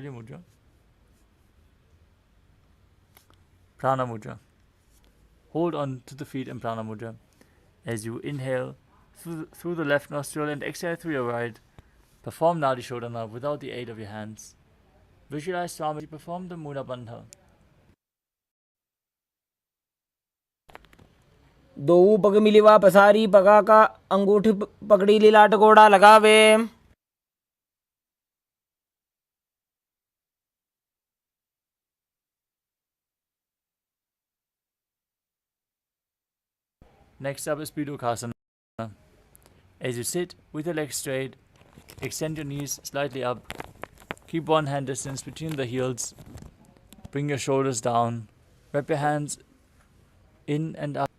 mudra, prana mudra. Hold on to the feet in prana mudra as you inhale through the left nostril and exhale through your right. Perform Nadi Shodhana without the aid of your hands. Visualize Swamiji perform the Mula Bandha. दो पग मिलिवा पसारी पगा का अंगूठी पकड़ी लीलाट गोड़ा लगावे. Next up is Pidukasana. As you sit with your legs straight, extend your knees slightly up. Keep one hand distance between the heels. Bring your shoulders down. Wrap your hands in and up.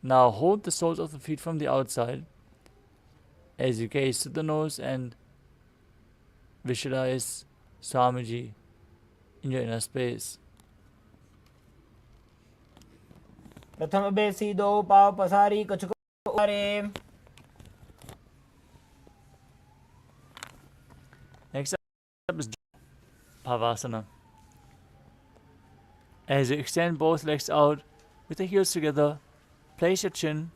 Now hold the soles of the feet from the outside as you gaze to the nose and visualize Swamiji in your inner space. प्रथम बेसी दो पाव पसारी कछुक उतारे. Next up is Bhavasana. As you extend both legs out with the heels together, place your chin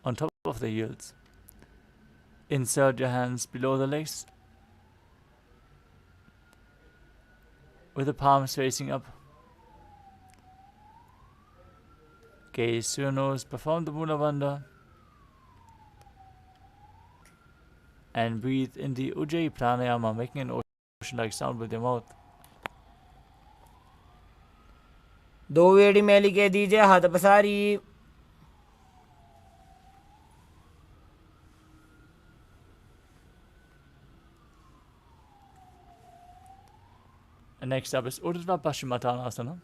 on top of the heels. Insert your hands below the legs with the palms facing up. Gaze to your nose, perform the Mula Bandha, and breathe in the Ujjayi Pranayama, making an ocean-like sound with your mouth. दो वेड़ी मैली के दीजिए हाथ पसारी. And next up is Urdhva Paschimottanasana.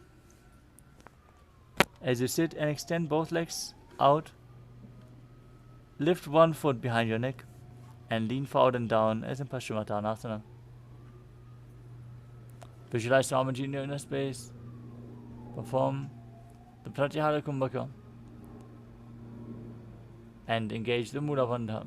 As you sit and extend both legs out, lift one foot behind your neck and lean forward and down as in Paschimottanasana. Visualize Swamiji in your inner space. Perform the Pratyahara Kumbhaka and engage the Mula Bandha.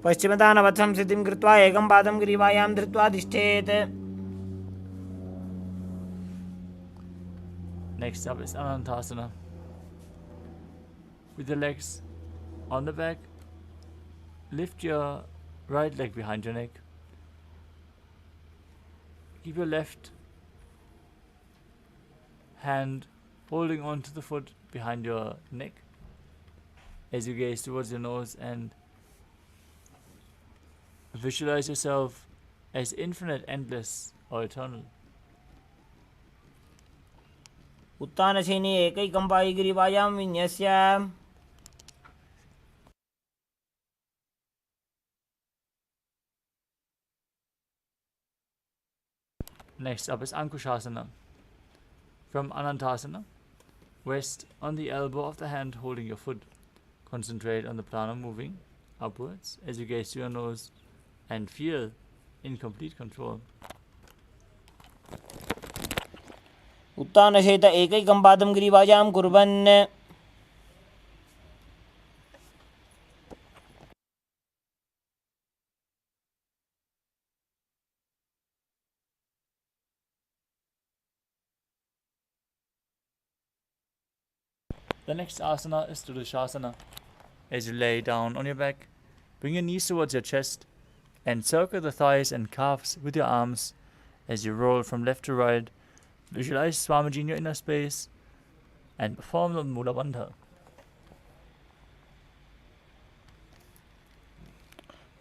पश्चिमतानवत्सं स्थितिं कृत्वा एकं पादं ग्रीवायां धृत्वा तिष्ठेत्. Next up is Anantasana. With the legs on the back, lift your right leg behind your neck. Keep your left hand holding on to the foot behind your neck as you gaze towards your nose and visualize yourself as infinite, endless, or eternal. उत्तानशयने एकैकं Pai ग्रीवायां विन्यस्य. Next up is Ankushasana. From Anantasana, rest on the elbow of the hand holding your foot. Concentrate on the prana moving upwards as you gaze to your nose and feel in complete control. उत्तानशयित एकैकं पादं ग्रीवायां कुर्वन्. The next asana is Tadashasana. As you lay down on your back, bring your knees towards your chest and circle the thighs and calves with your arms as you roll from left to right. Visualize Swamiji in your inner space and perform the Mula Bandha.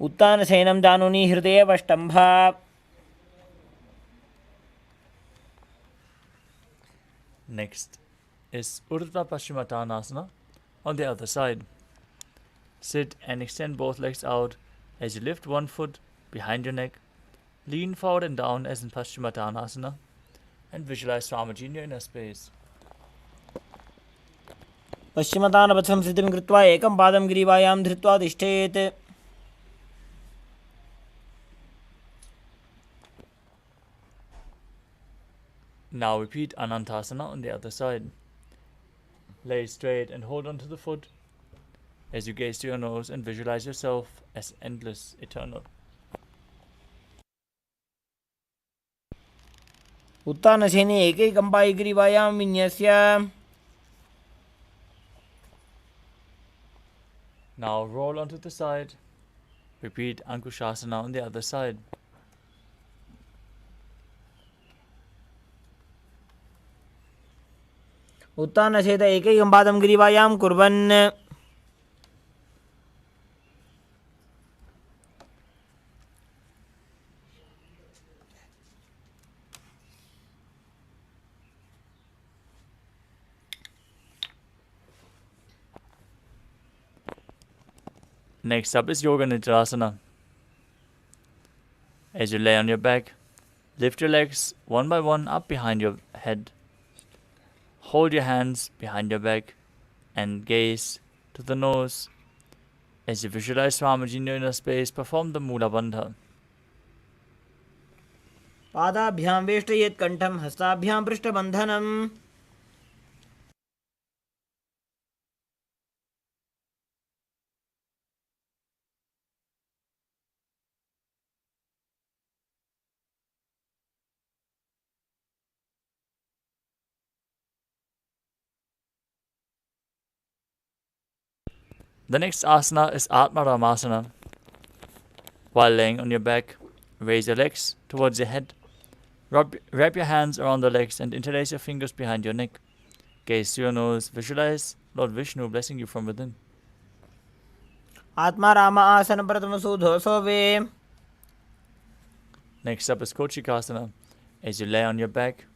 उत्तानशयनं जानुनि हृदयवष्टम्भा. Next is Urdhva Paschimottanasana on the other side. Sit and extend both legs out as you lift one foot behind your neck. Lean forward and down as in Paschimottanasana and visualize Swamiji in your inner space. पश्चिमतानवत्सं स्थितिं कृत्वा एकं पादं ग्रीवायां धृत्वा तिष्ठेत्. Now repeat Anantasana on the other side. Lay straight and hold on to the foot as you gaze to your nose and visualize yourself as endless, eternal. उत्तानशयने एकैकं पायिग्रीवायां विन्यस्य. Now roll onto the side. Repeat Ankushasana on the other side. उत्तानशयत एकैकं पादं ग्रीवायां कुर्वन्. Next up is Yoga Nidra. As you lay on your back, lift your legs one by one up behind your head. Hold your hands behind your back and gaze to the nose. As you visualize Swamiji in your inner space, perform the Mula Bandha. पादाभ्यां वेष्टयेत् कण्ठं हस्ताभ्यां पृष्ठबन्धनम्. The next asana is Atmaramasana. While laying on your back, raise your legs towards your head. Wrap your hands around the legs and interlace your fingers behind your neck. Gaze to your nose. Visualize Lord Vishnu blessing you from within. आत्मा राम आसन प्रथम सूधो सोवे. Next up is Kochikasana. As you lay on your back,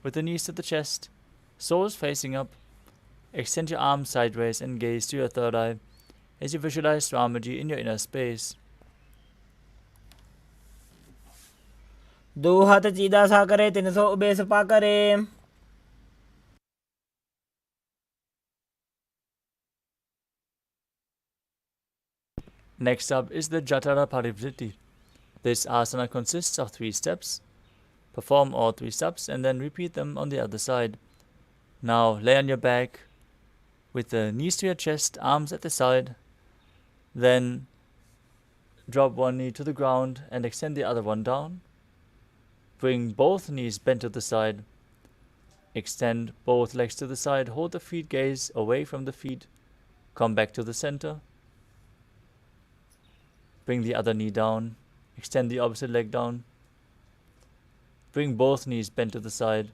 with the knees to the chest, soles facing up, extend your arms sideways and gaze to your third eye as you visualize Swamiji in your inner space. दो हाथ सीधा सा करे 300 ube Sapa करे. Next up is the Jatara Parivritti. This asana consists of 3 steps. Perform all 3 steps and then repeat them on the other side. Now lay on your back with the knees to your chest, arms at the side. Then drop one knee to the ground and extend the other one down. Bring both knees bent to the side. Extend both legs to the side. Hold the feet gaze away from the feet. Come back to the center. Bring the other knee down. Extend the opposite leg down. Bring both knees bent to the side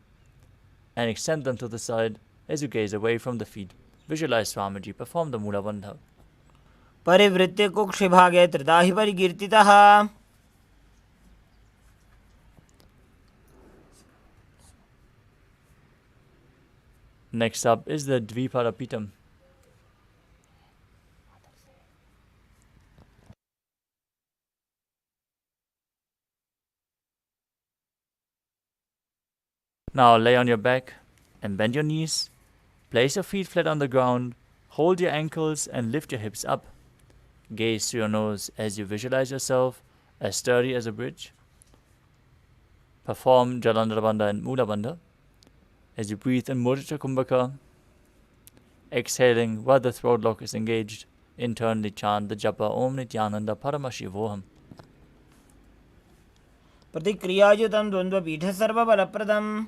and extend them to the side as you gaze away from the feet. Visualize Swamiji. Perform the Mula Bandha. परिवृत्य कुक्षिभागे त्रिधा हि परिकीर्तितः. Next up is the Dviparapitam. Now lay on your back and bend your knees. Place your feet flat on the ground. Hold your ankles and lift your hips up. Gaze to your nose as you visualize yourself as sturdy as a bridge. Perform Jalandhara Bandha and Mula Bandha as you breathe in Mudita Kumbhaka. Exhaling while the throat lock is engaged. Internally chant the japa Om Nithyananda Paramashivoham. प्रतिक्रियायुतं द्वन्द्वपीठ सर्वबलप्रदम्.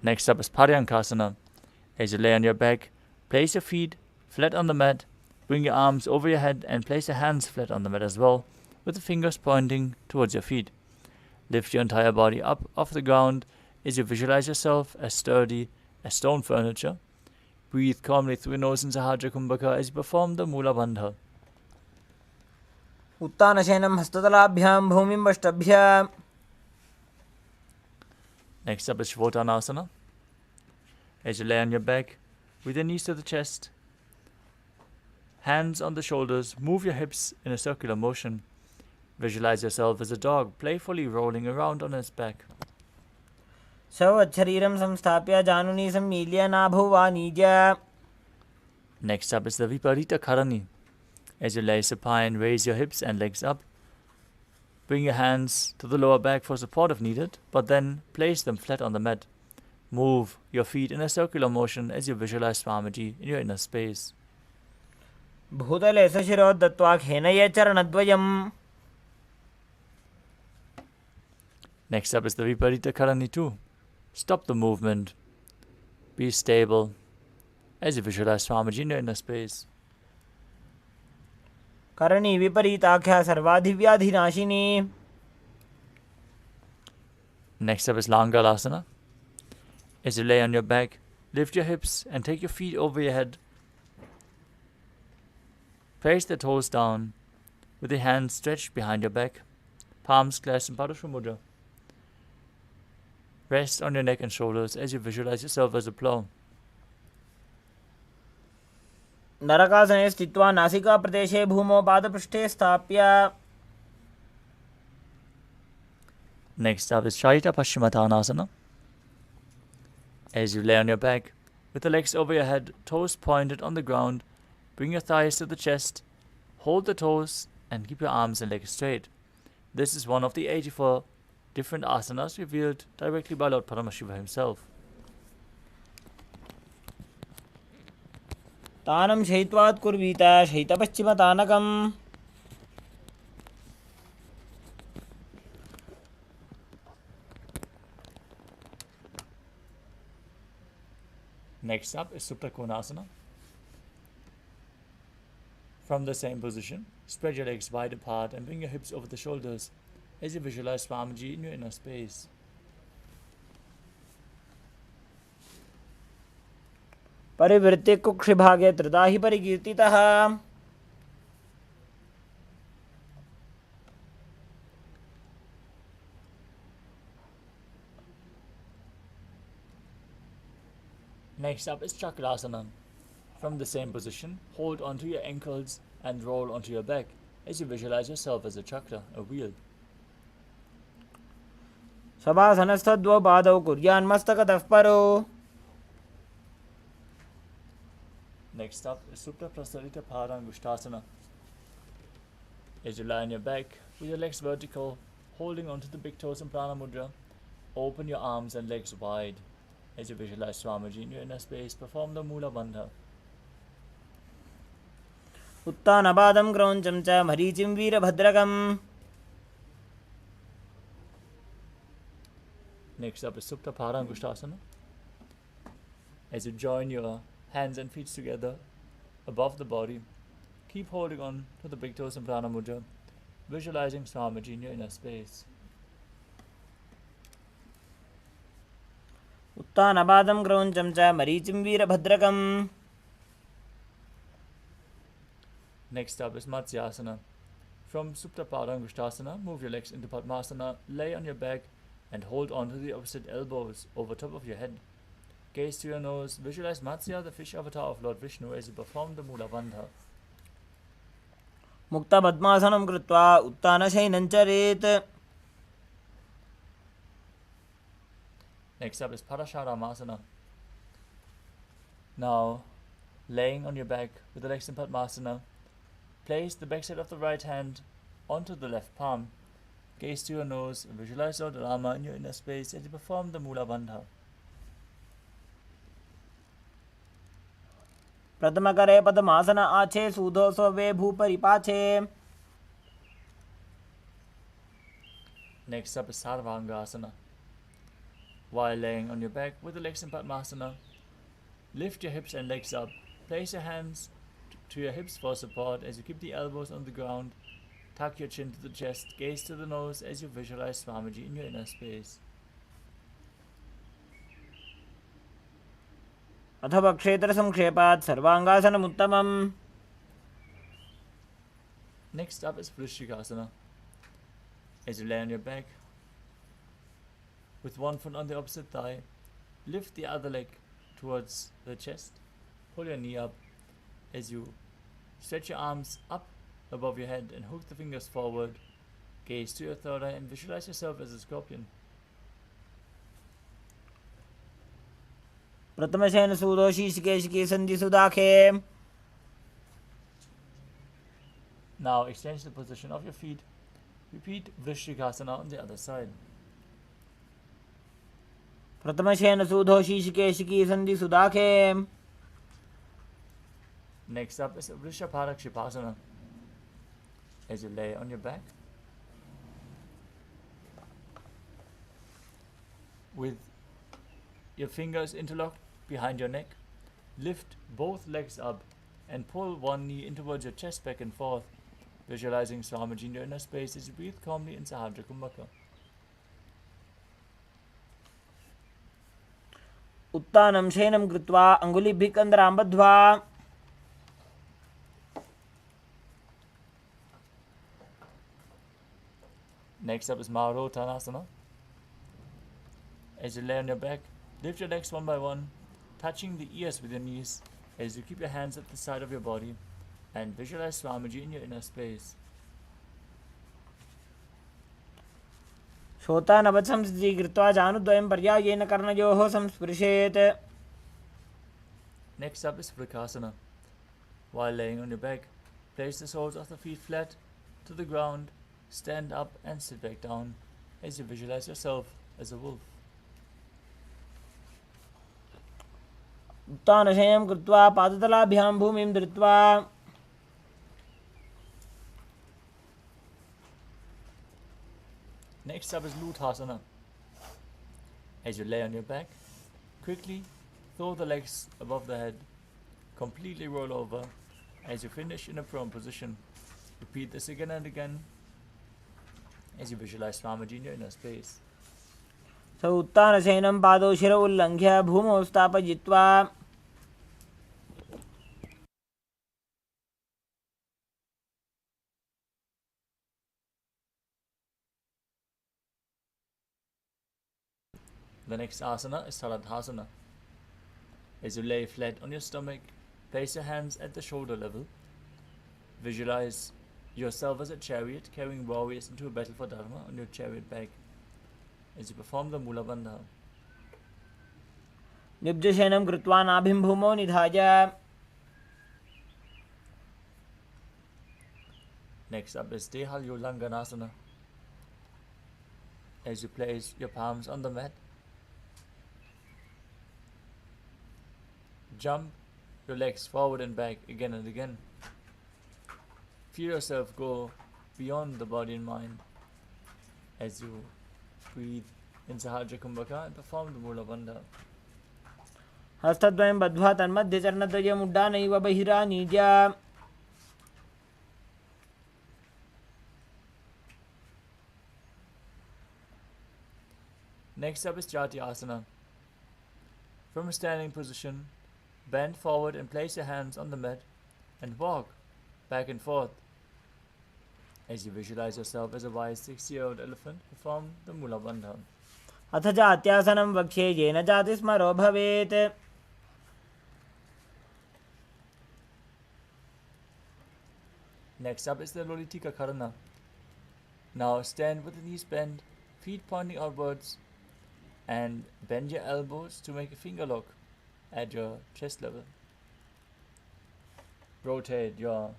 Next up is Paryankasana. As you lay on your back, place your feet flat on the mat. Bring your arms over your head and place your hands flat on the mat as well, with the fingers pointing towards your feet. Lift your entire body up off the ground as you visualize yourself as sturdy as stone furniture. Breathe calmly through your nose in Sahajra Kumbhaka as you perform the Mula Bandha. उत्तानशयनं हस्ततलाभ्यां भूमिं वष्टभ्य. Next up is Shvotanasana. As you lay on your back, with your knees to the chest, hands on the shoulders, move your hips in a circular motion. Visualize yourself as a dog playfully rolling around on its back. शरीरं संस्थाप्य जानुनी सम्मील्य नाभो वा निज. Next up is the Viparita Karani. As you lay supine, raise your hips and legs up. Bring your hands to the lower back for support if needed, but then place them flat on the mat. Move your feet in a circular motion as you visualize Swamiji in your inner space. भूतले सशिरो दत्त्वा खेनये चरणद्वयम्. Next up is the Viparita Karani 2. Stop the movement. Be stable as you visualize Swamiji in your inner space. Karni विपरीताख्या सर्वाधिव्याधिनाशिनी. Next up is Langalasana. As you lay on your back, lift your hips and take your feet over your head. Place the toes down with the hands stretched behind your back, palms clasped in Padma Mudra. Rest on your neck and shoulders as you visualize yourself as a plow. नरकासने स्थित्वा नासिका प्रदेशे भूमौ पादपृष्ठे स्थाप्य. Next up is Shaita Paschimottanasana. As you lay on your back, with the legs over your head, toes pointed on the ground, bring your thighs to the chest, hold the toes, and keep your arms and legs straight. This is one of the 84 different asanas revealed directly by Lord Paramashiva himself. तानं शयित्वात् कुर्वीत शयितपश्चिमतानकम्. Next up is Supta Konasana. From the same position, spread your legs wide apart and bring your hips over the shoulders as you visualize Swamiji in your inner space. परिवृत्ति कुक्षिभागे त्रिदाहि परिकीर्तितः. Next up is Chakrasana. From the same position, hold onto your ankles and roll onto your back as you visualize yourself as a chakra, a wheel. शवासनस्थद्वौ पादौ कुर्यान्मस्तकतः परो. Next up is Supta Prasarita Padangushtasana. As you lie on your back, with your legs vertical, holding onto the big toes in Prana Mudra, open your arms and legs wide. As you visualize Swamiji in your inner space, perform the Mula Bandha. उत्तानपादं क्रौञ्चं च मरीचिं वीरभद्रकम्. Next up is Supta Padangushtasana. As you join your hands and feet together above the body, keep holding on to the big toes in Prana Mudra, visualizing Swamiji in your inner space. उत्तानपादं क्रौञ्चं च मरीचिं वीरभद्रकम्. Next up is Matsyasana. From Supta Padangushtasana, move your legs into Padmasana, lay on your back and hold on to the opposite elbows over top of your head. Gaze to your nose, visualize Matsya, the fish avatar of Lord Vishnu, as you perform the Mula Bandha. मुक्तपद्मासनं कृत्वा उत्तानशयनं चरेत्. Next up is Parasharamasana. Now, laying on your back with the legs in Padmasana, place the backside of the right hand onto the left palm. Gaze to your nose and visualize Lord Rama in your inner space as you perform the Mula Bandha. प्रथमकरे पद्मासन आछे सूधो स्वे भूपरिपाछे. Next up is Sarvangasana. While laying on your back with the legs in Padmasana, lift your hips and legs up. Place your hands to your hips for support as you keep the elbows on the ground. Tuck your chin to the chest, gaze to the nose as you visualize Swamiji in your inner space. अथवा क्षेत्रसंक्षेपात् सर्वांगासनमुत्तमम्. Next up is Vrishikasana. As you lay on your back, with one foot on the opposite thigh, lift the other leg towards the chest. Pull your knee up as you stretch your arms up above your head and hook the fingers forward. Gaze to your third eye and visualize yourself as a scorpion. प्रथमशयन सूदो शीर्षकेशिके सन्धि सुदाखे. Now exchange the position of your feet. Repeat Vrishikasana on the other side. प्रथमशेन सूधो शीशिकेशिकी संधि सुदाखे. Next up is Vrishaparakshitasana. As you lay on your back, with your fingers interlocked behind your neck, lift both legs up and pull one knee in towards your chest back and forth, visualizing Swamiji in your inner space as you breathe calmly in Sahajra Kumbhaka. उत्तानं शयनं कृत्वा अंगुलिभिः कन्दरां बद्ध्वा. Next up is Maharotanasana. As you lay on your back, lift your legs one by one, touching the ears with your knees as you keep your hands at the side of your body and visualize Swamiji in your inner space. श्रोतानवत्संस्थितिः कृत्वा जानुद्वयं पर्यायेन कर्णयोः संस्पृशेत्. Next up is Vrikasana. While laying on your back, place the soles of the feet flat to the ground, stand up and sit back down as you visualize yourself as a wolf. उत्तानशयनं कृत्वा पादतलाभ्यां भूमिं धृत्वा. Next up is Luthasana. As you lay on your back, quickly throw the legs above the head, completely roll over. As you finish in a prone position, repeat this again and again as you visualize Swamiji in your inner space. स उत्तानशयनं पादौ शिर उल्लङ्घ्य भूमौ स्थापयित्वा. The next asana is Saladhasana. As you lay flat on your stomach, place your hands at the shoulder level. Visualize yourself as a chariot carrying warriors into a battle for Dharma on your chariot back as you perform the Mula Bandha. निब्जशयनं कृत्वा नाभिं भूमौ निधाय. Next up is Dehalyulanganasana. As you place your palms on the mat, jump your legs forward and back again and again. Feel yourself go beyond the body and mind as you breathe in Sahajra Kumbhaka and perform the Mula Bandha. हस्तद्वयं बद्ध्वा तन्मध्ये चरणद्वयम् उड्डानैव बहिरानीय. Next up is Jati Asana. From a standing position, bend forward and place your hands on the mat and walk back and forth. As you visualize yourself as a wise 6-year-old elephant, perform the Mula Bandha. अथ जात्यासनं वक्ष्ये येन जातिस्मरो भवेत्. Next up is the Lolitika Karana. Now stand with the knees bent, feet pointing outwards, and bend your elbows to make a finger lock at your chest level. Rotate your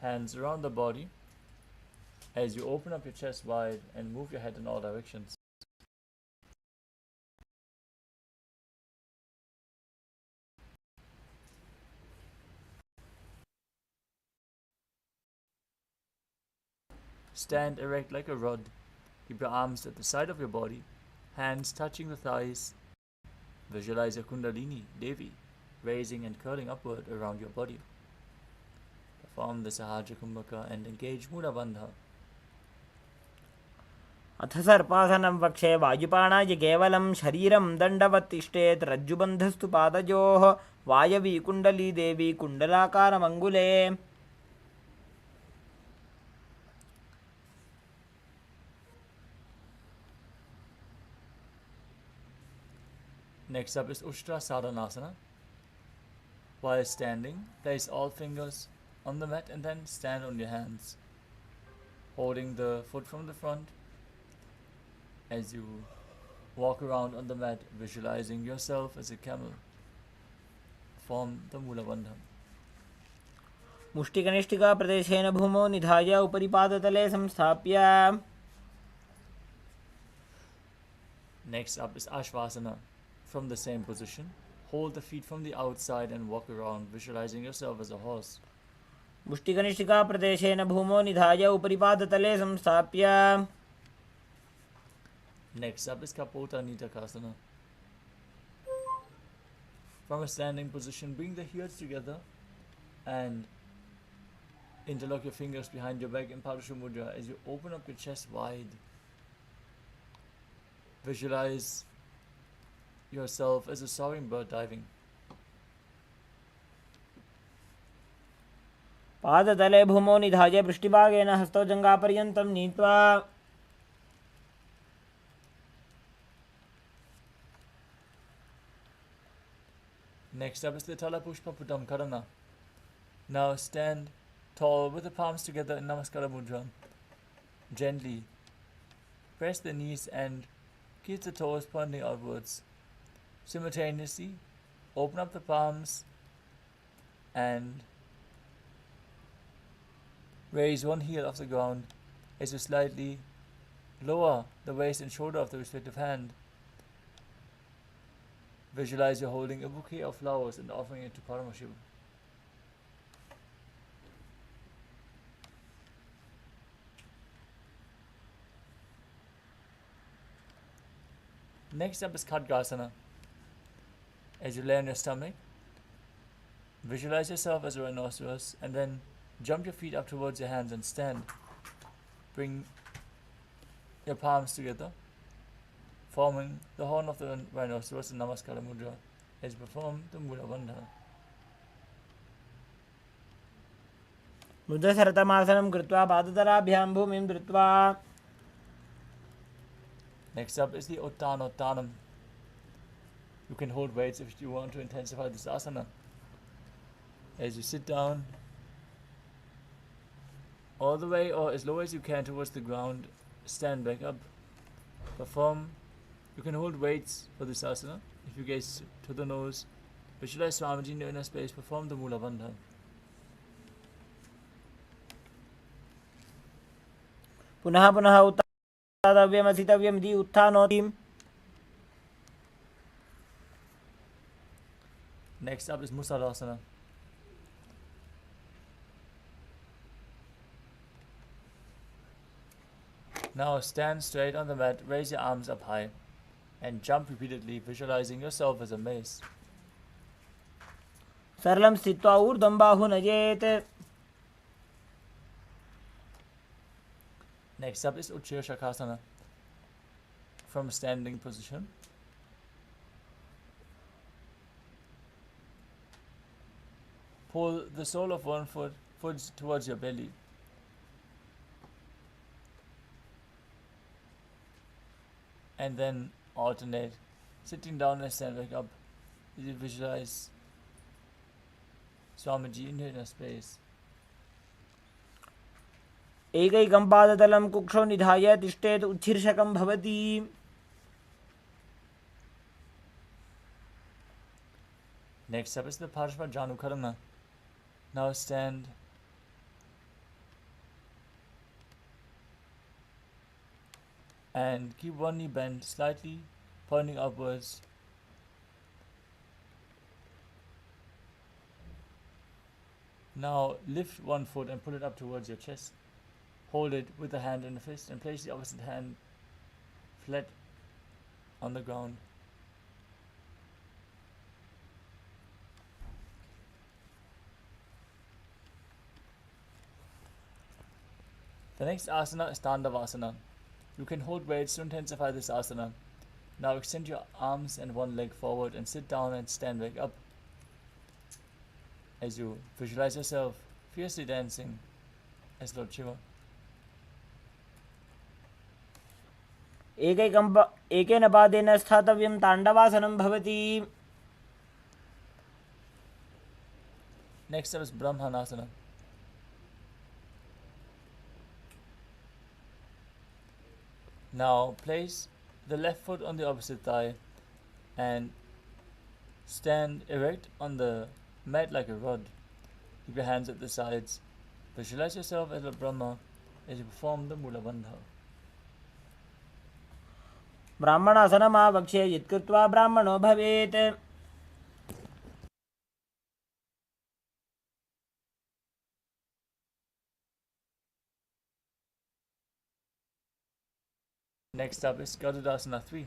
hands around the body as you open up your chest wide and move your head in all directions. Stand erect like a rod. Keep your arms at the side of your body, hands touching the thighs. Visualize your Kundalini, Devi, raising and curling upward around your body. Perform the Sahajra Kumbhaka and engage Mula Bandha. अथ सर्पासनं वक्षे वायुपाणाय केवलं शरीरं दण्डवत् तिष्ठेत्. रज्जुबन्धस्तु पादयोः वायवी कुण्डली देवी कुण्डलाकारमङ्गुले. Next up is Ushtra Sadhanasana. While standing, place all fingers on the mat and then stand on your hands, holding the foot from the front. As you walk around on the mat, visualizing yourself as a camel, form the Mula Bandha. मुष्टिकनिष्ठिका प्रदेशेन भूमौ निधाय उपरि पादतले संस्थाप्य. Next up is Ashvasana. From the same position, hold the feet from the outside and walk around, visualizing yourself as a horse. मुष्टिकनिष्ठिका प्रदेशेन भूमौ निधाय उपरि पादतले संस्थाप्य. Next up is Kapota Nitakasana. From a standing position, bring the heels together and interlock your fingers behind your back in Padusha Mudra as you open up your chest wide. Visualize yourself as a soaring bird diving. पादतले भूमौ निधाय पृष्ठभागेन हस्तौ जङ्घापर्यन्तं नीत्वा. Next up is the Talapushpa Putam Karana. Now stand tall with the palms together in Namaskara Mudra. Gently press the knees and keep the toes pointing outwards. Simultaneously, open up the palms and raise one heel off the ground as you slightly lower the waist and shoulder of the respective hand. Visualize you're holding a bouquet of flowers and offering it to Paramashivam. Next up is Khadgasana. As you lay on your stomach, visualize yourself as a rhinoceros and then jump your feet up towards your hands and stand. Bring your palms together, forming the horn of the rhinoceros in Namaskara Mudra as you perform the Mula Bandha. मुद्रसरतमासनं कृत्वा पादतलाभ्यां भूमिं धृत्वा. Next up is the Uttanottanam. You can hold weights if you want to intensify this asana. As you sit down, all the way or as low as you can towards the ground, stand back up. You can hold weights for this asana. If you gaze to the nose, visualize Swamiji in your inner space, perform the Mula Bandha. पुनः पुनः उत्थातव्यमसितव्यमिति उत्थानोतिम्. Next up is Musalasana. Now stand straight on the mat, raise your arms up high and jump repeatedly, visualizing yourself as a mace. सरलं स्थित्वा ऊर्ध्वं बाहु नयेत्. Next up is Uchir Shakasana. From a standing position, pull the sole of one foot towards your belly. And then alternate, sitting down and stand back up. You visualize Swamiji in your inner space. एकैकं पादतलं कुक्षौ निधाय तिष्ठेत् उच्छीर्षकं भवति. Next up is the Parshva Janukarana. Now stand and keep one knee bent slightly, pointing upwards. Now lift one foot and pull it up towards your chest. Hold it with the hand and the fist and place the opposite hand flat on the ground. The next asana is Tandavasana. You can hold weights to intensify this asana. Now extend your arms and one leg forward and sit down and stand back up. As you visualize yourself fiercely dancing as Lord Shiva. एकेन पादेन स्थातव्यं ताण्डवासनं भवति. Next up is Brahmanasana. Now place the left foot on the opposite thigh and stand erect on the mat like a rod. Keep your hands at the sides. Visualize yourself as a Brahma as you perform the Mula Bandha. ब्राह्मणासनमावक्ष्ये यत्कृत्वा ब्राह्मणो भवेत्. Next up is Garudasana 3.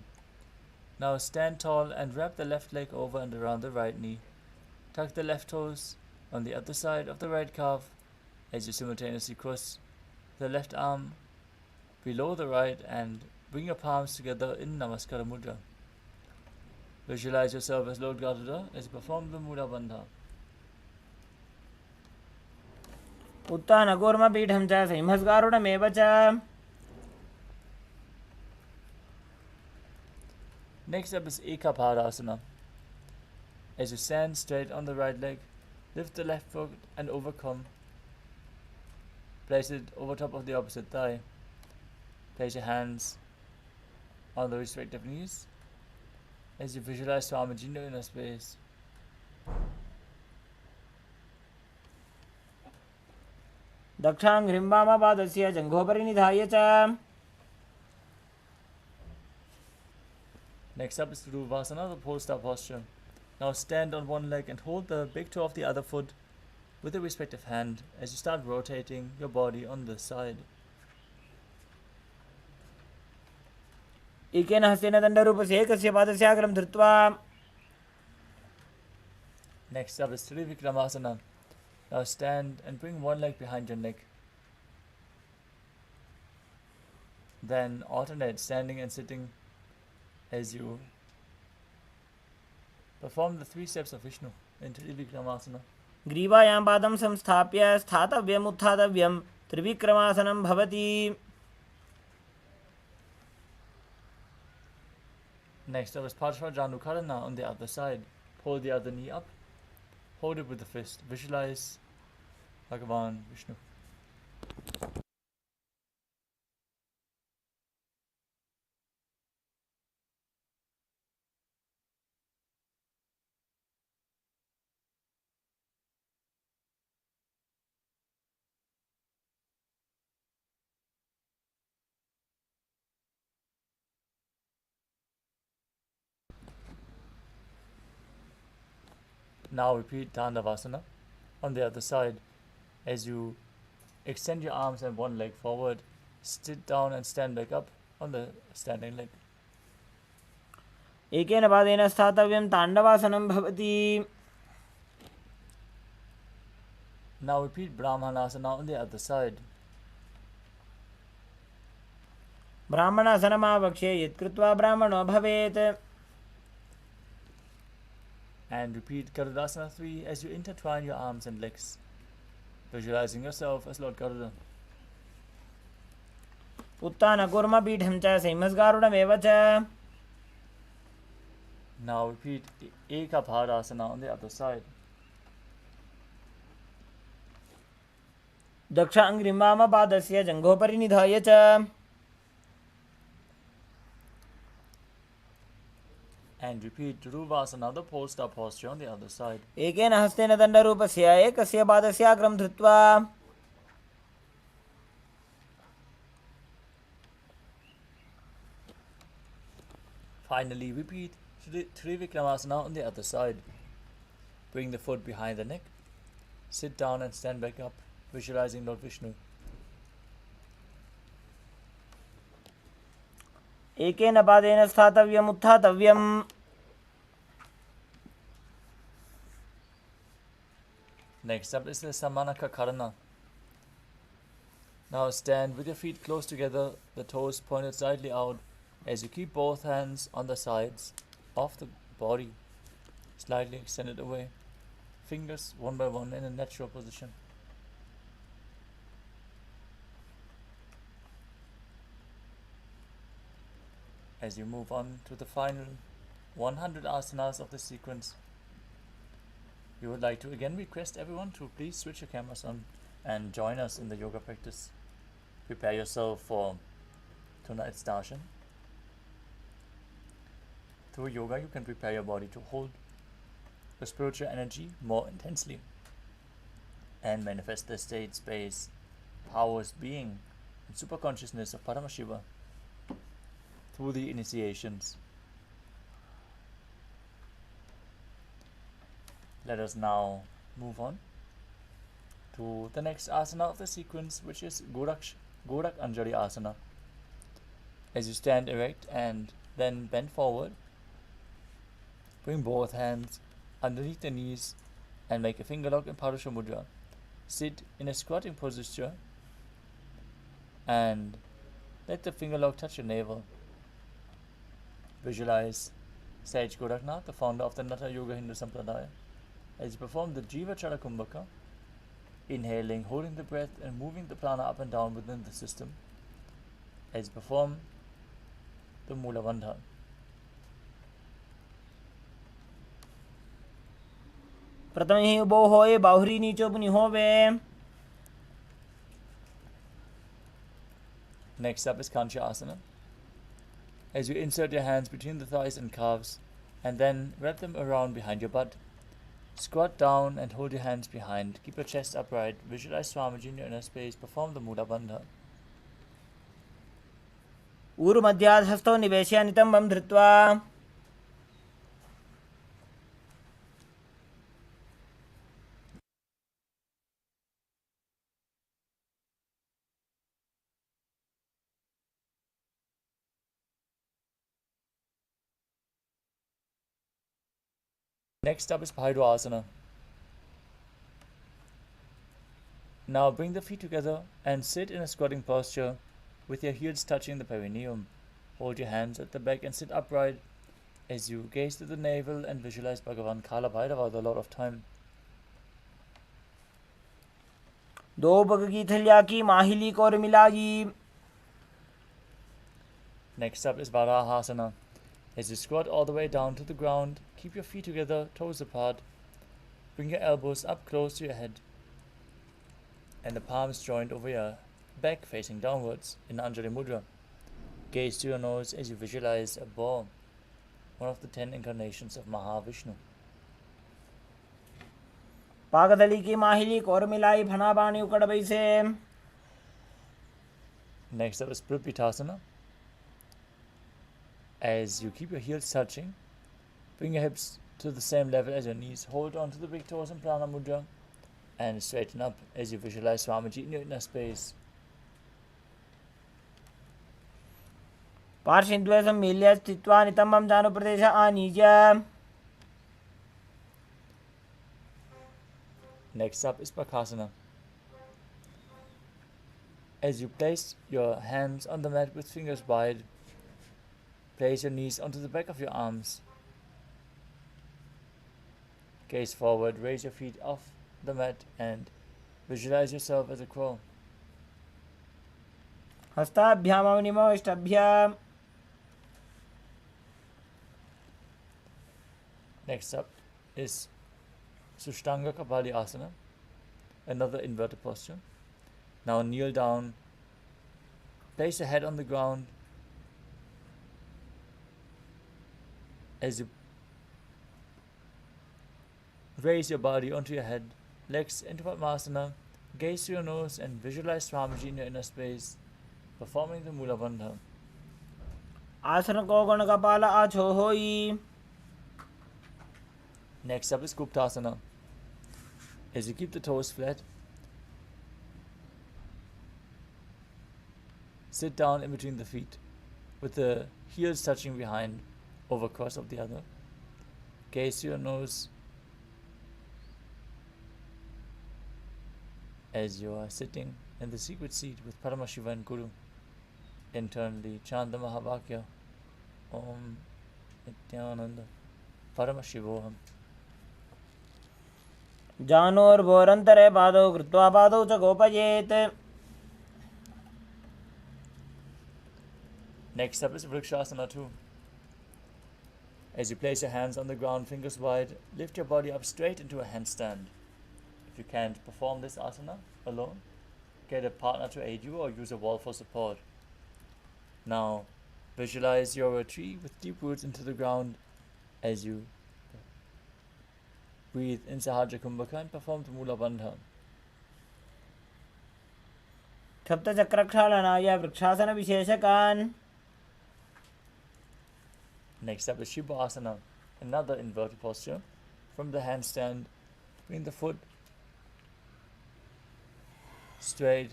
Now stand tall and wrap the left leg over and around the right knee. Tuck the left toes on the other side of the right calf as you simultaneously cross the left arm below the right and bring your palms together in Namaskara Mudra. Visualize yourself as Lord Garuda as you perform the Mudra Bandha. उत्थानकूर्मपीठं च सिंहस्गारुडमेव च. Next up is Ekapadasana. As you stand straight on the right leg, lift the left foot and overcome. Place it over top of the opposite thigh. Place your hands on the respective knees as you visualize Swamiji in the inner space. दक्षाङ्घ्रिं वामपादस्य जङ्घोपरि निधाय च. Next up is Dhuruvasana, the pole star posture. Now stand on one leg and hold the big toe of the other foot with the respective hand as you start rotating your body on the side. एकेन हस्तेन दण्डरूपस्य एकस्य पादस्य अग्रं धृत्वा. Next up is Trivikramasana. Now stand and bring one leg behind your neck. Then alternate standing and sitting as you perform the 3 steps of Vishnu in Trivikramasana. ग्रीवायां पादं संस्थाप्य स्थातव्यम् उत्थातव्यं त्रिविक्रमासनं भवति. Next up is Parshvajanukarana on the other side. Pull the other knee up. Hold it with the fist. Visualize Bhagavan Vishnu. Now repeat Dandavasana on the other side as you extend your arms and one leg forward, sit down and stand back up on the standing leg. एकेन पादेन स्थातव्यं ताण्डवासनं भवति. Now repeat Brahmanasana on the other side. ब्राह्मणासनमावक्ष्ये यत्कृत्वा ब्राह्मणो भवेत्. And repeat Garudasana 3 as you intertwine your arms and legs, visualizing yourself as Lord Garuda. उत्थानकूर्मपीठं च सिंहस्गारुडमेव च. Now repeat Ekapadasana on the other side. दक्षाङ्घ्रिं वामपादस्य जङ्घोपरि निधाय च. And repeat Dhuruvasana, the pole star posture on the other side. एकेन हस्तेन दण्डरूपस्य एकस्य पादस्य अग्रं धृत्वा. Finally, repeat Trivikramasana on the other side. Bring the foot behind the neck. Sit down and stand back up, visualizing Lord Vishnu. एकेन पादेन स्थातव्यम् उत्थातव्यम्. Next up is the Samanaka Karana. Now stand with your feet close together, the toes pointed slightly out, as you keep both hands on the sides of the body, slightly extended away, fingers one by one in a natural position. As you move on to the final 100 asanas of the sequence, we would like to again request everyone to please switch your cameras on and join us in the yoga practice. Prepare yourself for tonight's darshan. Through yoga, you can prepare your body to hold the spiritual energy more intensely and manifest the state, space, powers, being, and superconsciousness of Paramashiva. through the initiations. Let us now move on to the next asana of the sequence, which is Gorak Anjali Asana. As you stand erect and then bend forward, bring both hands underneath the knees and make a finger lock in Padusha Mudra. Sit in a squatting posture and let the finger lock touch your navel. Visualize Sage Goraknath, the founder of the Natha Yoga Hindu Sampradaya, as you perform the Jiva Chala Kumbhaka, inhaling, holding the breath and moving the prana up and down within the system, as you perform the Mula Bandhan. प्रथम ही उबो होए बाहुरी नीचो पुनि होवे. Next up is Kancha Asana. As you insert your hands between the thighs and calves and then wrap them around behind your butt. Squat down and hold your hands behind. Keep your chest upright. Visualize Swamiji in your inner space. Perform the Mula Bandha. ऊरु मध्यात् हस्तौ निवेश्य नितम्बं धृत्वा. Next up is Bhairava Asana. Now bring the feet together and sit in a squatting posture with your heels touching the perineum. Hold your hands at the back and sit upright as you gaze to the navel and visualize Bhagavan Kala Bhairava, the Lord of Time. दो पग की थलिया की माहिली को और मिलाई. Next up is Varahasana. As you squat all the way down to the ground, keep your feet together, toes apart. Bring your elbows up close to your head and the palms joined over your back facing downwards in Anjali Mudra. Gaze to your nose as you visualize a boar, one of the 10 incarnations of Mahavishnu. पागदली की माहिली को और मिलाई फना बाणी उकड़ बैसे. Next up is Pripyitasana. As you keep your heels touching, bring your hips to the same level as your knees. Hold on to the big toes in Prana Mudra and straighten up as you visualize Swamiji in your inner space. पार्श्वद्वय सम्मील्य स्थित्वा नितम्बं जानु प्रदेश आनीय. Next up is Bakasana. As you place your hands on the mat with fingers wide, place your knees onto the back of your arms. Gaze forward, raise your feet off the mat and visualize yourself as a crow. हस्ताभ्यामवनिमो इष्टभ्याम्. Next up is Sushtanga Kapali Asana, another inverted posture. Now kneel down, place your head on the ground. As you raise your body onto your head, legs into Padmasana, gaze through your nose and visualize Swamiji in your inner space, performing the Mula Bandha. आसन को गण कपाल आछो होई. Next up is Guptasana. As you keep the toes flat, sit down in between the feet with the heels touching behind over cross of the other. Gaze to your nose as you are sitting in the secret seat with Paramashiva and Guru. Internally chant the Mahavakya Om Nithyananda Paramashivoham. Janor भोरंतरे पादौ कृत्वा पादौ च गोपयेत्. Next up is Vrikshasana 2. As you place your hands on the ground, fingers wide, lift your body up straight into a handstand. If you can't perform this asana alone, get a partner to aid you or use a wall for support. Now, visualize you're a tree with deep roots into the ground as you breathe in Sahaja Kumbhaka and perform the Mula Bandha. सप्तचक्रक्षालनाय vrikshasana विशेषकान्. Next up is Shibasana, another inverted posture. From the handstand, bring the foot straight,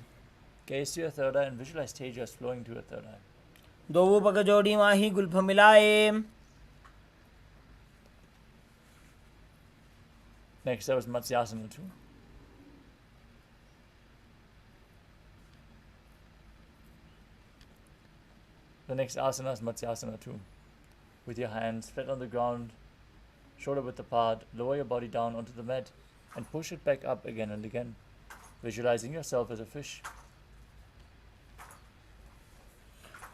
gaze to your third eye and visualize tejas flowing to your third eye. दो पग जोड़ी माही Gulf मिलाए. Next up is Matsyasana 2. The next asana is Matsyasana 2. With your hands flat on the ground, shoulder width apart, lower your body down onto the mat and push it back up again and again, visualizing yourself as a fish.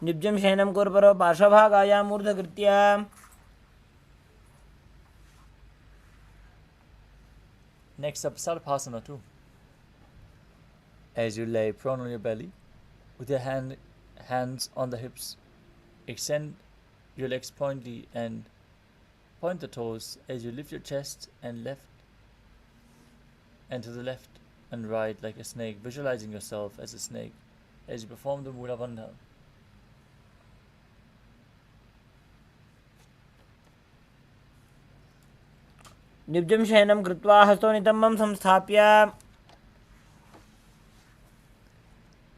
निब्जं शयनं कुर्वरो पार्श्वभागायाम् ऊर्ध्वकृत्य. Next up, Sarvasana 2. As you lay prone on your belly, with your hands on the hips, extend your legs pointy and point the toes as you lift your chest and to the left and right like a snake, visualizing yourself as a snake as you perform the Mula Bandha. निब्जं शयनं कृत्वा हस्तो नितम्बं संस्थाप्य.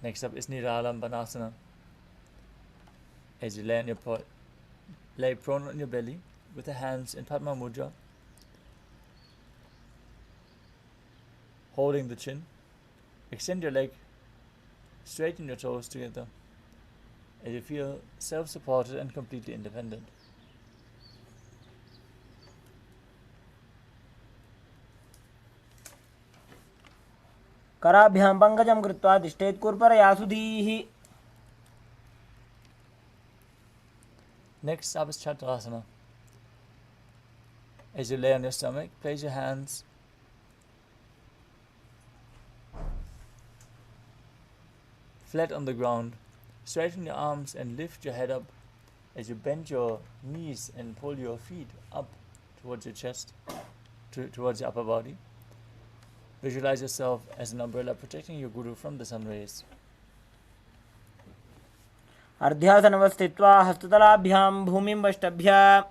Next up is Niralambanasana. As you lay prone on your belly with the hands in Padma Mudra, holding the chin, extend your leg, straighten your toes together as you feel self-supported and completely independent. कराभ्यां पङ्कजं कृत्वा तिष्ठेत् कुर्परया सुधीः. Next up is Chaturasana. As you lay on your stomach, place your hands flat on the ground, straighten your arms and lift your head up as you bend your knees and pull your feet up towards your chest, towards your upper body. Visualize yourself as an umbrella protecting your guru from the sun rays. अर्ध्यासनवस्थित्वा हस्ततलाभ्यां भूमिं वष्टभ्य.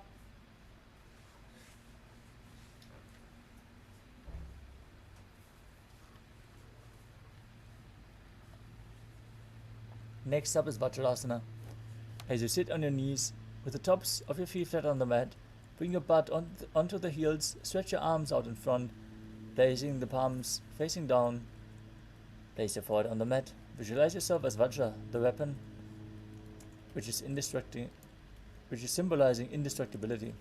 Next up is Vajrasana. As you sit on your knees with the tops of your feet flat on the mat, bring your butt onto the heels, stretch your arms out in front, placing the palms facing down. Place your forehead on the mat. Visualize yourself as Vajra, the weapon, which is symbolizing indestructibility.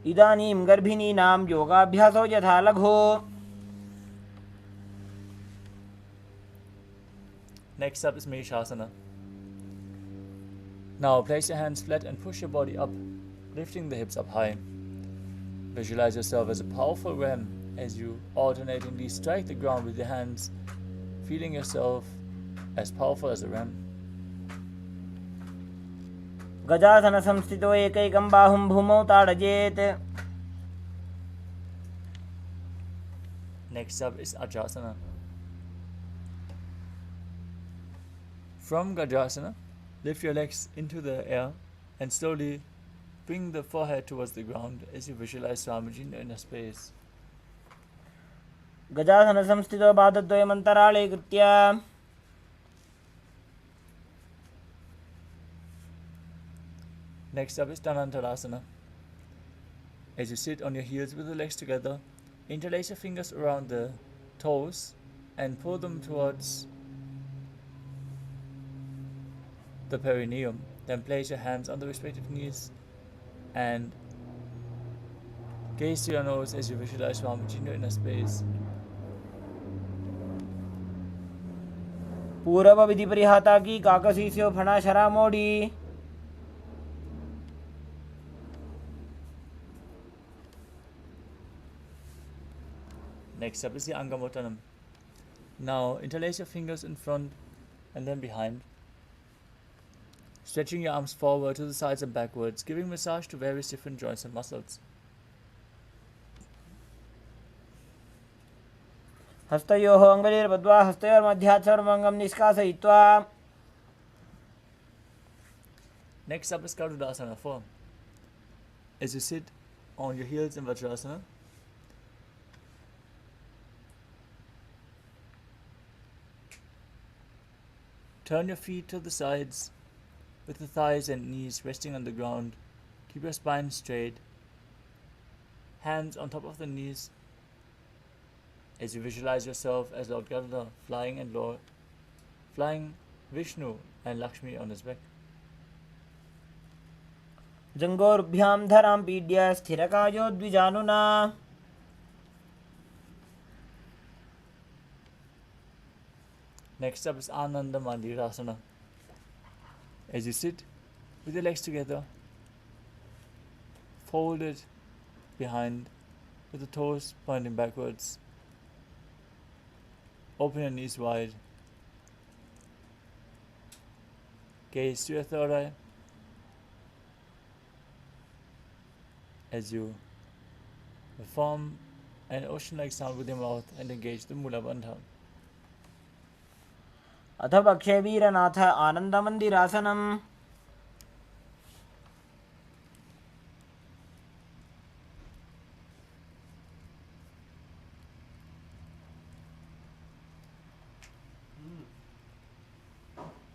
इदानीं गर्भिणीनां योगाभ्यासो यथा लघो. Next up is Meshasana. Now place your hands flat and push your body up, lifting the hips up high. Visualize yourself as a powerful ram as you alternatingly strike the ground with your hands, feeling yourself as powerful as a ram. गजासन संस्थितो एकैकं बाहुं भूमौ ताडयेत्. Next up is Ajasana. From Gajasana, lift your legs into the air and slowly bring the forehead towards the ground as you visualize Swamiji in the inner space. गजासन संस्थितो पादद्वयम् अन्तराळे कृत्य. Next up is Dhanantarasana. As you sit on your heels with the legs together, interlace your fingers around the toes and pull them towards the perineum. Then place your hands on the respective knees and gaze to your nose as you visualize Swamiji in your inner space. पूर्व विधि परिहाता की काकसीस्यो फणा शरा मोड़ी. Next up is the Angamottanam. Now interlace your fingers in front and then behind, stretching your arms forward to the sides and backwards, giving massage to various different joints and muscles. हस्तयोः अङ्गुलीर्बद्ध्वा हस्तयोर्मध्यात् सर्वमङ्गं निष्कासयित्वा. Next up is Garudasana form. As you sit on your heels in Vajrasana, turn your feet to the sides with the thighs and knees resting on the ground. Keep your spine straight, hands on top of the knees as you visualize yourself as Lord Garuda flying Vishnu and Lakshmi on his back. जङ्घोर्भ्यां धरां पीड्य स्थिरकायो द्विजानुना Next up is Ananda Mandirasana. As you sit with your legs together, folded behind with the toes pointing backwards. Open your knees wide. Gaze to your third eye as you perform an ocean-like sound with your mouth and engage the Mula Bandha. अथ पक्षे वीरनाथ आनन्दमन्दिरासनम्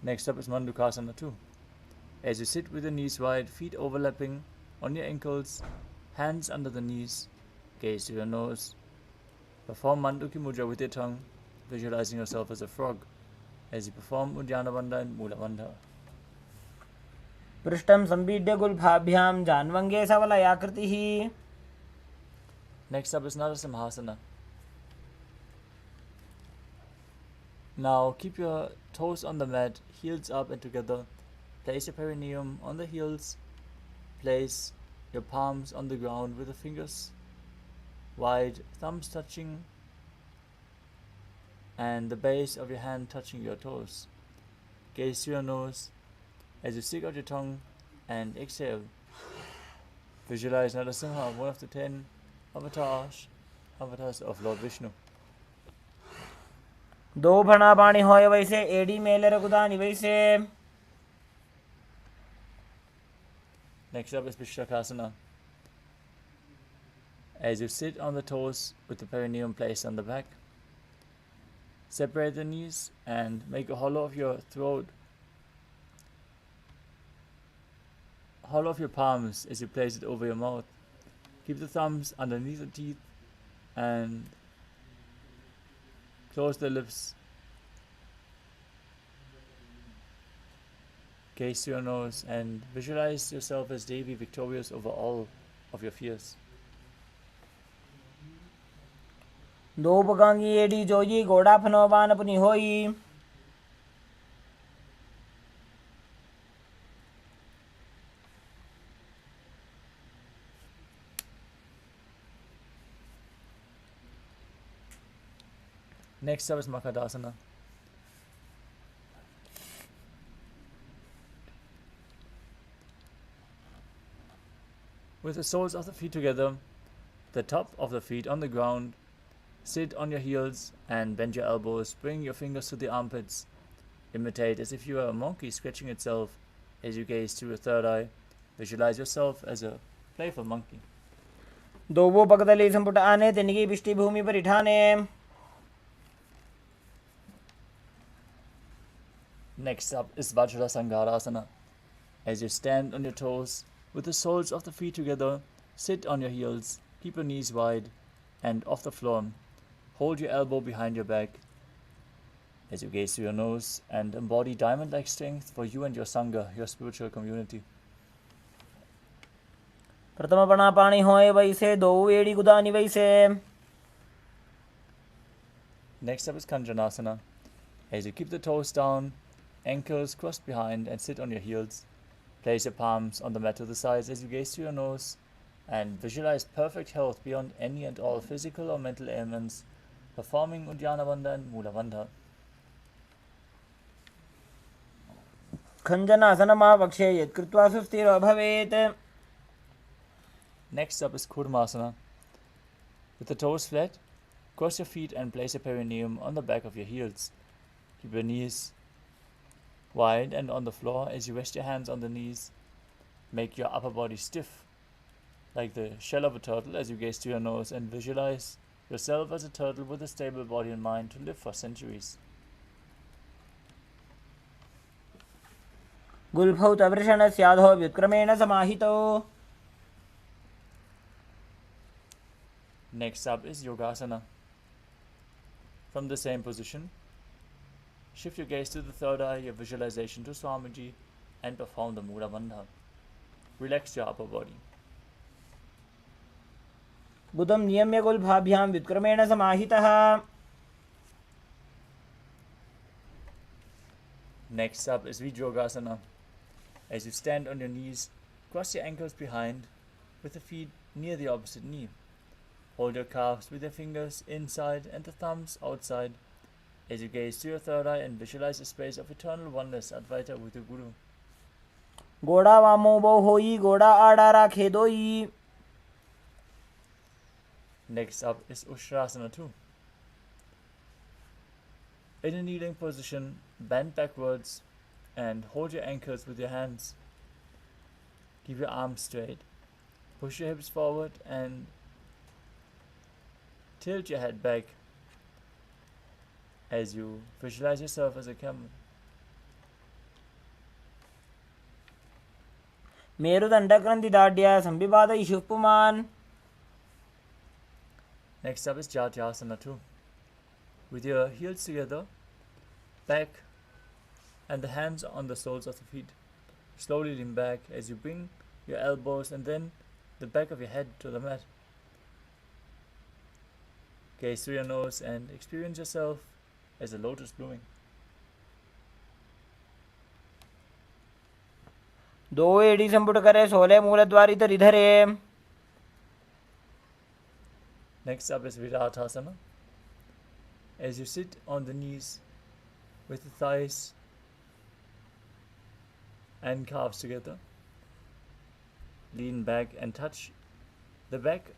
Next up is Mandukasana 2. As you sit with your knees wide, feet overlapping on your ankles, hands under the knees, gaze to your nose. Perform Manduki Mudra with your tongue, visualizing yourself as a frog as you perform Uddiyana Bandha and Mula Bandha. पृष्ठं सम्पीड्य गुल्फाभ्यां जान्वङ्गे सबलयाकृतिः Next up is Narasimhasana. Now keep your toes on the mat, heels up and together. Place your perineum on the heels. Place your palms on the ground with the fingers wide, thumbs touching, and the base of your hand touching your toes. Gaze to your nose as you stick out your tongue and exhale. Visualize Narasimha, one of the 10 avatars of Lord Vishnu. दो फणा पाणी होय वैसे AD मेले रघुदानी वैसे Next up is Vishakasana. As you sit on the toes with the perineum placed on the back, separate the knees and make a hollow of your throat, hollow of your palms as you place it over your mouth. Keep the thumbs underneath the teeth and close the lips. Gaze to your nose and visualize yourself as Devi, victorious over all of your fears. दो उपगांगी AD जोई घोड़ा फनोबान अपनी होई Next up is Makadasana. With the soles of the feet together, the top of the feet on the ground, sit on your heels and bend your elbows. Bring your fingers to the armpits. Imitate as if you were a monkey scratching itself as you gaze through your third eye. Visualize yourself as a playful monkey. दो वो पगदली संपुट आने तिनकी पिष्टि भूमि पर इठाने Next up is Vajrasangarasana. As you stand on your toes, with the soles of the feet together, sit on your heels, keep your knees wide and off the floor. Hold your elbow behind your back as you gaze through your nose and embody diamond-like strength for you and your Sangha, your spiritual community. प्रथम पणा पाणी होय वैसे दो AD गुदानी वैसे Next up is Kanjanasana. As you keep the toes down, ankles crossed behind and sit on your heels. Place your palms on the mat to the sides as you gaze through your nose and visualize perfect health beyond any and all physical or mental ailments, performing Uddiyana Bandha and Mula Bandha. खञ्जनासनमावक्षे यत्कृत्वा सुस्थिरो भवेत् Next up is Kurmasana. With the toes flat, cross your feet and place your perineum on the back of your heels. Keep your knees wide and on the floor as you rest your hands on the knees. Make your upper body stiff, like the shell of a turtle, as you gaze to your nose and visualize yourself as a turtle with a stable body and mind to live for centuries. गुल्फौ तवृषणस्याधो व्युत्क्रमेण समाहितो. Next up is Yogasana. From the same position, shift your gaze to the third eye, your visualization to Swamiji, and perform the Mudra Bandha. Relax your upper body. बुधं नियम्य गुल्फाभ्यां व्युत्क्रमेण समाहितः. Next up is Vijyogasana. As you stand on your knees, cross your ankles behind with the feet near the opposite knee. Hold your calves with your fingers inside and the thumbs outside as you gaze to your third eye and visualize a space of eternal oneness Advaita with the Guru. गोड़ा वामो बो होई गोड़ा आड़ा राखे दोई. Next up is Ustrasana 2. In a kneeling position, bend backwards and hold your ankles with your hands. Keep your arms straight. Push your hips forward and tilt your head back as you visualize yourself as a camel. मेरुदण्डग्रन्थिदाढ्य संविवादयिषुः पुमान्. Next up is Jatyasana 2. With your heels together, back and the hands on the soles of the feet. Slowly lean back as you bring your elbows and then the back of your head to the mat. Gaze through your nose and experience yourself as a lotus blooming. दो एड़ी संपुट करे 16 मूलद्वारी धरे. Next up is Viratasana. As you sit on the knees with the thighs and calves together, lean back and touch the back.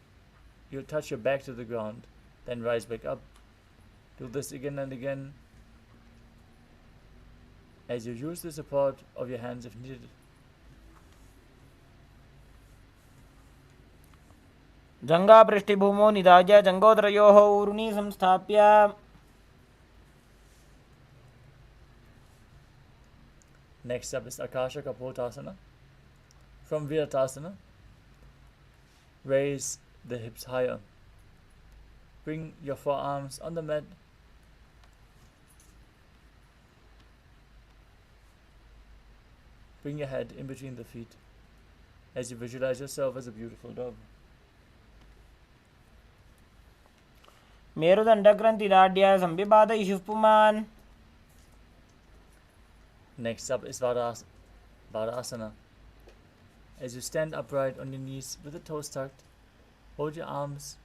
You touch your back to the ground, then rise back up. Do this again and again as you use the support of your hands if needed. जंगा पृष्ठभूमो निधाय जंगोत्रयोः ऊर्णी संस्थाप्य. Next up is Akasha Kapotasana. From Viratasana, raise the hips higher. Bring your forearms on the mat. Bring your head in between the feet as you visualize yourself as a beautiful dove. मेरुदण्डग्रन्थिदाढ्य संविवादयिषुः पुमान्. Next up is Varasana. As you stand upright on your knees with the toes tucked, hold your arms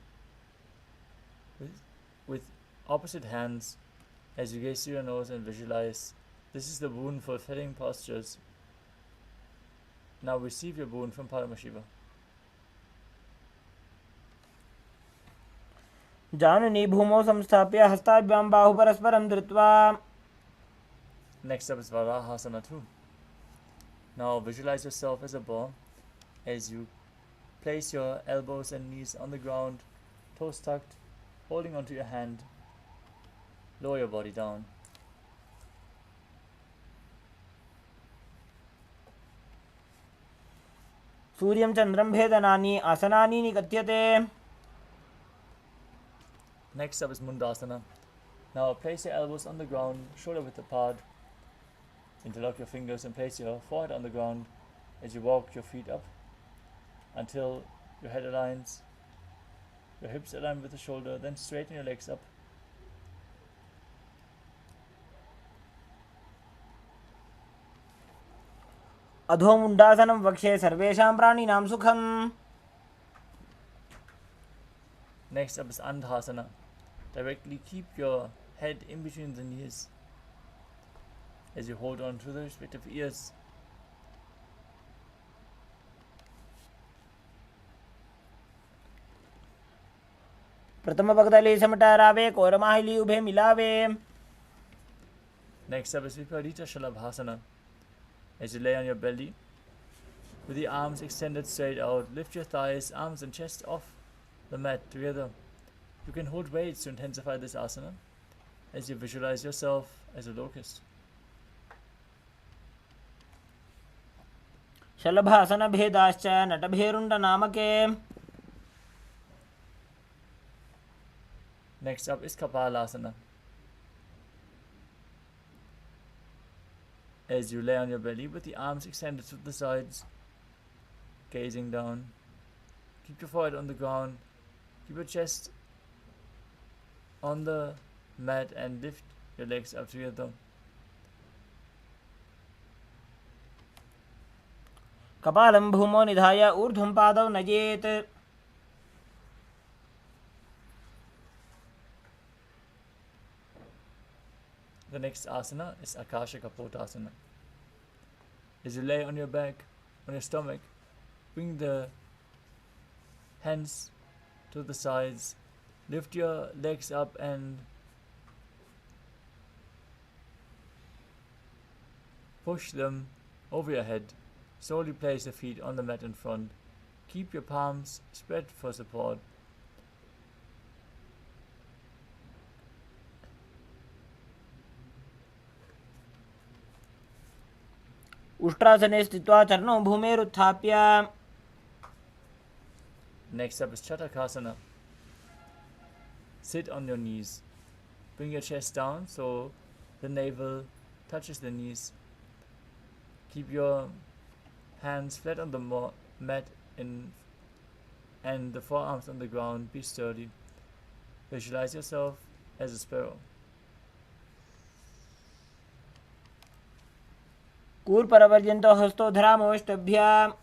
with opposite hands as you gaze through your nose and visualize this is the boon fulfilling postures. Now receive your boon from Paramashiva. जानुनी भूमौ संस्थाप्य हस्ताभ्यां बाहु परस्परं धृत्वा. Next up is Varahasana 2. Now visualize yourself as a ball as you place your elbows and knees on the ground, toes tucked, holding onto your hand. Lower your body down. सूर्यं चन्द्रं भेदनानि आसनानि निकथ्यते. Next up is Mundasana. Now place your elbows on the ground, shoulder width apart. Interlock your fingers and place your forehead on the ground as you walk your feet up until your head aligns, your hips align with the shoulder, then straighten your legs up. अधो मुण्डासनं वक्षे सर्वेषां प्राणिनां सुखम्. Next up is Andhasana. Directly keep your head in between the knees as you hold on to the respective ears. प्रथम पगदले समटारावे कोरमाहिली उभे मिलावे. Next up is Viparita Shalabhasana. As you lay on your belly, With the arms extended straight out, lift your thighs, arms and chest off the mat together. You can hold weights to intensify this asana as you visualize yourself as a locust. शलभासन भेदाश्च नटभेरुण्ड नामके. Next up is Kapalasana. As you lay on your belly with the arms extended to the sides, gazing down. Keep your forehead on the ground. Keep your chest on the mat and lift your legs up together. कपालं भूमौ निधाय ऊर्ध्वं पादौ नयेत्. The next asana is Akasha Kapotasana. As you lay on your back, on your stomach, bring the hands to the sides, lift your legs up and push them over your head. Slowly place your feet on the mat in front. Keep your palms spread for support. उष्ट्रासने स्थित्वा चरणौ भूमेरुत्थाप्य. Next up is Chatakasana. Sit on your knees. Bring your chest down so the navel touches the knees. Keep your hands flat on the mat and the forearms on the ground. Be sturdy. Visualize yourself as a sparrow. कूर्परपर्यन्तो हस्तो धरामोष्टभ्याम्.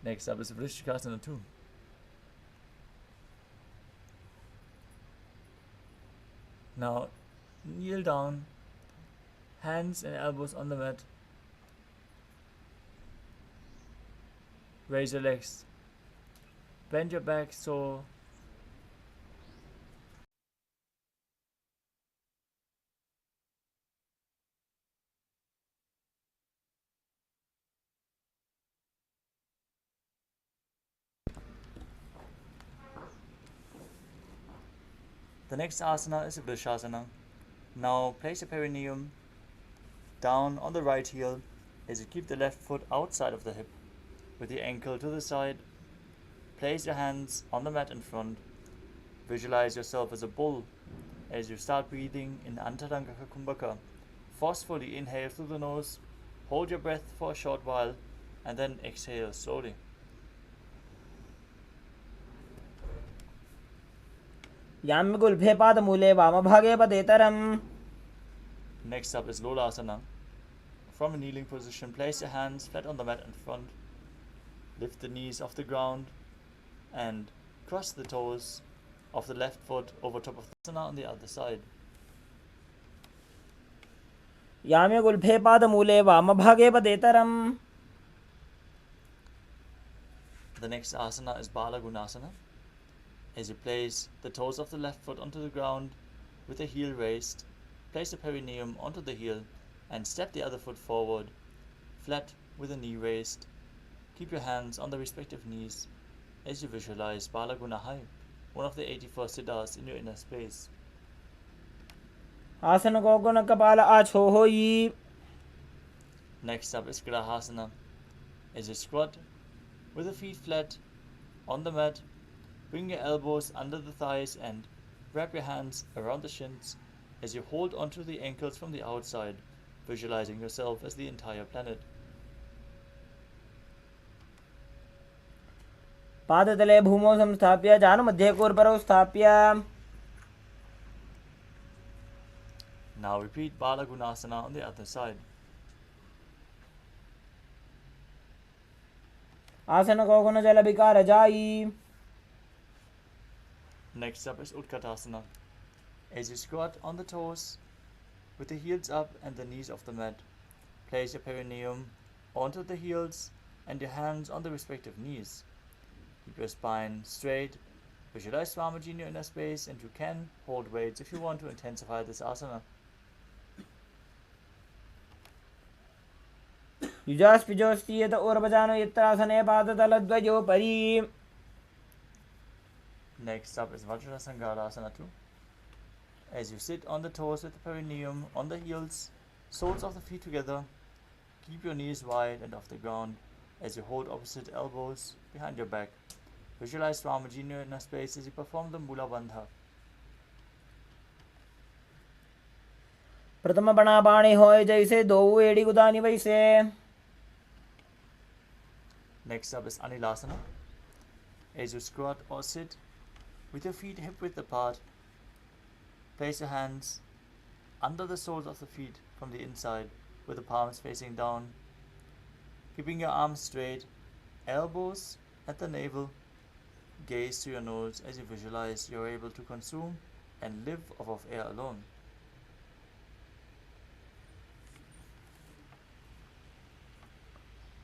Next up is Vrishikasana 2. Now kneel down, hands and elbows on the mat. Raise your legs. Bend your back so the next asana is Vrishasana. Now place your perineum down on the right heel as you keep the left foot outside of the hip with the ankle to the side. Place your hands on the mat in front. Visualize yourself as a bull as you start breathing in Antarangaka Kumbhaka. Forcefully inhale through the nose, hold your breath for a short while, and then exhale slowly. याम्यगुल्फे पादमूले वामभागे पदेतरम्. Next up is Lolasana. From a kneeling position, place your hands flat on the mat in front. Lift the knees off the ground and cross the toes of the left foot over top of the asana on the other side. याम्यगुल्फे पादमूले वामभागे पदेतरम्. The next asana is Balagunasana. As you place the toes of the left foot onto the ground with the heel raised, place the perineum onto the heel and step the other foot forward, flat with the knee raised. Keep your hands on the respective knees as you visualize Balagunahai, one of the 84 siddhas in your inner space. आसन को गुण कपाल आछो होई. Next up is Grahasana. As you squat with the feet flat on the mat, bring your elbows under the thighs and wrap your hands around the shins as you hold onto the ankles from the outside, visualizing yourself as the entire planet. पादतले भूमौ संस्थाप्य जानुमध्ये कूर्परौ स्थाप्य. Now repeat Balagunasana on the other side. आसन को गुण जल विकार जाई. Next up is Utkatasana. As you squat on the toes with the heels up and the knees off the mat, place your perineum onto the heels and your hands on the respective knees. Keep your spine straight. Visualize Swamiji in your inner space, and you can hold weights if you want to intensify this asana. युजास्पिजोस्ति यत ऊर्वजानो यत्रासने पादतलद्वयोपरि. Next up is Vajrasangarasana 2. As you sit on the toes with the perineum on the heels, soles of the feet together, keep your knees wide and off the ground as you hold opposite elbows behind your back. Visualize Ramaji in your inner space as you perform the Mula Bandha. प्रथम बना बाणी होए जैसे दो एड़ी गुदानी वैसे. Next up is Anilasana. As you squat or sit with your feet hip width apart, place your hands under the soles of the feet from the inside with the palms facing down, keeping your arms straight, elbows at the navel, gaze to your nose as you visualize you're able to consume and live off of air alone.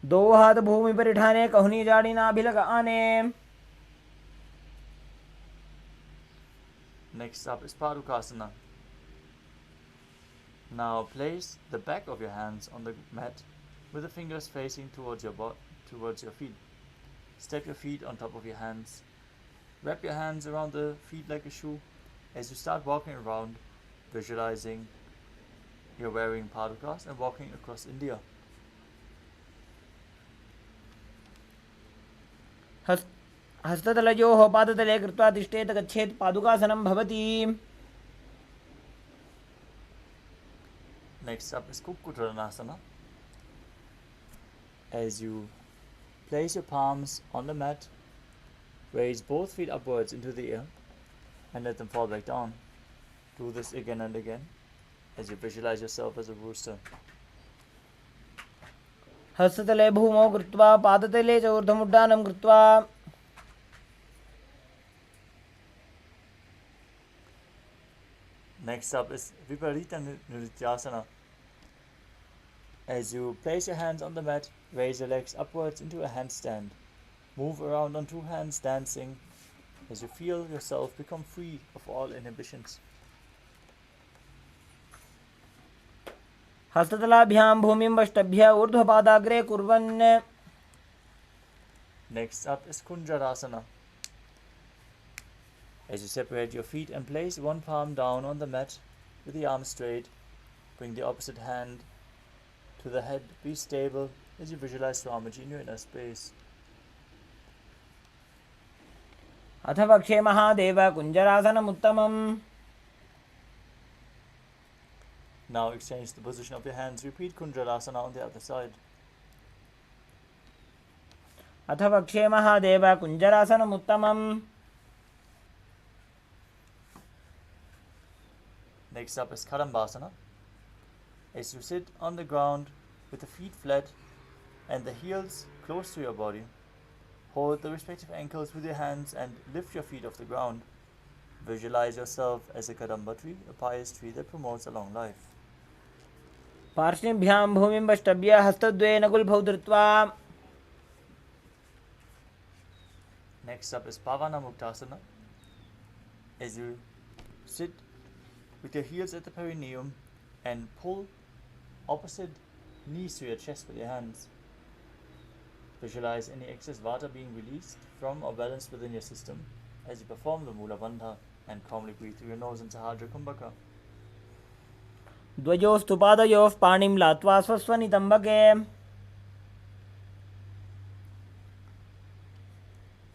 दो हाथ भूमि पर उठाने कहनी जाड़ी नाभि लगाने. Next up is Padukasana. Now place the back of your hands on the mat with the fingers facing towards your feet. Step your feet on top of your hands. Wrap your hands around the feet like a shoe as you start walking around, visualizing you're wearing padukas and walking across India. हस्ततलयोः पादतले कृत्वा तिष्ठेत गच्छेत् पादुकासनं भवति. Next up is Kukkuttaranasana. As you place your palms on the mat, raise both feet upwards into the air and let them fall back down. Do this again and again as you visualize yourself as a rooster. हस्ततले भूमौ कृत्वा पादतले च ऊर्ध्वमुड्डानं कृत्वा. Next up is Viparita Nrityasana. As you place your hands on the mat, raise your legs upwards into a handstand. Move around on two hands dancing as you feel yourself become free of all inhibitions. हस्ततलाभ्यां भूमिं वष्टभ्य ऊर्ध्वपादाग्रे कुर्वन्. Next up is Kunjarasana. As you separate your feet and place one palm down on the mat with the arm straight, bring the opposite hand to the head, be stable as you visualize Swamiji in your inner space. अथ वक्षे Mahadev कुञ्जरासनमुत्तमम्. Now exchange the position of your hands. Repeat Kunjarasana on the other side. अथ वक्षे Mahadev कुञ्जरासनमुत्तमम्. Next up is Kadambasana. As you sit on the ground with the feet flat and the heels close to your body, hold the respective ankles with your hands and lift your feet off the ground. Visualize yourself as a Kadamba tree, a pious tree that promotes a long life. पार्श्वभ्यां भूमिं वष्टभ्य हस्तद्वयेन गुल्फौ धृत्वा. Next up is Pavana Muktasana. As you sit with your heels at the perineum and pull opposite knees to your chest with your hands. Visualize any excess vata being released from or balanced within your system as you perform the Mula Bandha and calmly breathe through your nose into Sahadra Kumbhaka. द्वयोस्तु पादयोः पाणिं लात्वा स्वस्वनितम्बके.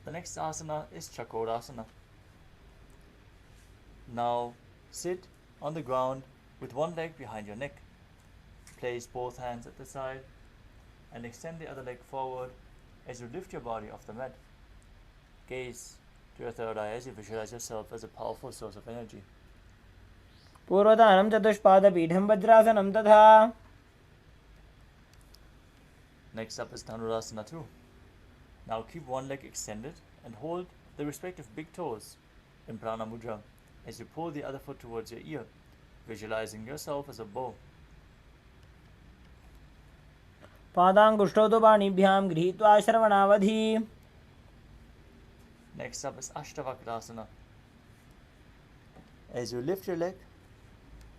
The next asana is Chakorasana. Now sit on the ground with one leg behind your neck. Place both hands at the side and extend the other leg forward as you lift your body off the mat. Gaze to your third eye as you visualize yourself as a powerful source of energy. पूर्वदानं चतुष्पादपीठं वज्रासनं तथा. Next up is Dhanurasana 2. Now keep one leg extended and hold the respective big toes in Prana Mudra as you pull the other foot towards your ear, visualizing yourself as a bow. पादाङ्गुष्ठौ तु पाणिभ्यां गृहीत्वा श्रवणावधि. Next up is Ashtavakrasana. As you lift your leg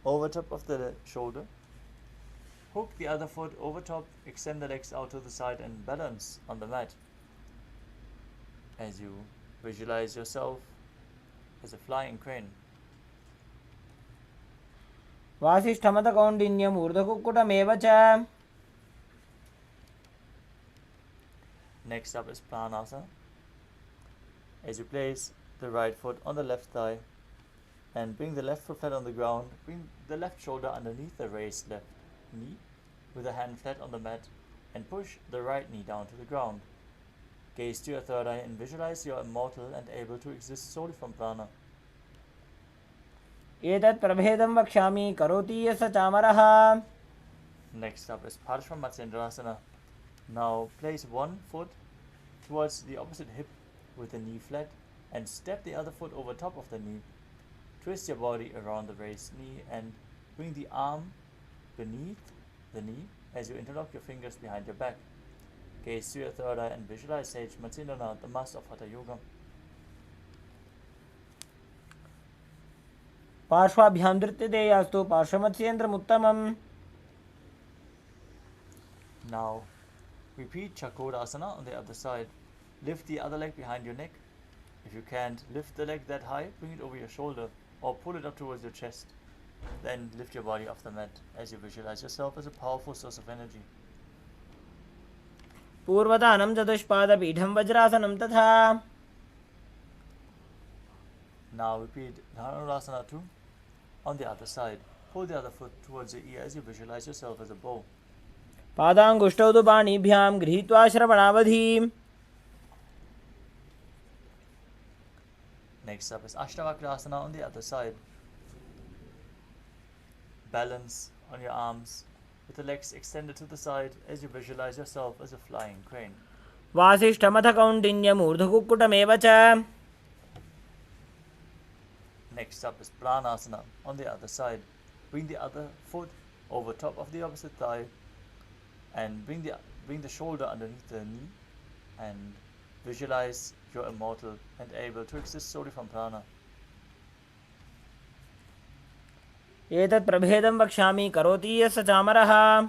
over top of the shoulder, Hook the other foot over top, extend the legs out to the side and balance on the mat as you visualize yourself as a flying crane. वासिष्ठमथ कौण्डिन्यम् ऊर्ध्वकुक्कुटमेव च. Next up is Pranasana. As you place the right foot on the left thigh and bring the left foot flat on the ground, bring the left shoulder underneath the raised left knee with the hand flat on the mat and push the right knee down to the ground. Gaze to your third eye and visualize you are immortal and able to exist solely from prana. एतत् प्रभेदं वक्ष्यामि करोति यः स चामरः. Next up is Paramashivoham. Now place one foot towards the opposite hip with the knee flat and step the other foot over top of the knee. Twist your body around the raised knee and bring the arm beneath the knee as you interlock your fingers behind your back. Gaze to your third eye and visualize Sage Matsindana, the master of Hatha Yoga. पार्श्वाभ्यां धृत्यते यास्तु पार्श्वमत्स्येन्द्रमुत्तमम्. Now repeat Chakodasana on the other side. Lift the other leg behind your neck. If you can't lift the leg that high, bring it over your shoulder or pull it up towards your chest. Then lift your body off the mat as you visualize yourself as a powerful source of energy. पूर्वदानं चतुष्पादपीठं वज्रासनं तथा. Now repeat Dhanurasana 2 on the other side. Pull the other foot towards your ear as you visualize yourself as a bow. पादाङ्गुष्ठौ तु पाणिभ्यां गृहीत्वा श्रवणावधिम्. Next up is Ashtavakrasana on the other side. Balance on your arms with the legs extended to the side as you visualize yourself as a flying crane. वासिष्ठमथ कौण्डिन्यम् ऊर्ध्वकुक्कुटमेव च. Next up is Pranasana on the other side. Bring the other foot over top of the opposite thigh and bring the shoulder underneath the knee and visualize you're immortal and able to exist solely from prana. एतत् प्रभेदं वक्ष्यामि करोति यः स चामरः.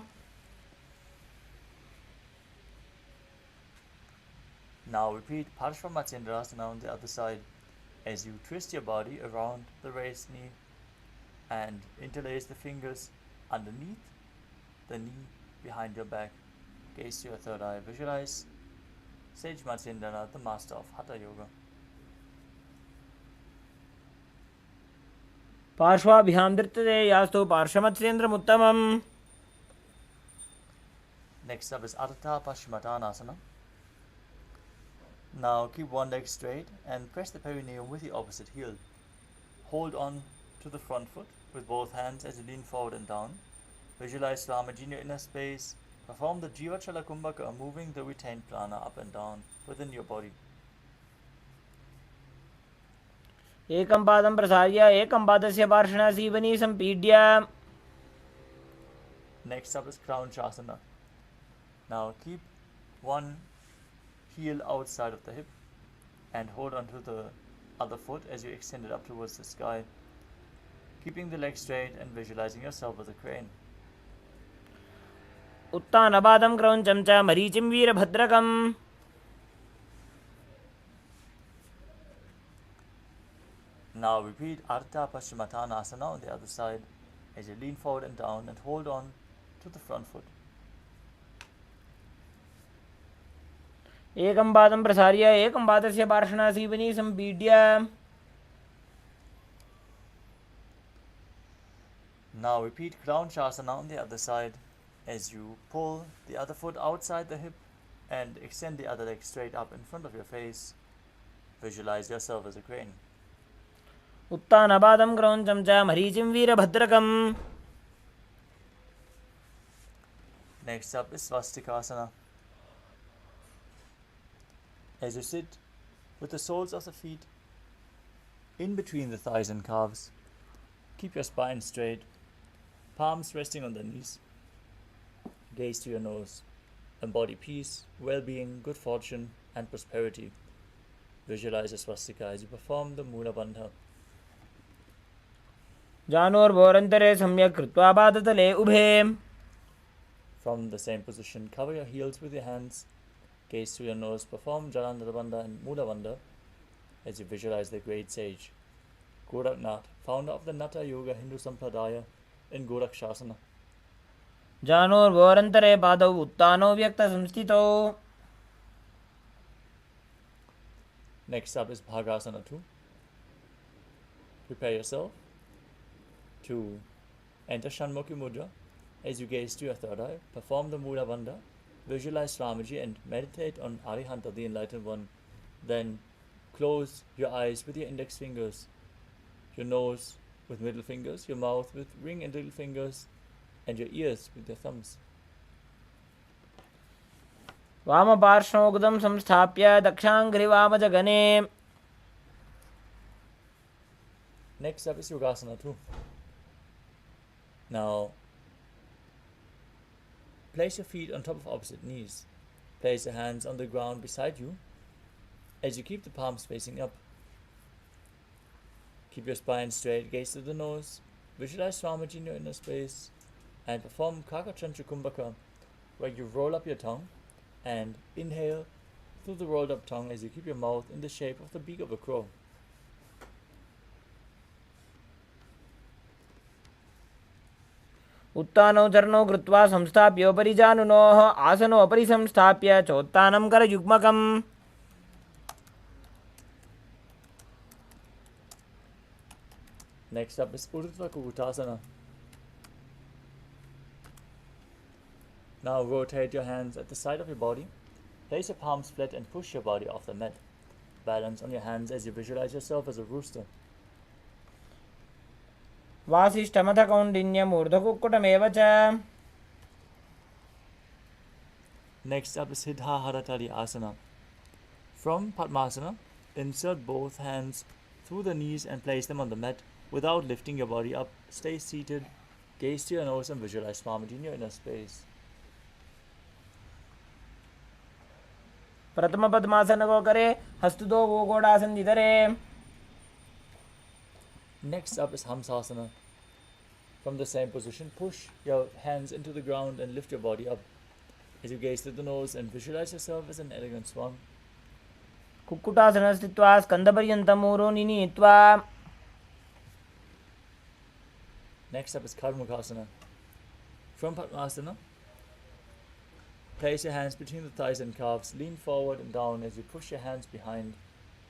Now repeat Parshvamatsyendrasana on the other side as you twist your body around the raised knee and interlace the fingers underneath the knee behind your back. Gaze to your third eye. Visualize Sage Matsyendra, the master of Hatha Yoga. पार्श्वाभ्यां धृत्यते यास्तु पार्श्वमत्स्येन्द्रमुत्तमम्. Next up is Aditya Paschimottanasana. Now keep one leg straight and press the perineum with the opposite heel. Hold on to the front foot with both hands as you lean forward and down. Visualize Swamiji in your inner space. Perform the Jivachala Kumbhaka, moving the retained prana up and down within your body. एकं पादं प्रसार्य एकं पादस्य पार्श्वना Seoni सम्पीड्य. Next up is Crown Shasana. Now keep one heel outside of the hip and hold on to the other foot as you extend it up towards the sky, keeping the leg straight and visualizing yourself as a crane. उत्तानपादं क्रौञ्चं च मरीचिं वीरभद्रकम्. Now repeat Ardha Paschimottanasana on the other side as you lean forward and down and hold on to the front foot. एकं पादं प्रसार्य एकं पादस्य पार्श्वना Seoni सम्पीड्य. Now repeat Crown Shasana on the other side as you pull the other foot outside the hip and extend the other leg straight up in front of your face. Visualize yourself as a crane. उत्तानपादं क्रौञ्चं च मरीचिं वीरभद्रकम्. Next up is Svastikasana. As you sit with the soles of the feet in between the thighs and calves, keep your spine straight, palms resting on the knees. Gaze to your nose. Embody peace, well-being, good fortune, and prosperity. Visualize a swastika as you perform the Mula Bandha. जानोर्भोरन्तरे सम्यक् कृत्वा पादतले उभे. From the same position, cover your heels with your hands, gaze through your nose, perform Jalandhara Bandha and Mula Bandha as you visualize the great sage, Goraknath, founder of the Natha Yoga Hindu Sampradaya in Gorakshasana. जानोर्वोरन्तरे पादौ उत्तानो व्यक्तसंस्थितौ. Next up is Bhagasana 2. Prepare yourself to enter Shanmukhi Mudra. As you gaze to your third eye, perform the Mula Bandha, visualize Swamiji and meditate on Arihanta, the enlightened one. Then close your eyes with your index fingers, your nose with middle fingers, your mouth with ring and little fingers, and your ears with your thumbs. वामपार्श्वोगदं संस्थाप्य दक्षाङ्घ्रिवामजगने. Next up is Yogasana 2. Now, place your feet on top of opposite knees. Place your hands on the ground beside you as you keep the palms facing up. Keep your spine straight, gaze to the nose, visualize Swamiji in your inner space, and perform Kakachantra Kumbhaka, where you roll up your tongue and inhale through the rolled up tongue as you keep your mouth in the shape of the beak of a crow. उत्तानौ चरणौ कृत्वा संस्थाप्योपरि जानुनोः आसनोपरि संस्थाप्य चोत्तानं करयुग्मकम्. Next up is Urdhva Kukutasana. Now rotate your hands at the side of your body. Place your palms flat and push your body off the mat. Balance on your hands as you visualize yourself as a rooster. वासिष्ठमथ कौण्डिन्यम् ऊर्ध्वकुक्कुटमेव च. Next up is Siddha Haratali Asana. From Padmasana, insert both hands through the knees and place them on the mat without lifting your body up. Stay seated, gaze to your nose and visualize Swamiji in your inner space. प्रथम पद्मासन को करे, हस्त दो वो घोड़ासन धरे. Next up is Hamsasana. From the same position, push your hands into the ground and lift your body up as you gaze to the nose and visualize yourself as an elegant swan. Kukkutasana स्थित्वा स्कन्दपर्यन्तं ऊरोनि नीत्वा. Next up is Karmukasana. From Padmasana, place your hands between the thighs and calves, lean forward and down as you push your hands behind.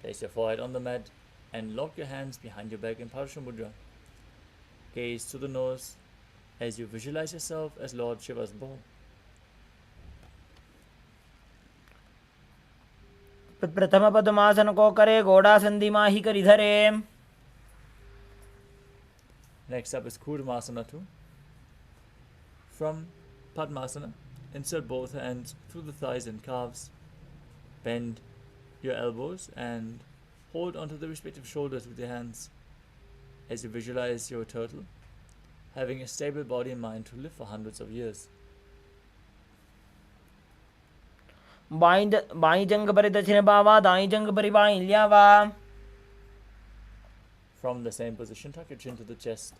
Place your forehead on the mat and lock your hands behind your back in Parasha Mudra. Gaze to the nose as you visualize yourself as Lord Shiva's bow. प्रथम पद्मासन को करे, घोड़ासन दिमाही करि धरे. Next up is Kurmasana 2. From Padmasana, insert both hands through the thighs and calves. Bend your elbows and hold onto the respective shoulders with your hands as you visualize your turtle having a stable body and mind to live for hundreds of years. By जंग परि दक्षिण बावा, दाई जंग परि by ल्यावा. From the same position, tuck your chin to the chest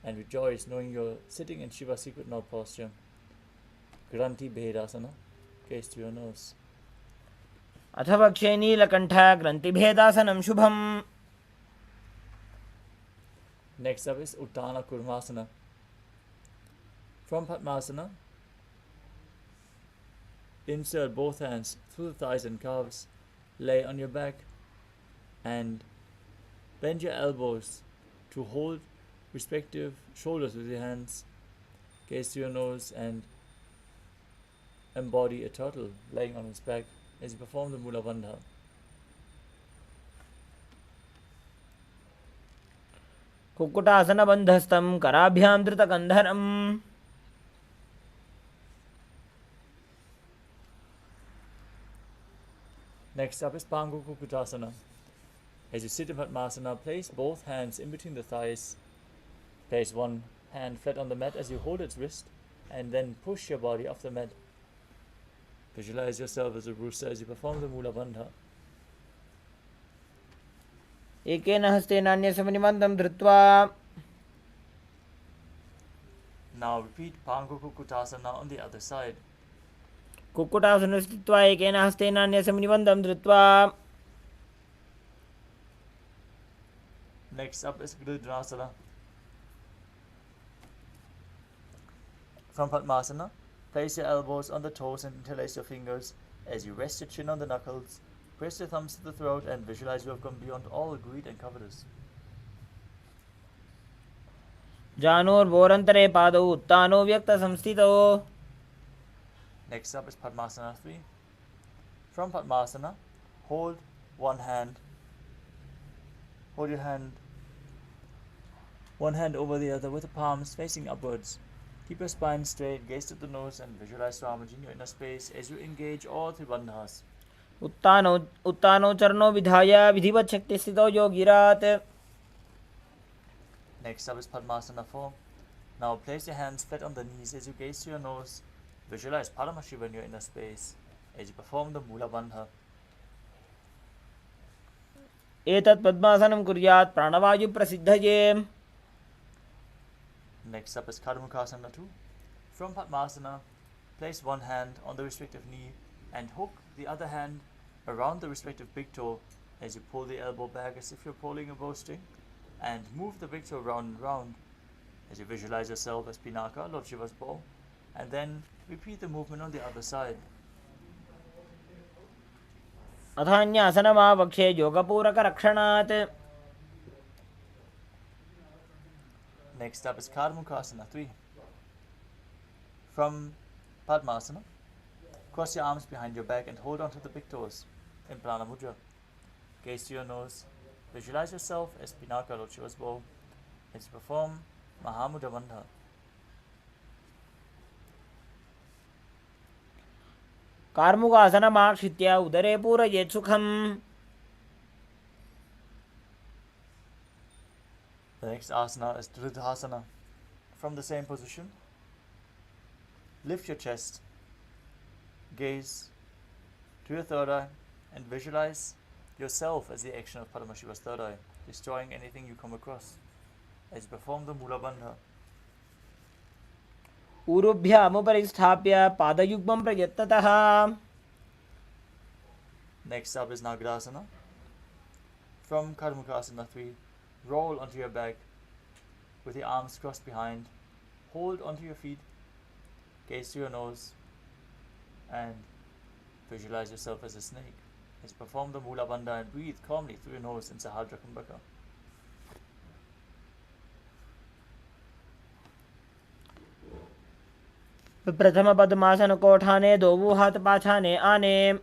and rejoice knowing you're sitting in Shiva's secret nod posture. Granti Bhedasana, gaze to your nose. अथ वक्षे नीलकण्ठ ग्रन्थिभेदासनं शुभम्. Next up is Uttana Kurmasana. From Padmasana, insert both hands through the thighs and calves, lay on your back and bend your elbows to hold respective shoulders with your hands. Gaze to your nose and embody a turtle laying on its back as you perform the Mula Bandha. Kukkutasana बन्धस्थं कराभ्यां धृतकन्धरम्. Next up is Pangu Kukutasana. As you sit in Padmasana, place both hands in between the thighs. Place one hand flat on the mat as you hold its wrist and then push your body off the mat. Visualize yourself as a rooster as you perform the Mula Bandha. एकेन हस्तेन अन्यसमनिबन्धं धृत्वा. Now repeat Pangukukutasana on the other side. कुक्कुटासने स्थित्वा एकेन हस्तेन अन्यस्य मुनिबन्धं धृत्वा Next up is Gridranasana. From Padmasana, place your elbows on the toes and interlace your fingers as you rest your chin on the knuckles. Press your thumbs to the throat and visualize you have gone beyond all greed and covetous. जानोर्भोरन्तरे पादौ उत्तानो व्यक्तसंस्थितौ. Next up is Padmasana 3. From Padmasana, hold one hand over the other with the palms facing upwards. Keep your spine straight, gaze to the nose and visualize Swamiji in your inner space as you engage all three bandhas. उत्तानो चरणो विधाय विधिवत् शक्तिस्थितौ योगिरात्. Next up is Padmasana 4. Now place your hands flat on the knees as you gaze to your nose. Visualize Paramashivam in your inner space as you perform the Mula Bandha. एतत् पद्मासनं कुर्यात् प्राणवायु प्रसिद्धये. Next up is Kadamukasana 2. From Padmasana, place one hand on the respective knee and hook the other hand around the respective big toe as you pull the elbow back as if you're pulling a bowstring, and move the big toe round and round as you visualize yourself as Pinaka, Lord Shiva's bow, and then repeat the movement on the other side. अथान्यासनमावक्षे योगपूरकरक्षणात्. Next up is Kadamukasana 3. From Padmasana, cross your arms behind your back and hold on to the big toes in Prana Mudra. Gaze to your nose. Visualize yourself as Pinaka, Lord Shiva's bow, as you perform Mahamudra Bandha. कार्मुकासनमाश्रित्य उदरे पूरयेत् सुखम्. The next asana is Dridhasana. From the same position, lift your chest, gaze to your third eye, and visualize yourself as the action of Paramashiva's third eye, destroying anything you come across as you perform the Mula Bandha. ऊरुभ्यामुपरि स्थाप्य पादयुग्मं प्रयत्नतः. Next up is Nagrasana. From Kadamukasana 3, roll onto your back with your arms crossed behind. Hold onto your feet, gaze to your nose, and visualize yourself as a snake. As you perform the Mula Bandha and breathe calmly through your nose in Sahadra Kumbhaka. प्रथम पद्मासन को उठाने दो वो हाथ पाछाने आने.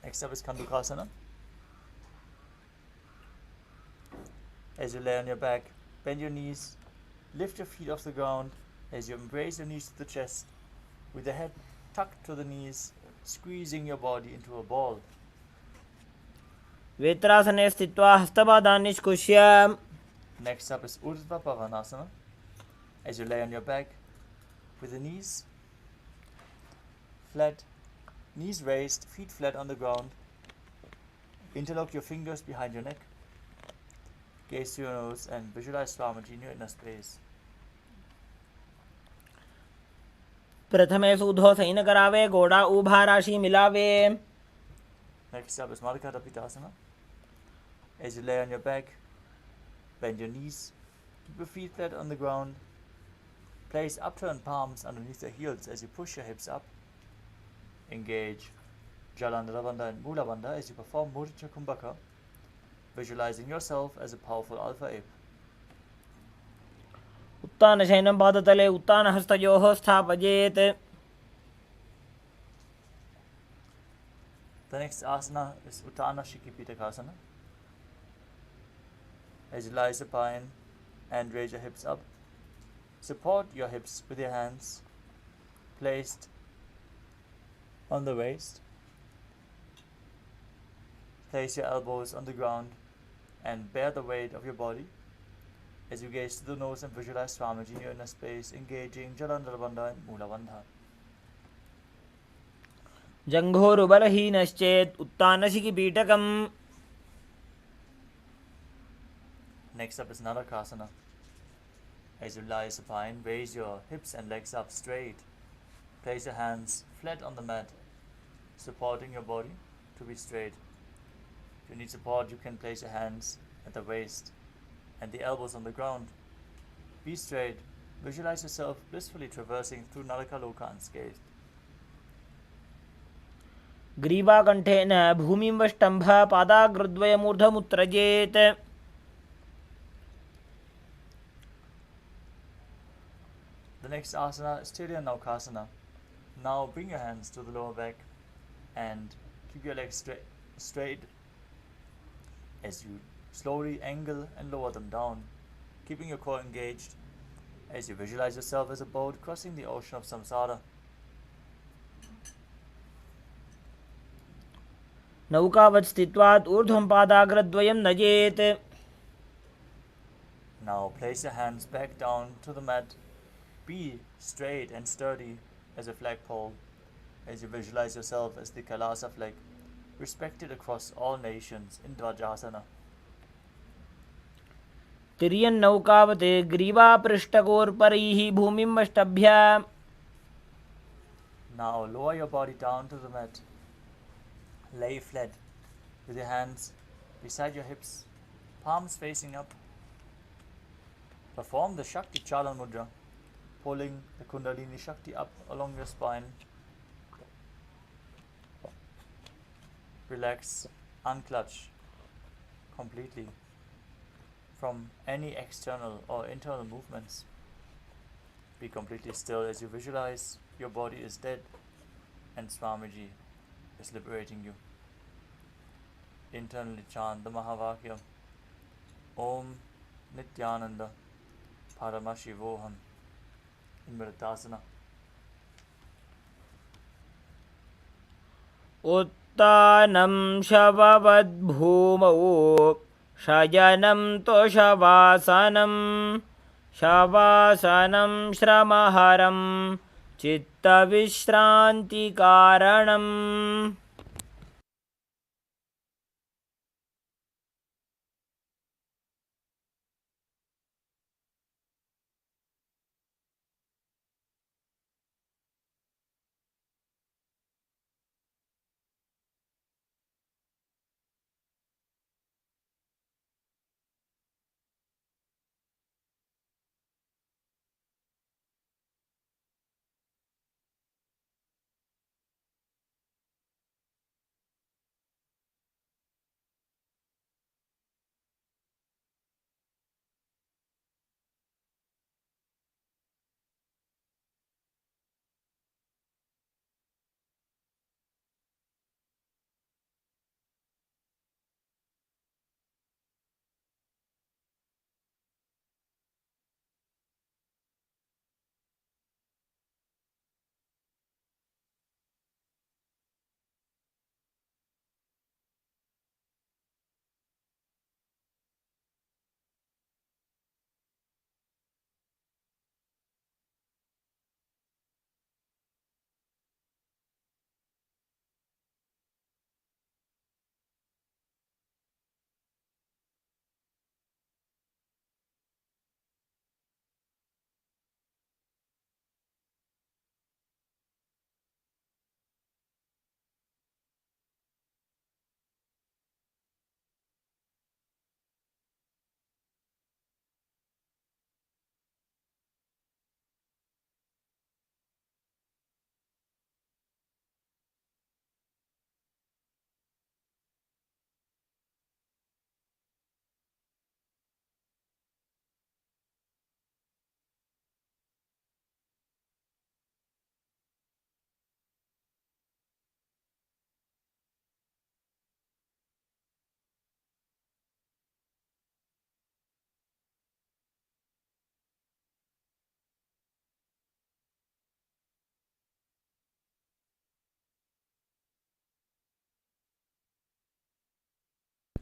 Next up is Kandukasana. As you lay on your back, bend your knees, lift your feet off the ground as you embrace your knees to the chest, with the head tucked to the knees, squeezing your body into a ball. वेत्रासने स्थित्वा हस्तपादान् निष्कुष्य. Next up is Urdhva Pavanasana. As you lay on your back, with the knees flat, knees raised, feet flat on the ground, interlock your fingers behind your neck, gaze to your nose and visualize Swamiji in your inner space. प्रथमे सूधो San करावे घोड़ा उभा राशि मिलावे. Next up is Madhukata Pitasana. As you lay on your back, bend your knees, keep your feet flat on the ground, place upturned palms underneath your heels as you push your hips up. Engage Jalandhara Bandha and Mula Bandha as you perform Mudra Kumbhaka, visualizing yourself as a powerful alpha ape. उत्तान शयनं पादतले उत्तान हस्तयोः स्थापयेत्. The next asana is Uttana Shikipitakasana. As you lie supine and raise your hips up, support your hips with your hands placed on the waist. Place your elbows on the ground and bear the weight of your body as you gaze to the nose and visualize Swamiji in your inner space, engaging Jalandhara Bandha and Mula Bandha. जङ्घोरुबलहीनश्चेत् उत्तानशिखिपीठकम्. Next up is Narakasana. As you lie supine, raise your hips and legs up straight. Place your hands flat on the mat, supporting your body to be straight. If you need support, you can place your hands at the waist and the elbows on the ground. Be straight. Visualize yourself blissfully traversing through Narakaloka unscathed. ग्रीवाकण्ठेन भूमिं वष्टम्भ पादाग्रद्वयमूर्धमुत्सृजेत् The next asana is Tirya Naukasana. Now bring your hands to the lower back and keep your legs straight as you slowly angle and lower them down, keeping your core engaged as you visualize yourself as a boat crossing the ocean of samsara. नौकावत् स्थित्वात् ऊर्ध्वं पादाग्रद्वयं नजेत् Now place your hands back down to the mat. Be straight and sturdy as a flagpole as you visualize yourself as the Kailasa flag, respected across all nations in Dvajasana. तिर्यन्नौकावत् ग्रीवापृष्ठकोर्परैः भूमिं वष्टभ्य Now lower your body down to the mat. Lay flat with your hands beside your hips, palms facing up. Perform the Shakti Chalan Mudra, pulling the Kundalini Shakti up along your spine. Relax, unclutch completely from any external or internal movements. Be completely still as you visualize your body is dead and Swamiji is liberating you. Internally chant the Mahavakya Om Nithyananda Paramashivoham in Mritasana. उत्तानं शववद्भूमौ शयनं तोषवासनं शवासनं श्रमहरं चित्तविश्रान्तिकारणम्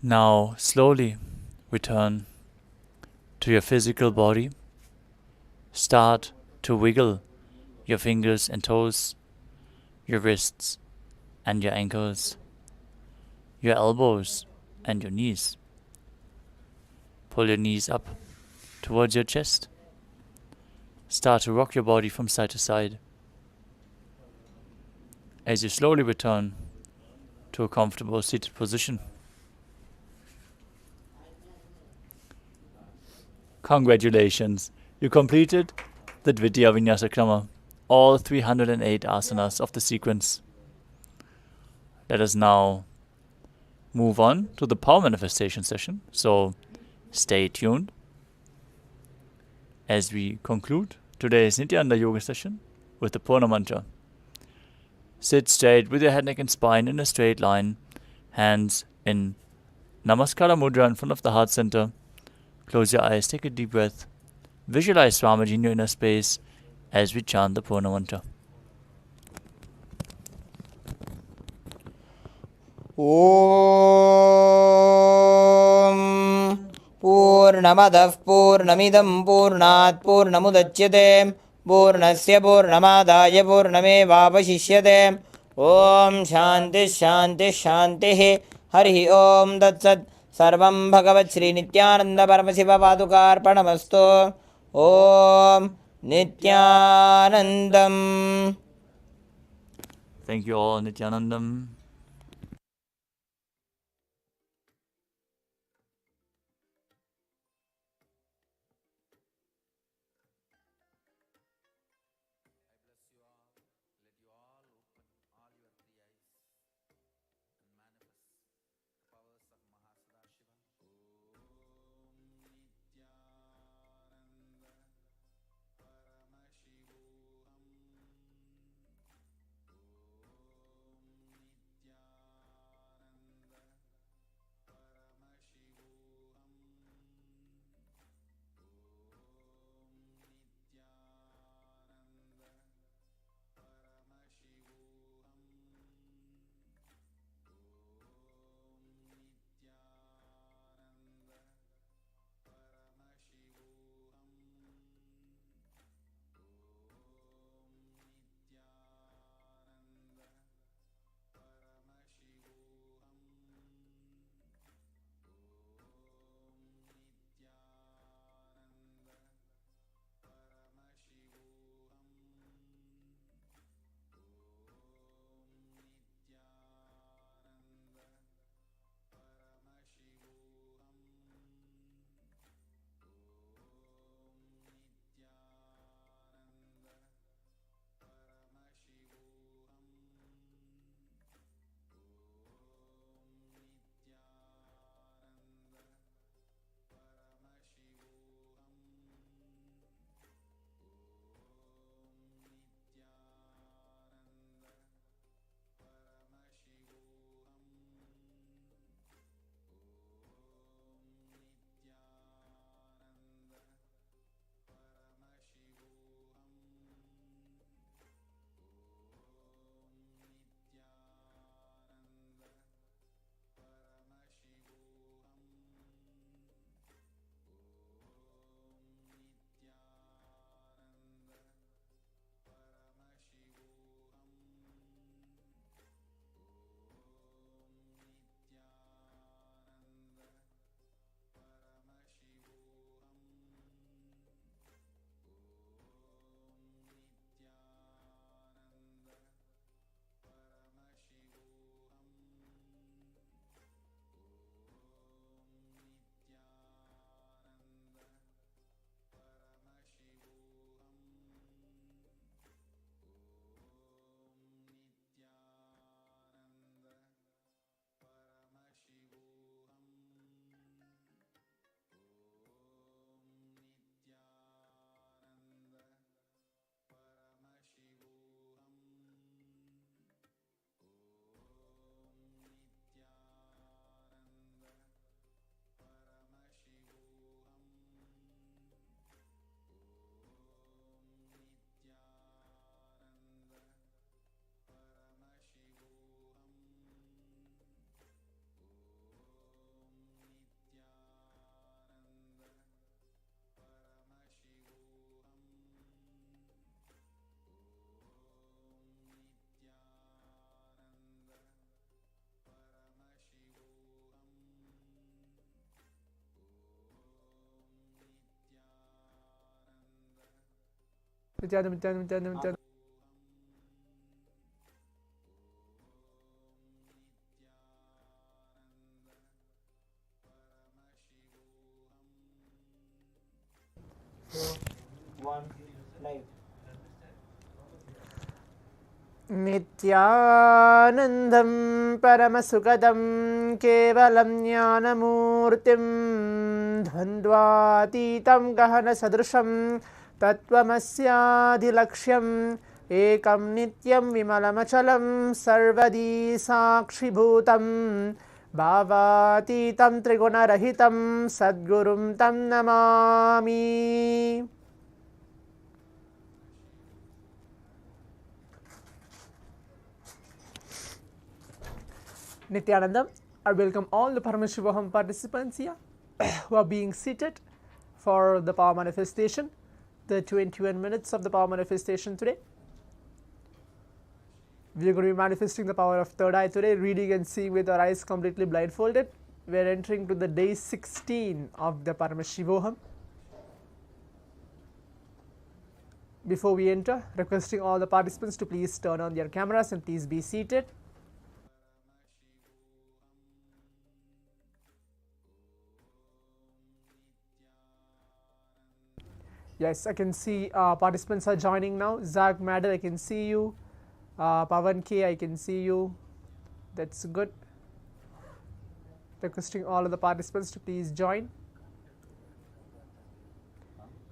Now slowly return to your physical body. Start to wiggle your fingers and toes, your wrists and your ankles, your elbows and your knees. Pull your knees up towards your chest start to rock your body from side to side as you slowly return to a comfortable seated position. Congratulations! You completed the Dvitiya Vinyasa Krama, all 308 asanas of the sequence. Let us now move on to the power manifestation session, so stay tuned as we conclude today's Nityananda Yoga session with the Purna Mantra. Sit straight with your head, neck and spine in a straight line, hands in Namaskara Mudra in front of the heart center. Close your eyes, take a deep breath. Visualize Swamiji in your inner space as we chant the Purna Mantra. ॐ पूर्णमदः पूर्णमिदं पूर्णात् पूर्णमुदच्यते पूर्णस्य पूर्णमादाय पूर्णमेवावशिष्यते ॐ शान्तिः शान्तिः शान्तिः हरिः ॐ तत्सत् सर्वं भगवत्श्रीनित्यानन्दपरमशिवपादुकार्पणमस्तु ॐ नित्यानन्दम्. Thank you all, Nityanandam. Nithyananda, Nithyananda, Nithyananda, Nithyananda. नित्यानन्दं परमसुखदं केवलं ज्ञानमूर्तिं द्वन्द्वातीतं गहनसदृशं तत्त्वमस्यादिलक्ष्यम् एकं नित्यं विमलमचलं सर्वदी साक्षिभूतं भावातीतं त्रिगुणरहितं सद्गुरुं तं Namami. Nithyananda, I welcome all the Paramashivoham participants here who are being seated for the power manifestation, the 21 minutes of the power manifestation today. We are going to be manifesting the power of third eye today, reading and seeing with our eyes completely blindfolded. We are entering to the day 16 of the Paramashivoham. Before we enter, requesting all the participants to please turn on their cameras and please be seated. Yes, I can see participants are joining now. Zach Madder, I can see you. Pavan K, I can see you. That's good. Requesting all of the participants to please join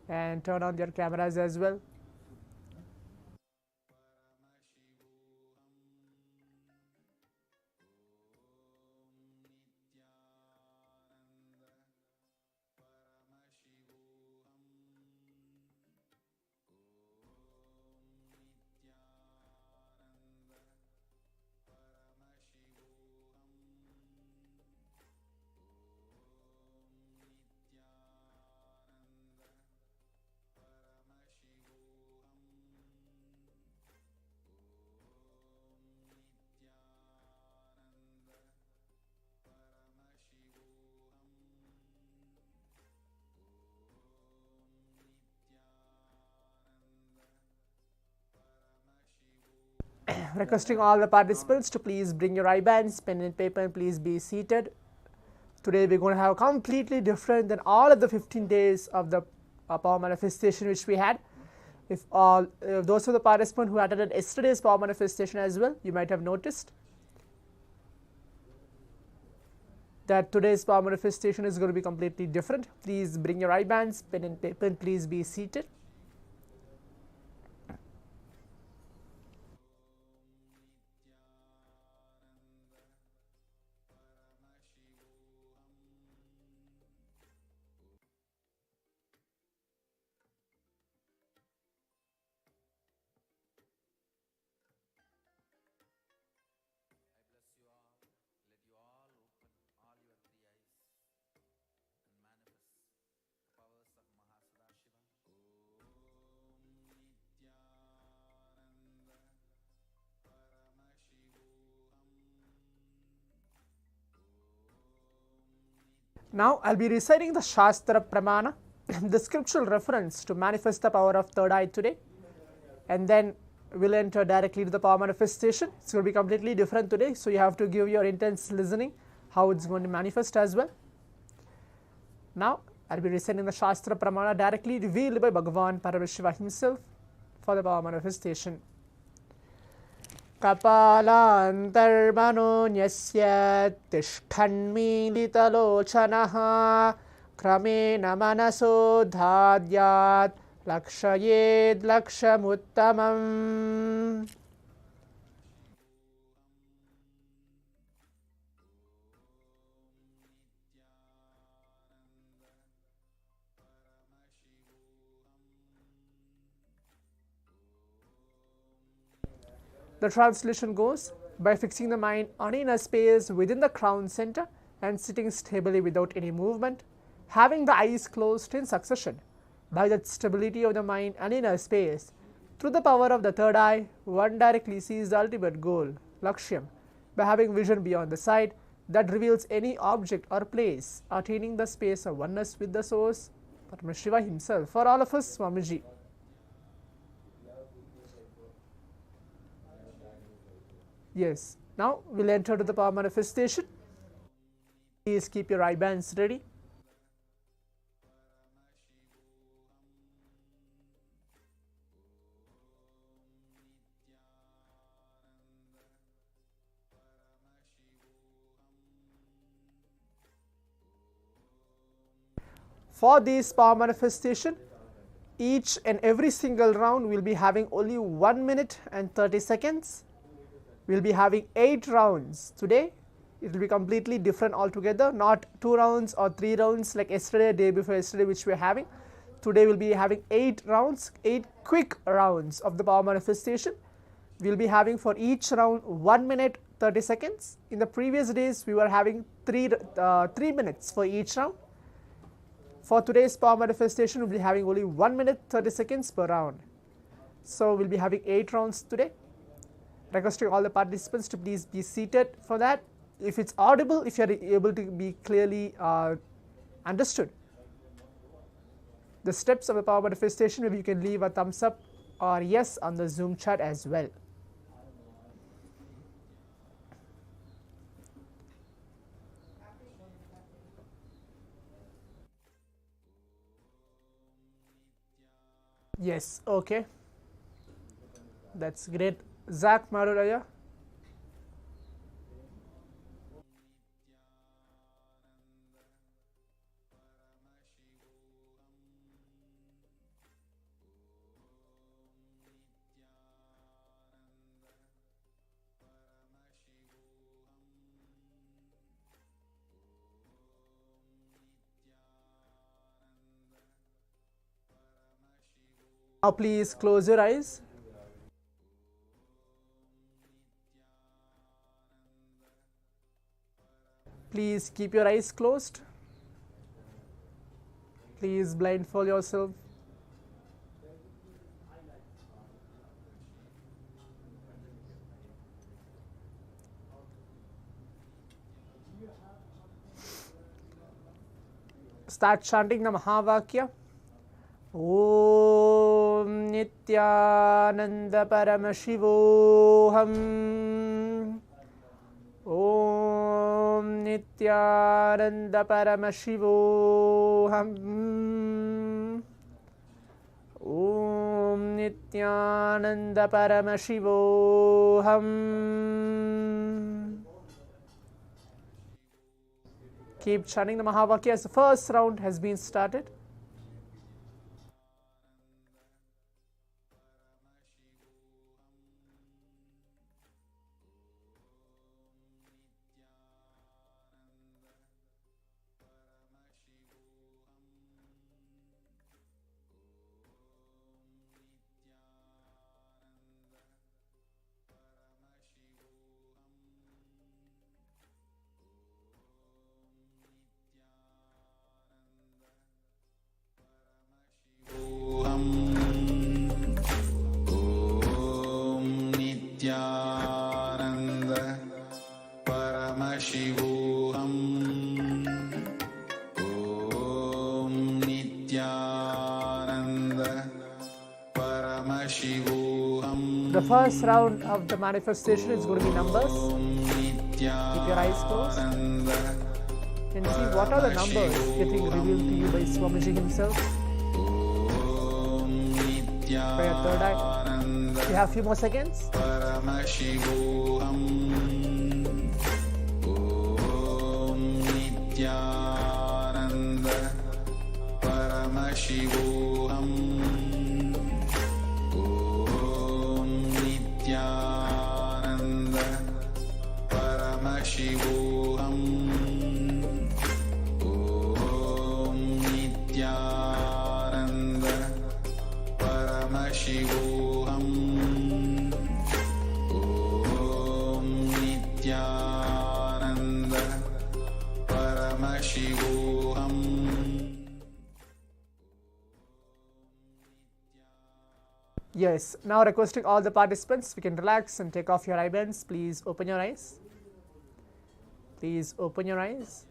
and turn on their cameras as well. Requesting all the participants to please bring your eye bands, pen and paper, and please be seated. Today we're going to have completely different than all of the 15 days of the power manifestation which we had. If those of the participants who attended yesterday's power manifestation as well, you might have noticed that today's power manifestation is going to be completely different. Please bring your eye bands, pen and paper, and please be seated. Now I'll be reciting the Shastra Pramana, the scriptural reference to manifest the power of third eye today, and then we'll enter directly to the power manifestation. It's going to be completely different today, so you have to give your intense listening how it's going to manifest as well. Now I'll be reciting the Shastra Pramana directly revealed by Bhagavan Paramashivam himself for the power manifestation. Kapalantarmanonyasya tishthanmilitalochanaha kramena manaso dhadyat lakshayed lakshamuttamam. The translation goes, by fixing the mind on inner space within the crown center and sitting stably without any movement, having the eyes closed in succession, by that stability of the mind and inner space, through the power of the third eye, one directly sees the ultimate goal, Lakshyam, by having vision beyond the sight that reveals any object or place, attaining the space of oneness with the source, Paramashiva himself. For all of us, Swamiji. Yes. Now we'll enter to the power manifestation. Please keep your eye bands ready. For this power manifestation, each and every single round will be having only 1 minute and 30 seconds. We'll be having 8 rounds today. It will be completely different altogether, not 2 rounds or 3 rounds like yesterday, day before yesterday, which we are having. Today we'll be having 8 rounds, 8 quick rounds of the power manifestation. We'll be having for each round 1 minute 30 seconds. In the previous days, we were having 3 minutes for each round. For today's power manifestation, we'll be having only 1 minute 30 seconds per round. So we'll be having 8 rounds today. Requesting all the participants to please be seated for that. If it's audible, if you are able to be clearly understood the steps of the power manifestation, maybe you can leave a thumbs up or yes on the Zoom chat as well. Yes, okay. That's great. Zach Maruraya. Now please close your eyes. Please keep your eyes closed. Please blindfold yourself. Start chanting the Mahavakya. Om Nithyananda Paramashivoham. Om Nithyananda Paramashivoham. Om Nithyananda Paramashivoham. Keep chanting the Mahavakya as the first round has been started. Nithyananda Paramashivoham. Om Nithyananda Paramashivoham. The first round of the manifestation is going to be numbers. Keep your eyes closed. You can see what are the numbers getting revealed to you by Swamiji himself. For your third eye. You have a few more seconds. Paramashivoham. Om Nithyananda Paramashivoham. Om Nithyananda Paramashivoham. Om Nithyananda Paramashivoham. Om Nithyananda Paramashivoham. Yes, now requesting all the participants, we can relax and take off your eye bands. Please open your eyes. Please open your eyes.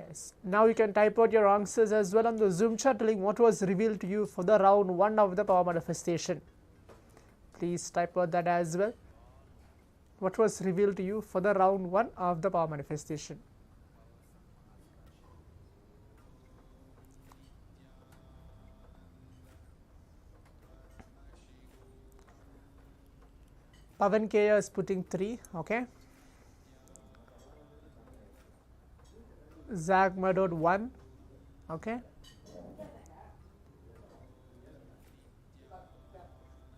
Yes. Now you can type out your answers as well on the Zoom chat, telling what was revealed to you for the round 1 of the power manifestation. Please type out that as well. What was revealed to you for the round 1 of the power manifestation? Pavan Kaya is putting 3, okay. Zach Madod 1, okay.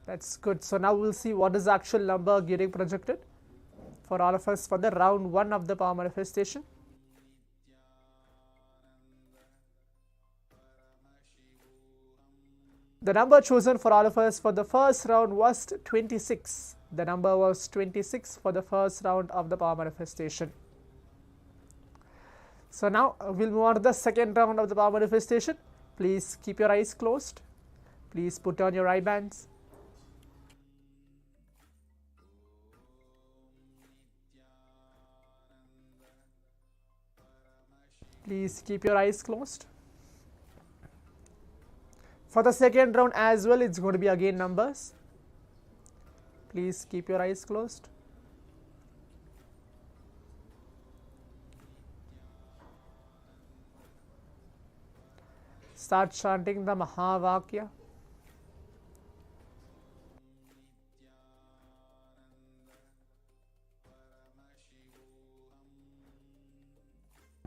That's good. So now we'll see what is the actual number getting projected for all of us for the round 1 of the power manifestation. The number chosen for all of us for the first round was 26. The number was 26 for the first round of the power manifestation. So now we'll move on to the second round of the power manifestation. Please keep your eyes closed. Please put on your eye bands. Please keep your eyes closed. For the second round as well, it's going to be again numbers. Please keep your eyes closed. Start chanting the Mahavakya.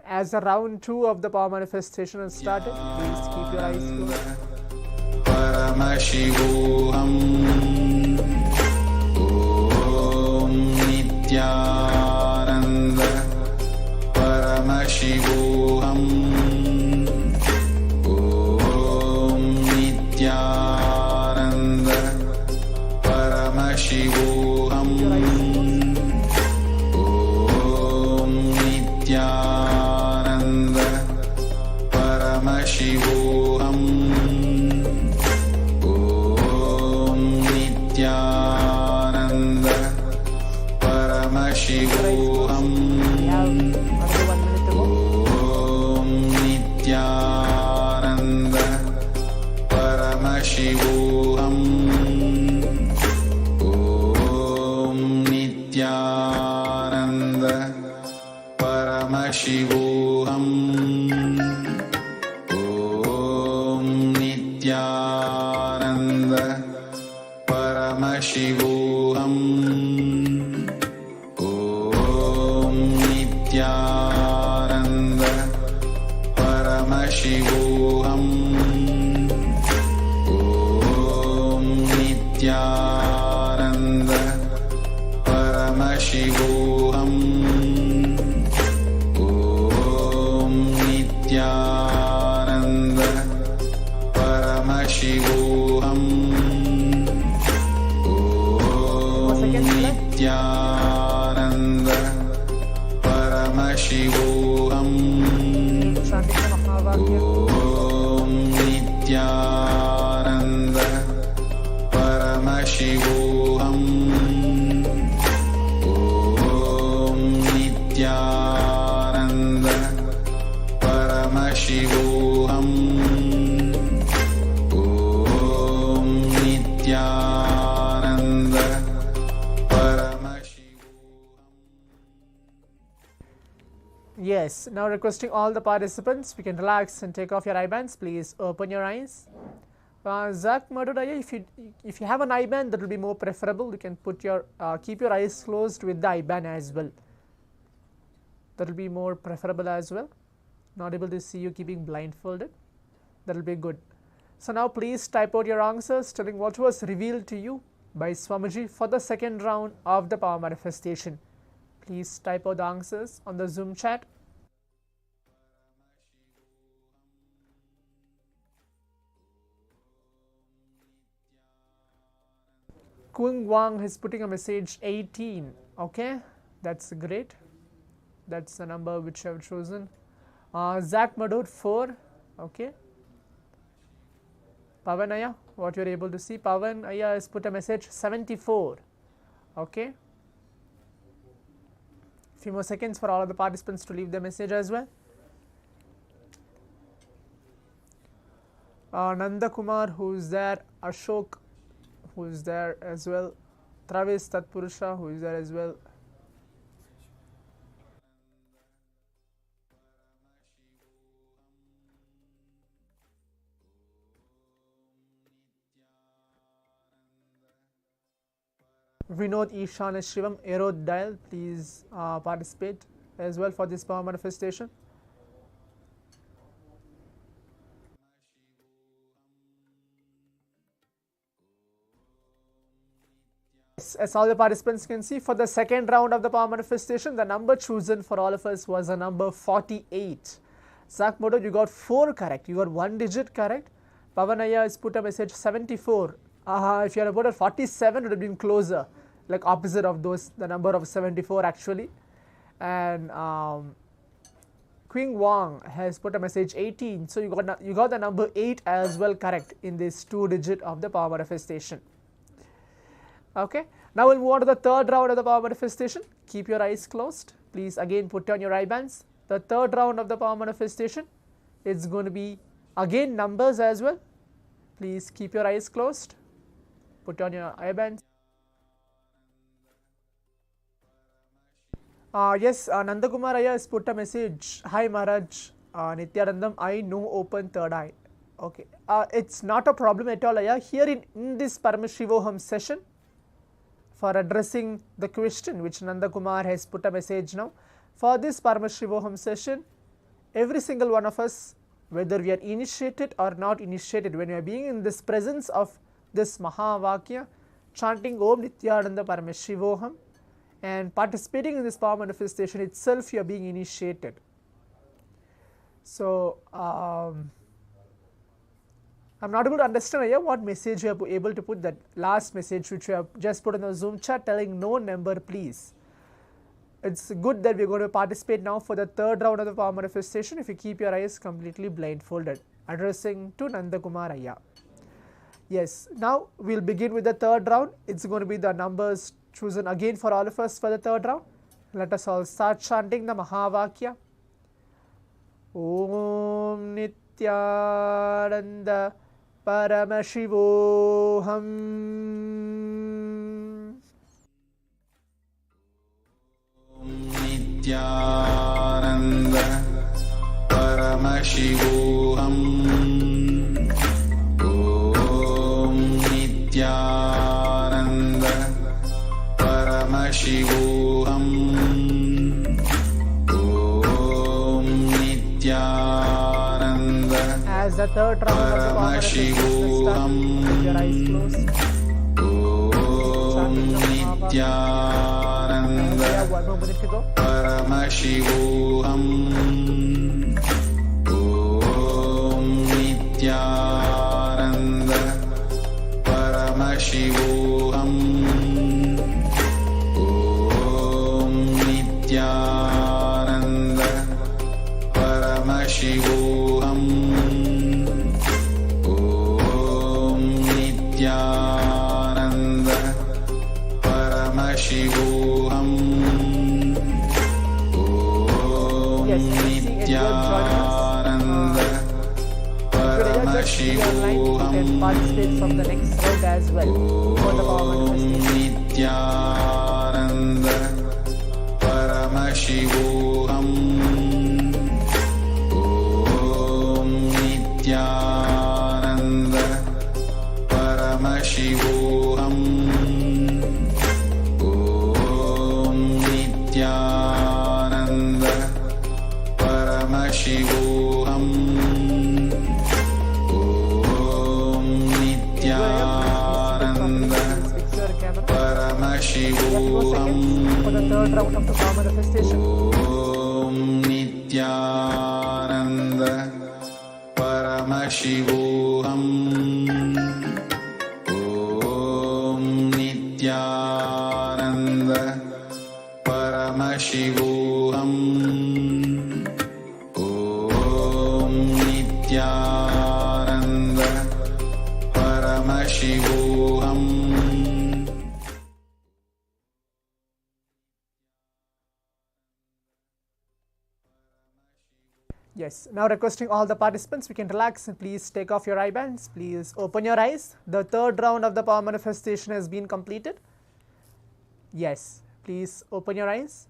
As the round 2 of the power manifestation has started, please keep your eyes closed. Paramashivoham. Om Nithyananda Paramashivoham. Om Nithyananda Paramashivoham. Om Nithyananda Paramashivoham. Nithyananda Paramashivoham. Om Nithyananda Paramashivoham. Om Nithyananda Paramashivoham. Om Nithyananda Paramashivoham. Om Nithyananda Paramashivoham. Om Nithyananda Paramashivoham. Om Nithyananda Paramashivoham. Nithyananda Paramashivoham. Om Nithyananda Paramashivoham. Om Nithyananda Paramashivoham. Om Nithyananda Yes, now requesting all the participants, we can relax and take off your eye bands. Please open your eyes. Zach Madhudaya, if you have an eye band, that will be more preferable. You can put your keep your eyes closed with the eye band as well. That will be more preferable as well. Not able to see you keeping blindfolded. That will be good. So now please type out your answers, telling what was revealed to you by Swamiji for the second round of the power manifestation. Please type out the answers on the Zoom chat. Kung Wang is putting a message 18. Okay, that's great. That's the number which I have chosen. Zach Madhur 4. Okay. Pavan Aya, what you are able to see? Pavan Aya has put a message 74. Okay. Few more seconds for all of the participants to leave the message as well. Nanda Kumar, who's there, Ashok, who's there as well, Travis Tatpurusha, who is there as well. Vinod Ishana Shivam, Aerodile, please participate as well for this power manifestation. As all the participants can see, for the second round of the power manifestation, the number chosen for all of us was a number 48. Zakmoto, you got 4 correct. You got 1 digit correct. Pavanaya has put a message 74. If you had about 47, it would have been closer, like opposite of those, the number of 74 actually. And Queen Wang has put a message 18. So you got the number 8 as well correct in this 2 digit of the power manifestation. Okay, now we'll move on to the third round of the power manifestation. Keep your eyes closed. Please again put on your eye bands. The third round of the power manifestation, it's going to be again numbers as well. Please keep your eyes closed. Put on your eye bands. Yes, Nandakumar Aya has put a message. Hi Maharaj, Nithyanandam, I know open third eye. Okay, it's not a problem at all, Aya. Here in this Paramashivoham session, for addressing the question which Nanda Kumar has put a message now, for this Paramashivoham session, every single one of us, whether we are initiated or not initiated, when we are being in this presence of this Mahavakya, chanting Om Nithyananda Paramashivoham and participating in this power manifestation itself, you are being initiated. So, I'm not able to understand here what message you are able to put, that last message which you have just put in the Zoom chat telling no number please. It's good that we are going to participate now for the third round of the power manifestation if you keep your eyes completely blindfolded. Addressing to Nandakumar Aya. Yes, now we'll begin with the third round. It's going to be the numbers chosen again for all of us for the third round. Let us all start chanting the Mahavakya. Om Nithyananda Paramashivoham. Nithyananda Paramashivoham. Om Nithyananda Paramashivoham. Om Nithyananda. As the third round of the power manifestation starts, keep your eyes closed. Om Nithyananda We have 1 more minute to go. Paramashivoham. Om Nithyananda Paramashivoham. Om Nithyananda Paramashivoham. Om Nithyananda Paramashivoham. Yes, Nithyananda Paramashivoham. You can participate from the next round as well for the power manifestation. Nithyananda Paramashivoham. Om Nithyananda Paramashivoham. Om Nithyananda Paramashivoham. Om Nithyananda Fix your camera. Paramashivoham. For the third round of the power manifestation. Om Nithyananda Paramashivoham. Om Nithyananda Paramashivoham. Om Nithyananda Paramashivoham. Yes, now requesting all the participants, we can relax and please take off your eye bands. Please open your eyes. The third round of the power manifestation has been completed. Yes, please open your eyes.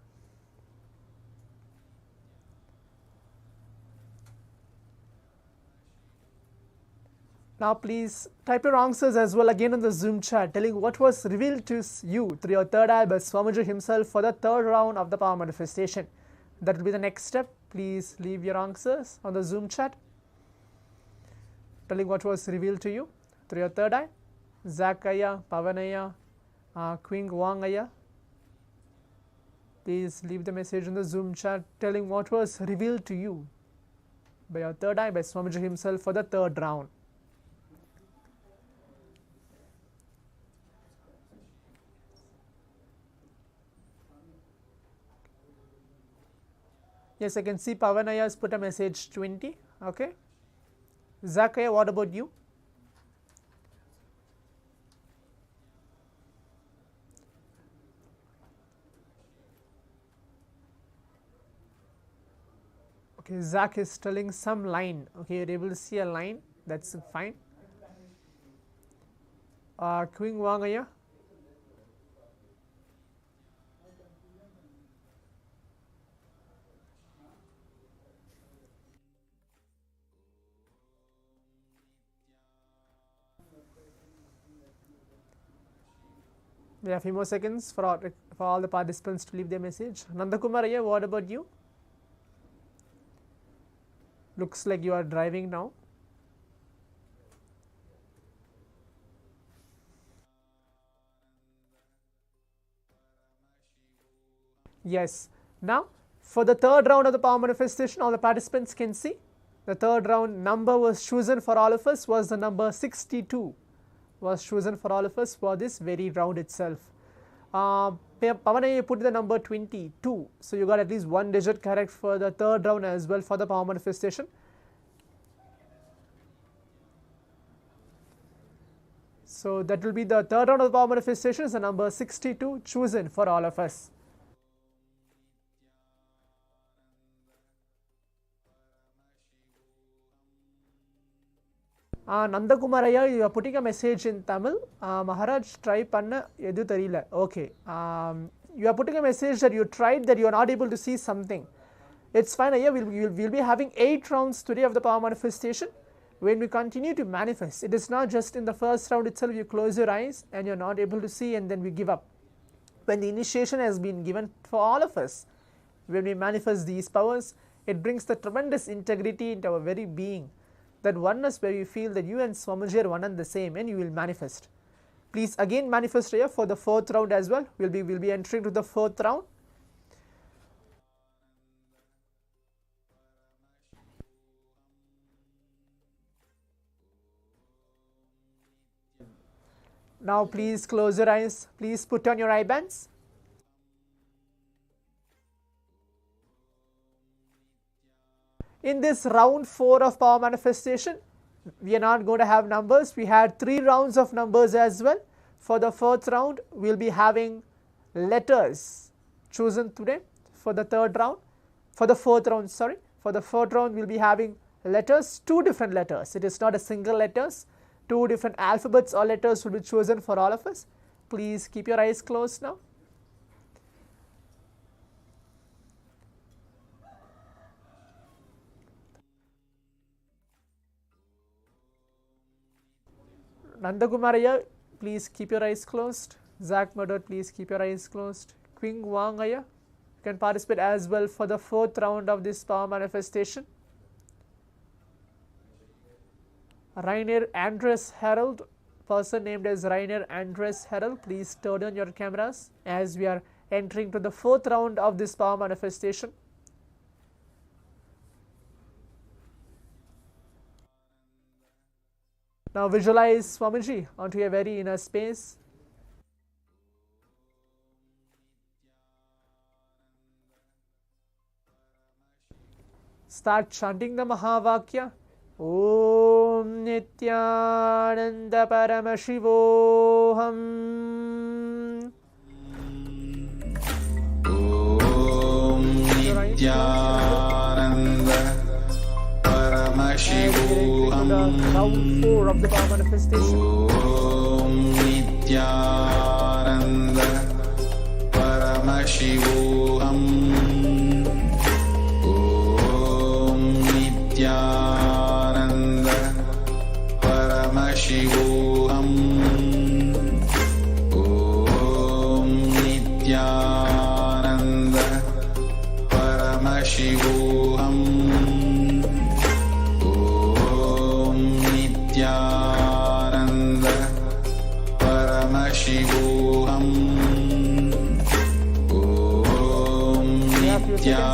Now please type your answers as well again in the Zoom chat, telling what was revealed to you through your third eye by Swamiji himself for the third round of the power manifestation. That will be the next step. Please leave your answers on the Zoom chat, telling what was revealed to you through your third eye. Zakaya, Pavanaya, Queen Wangaya. Please leave the message in the Zoom chat, telling what was revealed to you by your third eye by Swamiji himself for the third round. Yes, I can see Pavanaya has put a message 20. Okay. Zakaya, what about you? Okay, Zak is telling some line. Okay, you're able to see a line. That's fine. Queen Wangaya. We have a few more seconds for all the participants to leave their message. Nandakumaraya, what about you? Looks like you are driving now. Yes. Now, for the third round of the power manifestation, all the participants can see the third round number was chosen for all of us was the number 62. Was chosen for all of us for this very round itself. Pavana, you put the number 22. So you got at least one digit correct for the third round as well for the power manifestation. So that will be the third round of the power manifestation is the number 62 chosen for all of us. Nandakumaraya, you are putting a message in Tamil. Maharaj, try panna edu theriyala. Okay. You are putting a message that you tried that you are not able to see something. It's fine. Yeah, we'll be having 8 rounds today of the power manifestation. When we continue to manifest, it is not just in the first round itself you close your eyes and you're not able to see and then we give up. When the initiation has been given for all of us, when we manifest these powers, it brings the tremendous integrity into our very being. That oneness where you feel that you and Swamiji are one and the same and you will manifest. Please again manifest here for the 4th round as well. We'll be entering to the 4th round. Now please close your eyes. Please put on your eye bands. In this round 4 of power manifestation, we are not going to have numbers. We had 3 rounds of numbers as well. For the 4th round, we will be having letters chosen today. For the 3rd round, for the 4th round, sorry. For the 4th round, we will be having letters, 2 different letters. It is not a single letters. 2 different alphabets or letters will be chosen for all of us. Please keep your eyes closed now. Nandakumaraya, please keep your eyes closed. Zak Murder, please keep your eyes closed. Queen Wangaya, you can participate as well for the 4th round of this power manifestation. Rainer Andres Harold, person named as Rainer Andres Harold, please turn on your cameras as we are entering to the 4th round of this power manifestation. Now visualize Swamiji onto a very inner space. Start chanting the Mahavakya. Om Nithyananda Paramashivoham. Om Nithyananda on the round 4 of the power manifestation. Om Nithyananda Paramashivoham. Om Nithyananda Paramashivoham. Om Nithyananda Paramashivoham. Om Nithyananda Paramashivoham. Om Nithyananda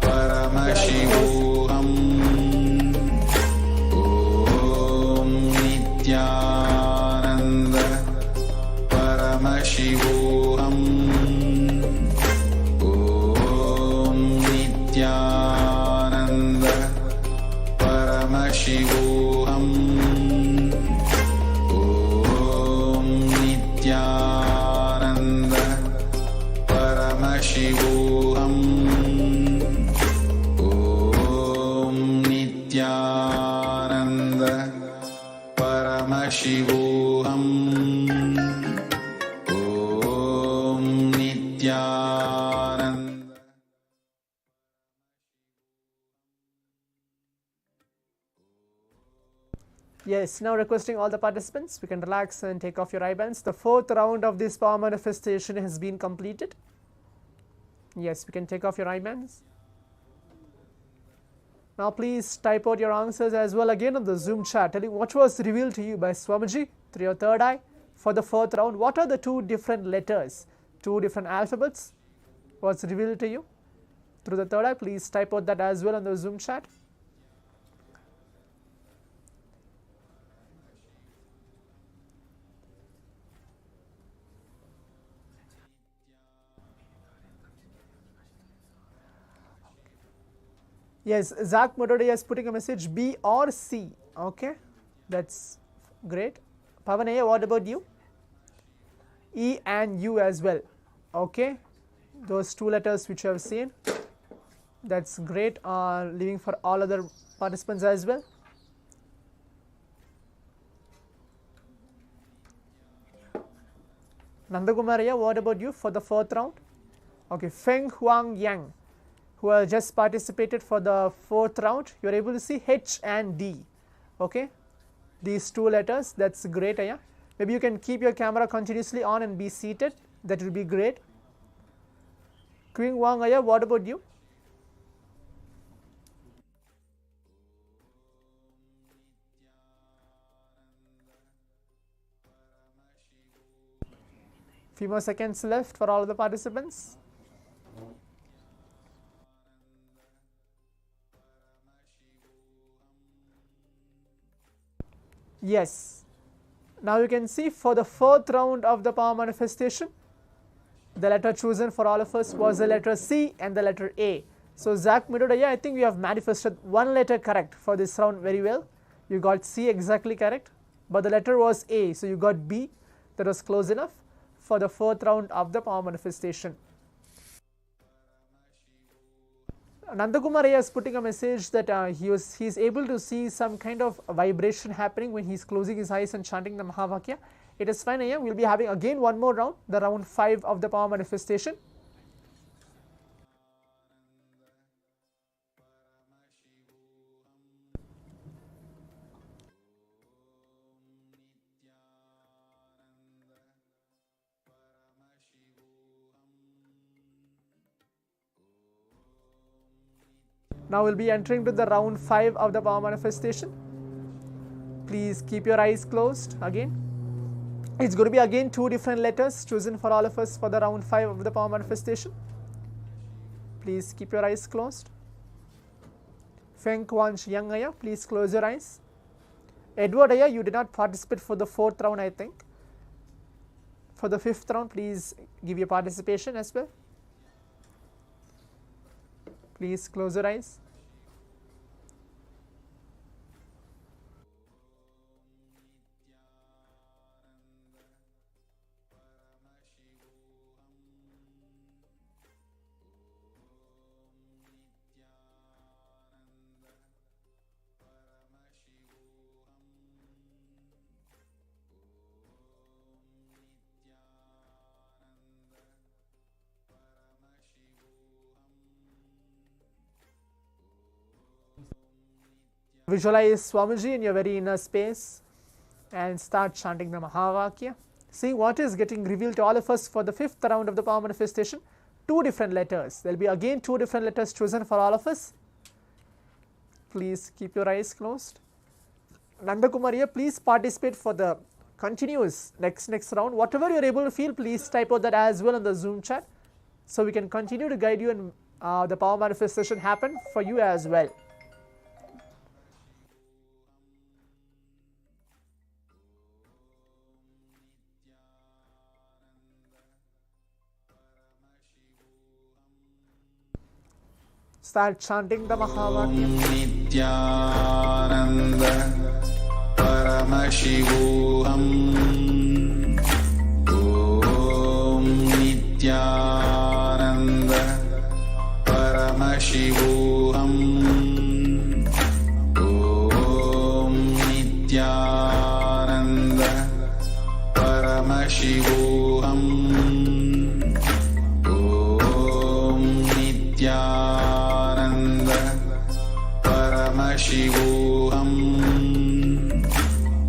Paramashivoham. Om Nithyananda Paramashivoham. Om Nithyananda Paramashivoham. Om Nithyananda Paramashivoham. Om Nithyananda Paramashivoham. Om Nithyananda. Yes, now requesting all the participants, we can relax and take off your eye bands. The 4th round of this power manifestation has been completed. Yes, we can take off your eye bands. Now please type out your answers as well again on the Zoom chat, telling what was revealed to you by Swamiji through your third eye for the 4th round. What are the 2 different letters, 2 different alphabets? What's revealed to you through the third eye? Please type out that as well on the Zoom chat. Yes, Zach Modode is putting a message B or C. Okay, that's great. Pavanaya, what about you? E and U as well. Okay, those 2 letters which you have seen. That's great. Leaving for all other participants as well. Nandakumaraya, what about you for the 4th round? Okay, Feng Huang Yang, who have just participated for the 4th round, you are able to see H and D. Okay, these 2 letters, that's great. Yeah, maybe you can keep your camera continuously on and be seated, that will be great. Queen Wang Aya, what about you? Few more seconds left for all the participants. Yes, now you can see for the 4th round of the power manifestation, the letter chosen for all of us was the letter C and the letter A. So Zach Midodaya, I think you have manifested 1 letter correct for this round very well. You got C exactly correct, but the letter was A, so you got B. That was close enough for the 4th round of the power manifestation. Nandakumar is putting a message that he is able to see some kind of vibration happening when he is closing his eyes and chanting the Mahavakya. It is fine. We will be having again one more round, the round 5 of the power manifestation. Now we will be entering to the round 5 of the power manifestation. Please keep your eyes closed again. It's going to be again 2 different letters chosen for all of us for the round 5 of the power manifestation. Please keep your eyes closed. Feng Quan Yang Aya, please close your eyes. Edward Aya, you did not participate for the 4th round, I think. For the 5th round, please give your participation as well. Please close your eyes. Visualize Swamiji in your very inner space and start chanting the Mahavakya. See what is getting revealed to all of us for the 5th round of the power manifestation. 2 different letters. There will be again 2 different letters chosen for all of us. Please keep your eyes closed. Nandakumariya, please participate for the continuous next round. Whatever you are able to feel, please type out that as well in the Zoom chat, so we can continue to guide you and the power manifestation happen for you as well. Start chanting the Mahavakya. Nithyananda Paramashivoham. Om Nithyananda Paramashivoham. Om Nithyananda Paramashivoham. Om Nithyananda Paramashivoham.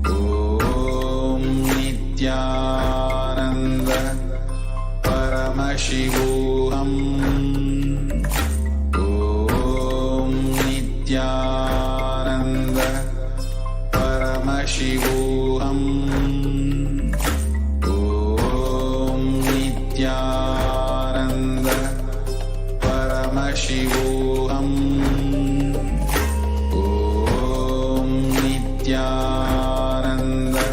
Om Nithyananda Paramashivoham. Om Nithyananda Paramashivoham. Om Nithyananda Paramashivoham. Om Nithyananda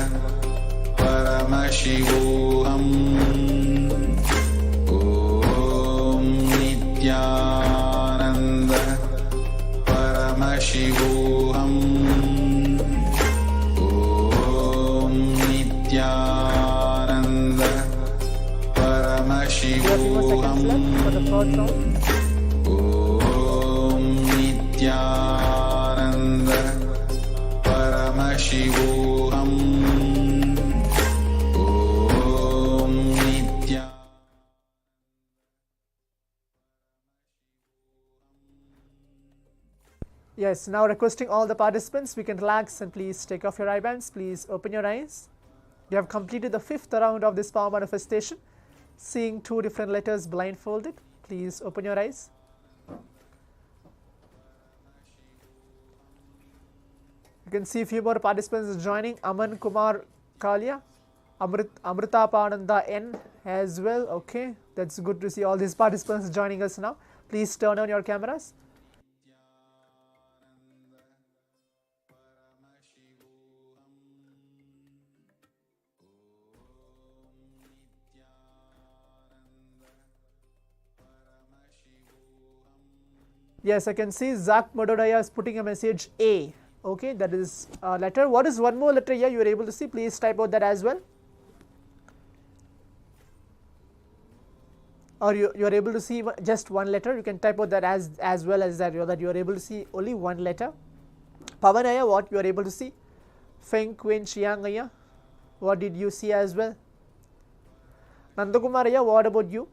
Paramashivoham. Om Nithyananda Paramashivoham. Om Nithyananda You have 4 seconds left for the 3rd round. Om Nithyananda Paramashivoham. Om Nithyananda. Yes, now requesting all the participants, we can relax and please take off your eye bands. Please open your eyes. You have completed the 5th round of this power manifestation. Seeing 2 different letters blindfolded. Please open your eyes. You can see a few more participants joining. Aman Kumar Kalia, Amrita Pananda N as well. Okay, that's good to see all these participants joining us now. Please turn on your cameras. Yes, I can see Zak Mododaya is putting a message A. Okay, that is a letter. What is one more letter here you are able to see? Please type out that as well. Or you are able to see just one letter. You can type out that as well as that you are able to see only one letter. Pavanaya, what you are able to see? Feng Queen Chiangaya, what did you see as well? Nandakumaraya, what about you?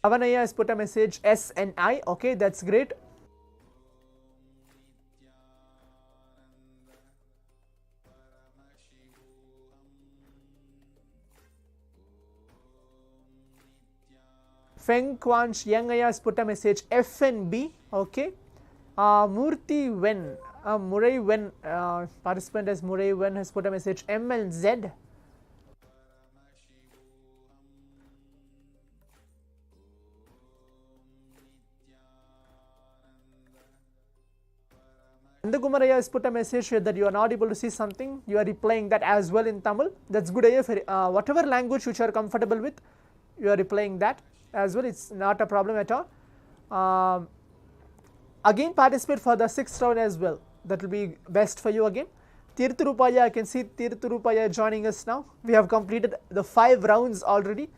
Avanaya has put a message S and I. Okay, that's great. Feng Quan Chiangaya has put a message F and B. Okay. Murthy Wen, Murai Wen, participant as Murai Wen has put a message M and Z. Nandakumaraya has put a message here that you are not able to see something. You are replying that as well in Tamil. That's good. Whatever language which you are comfortable with, you are replying that as well. It's not a problem at all. Again, participate for the 6th round as well. That will be best for you again. Tirthurupaya, I can see Tirthurupaya joining us now. We have completed the 5 rounds already.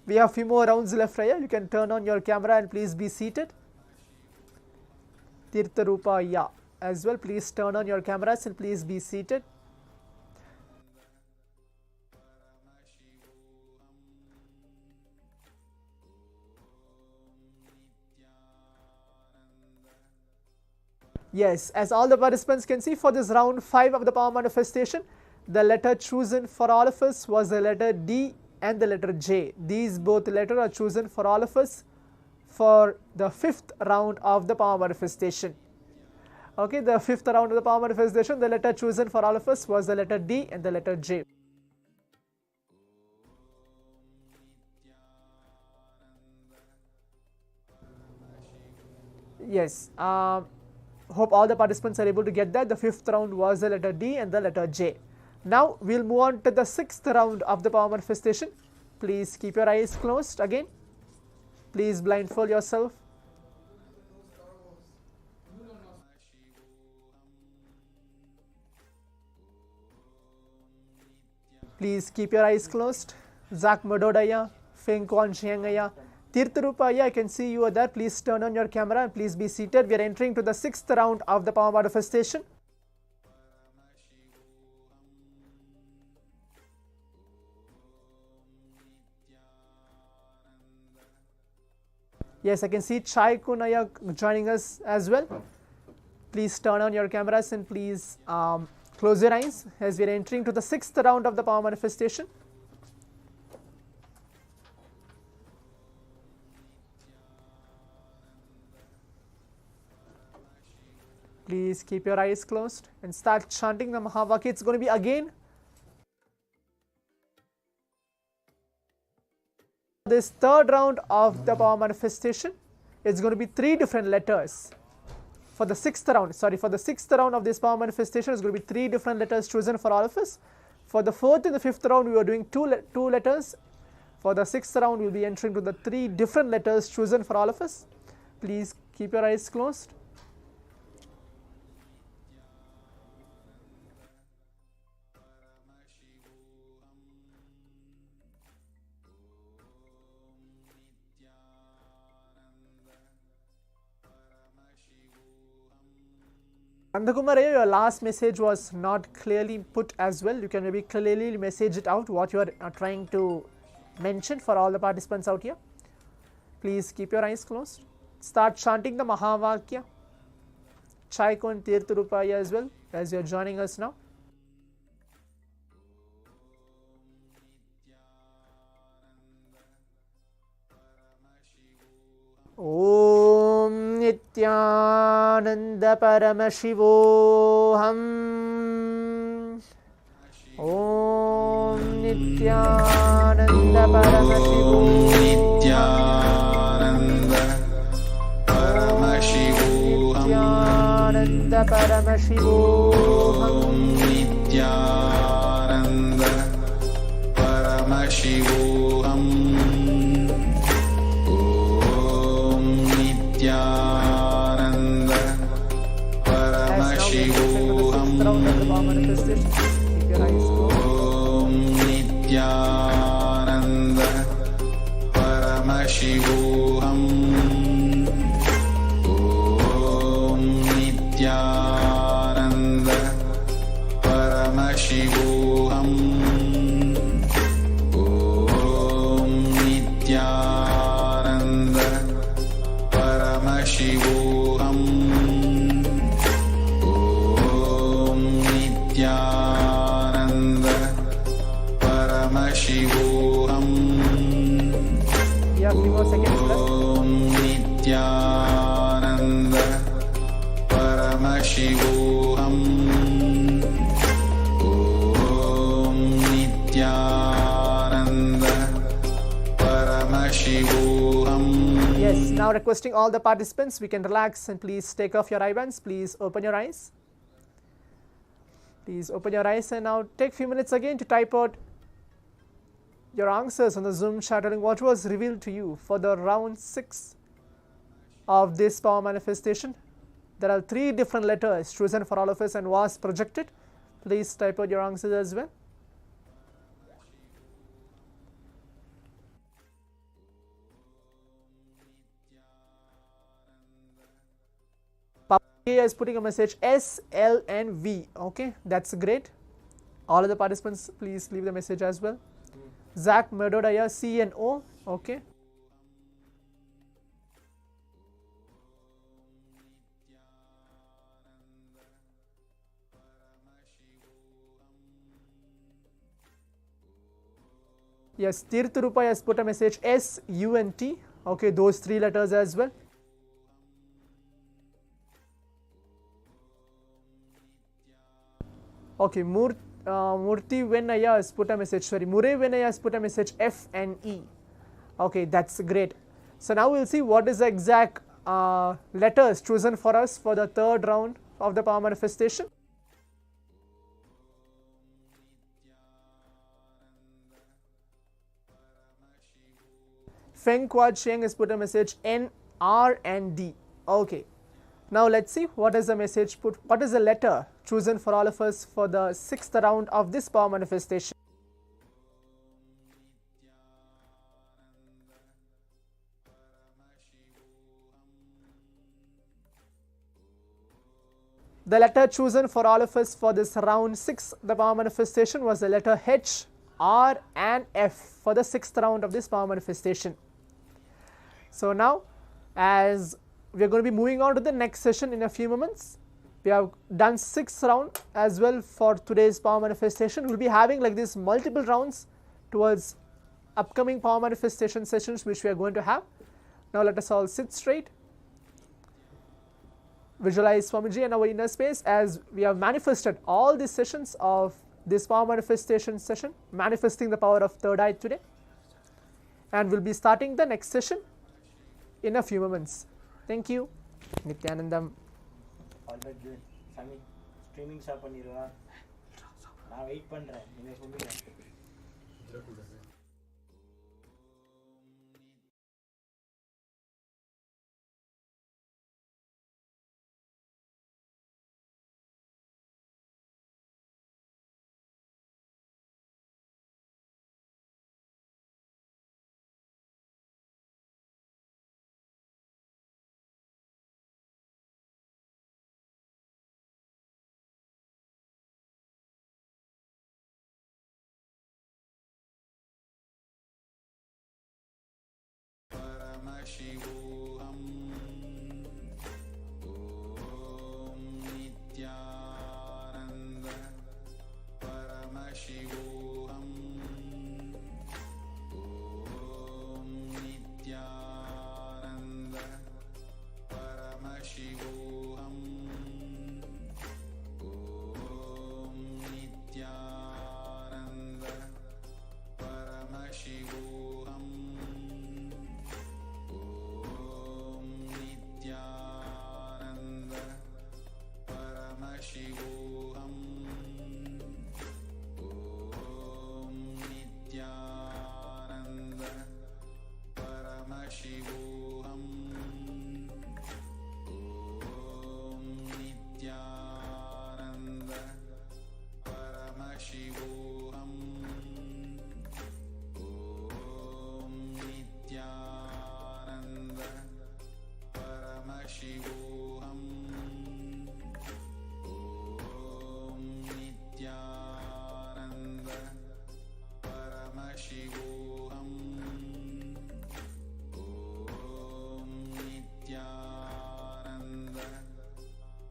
We have few more rounds left here. You can turn on your camera and please be seated. Tirthurupaya as well, please turn on your cameras and please be seated. Yes, as all the participants can see, for this round 5 of the power manifestation, the letter chosen for all of us was the letter D and the letter J. These both letters are chosen for all of us for the 5th round of the power manifestation. Okay, the 5th round of the power manifestation, the letter chosen for all of us was the letter D and the letter J. Yes, hope all the participants are able to get that. The 5th round was the letter D and the letter J. Now we'll move on to the 6th round of the power manifestation. Please keep your eyes closed again. Please blindfold yourself. Please keep your eyes closed. Zak Madodaya, Feng Kwan Chiangaya, Tirthurupaya, I can see you are there. Please turn on your camera and please be seated. We are entering to the 6th round of the power manifestation. Yes, I can see Chai Kunaya joining us as well. Please turn on your cameras and please close your eyes as we are entering to the 6th round of the power manifestation. Please keep your eyes closed and start chanting the Mahavakya. It's going to be again this 3rd round of the power manifestation. It's going to be 3 different letters. For the 6th round, for the 6th round of this power manifestation, it's going to be 3 different letters chosen for all of us. For the 4th and the 5th round, we are doing two letters. For the 6th round, we'll be entering to the 3 different letters chosen for all of us. Please keep your eyes closed. Andakumaraya, your last message was not clearly put as well. You can maybe clearly message it out what you are trying to mention for all the participants out here. Please keep your eyes closed. Start chanting the Mahavakya. Chaikon Tirthurupaya as well as you are joining us now. Om Nithyananda Paramashivoham. Om Nithyananda Paramashivoham. Nithyananda Paramashivoham. Nithyananda Paramashivoham. Nithyananda Paramashivoham. Nithyananda Paramashivoham. Om Nithyananda Paramashivoham. Om Nithyananda Paramashivoham. Om Nithyananda Paramashivoham. Om Nithyananda Paramashivoham. Yeah, 3 more seconds left. Om Nithyananda Paramashivoham. Om Nithyananda Paramashivoham. Yes, now requesting all the participants, we can relax and please take off your eye bands. Please open your eyes. Please open your eyes and now take few minutes again to type out your answers on the Zoom chat telling what was revealed to you for the round 6 of this power manifestation. There are 3 different letters chosen for all of us and was projected. Please type out your answers as well. Here is putting a message S, L and V. Okay, that's great. All of the participants, please leave the message as well. Zach Merdodaya, C and O. Okay. Yes, Tirthurupa has put a message S, U and T. Okay, those 3 letters as well. Okay, Murti Venaya has put a message, Mure Venaya has put a message F and E. Okay, that's great. So now we'll see what is the exact letters chosen for us for the 3rd round of the power manifestation. Feng Quad Sheng has put a message N, R and D. Okay. Now let's see what is the message put, what is the letter chosen for all of us for the 6th round of this power manifestation. The letter chosen for all of us for this round 6, the power manifestation, was the letter H, R and F for the 6th round of this power manifestation. So now, as we are going to be moving on to the next session in a few moments. We have done 6th round as well for today's power manifestation. We will be having like this multiple rounds towards upcoming power manifestation sessions which we are going to have. Now let us all sit straight. Visualize Swamiji and our inner space as we have manifested all these sessions of this power manifestation session, manifesting the power of 3rd eye today. And we will be starting the next session in a few moments. Thank you. Nithyanandam. சாமி streaming stop பண்ணிடுவா, நான் wait பண்ணுறேன், நீங்கள் சொல்லுங்கள். Paramashivoham. Om Nithyananda Paramashivoham. Om Nithyananda Paramashivoham. Om Nithyananda Paramashivoham. Paramashivoham. Om Nithyananda Paramashivoham. Om Nithyananda Paramashivoham. Om Nithyananda Paramashivoham. Nithyananda Paramashivoham. Om Nithyananda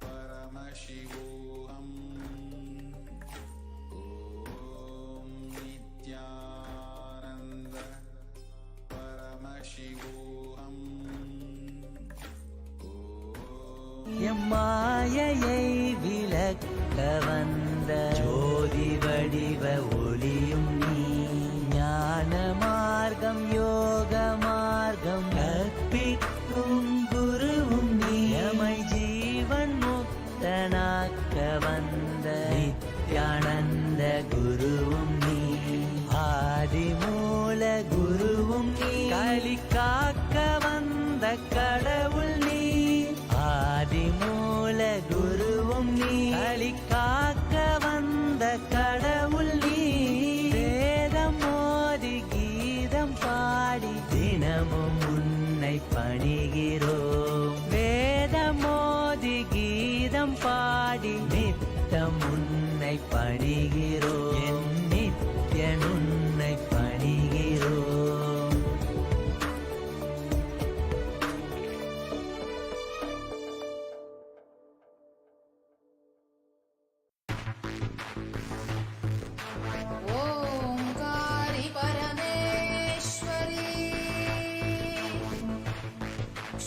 Paramashivoham. Om Nithyananda Paramashivoham. எம்மாயையை விளக்க வந்த ஜோதி வடிவ ஒளியும் நீ, ஞான மார்க்கம் யோக மார்க்கம் கற்பிக்கும் குருவும் நீ, எமை ஜீவன் முக்தனாக்க வந்த நித்யானந்த குருவும் நீ, ஆதிமூல குருவும் நீ, களி காக்க வந்த கடவுள் நீ, ஆதிமூல குருவும் நீ, களி காக்க பணிகிறோம். வேதம் மோதி கீதம் பாடி நித்தம் உன்னை பணிகிறோம். என் நித்யன் உன்னை பணிகிறோம். ओंकारी परमेश्वरी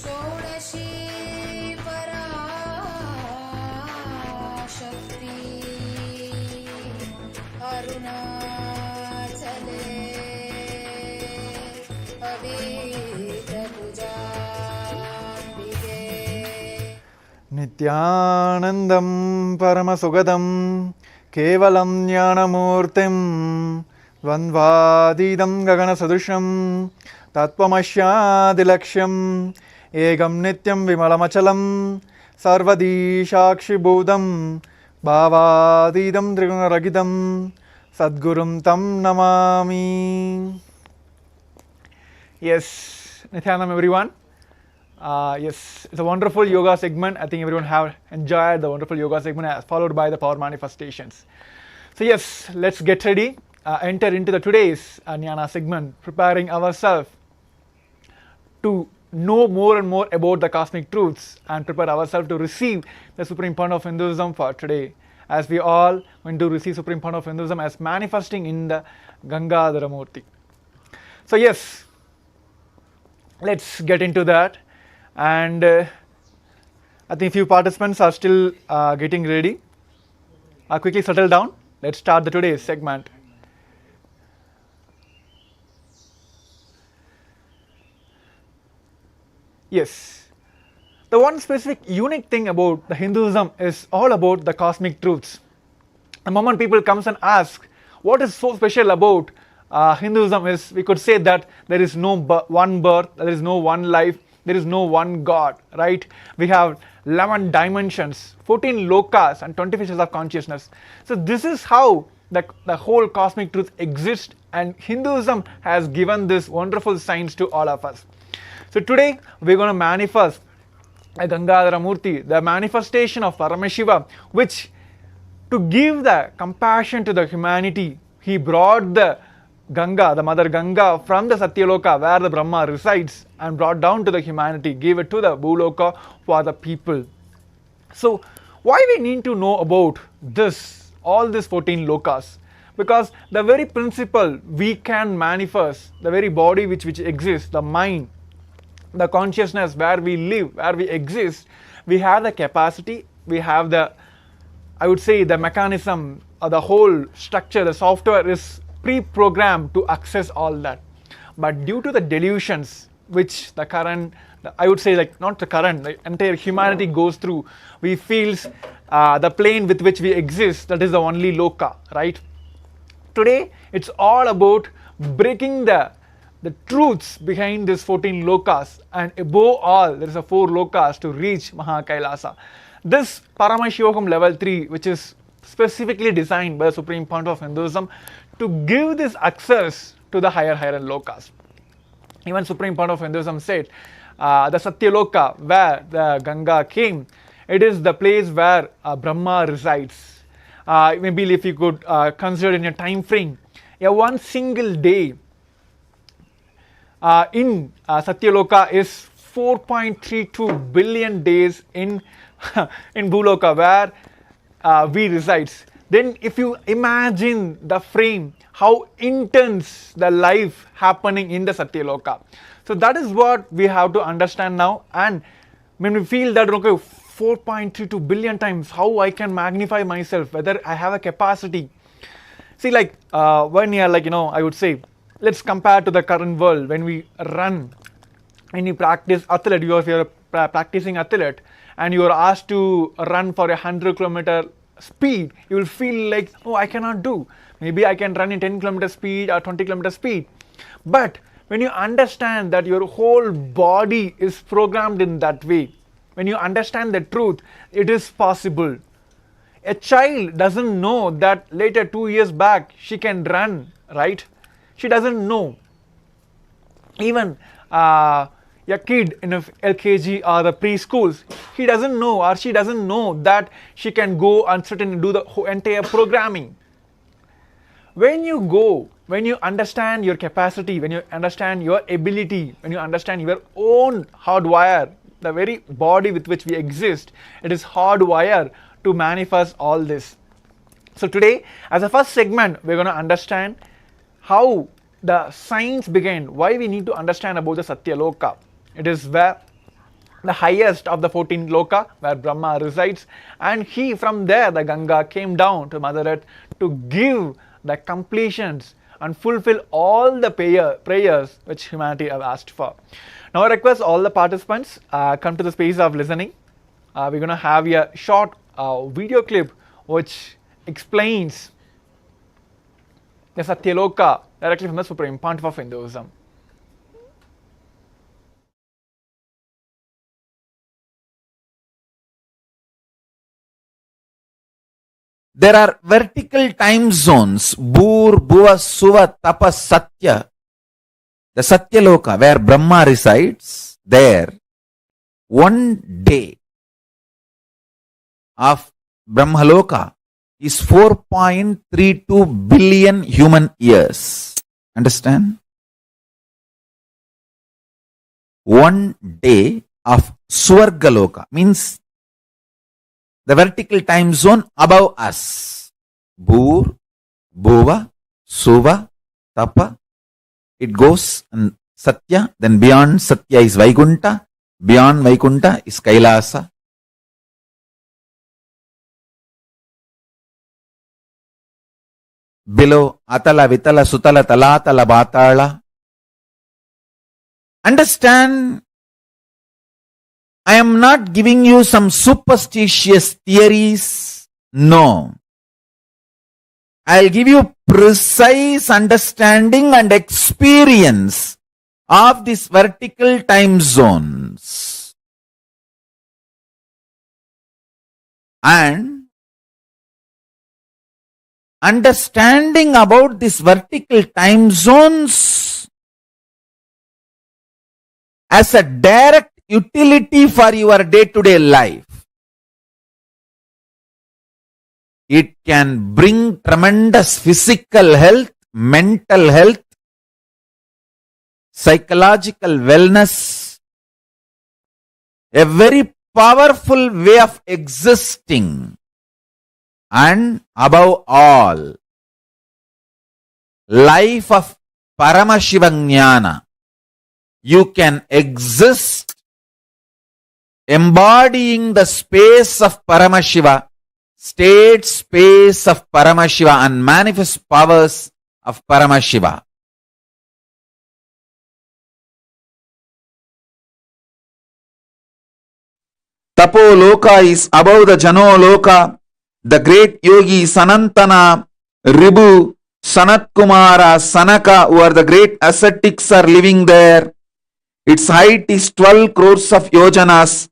षोडशी पराशक्ति अरुणाचले अवेदपूजाम्बिके नित्यानन्दं परमसुगदं केवलं ज्ञानमूर्तिं द्वन्द्वातीतं गगनसदृशं तत्त्वमस्यादिलक्ष्यम् एकं नित्यं विमलमचलं सर्वदी साक्षिभूतं भावातीतं त्रिगुणरहितं सद्गुरुं तं Namami. Yes, Nithyanam everyone. Yes, it's a wonderful yoga segment. I think everyone have enjoyed the wonderful yoga segment followed by the power manifestations. So yes, let's get ready, enter into the today's Jnana segment, preparing ourselves to know more and more about the cosmic truths and prepare ourselves to receive the Supreme Pontiff of Hinduism for today, as we all going to receive Supreme Pontiff of Hinduism as manifesting in the Gangadhara Murti. So yes, let's get into that. And I think few participants are still getting ready. Quickly settle down. Let's start the today's segment. Yes, the one specific unique thing about the Hinduism is all about the cosmic truths. The moment people comes and ask what is so special about Hinduism is, we could say that there is no one birth, there is no one life, there is no one God, right? We have 11 dimensions, 14 lokas and 20 fishes of consciousness. So this is how the whole cosmic truth exists, and Hinduism has given this wonderful science to all of us. So today we're going to manifest a Gangadhara Murti, the manifestation of Paramashivam, which to give the compassion to the humanity, he brought the Ganga, the mother Ganga, from the Satyaloka where the Brahma resides and brought down to the humanity, gave it to the Bhuloka for the people. So why we need to know about this, all these 14 lokas? Because the very principle we can manifest, the very body which exists, the mind, the consciousness where we live, where we exist, we have the capacity, we have the, I would say, the mechanism, the whole structure, the software is pre-programmed to access all that. But due to the delusions which the current, I would say, like not the current, the entire humanity goes through, we feels the plane with which we exist, that is the only loka, right? Today it's all about breaking the truths behind these 14 lokas, and above all there is a 4 lokas to reach Kailasa. This Paramashivoham level 3, which is specifically designed by the Supreme Pontiff of Hinduism to give this access to the higher lokas. Even Supreme Pontiff of Hinduism said the Satyaloka where the Ganga came, it is the place where Brahma resides. Maybe if you could consider in a time frame, one single day in Satyaloka is 4.32 billion days in Bhuloka where we resides. Then if you imagine the frame, how intense the life happening in the Satyaloka. So that is what we have to understand now. And when we feel that, okay, 4.32 billion times, how I can magnify myself, whether I have a capacity. See, like when you are like, I would say, let's compare to the current world. When we run, when you practice athlete, if you are practicing athlete and you are asked to run for 100 kilometer speed, you will feel like, oh, I cannot do. Maybe I can run in 10 kilometer speed or 20 kilometer speed. But when you understand that your whole body is programmed in that way, when you understand the truth, it is possible. A child doesn't know that later 2 years back she can run, right? She doesn't know. Even a kid in a LKG or the preschools, he doesn't know or she doesn't know that she can go and sit and do the entire programming. When you understand your capacity, when you understand your ability, when you understand your own hardwire, the very body with which we exist, it is hardwire to manifest all this. So today, as a first segment, we're going to understand how the science began, why we need to understand about the Satya Loka. It is where the highest of the 14 loka, where Brahma resides, and he from there, the Ganga, came down to Mother Earth to give the completions and fulfill all the prayers which humanity have asked for. Now I request all the participants come to the space of listening. We're going to have a short video clip which explains the Satyaloka directly from the Supreme Pontiff of Hinduism. There are vertical time zones, Bhur, Bhuva, Suva, Tapa, Satya. The Satyaloka, where Brahma resides, there, 1 day of Brahmaloka is 4.32 billion human years. Understand? 1 day of Swargaloka means the vertical time zone above us. Bhur, Bhuva, Suva, Tapa. It goes and Satya, then beyond Satya is Vaikunta, beyond Vaikunta is Kailasa. Below Atala, Vitala, Sutala, Talatala, Batala. Understand, I am not giving you some superstitious theories. No. I'll give you precise understanding and experience of these vertical time zones. And understanding about these vertical time zones as a direct utility for your day-to-day life. It can bring tremendous physical health, mental health, psychological wellness, a very powerful way of existing, and above all, life of Paramashivam. You can exist embodying the space of Paramashiva, state space of Paramashiva, and manifest powers of Paramashiva. Tapo Loka is above the Jano Loka. The great yogi Sanantana, Ribu, Sanat Kumara, Sanaka, who are the great ascetics, are living there. Its height is 12 crores of yojanas.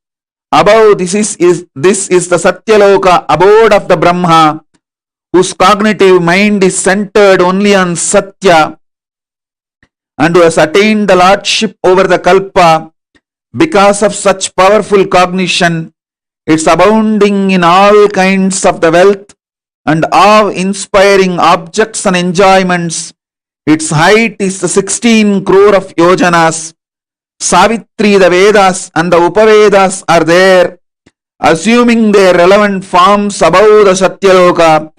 Above this is the Satyaloka, abode of the Brahma, whose cognitive mind is centered only on Satya, and who has attained the lordship over the Kalpa. Because of such powerful cognition, it's abounding in all kinds of the wealth and awe-inspiring objects and enjoyments. Its height is 16 crore of yojanas. Savitri, the Vedas and the Upavedas are there, assuming their relevant forms above the Satyaloka.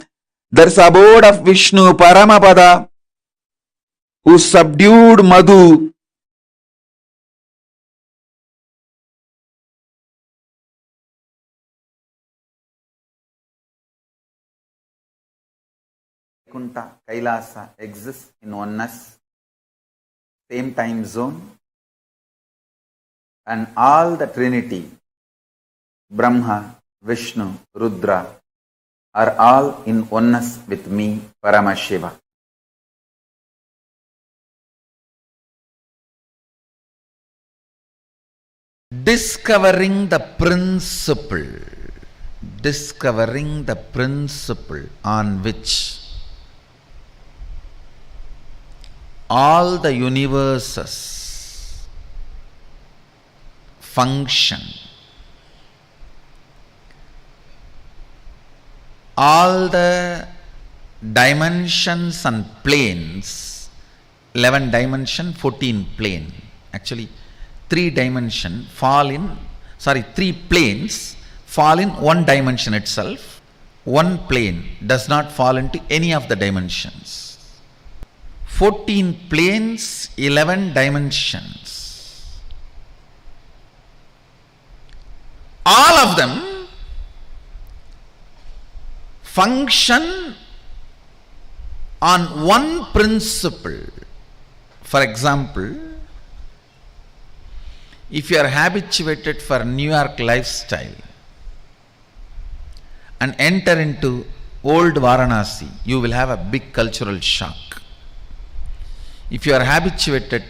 There is abode of Vishnu, Paramapada, who subdued Madhu. Vaikuntha, Kailasa exists in oneness, same time zone, and all the Trinity, Brahma, Vishnu, Rudra, are all in oneness with me, Paramashiva. Discovering the principle on which all the universes function. All the dimensions and planes, 11 dimension, 14 plane. Actually, 3 planes fall in one dimension itself. One plane does not fall into any of the dimensions. 14 planes, 11 dimensions. All of them function on one principle. For example, if you are habituated for New York lifestyle and enter into old Varanasi, you will have a big cultural shock. If you are habituated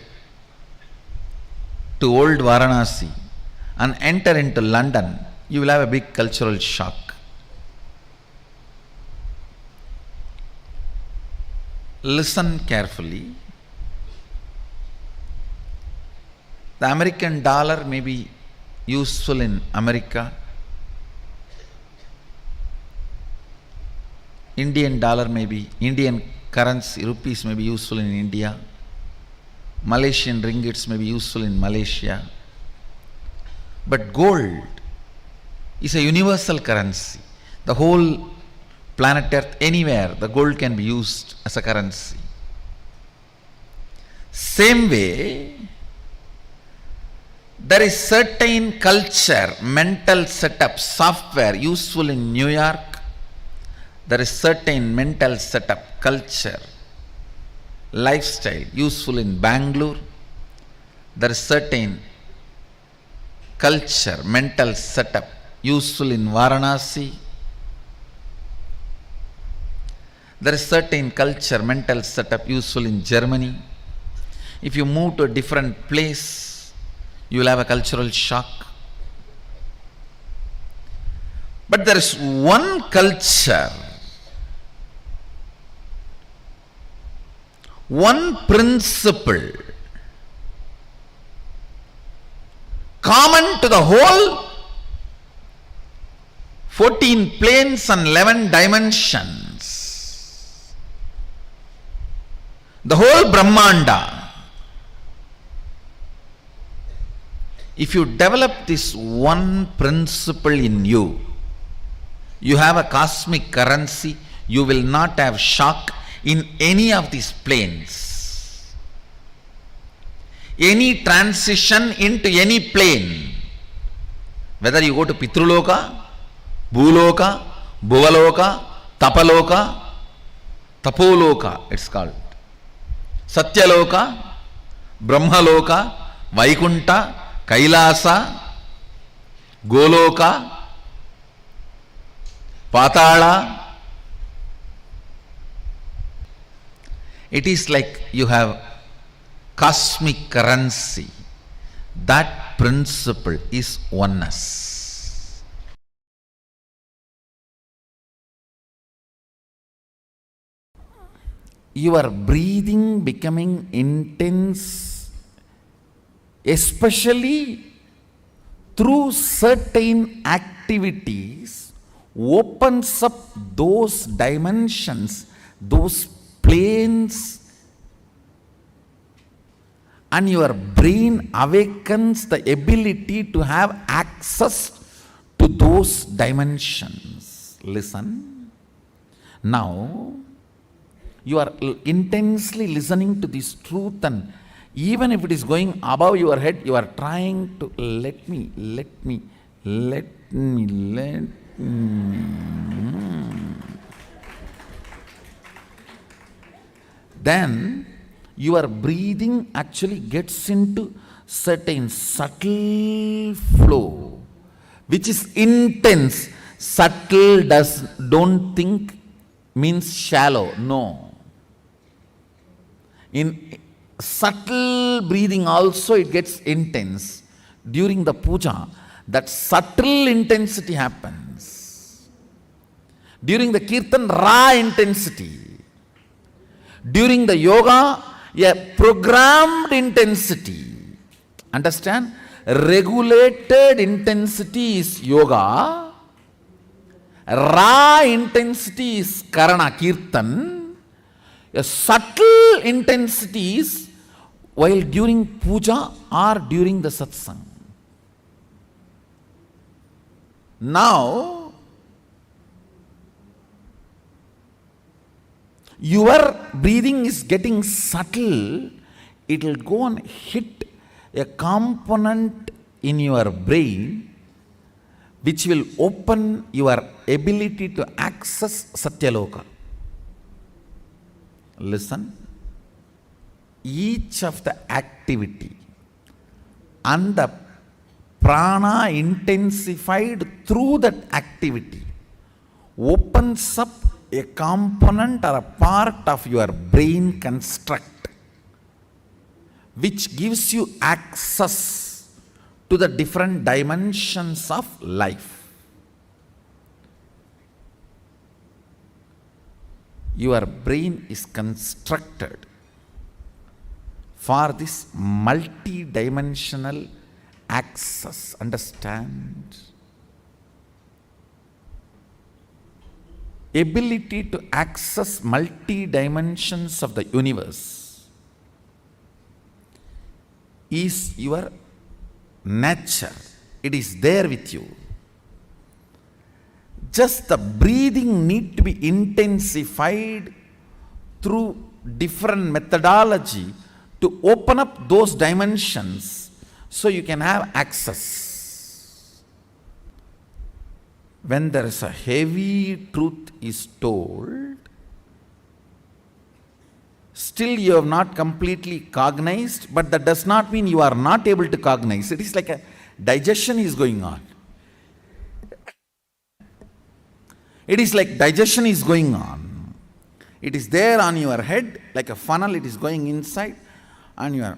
to old Varanasi and enter into London, you will have a big cultural shock. Listen carefully. The American dollar may be useful in America. Indian dollar may be, Indian currency, rupees may be useful in India. Malaysian ringgits may be useful in Malaysia. But gold is a universal currency. The whole planet Earth, anywhere, the gold can be used as a currency. Same way, there is certain culture, mental setup, software useful in New York. There is certain mental setup, culture, lifestyle useful in Bangalore. There is certain culture, mental setup useful in Varanasi. There is certain culture, mental setup useful in Germany. If you move to a different place, you will have a cultural shock. But there is one culture, one principle common to the whole 14 planes and 11 dimensions, the whole Brahmanda. If you develop this one principle in you, you have a cosmic currency, you will not have shock in any of these planes. Any transition into any plane, whether you go to Pitruloka, Bhuloka, Bhuvaloka, Tapaloka, Tapoloka, it's called, Satyaloka, Brahmaloka, Vaikunta, Kailasa, Goloka, Patala. It is like you have cosmic currency. That principle is oneness. Your breathing becoming intense, especially through certain activities, opens up those dimensions, those planes, and your brain awakens the ability to have access to those dimensions. Listen. Now, you are intensely listening to this truth, and even if it is going above your head, you are trying to let me. Then your breathing actually gets into certain subtle flow, which is intense. Subtle don't think means shallow. No. In subtle breathing also it gets intense. During the puja, that subtle intensity happens. During the kirtan, raw intensity. During the yoga, a programmed intensity. Understand? regulated intensity is yoga, raw intensity is karana kirtan, a subtle intensity is while during puja or during the satsang. Now, your breathing is getting subtle, it will go and hit a component in your brain which will open your ability to access Satyaloka. Listen, each of the activity and the prana intensified through that activity opens up a component or a part of your brain construct which gives you access to the different dimensions of life. Your brain is constructed for this multi-dimensional access. Understand? Ability to access multi-dimensions of the universe is your nature. It is there with you. Just the breathing need to be intensified through different methodology to open up those dimensions so you can have access. When there is a heavy truth is told, still you have not completely cognized, but that does not mean you are not able to cognize. It is like a digestion is going on. It is like digestion is going on. It is there on your head like a funnel, it is going inside and you are.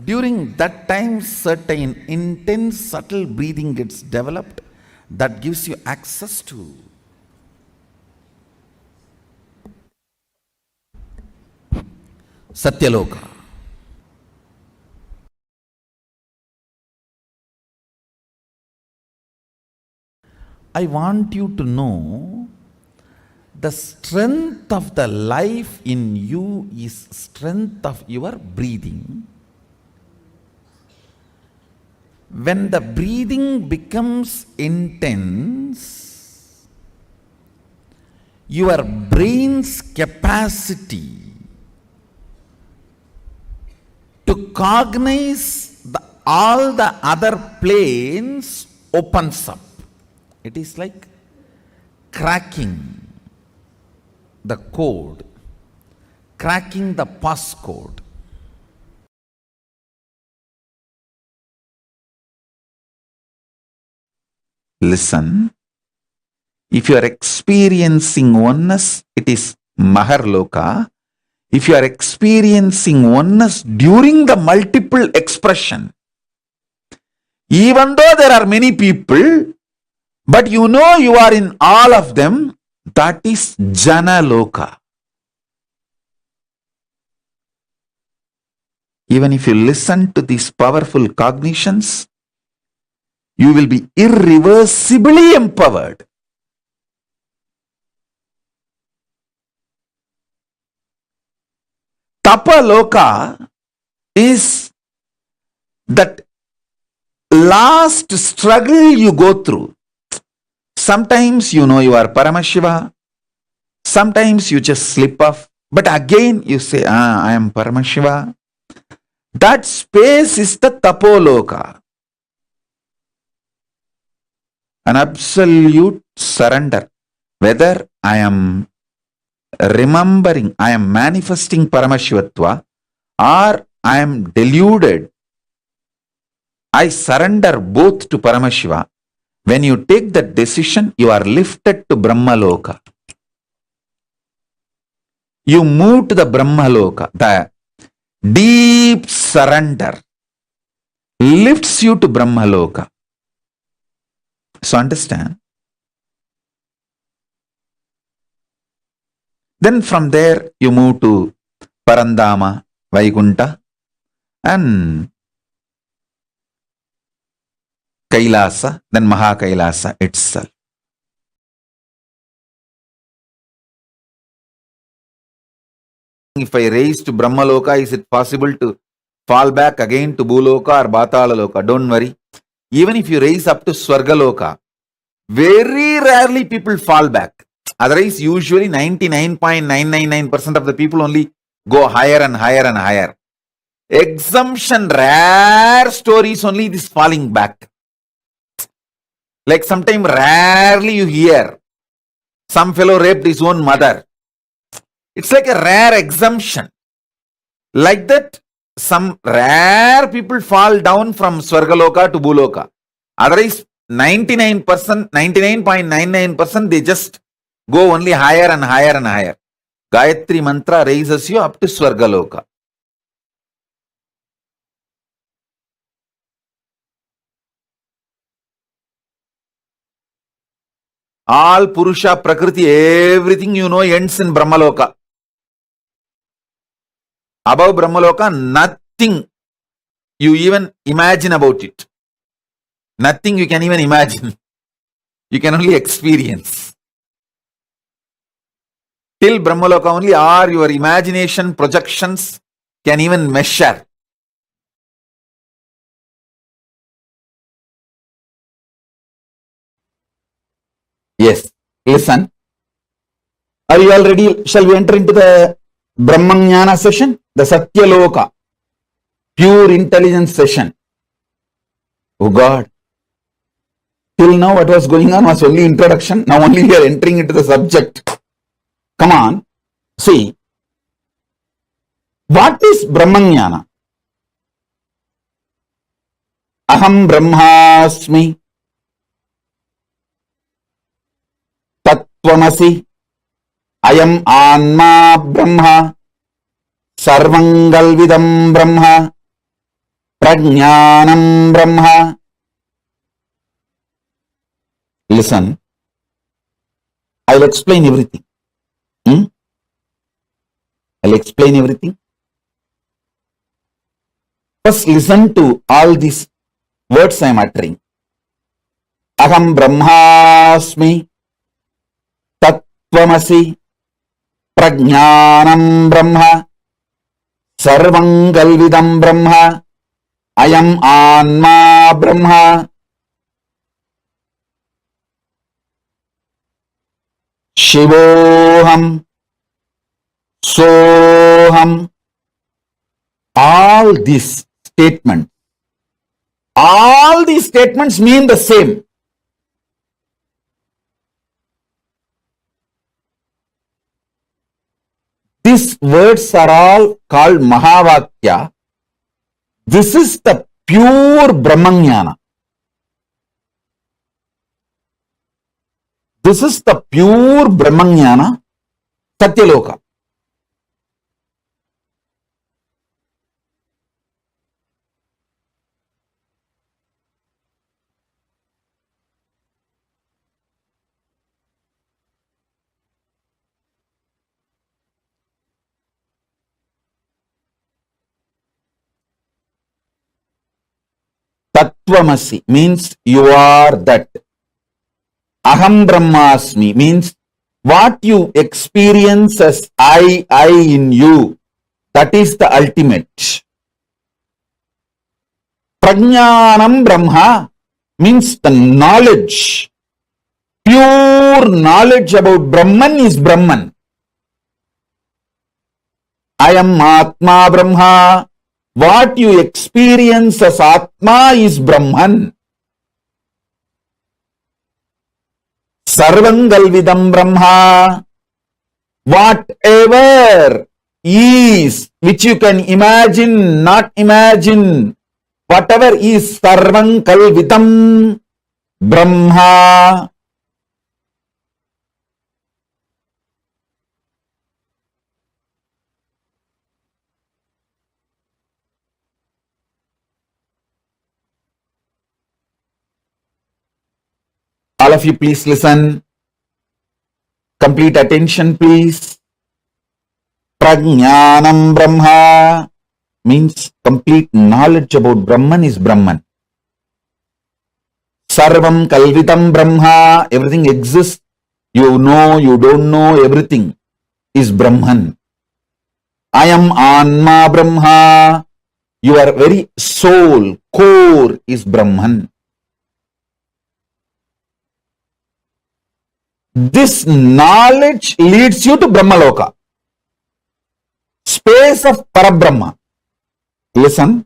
During that time, certain intense, subtle breathing gets developed that gives you access to Satyaloka. I want you to know the strength of the life in you is strength of your breathing. When the breathing becomes intense, your brain's capacity to cognize all the other planes opens up. It is like cracking the code, cracking the passcode. Listen, if you are experiencing oneness, it is Maharloka. If you are experiencing oneness during the multiple expression, even though there are many people, but you know you are in all of them, that is Janaloka. Even if you listen to these powerful cognitions, you will be irreversibly empowered. Tapaloka is that last struggle you go through. Sometimes you know you are Paramashiva, sometimes you just slip off, but again you say, I am Paramashiva. That space is the Tapoloka. An absolute surrender. Whether I am remembering, I am manifesting Paramashivatva, or I am deluded, I surrender both to Paramashiva. When you take that decision, you are lifted to Brahmaloka. You move to the Brahmaloka. The deep surrender lifts you to Brahmaloka. So understand. Then from there you move to Parandama, Vaikunta, and Kailasa, then Mahakailasa itself. If I raise to Brahmaloka, is it possible to fall back again to Bhuloka or Bhatalaloka? Don't worry. Even if you raise up to Swargaloka, very rarely people fall back. Otherwise, usually 99.999% of the people only go higher and higher and higher. Exemption, rare stories only this falling back. Like sometime rarely you hear some fellow raped his own mother. It's like a rare exemption. Like that, some rare people fall down from Swargaloka to Bhuloka. Otherwise, 99%, 99.99% they just go only higher and higher and higher. Gayatri mantra raises you up to Swargaloka. All Purusha, Prakriti, everything you know ends in Brahmaloka. Above Brahmaloka, nothing you even imagine about it. Nothing you can even imagine. You can only experience. Till Brahmaloka only, or your imagination projections can even measure. Yes, listen. Are you all ready? Shall we enter into the Brahmanyana session? The Satyaloka, pure intelligence session. Oh God. Till now what was going on was only introduction. Now only we are entering into the subject. Come on. See. What is Brahmanyana? Aham Brahmasmi. Tattvamasi. Ayam Anma Brahma. Sarvangalvidam Brahma. Prajnanam Brahma. Listen, I'll explain everything. I'll explain everything. First, listen to all these words I am uttering. Aham Brahmasmi, Tattvamasi, Prajnanam Brahma, Sarvangalvidam Brahma, Ayam Anma Brahma, Shivoham, Soham. All these statements mean the same. These words are all called Mahavakya. This is the pure Brahmanyana. This is the pure Brahmanyana, Satyaloka. Tattvamasi means you are that. Aham Brahmasmi means what you experience as I in you. That is the ultimate. Prajnanam Brahma means the knowledge. Pure knowledge about Brahman is Brahman. I am Atma Brahma. What you experience as Atma is Brahman. Sarvangalvidam Brahma. Whatever is, which you can imagine, not imagine, whatever is Sarvangalvidam Brahma. All of you please listen. Complete attention please. Prajnanam Brahma. means complete knowledge about Brahman is Brahman. Sarvam Kalvitam Brahma, everything exists. You know, you don't know, everything is Brahman. I am Anma Brahma. Your very soul, core is Brahman. This knowledge leads you to Brahmaloka, space of Parabrahma. Listen.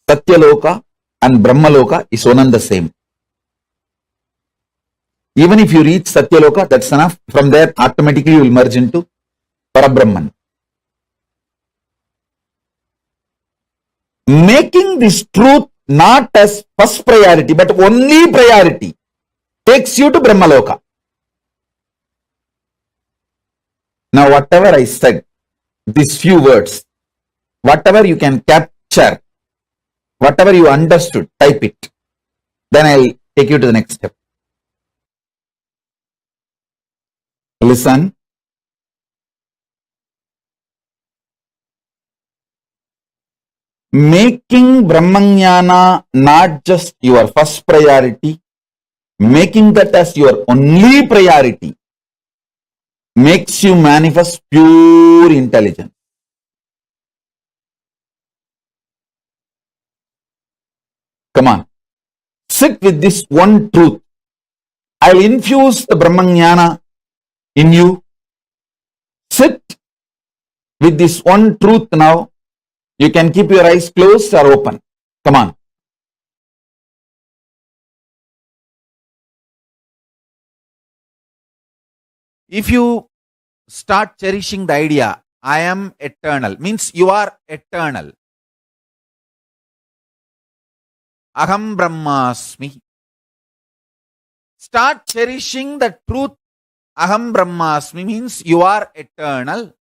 Satyaloka and Brahmaloka is one and the same. Even if you reach Satyaloka, that's enough. From there, automatically you will merge into Parabrahman. Making this truth not as first priority, but only priority, takes you to Brahmaloka. Now, whatever I said, these few words, whatever you can capture, whatever you understood, type it. Then I'll take you to the next step. Listen. Making Brahmanyana not just your first priority, making that as your only priority, makes you manifest pure intelligence. Come on. Sit with this one truth. I'll infuse the Brahmanyana in you. Sit with this one truth now. You can keep your eyes closed or open. Come on. If you start cherishing the idea, I am eternal, means you are eternal. Aham Brahmasmi. Start cherishing the truth. Aham Brahmasmi means you are eternal.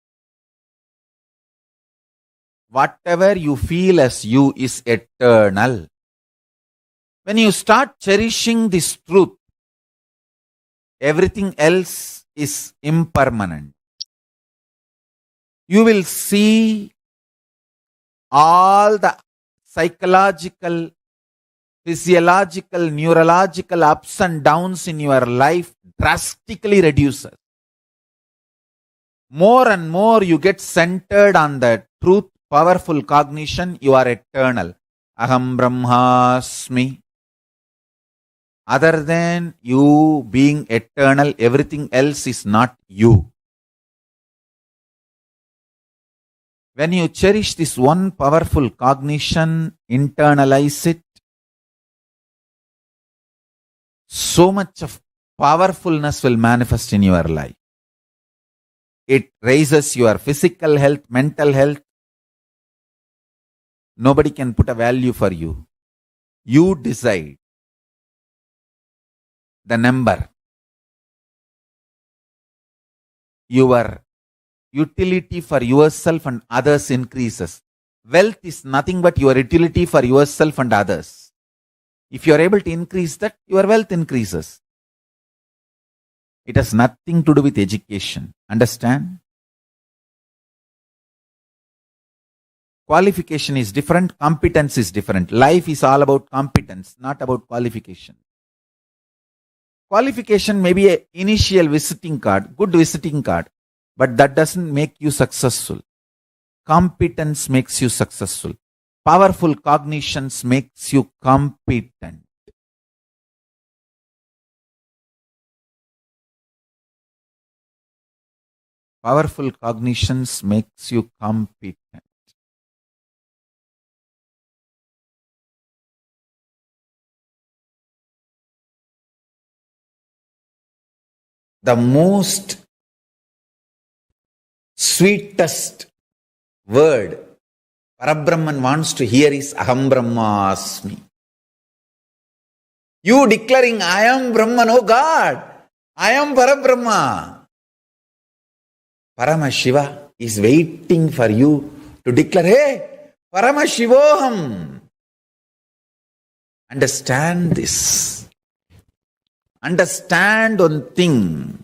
Whatever you feel as you is eternal. When you start cherishing this truth, everything else is impermanent. You will see all the psychological, physiological, neurological ups and downs in your life drastically reduces. More and more you get centered on the truth, powerful cognition, you are eternal. Aham Brahmasmi. Other than you being eternal, everything else is not you. When you cherish this one powerful cognition, internalize it, so much of powerfulness will manifest in your life. It raises your physical health, mental health. Nobody can put a value for you. You decide the number. Your utility for yourself and others increases. Wealth is nothing but your utility for yourself and others. If you are able to increase that, your wealth increases. It has nothing to do with education. Understand? Qualification is different, competence is different. Life is all about competence, not about qualification. Qualification may be an initial visiting card, good visiting card, but that doesn't make you successful. Competence makes you successful. Powerful cognitions makes you competent. Powerful cognitions makes you competent. The most sweetest word Parabrahman wants to hear is Aham Brahmasmi. You declaring, I am Brahman, oh God, I am Parabrahma. Paramashiva is waiting for you to declare, hey, Paramashivoham. Understand this. Understand one thing.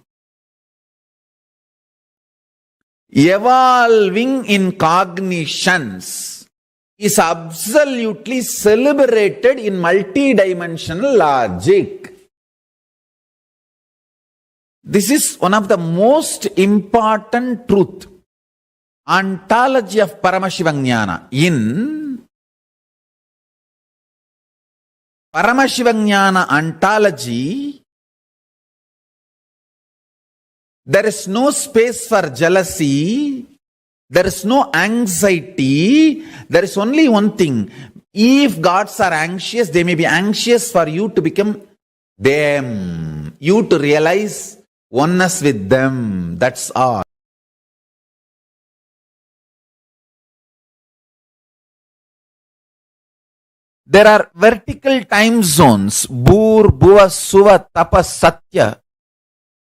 evolving in cognitions is absolutely celebrated in multidimensional logic. This is one of the most important truth. Ontology of Paramashivam Jnana. In Paramashivam Jnana ontology, there is no space for jealousy, there is no anxiety, there is only one thing. If gods are anxious, they may be anxious for you to become them, you to realize oneness with them, that's all. There are vertical time zones, Bhur, Bhuva, Suva, Tapa, Satya.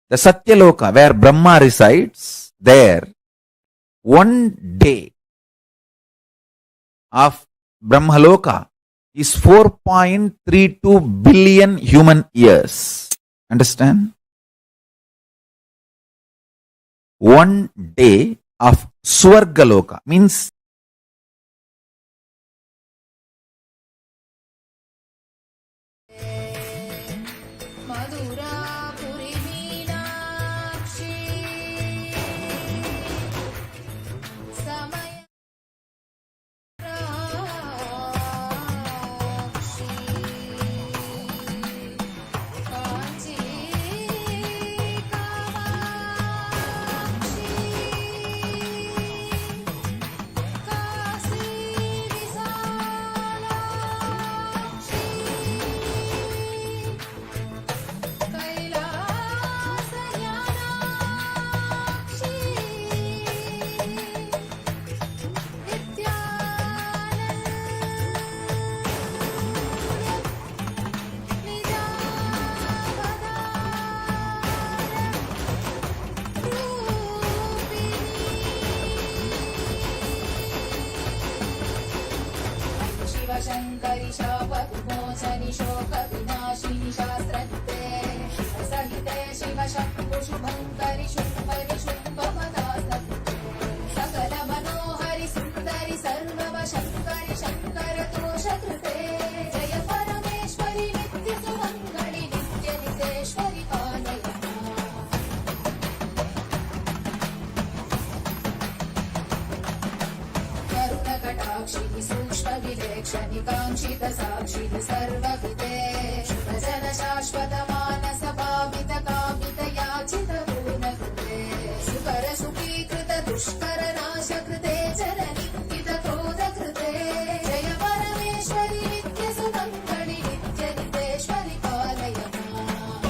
The Satyaloka, where Brahma resides, there, 1 day of Brahmaloka is 4.32 billion human years. Understand? 1 day of Swargaloka means Madhurapuri Meenakshi Samaya Rakshi Kanchi Kamakshi Kasi Visalakshi Kailasa Shiva Shankari Shapa Vimochani Shoka Vinashini Shastrate Sahite Shiva Shambhu Shubhankari Shumbari Shumbhamadasat Sakala Manohari Sundari Sarvava Shankari Shankara Tosha Krute Jaya Parameshwari Nitya Sumangali Nitya Niteshwari Palayana करुणकटाक्षिणि सूक्ष्मविलेक्षणि काङ्क्षित साक्षिणि सर्वविदे शुभजन शाश्वत मानस पावित कामित याचित पूर्णकृते सुकर सुखीकृत दुष्कर नाश कृते चरनिन्दित क्रोध कृते जय परमेश्वरि नित्य सुमङ्गलि नित्य नितेश्वरि पालय माम्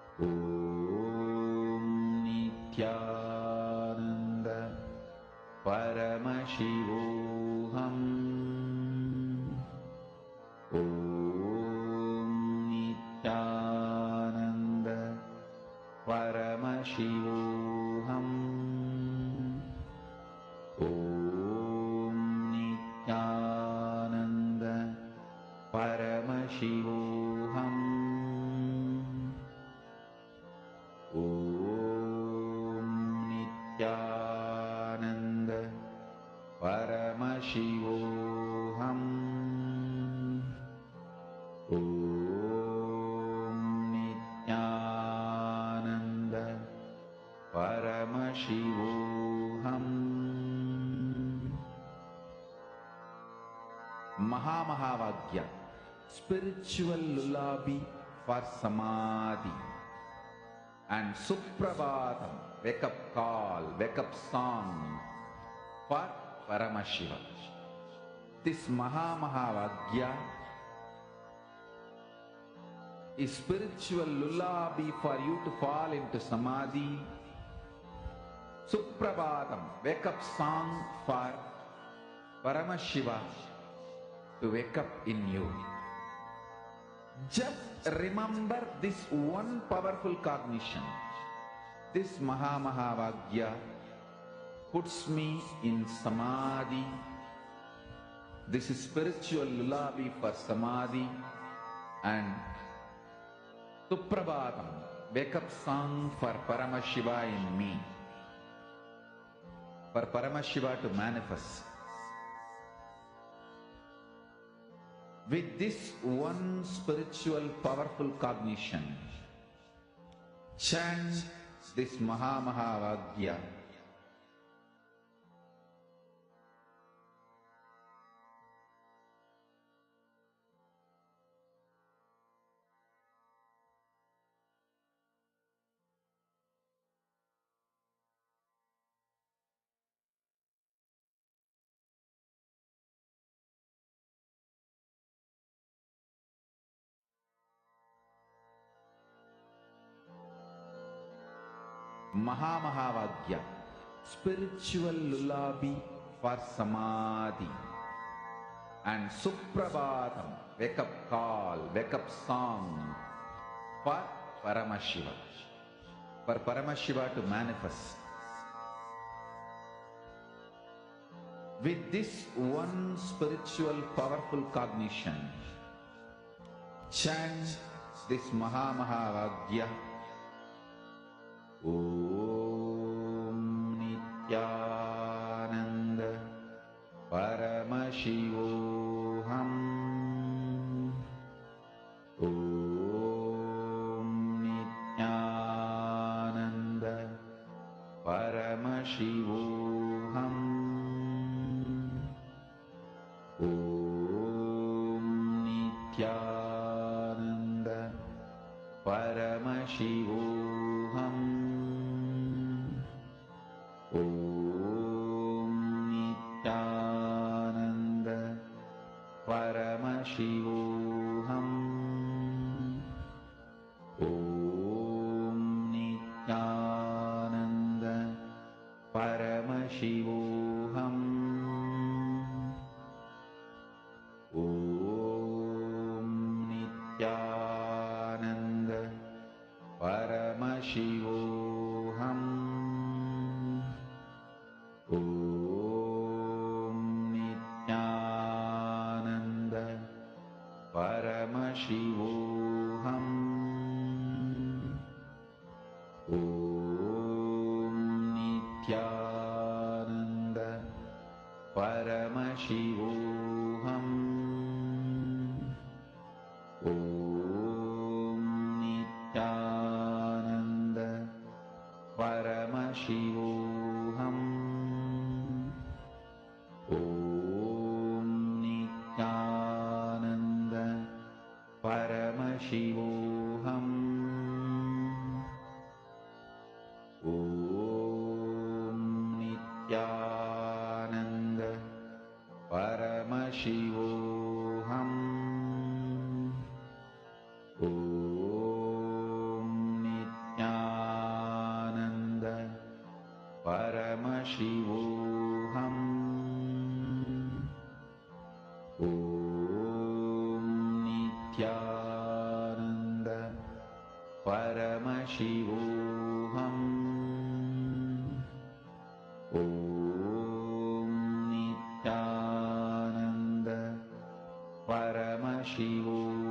Paramashivoham. Om Nithyananda Paramashivoham. Om Nithyananda Paramashivoham. Mahamahavagya, spiritual lullaby for samadhi, and Suprabhatam, wake up call, wake up song for Paramashiva. This Mahamahavagya is spiritual lullaby for you to fall into samadhi. Suprabhatam, wake up song for Paramashiva to wake up in you. Just remember this one powerful cognition. This Mahamahavagya puts me in samadhi. This is spiritual lullaby for samadhi, and Suprabhatam, wake up song for Paramashiva in me. For Paramashiva to manifest. With this one spiritual powerful cognition, chant this Mahamahavagya. Mahamahavagya, spiritual lullaby for samadhi, and Suprabhatam, wake up call, wake up song for Paramashiva. For Paramashiva to manifest. With this one spiritual powerful cognition, chant this Mahamahavagya. Om Nithyananda Paramashivoham. Om Nithyananda Paramashivoham. Om Nithyananda Paramashivoham. Om Nithyananda Paramashivoham. Om Nithyananda Paramashivoham. Om Nithyananda Paramashivoham. Om Nithyananda Paramashivoham. Om Nithyananda Paramashivoham. Om Nithyananda Paramashivoham. Om Nithyananda Paramashivoham. Om Nithyananda Paramashivoham. Om Nithyananda Paramashivoham. Om Nithyananda Paramashivoham. Om Nithyananda Paramashivoham.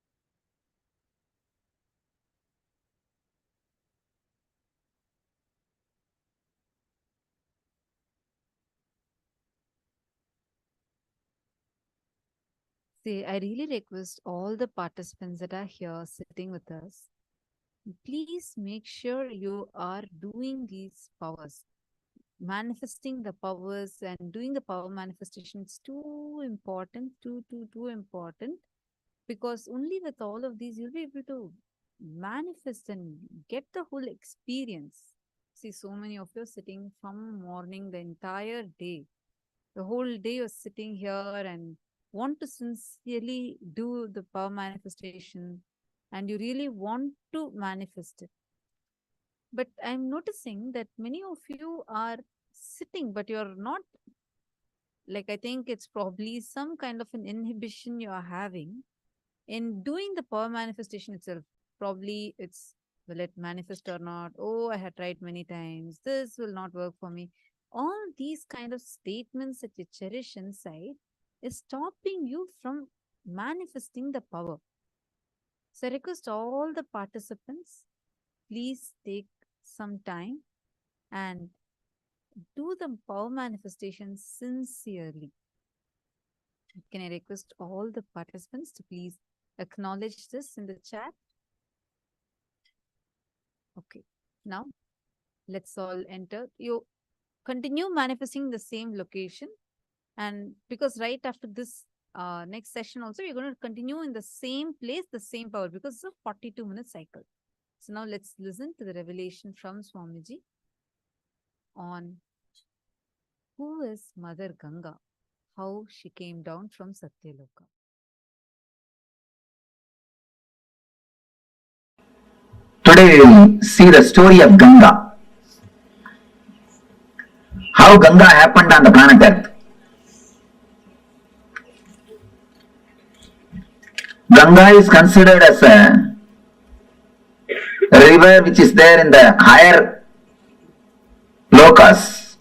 See, I really request all the participants that are here sitting with us, please make sure you are doing these powers, manifesting the powers and doing the power manifestation. It's too important, too important, because only with all of these you'll be able to manifest and get the whole experience. See, so many of you are sitting from morning the entire day. The whole day you're sitting here and want to sincerely do the power manifestation, and you really want to manifest it. But I'm noticing that many of you are sitting, but you're not, like, I think it's probably some kind of an inhibition you're having in doing the power manifestation itself. Probably it's, will it manifest or not? Oh, I had tried many times. This will not work for me. All these kind of statements that you cherish inside is stopping you from manifesting the power. So I request all the participants, please take some time and do the power manifestation sincerely. Can I request all the participants to please acknowledge this in the chat? Okay, now let's all enter. You continue manifesting the same location, and because right after this next session also we're going to continue in the same place, the same power, because it's a 42-minute cycle. So now let's listen to the revelation from Swamiji on who is Mother Ganga, how she came down from Satyaloka. Today we will see the story of Ganga. How Ganga happened on the planet Earth. Ganga is considered as a river which is there in the higher lokas.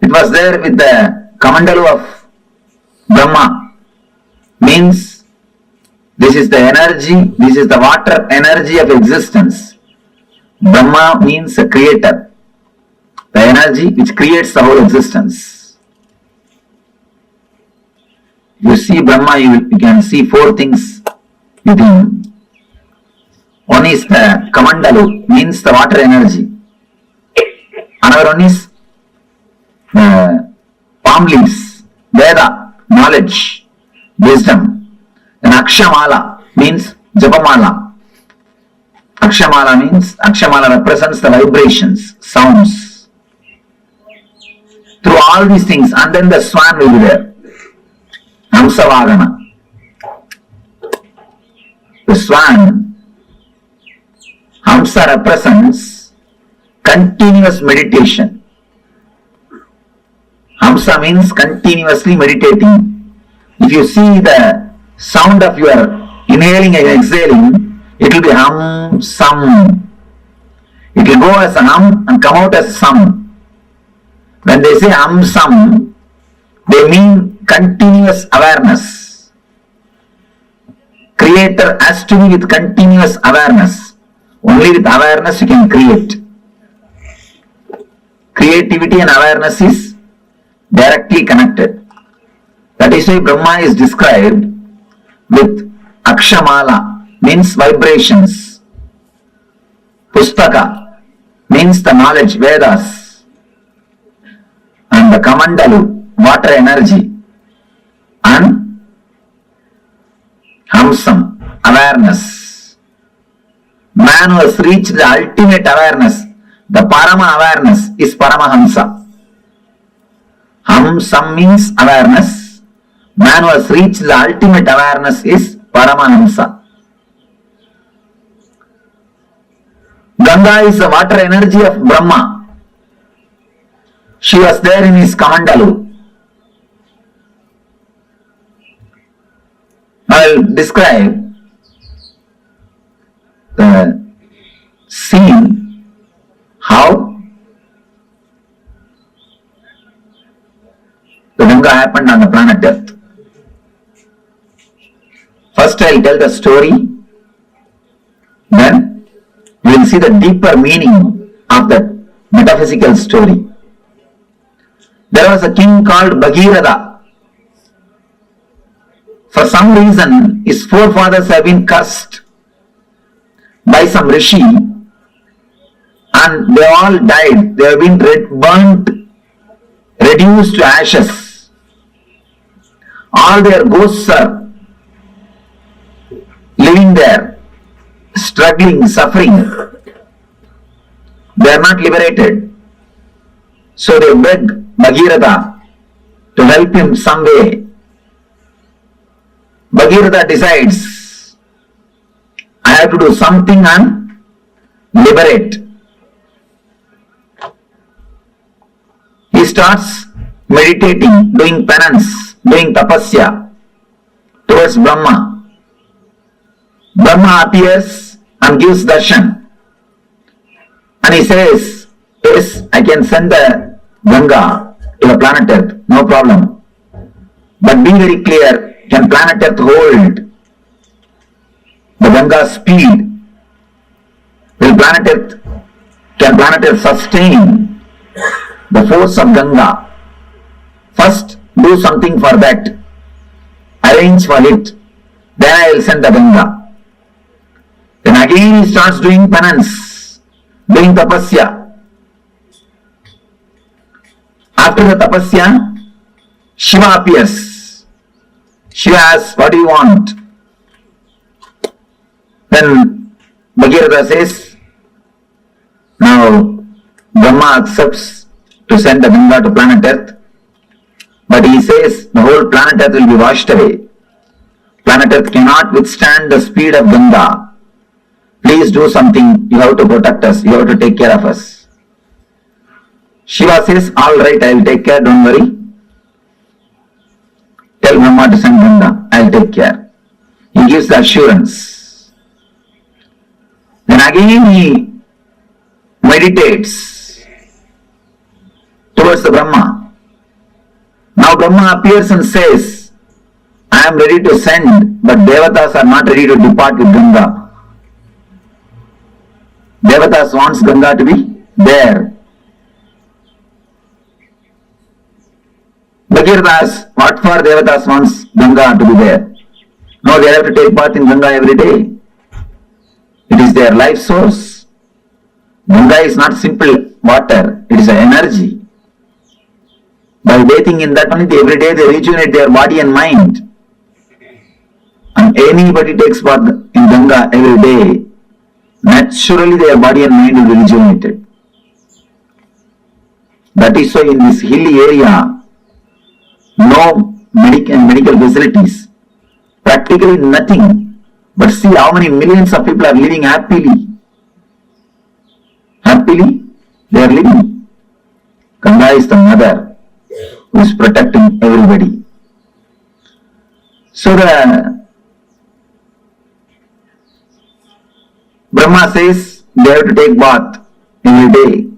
It was there with the Kamandalu of Brahma. Means this is the energy, this is the water energy of existence. Brahma means a creator, the energy which creates the whole existence. You see Brahma, you can see four things within. One is the Kamandalu, means the water energy. Another one is palm leaves, Veda, knowledge, wisdom. And Akshamala means Japamala. Akshamala represents the vibrations, sounds. Through all these things, and then the swan will be there. Hamsavagana. The swan, Hamsa represents continuous meditation. Hamsa means continuously meditating. If you see the sound of your inhaling and exhaling, it will be hum, sum. It will go as a hum and come out as sum. When they say hum, sum, they mean continuous awareness. Creator has to be with continuous awareness. Only with awareness you can create. Creativity and awareness is directly connected. That is why Brahma is described with Akshamala, means vibrations. Pustaka means the knowledge, Vedas. And the Kamandalu, water energy. And Hamsam, awareness. Man who has reached the ultimate awareness, the Parama awareness, is Paramahamsa. Hamsam means awareness. Man who has reached the ultimate awareness is Paramahamsa. Ganga is the water energy of Brahma. She was there in his Kamandalu. I will describe the scene, how the Ganga happened on the planet Earth. First I will tell the story, then we will see the deeper meaning of the metaphysical story. There was a king called Bhagirath. For some reason, his forefathers have been cursed by some rishi and they all died. They have been burnt, reduced to ashes. All their ghosts are living there, struggling, suffering. They are not liberated. So they beg Bhagirath to help him some way. Bhagirath decides, I have to do something and liberate. He starts meditating, doing penance, doing tapasya towards Brahma. Brahma appears and gives darshan. And he says, yes, I can send the Ganga to the planet Earth, no problem. But be very clear, can planet Earth hold the Ganga's speed? Can planet Earth sustain the force of Ganga? First, do something for that. Arrange for it. Then I will send the Ganga. Then again he starts doing penance, doing tapasya. After the tapasya, Shiva appears. Shiva asks, what do you want? Then Bhagirath says, now Brahma accepts to send the Ganga to planet Earth, but he says the whole planet Earth will be washed away. Planet Earth cannot withstand the speed of Ganga. Please do something, you have to protect us, you have to take care of us. Shiva says, all right, I will take care, don't worry. Tell Brahma to send Ganga, I will take care. He gives the assurance. Then again he meditates towards the Brahma. Now Brahma appears and says, I am ready to send, but Devatas are not ready to depart with Ganga. Devatas wants Ganga to be there. Bhagirath asks, what for Devatas wants Ganga to be there? No, they have to take bath in Ganga every day. It is their life source. Ganga is not simple water, it is an energy. By bathing in that only, every day they rejuvenate their body and mind. And anybody takes bath in Ganga every day, naturally their body and mind will be rejuvenated. That is why in this hilly area, no medical facilities, practically nothing. But see how many millions of people are living happily. Happily, they are living. Ganga is the mother who is protecting everybody. So the Brahma says they have to take bath every day.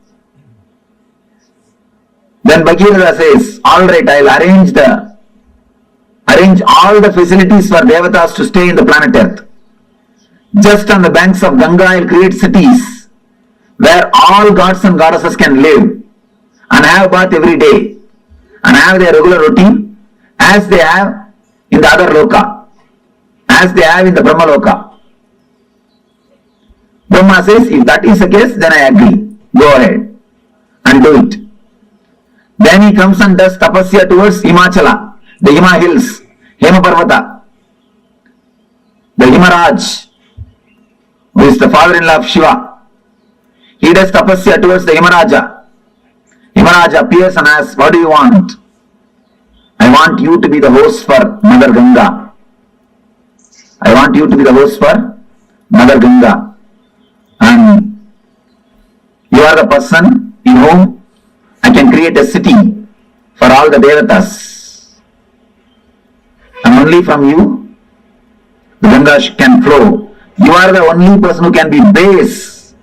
Then Bhagirath says, all right, I will arrange all the facilities for Devatas to stay in the planet Earth. Just on the banks of Ganga, I will create cities where all gods and goddesses can live and have bath every day and have their regular routine as they have in the other loka, as they have in the Brahma loka. Brahma says, if that is the case, then I agree. Go ahead and do it. Then he comes and does tapasya towards Himachala, the Hima hills, Hema Parvata. The Himaraj, who is the father-in-law of Shiva, he does tapasya towards the Himaraja. Himaraja appears and asks, what do you want? I want you to be the host for Mother Ganga. I want you to be the host for Mother Ganga. And you are the person in whom I can create a city for all the Devatas. And only from you, the Ganga can flow. You are the only person who can be base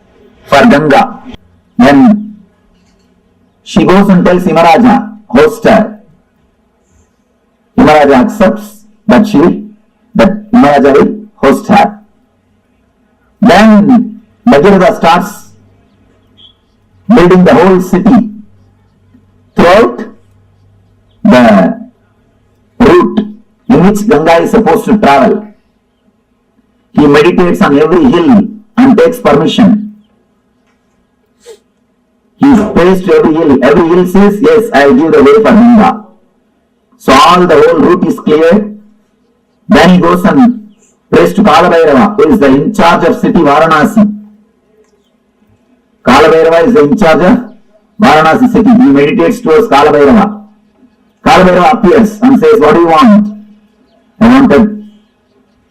for Ganga. Then she goes and tells Himaraja, host her. Himaraja accepts that Himaraja will host her. Then Bhagirath starts building the whole city throughout which Ganga is supposed to travel. He meditates on every hill and takes permission. He prays to every hill. Every hill says, yes, I will give the way for Ganga. So all the whole route is cleared. Then he goes and prays to Kalabhairava, who is the in charge of city Varanasi. Kalabhairava is the in charge of Varanasi city. He meditates towards Kalabhairava. Kalabhairava appears and says, what do you want? I wanted,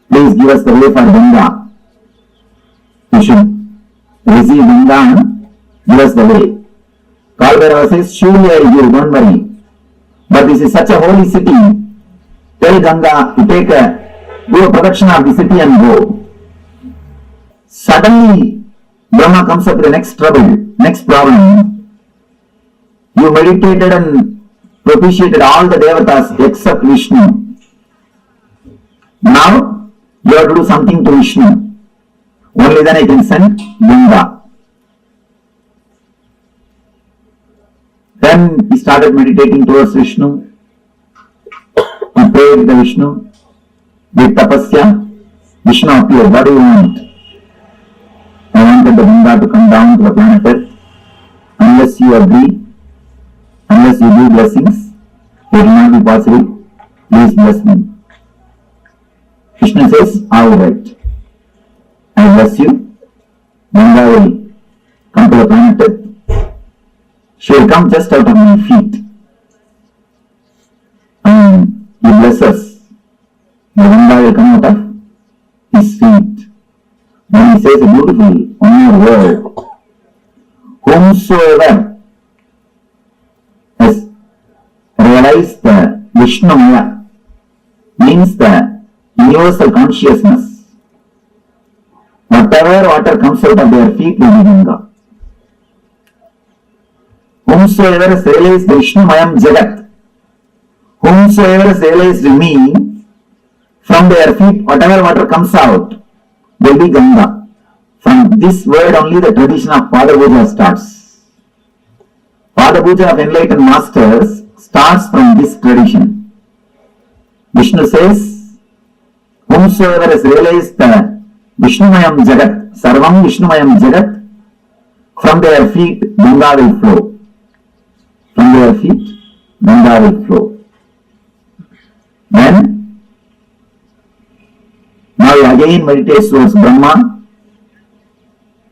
please give us the way for Ganga. You should receive Ganga and give us the way. Kalabhairava says, surely I will give, don't worry. But this is such a holy city. Tell Ganga to take do a protection of the city and go. Suddenly, Brahma comes up with the next trouble, next problem. You meditated and propitiated all the devatas except Vishnu. Now, you have to do something to Vishnu. Only then I can send Ganga. Then he started meditating towards Vishnu. He prayed to Vishnu. With tapasya, Vishnu appeared. What do you want? I wanted the Ganga to come down to the planet Earth. Unless you agree, unless you do blessings, it will not be possible. Please bless me. Krishna says, all right. I bless you. Ganga will come to the planet Earth. She will come just out of my feet. And he blesses. The Ganga will come out of his feet. Then he says a beautiful one word. Whomsoever has realized the Vishnumaya means the universal consciousness. Whatever water comes out of their feet will be Ganga. Whomsoever has realized the Vishnumayam Jagat, whomsoever has realized me, from their feet, whatever water comes out will be Ganga. From this word only the tradition of Pada Puja starts. Pada Puja of enlightened masters starts from this tradition. Vishnu says, whomsoever has realized the Vishnumayam Jagat, Sarvam Vishnumayam Jagat, from their feet Ganga will flow. From their feet Ganga will flow. Then now he again meditates towards Brahma.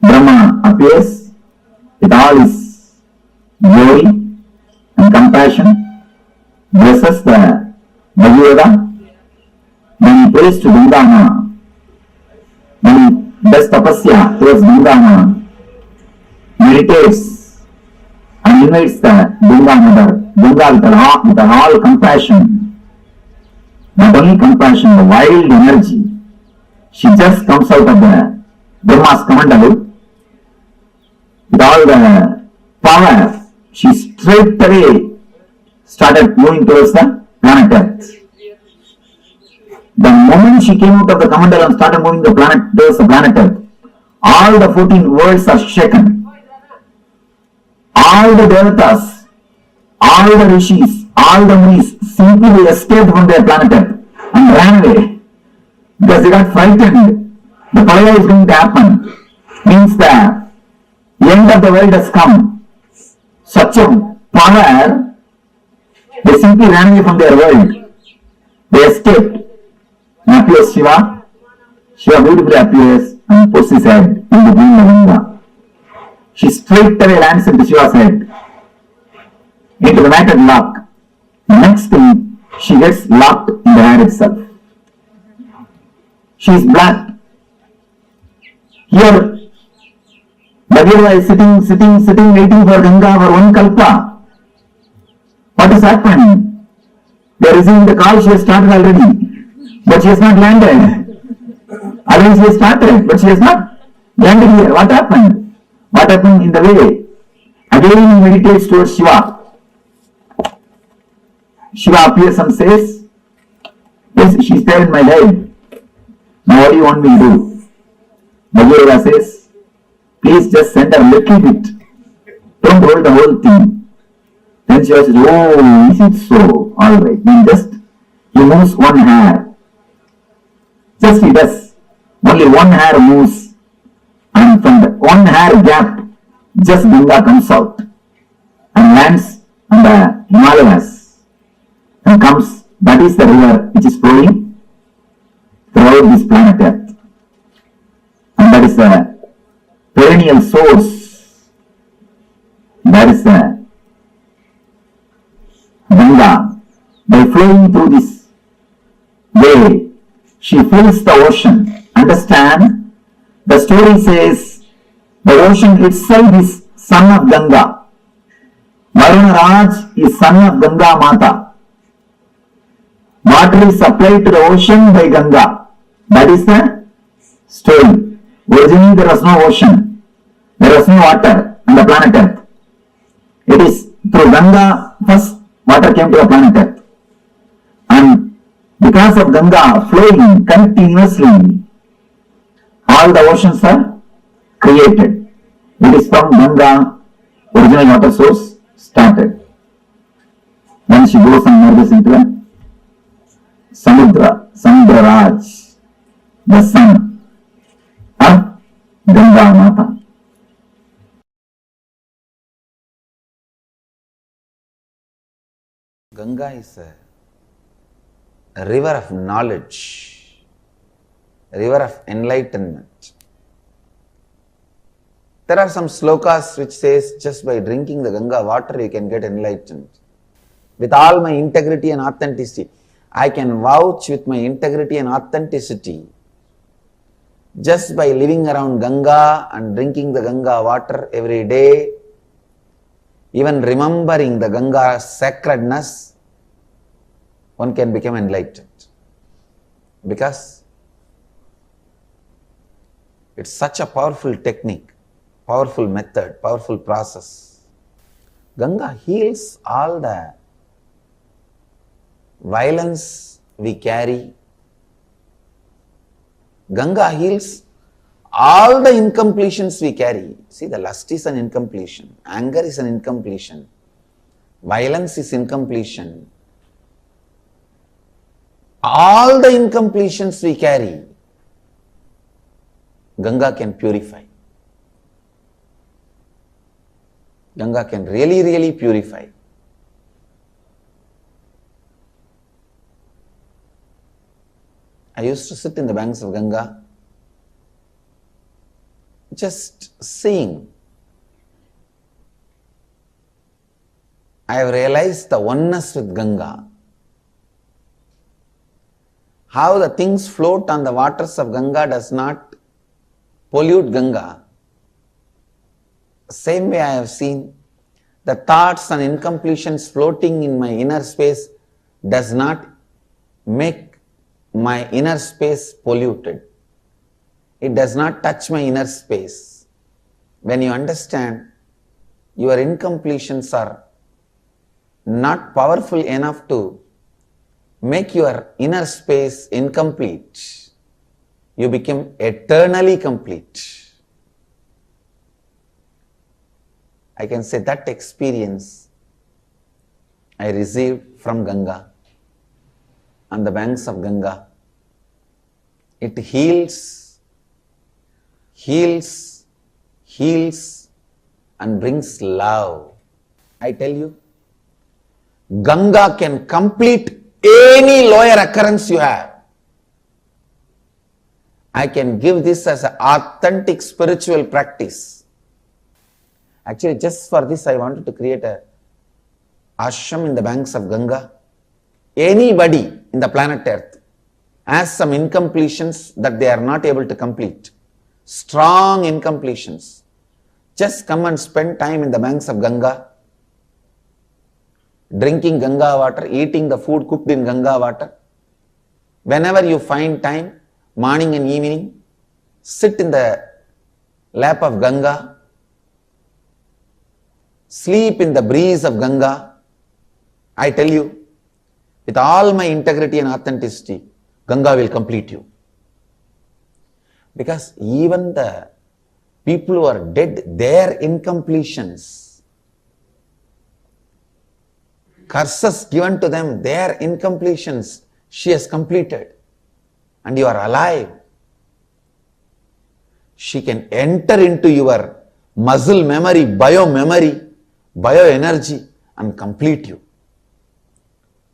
Brahma appears with all his glory and compassion, blesses the Bhagavata, then he prays to Ganga. Then he does tapasya towards Ganga, meditates and invites the Ganga mother, Ganga with all compassion, not only compassion, the wild energy. She just comes out of the Brahma's commandal with all the power. She straight away started moving towards the planet Earth. The moment she came out of the commandal and started moving the planet towards the planet Earth, all the 14 worlds are shaken. All the devatas, all the rishis, all the munis simply escaped from their planet Earth and ran away. Because they got frightened. The pralaya is going to happen. Means the end of the world has come. Such a power, they simply ran away from their world. They escaped. And appears Shiva. Shiva beautifully appears and puts his head in between the Ganga. She straight away lands into Shiva's head. Into the matted lock. Next thing, she gets locked in the hair itself. She is black. Here, Bhagavad is sitting, waiting for Ganga for one kalpa. What is happening? They are receiving the call, she has started already, but she has not landed. Otherwise, she has started, but she has not landed here. What happened? What happened in the way? Again, he meditates towards Shiva. Shiva appears and says, yes, she is there in my life. Now what do you want me to do? Bhagavad says, please just send a little bit. Don't hold the whole thing. Then Shiva says, oh, is it so? Alright, then just he moves one hair. Just he does. Only one hair moves, and from the one hair gap, just Ganga comes out and lands on the Himalayas and comes. That is the river which is flowing throughout this planet Earth. And that is the perennial source. That is the Ganga. By flowing through this way, she fills the ocean. Understand? The story says the ocean itself is son of Ganga. Varuna Raj is son of Ganga Mata. Water is supplied to the ocean by Ganga. That is the story. Originally there was no ocean. There was no water on the planet Earth. It is through Ganga first water came to the planet Earth. And because of Ganga flowing continuously, all the oceans are created. It is from Ganga, original water source started. Then she goes and merges into the Samudra Raj, the son of Ganga Mata. Ganga is a river of knowledge, a river of enlightenment. There are some slokas which says just by drinking the Ganga water you can get enlightened. With all my integrity and authenticity, I can vouch with my integrity and authenticity. Just by living around Ganga and drinking the Ganga water every day, even remembering the Ganga's sacredness, one can become enlightened. Because it's such a powerful technique, powerful method, powerful process. Ganga heals all the violence we carry. Ganga heals all the incompletions we carry. See, the lust is an incompletion, anger is an incompletion, violence is incompletion. All the incompletions we carry, Ganga can purify. Ganga can really, really purify. I used to sit in the banks of Ganga, just seeing. I have realized the oneness with Ganga. How the things float on the waters of Ganga does not pollute Ganga. Same way I have seen the thoughts and incompletions floating in my inner space does not make my inner space polluted. It does not touch my inner space. When you understand your incompletions are not powerful enough to make your inner space incomplete, you become eternally complete. I can say that experience I received from Ganga, on the banks of Ganga. It heals, heals, heals and brings love. I tell you, Ganga can complete any lower occurrence you have. I can give this as an authentic spiritual practice. Actually, just for this I wanted to create a ashram in the banks of Ganga. Anybody in the planet Earth has some incompletions that they are not able to complete, strong incompletions, just come and spend time in the banks of Ganga, drinking Ganga water, eating the food cooked in Ganga water. Whenever you find time, morning and evening, sit in the lap of Ganga, sleep in the breeze of Ganga. I tell you, with all my integrity and authenticity, Ganga will complete you. Because even the people who are dead, their incompletions, curses given to them, their incompletions She has completed. And you are alive. She can enter into your muscle memory, bioenergy and complete you.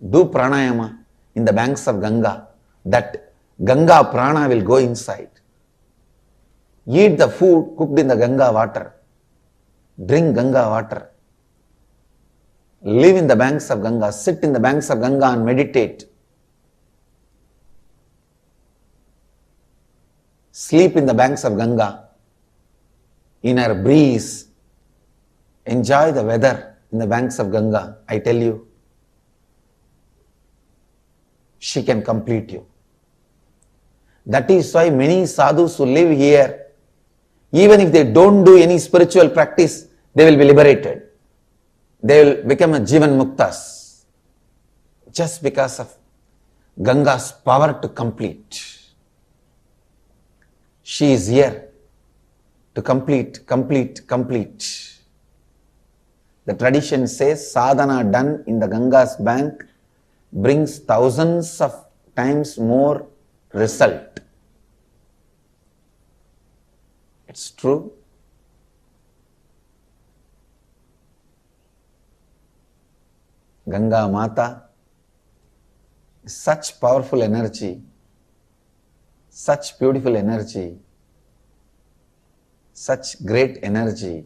Do pranayama in the banks of Ganga. That Ganga prana will go inside. Eat the food cooked in the Ganga water. Drink Ganga water. Live in the banks of Ganga. Sit in the banks of Ganga and meditate. Sleep in the banks of Ganga. In her breeze. Enjoy the weather in the banks of Ganga. I tell you, she can complete you. That is why many sadhus who live here, even if they don't do any spiritual practice, they will be liberated. They will become a Jivan Muktas. Just because of Ganga's power to complete. She is here to complete. The tradition says sadhana done in the Ganga's bank brings thousands of times more result. It's true. Ganga Mata is such powerful energy, such beautiful energy, such great energy.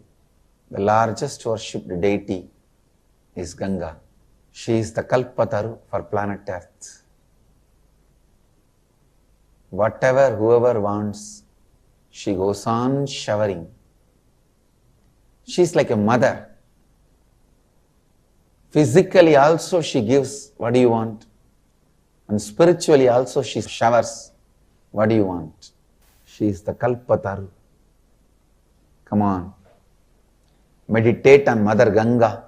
The largest worshipped deity is Ganga. She is the Kalpataru for planet Earth. Whatever whoever wants, she goes on showering. She is like a mother. Physically also she gives what do you want, and spiritually also she showers what do you want. She is the Kalpataru. Come on, meditate on Mother Ganga.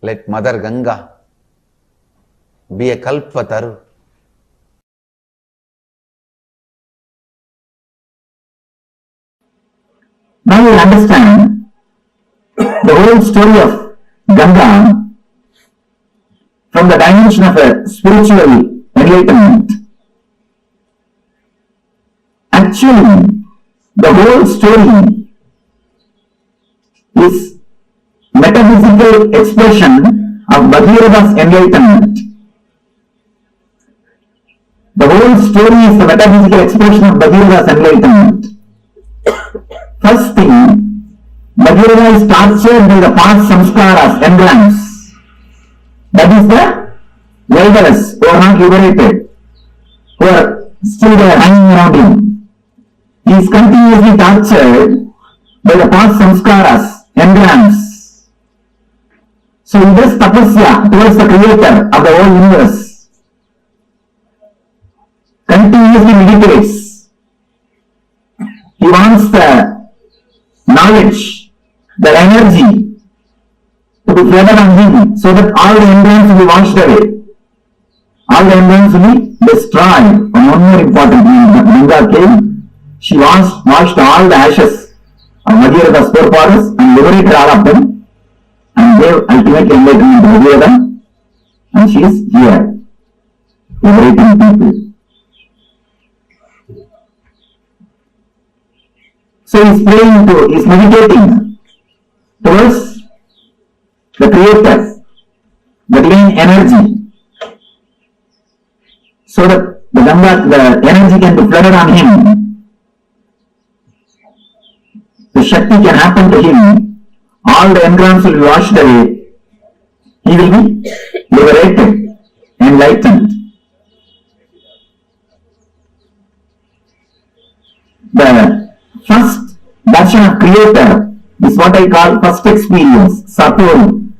Let Mother Ganga be a Kalpataru. Now you understand the whole story of Ganga from the dimension of a spiritual enlightenment. Actually, the whole story is metaphysical expression of Bhagirava's enlightenment. The whole story is the metaphysical expression of Bhagirava's enlightenment. First thing, Bhagirava is tortured by the past samskaras, engrams. That is the elderless who are not liberated, who are still there hanging around him. He is continuously tortured by the past samskaras, engrams. So he does tapasya towards the creator of the whole universe. Continuously meditates. He wants the knowledge, the energy to be flooded on him so that all the engrams will be washed away. All the engrams will be destroyed. And one more important thing, Ganga came, she washed all the ashes of Bhagirava's forefathers and liberated all of them and gave ultimate enlightenment to Bhagirava, and she is here, liberating people. So he is praying he is meditating towards the Creator, the divine energy, so that the energy can be flooded on him. The Shakti can happen to him. All the engrams will be washed away. He will be liberated, enlightened. The first darshan of Creator is what I call first experience, Satori.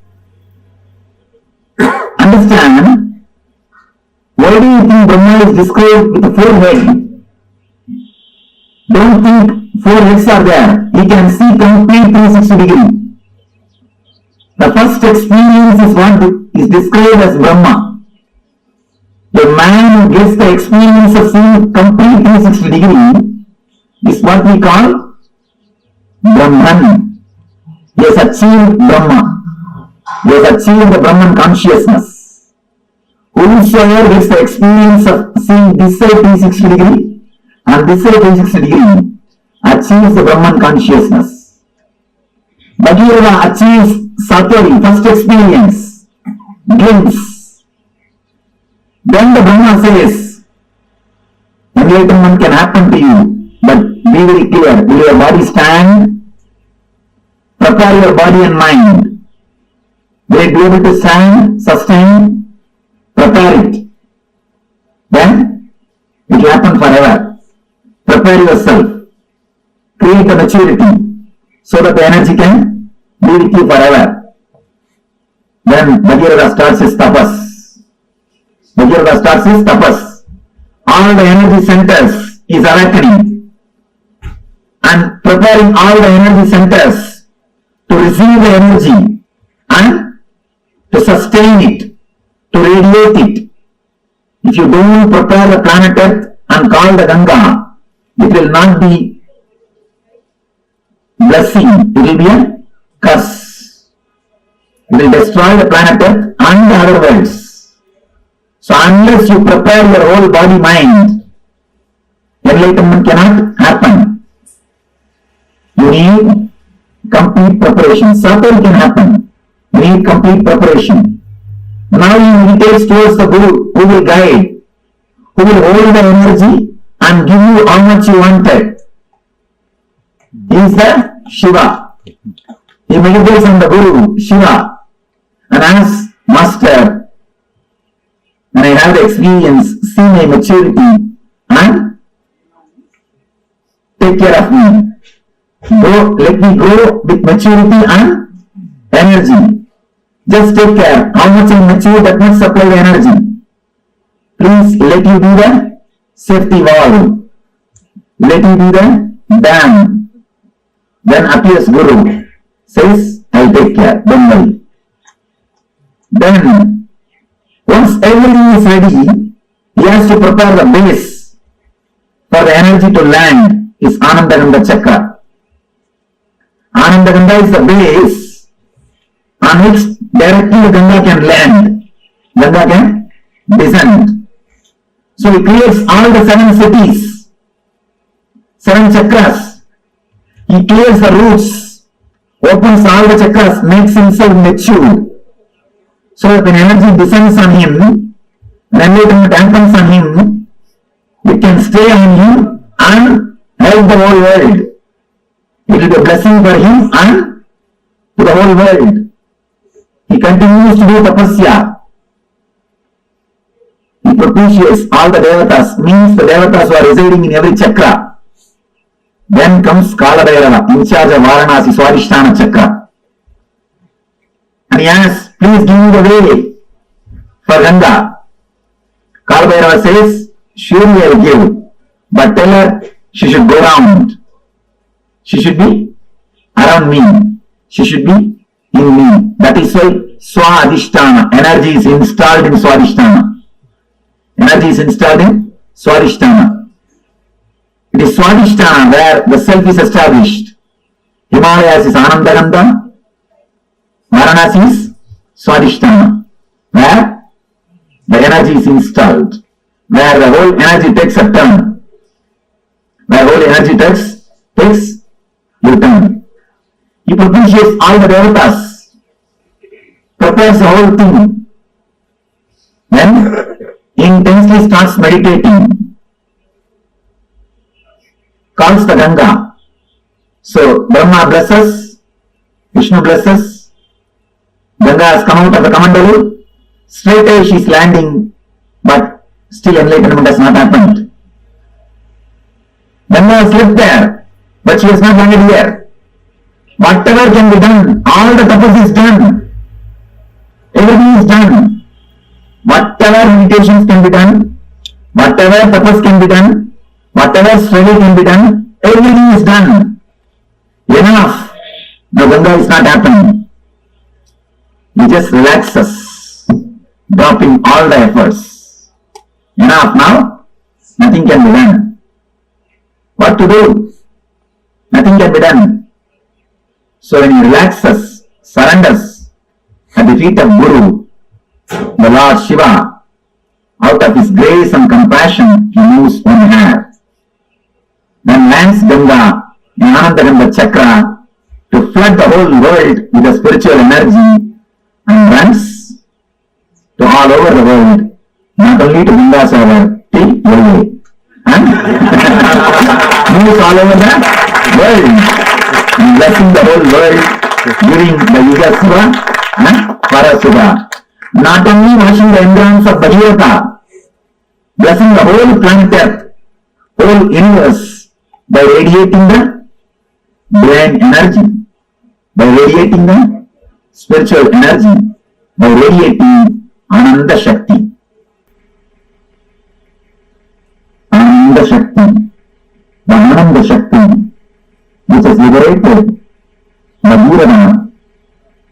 Understand, why do you think Brahma is described with a 4 head? Don't think 4 heads are there. He can see complete 360 degree. The first experience is what is described as Brahma. The man who gets the experience of seeing complete 360 degree is what we call Brahman. He has achieved Brahma. He has achieved the Brahman consciousness. whosoever gets the experience of seeing this side 360 degree and this side 360 degree achieves the Brahman consciousness. Bhagirava achieves Satori, first experience, glimpse. Then the Brahma says, enlightenment can happen to you, but be very clear, will your body stand? Prepare your body and mind. Will it be able to stand, sustain? Prepare it. Then it will happen forever. Prepare yourself. Create a maturity so that the energy can be with you forever. Then Bhagirava starts his tapas. Bhagirava starts his tapas. All the energy centers is awakening and preparing all the energy centers to receive the energy and to sustain it, to radiate it. If you don't prepare the planet Earth and call the Ganga, it will not be blessing, it will be a curse. It will destroy the planet Earth and the other worlds. So unless you prepare your whole body mind, enlightenment cannot happen. You need complete preparation. Satori can happen. You need complete preparation. Now he meditates towards the Guru who will guide, who will hold the energy and give you how much you wanted. He is the Shiva. He meditates on the Guru, Shiva, and asks, Master, when I have the experience, see my maturity and take care of me. Go, let me go with maturity and energy. Just take care. How much I mature, that much supply the energy. Please let you be the safety valve. Let you be the dam. Then appears Guru. Says, I'll take care. Don't worry. Then, once everything is ready, he has to prepare the base for the energy to land is Anandaganda Chakra. Anandaganda is the base on which directly the Ganga can land. Ganga can descend. So he creates all the 7 cities, 7 chakras. He clears the roots, opens all the chakras, makes himself mature. So that when energy descends on him, when enlightenment happens on him, it can stay on him and help the whole world. It will be a blessing for him and to the whole world. He continues to do tapasya. He propitiates all the devatas, means the devatas who are residing in every chakra. Then comes Kala Bhairava, in charge of Varanasi Swadhisthana Chakra. And he asks, please give me the way for Ganga. Kala Bhairava says, surely I will give, but tell her she should go round. She should be around me. She should be in me. That is why Swadhisthana, energy is installed in Swadhisthana. Energy is installed in Swadhisthana. It is Swadhisthana where the self is established. Himalayas is Anandaganda. Varanasi is Swadhisthana, where the energy is installed, where the whole energy takes a turn, where whole energy takes U-turn. He propitiates all the devatas, prepares the whole thing, then intensely starts meditating, calls the Ganga. So Brahma blesses, Vishnu blesses, Ganga has come out of the Kamandalu, straight away she is landing, but still enlightenment has not happened. Ganga has lived there, but she has not landed here. Whatever can be done, all the tapas is done. Everything is done. Whatever meditations can be done, whatever tapas can be done, whatever study can be done, everything is done. Enough. The Ganga is not happening. He just relaxes, dropping all the efforts. Enough now, nothing can be done. What to do? Nothing can be done. So when he relaxes, surrenders at the feet of Guru, the Lord Shiva, Out of his grace and compassion, he moves one hair. Then lands Ganga in Anandaganda Chakra to flood the whole world with the spiritual energy and runs to all over the world, not only to Gangasagar, till LA. And moves all over the world, and blessing the whole world during the Yuga Suga and Parasuga. Not only washing the entrance of Bhagavata, blessing the whole planet Earth, whole universe, by radiating the divine energy, by radiating the spiritual energy, by radiating Ananda Shakti. Ananda Shakti, the Ananda Shakti, which has liberated Bhagavata,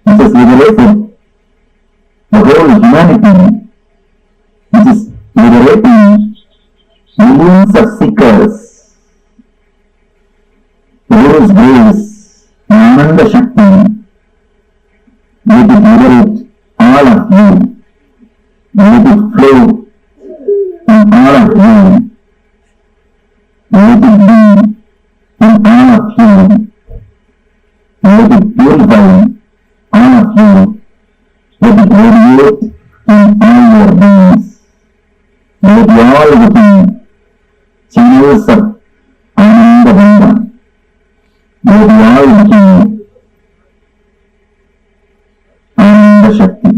which has liberated the whole humanity, which is liberating millions of seekers. The Guru's grace, Ananda Shakti, let it liberate all of you. Let it flow in all of you. Let it be in all of you. Let it purify all of you. Let it radiate in all your beings. Let you all become channels of Ananda Ganga. Let you all become Ananda Shakti.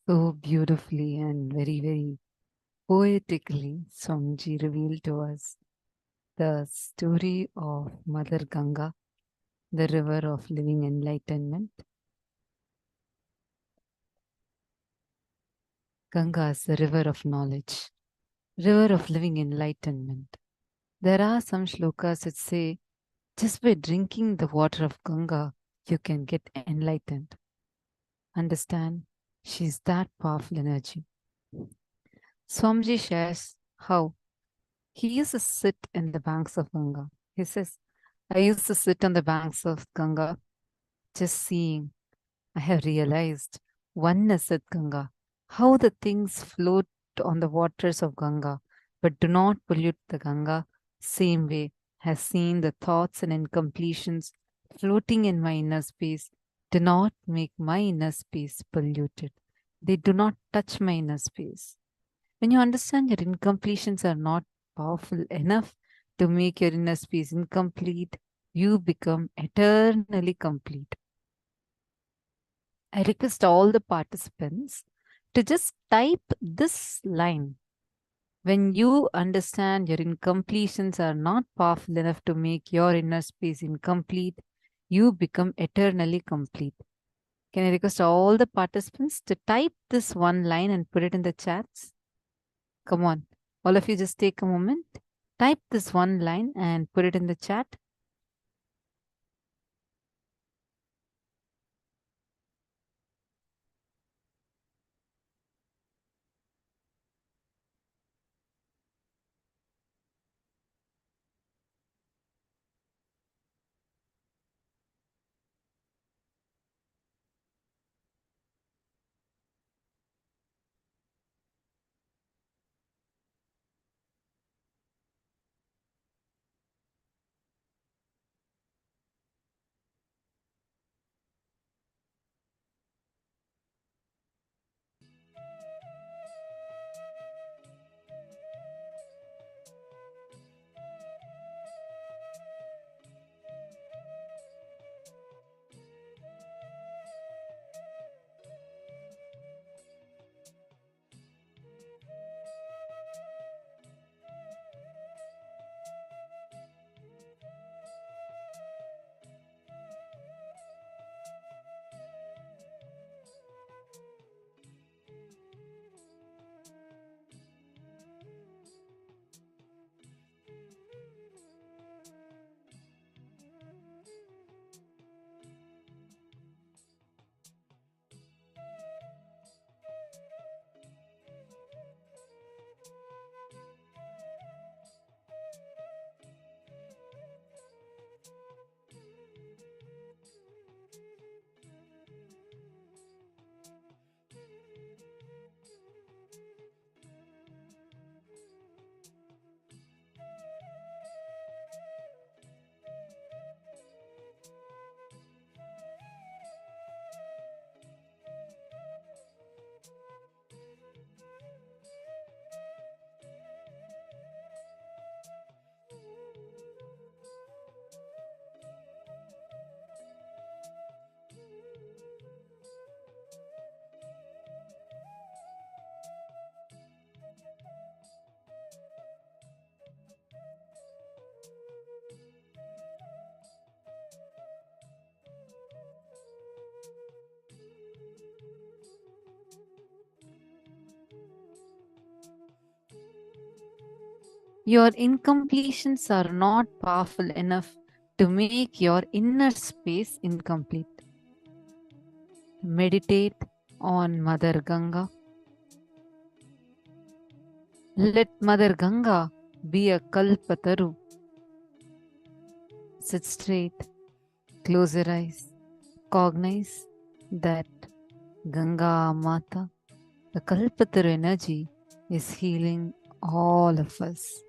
So beautifully and very, very poetically, Swamiji revealed to us the story of Mother Ganga, the river of living enlightenment. Ganga is the river of knowledge, river of living enlightenment. There are some shlokas that say, just by drinking the water of Ganga, you can get enlightened. Understand She's that powerful energy. Swamiji shares how he used to sit in the banks of Ganga. He says, I used to sit on the banks of Ganga, just seeing. I have realized oneness with Ganga, how the things float on the waters of Ganga, but do not pollute the Ganga. Same way, has seen the thoughts and incompletions floating in my inner space do not make my inner space polluted. They do not touch my inner space. When you understand your incompletions are not powerful enough to make your inner space incomplete, you become eternally complete. I request all the participants to just type this line. When you understand your incompletions are not powerful enough to make your inner space incomplete, you become eternally complete. Can I request all the participants to type this one line and put it in the chats? Come on, all of you just take a moment, type this one line and put it in the chat. Your incompletions are not powerful enough to make your inner space incomplete. Meditate on Mother Ganga. Let Mother Ganga be a Kalpataru. Sit straight, close your eyes, cognize that Ganga Mata, the Kalpataru energy, is healing all of us.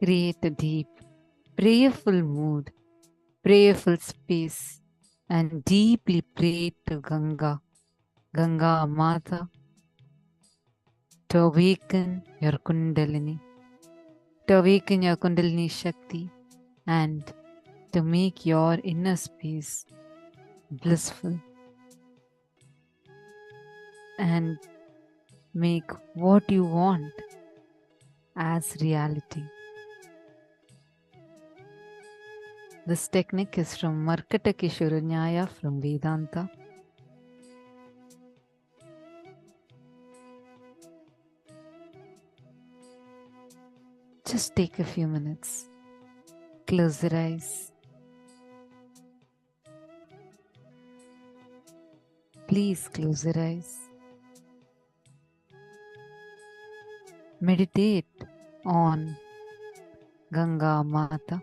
Create a deep, prayerful mood, prayerful space, and deeply pray to Ganga, Ganga Mata, to awaken your Kundalini, Shakti, and to make your inner space blissful, and make what you want as reality. This technique is from Markata Kishore Nyaya from Vedanta. Just take a few minutes. Close your eyes. Please close your eyes. Meditate on Ganga Mata.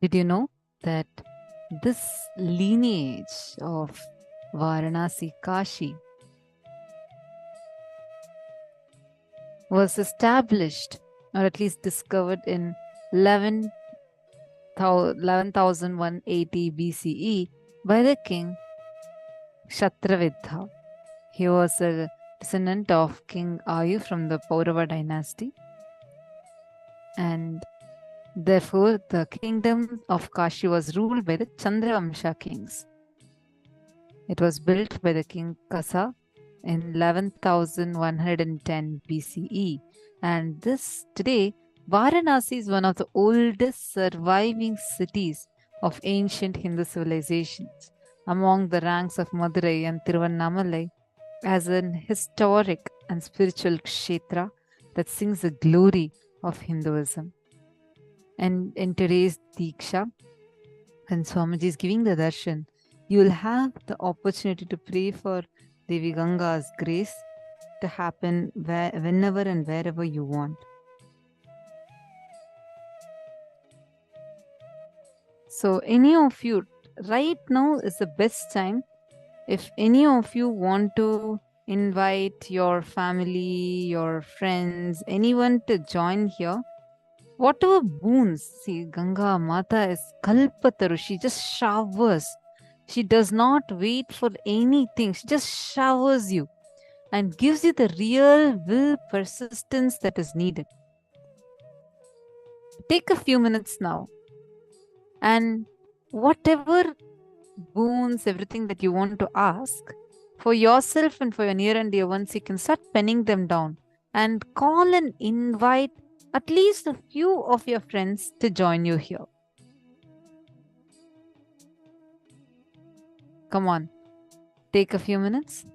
Did you know that this lineage of Varanasi Kashi was established, or at least discovered, in 11,180 BCE by the king Kshatravidha. He was a descendant of King Ayu from the Paurava dynasty, and therefore the kingdom of Kashi was ruled by the Chandravamsha kings. It was built by the king Kasa in 11,110 BCE, and this today Varanasi is one of the oldest surviving cities of ancient Hindu civilizations, among the ranks of Madurai and Tiruvannamalai, as an historic and spiritual kshetra that sings the glory of Hinduism. And in today's deeksha, when Swamiji is giving the darshan, you will have the opportunity to pray for Devi Ganga's grace to happen whenever and wherever you want. So any of you, right now is the best time. If any of you want to invite your family, your friends, anyone to join here, whatever boons, see, Ganga Mata is Kalpataru, she just showers. She does not wait for anything. She just showers you and gives you the real will persistence that is needed. Take a few minutes now, and whatever boons, everything that you want to ask for yourself and for your near and dear ones, you can start penning them down and call and invite at least a few of your friends to join you here. Come on, take a few minutes.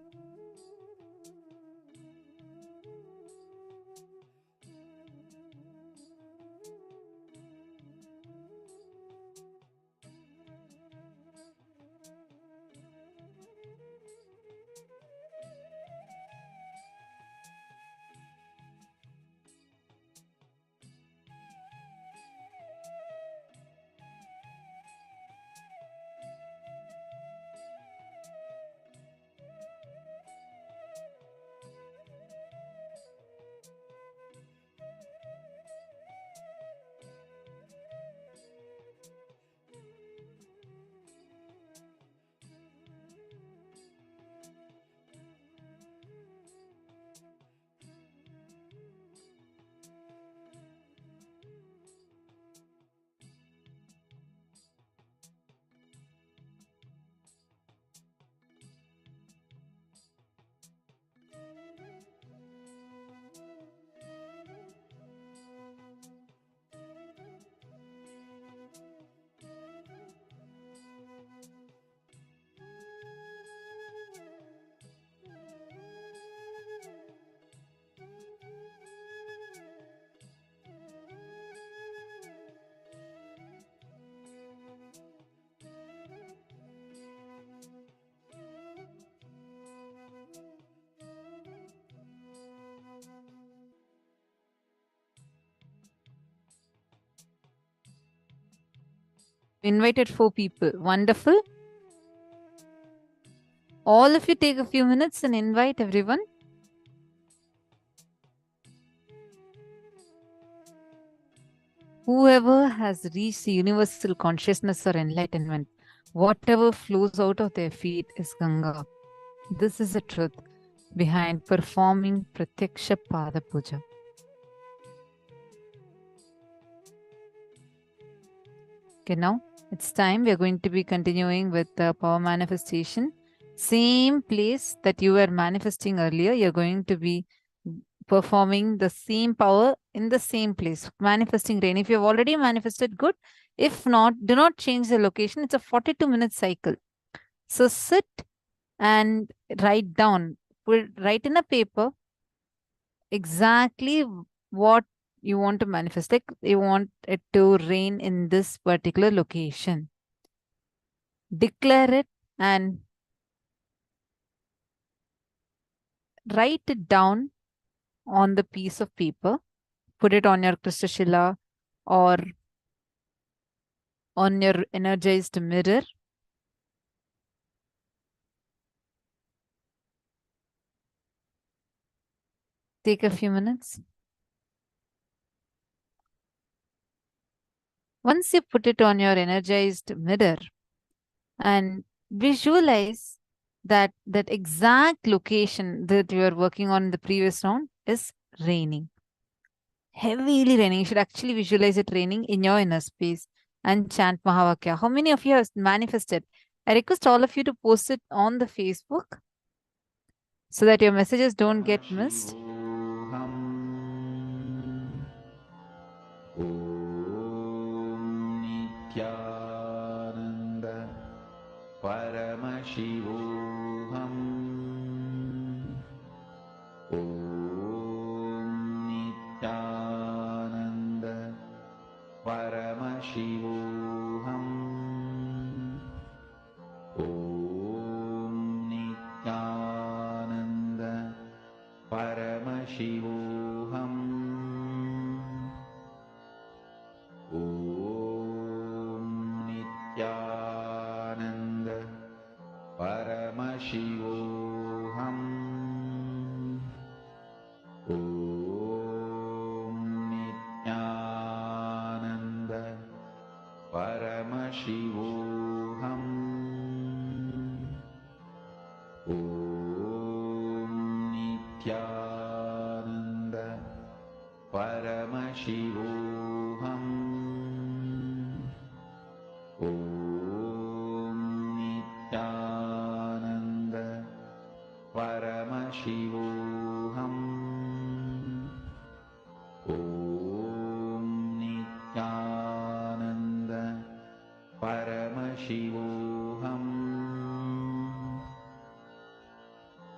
invited 4 people. Wonderful. All of you take a few minutes and invite everyone. Whoever has reached the universal consciousness or enlightenment, whatever flows out of their feet is Ganga. This is the truth behind performing Pratyaksha Pada Puja. Okay, now it's time. We are going to be continuing with the power manifestation. Same place that you were manifesting earlier, you're going to be performing the same power in the same place, manifesting rain. If you've already manifested, good. If not, do not change the location. It's a 42-minute cycle. So sit and write down, write in a paper exactly what you want to manifest. Like you want it to rain in this particular location. Declare it and write it down on the piece of paper. Put it on your Kristashila or on your energized mirror. Take a few minutes. Once you put it on your energized mirror and visualize that exact location that you are working on in the previous round is raining. Heavily raining. You should actually visualize it raining in your inner space and chant Mahavakya. How many of you have manifested? I request all of you to post it on the Facebook so that your messages don't get missed. Om Nithyananda Paramashivoham. Om Nithyananda Paramashivoham. Om Nithyananda Paramashivoham. Om Nithyananda Paramashivoham. Om Nithyananda Paramashivoham. Om Nithyananda Paramashivoham. Om Nithyananda Paramashivoham. Om Nithyananda Paramashivoham. Om Nithyananda Paramashivoham.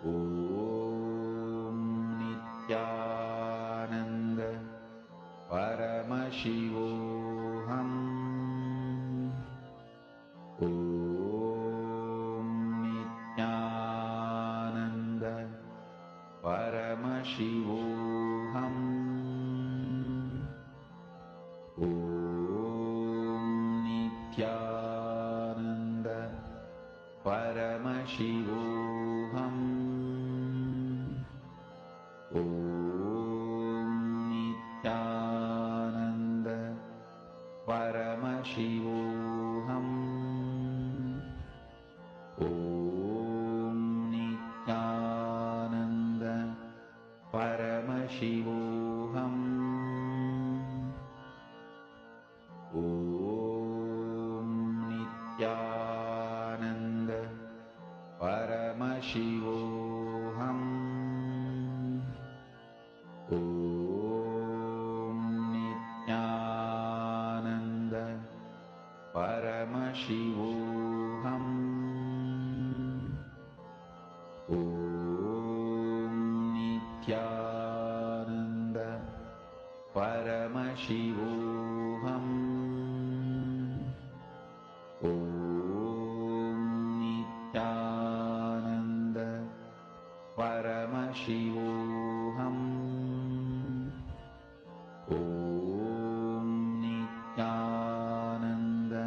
Om Nithyananda Paramashivoham. Om Nithyananda Paramashivoham. Om Nithyananda Paramashivoham. Om Nithyananda Paramashivoham. Om Nithyananda Paramashivoham. Om Nithyananda Paramashivoham. Om Nithyananda Paramashivoham. Om Nithyananda Paramashivoham. Om Nithyananda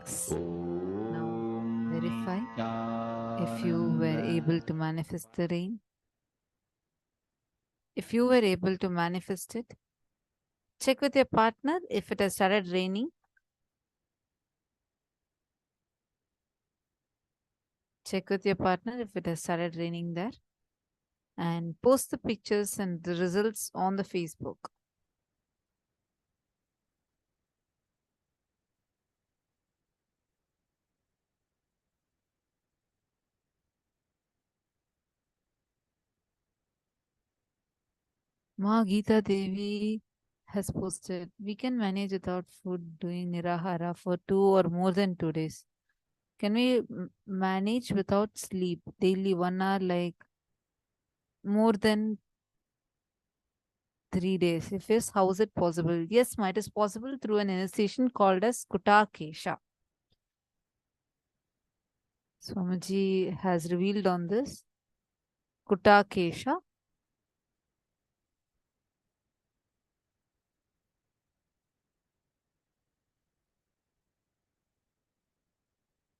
Relax. Now verify if you were able to manifest the rain. If you were able to manifest it, check with your partner if it has started raining. Check with your partner if it has started raining there. And post the pictures and the results on the Facebook. Ma Geeta Devi has posted, we can manage without food doing nirahara for 2 or more than 2 days. Can we manage without sleep daily 1 hour, like more than 3 days? If yes, how is it possible? Yes, it is possible through an initiation called as Kuta Kesha. Swamiji has revealed on this. Kuta Kesha.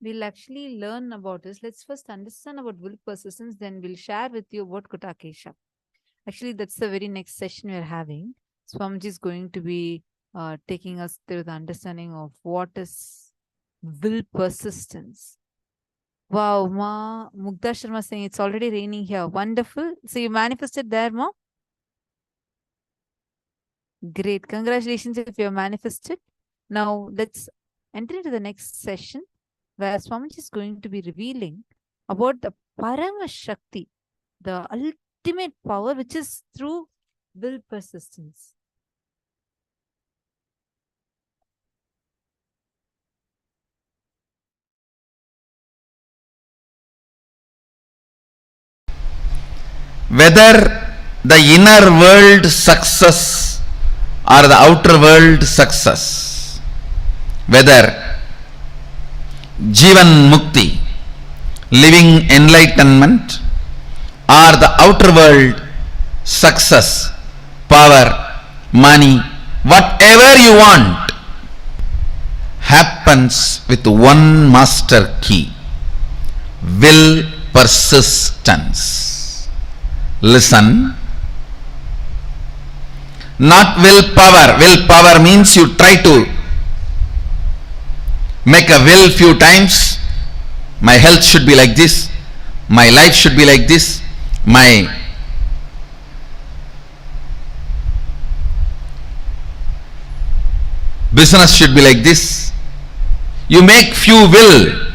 we'll actually learn about this. Let's first understand about will persistence, then we'll share with you about Kutakesha. Actually, that's the very next session we're having. Swamiji is going to be taking us through the understanding of what is will persistence. Wow, Ma Mugdha Sharma saying it's already raining here. Wonderful. So you manifested there, Ma? Great. Congratulations if you have manifested. Now let's enter into the next session where Swamiji is going to be revealing about the Paramashakti, the ultimate power which is through will persistence. Whether the inner world success or the outer world success, whether Jivan Mukti, living enlightenment, or the outer world success, power, money, whatever you want, happens with one master key: will persistence. Listen. Not willpower. Willpower means you try to make a will few times. My health should be like this. My life should be like this. My business should be like this. You make few will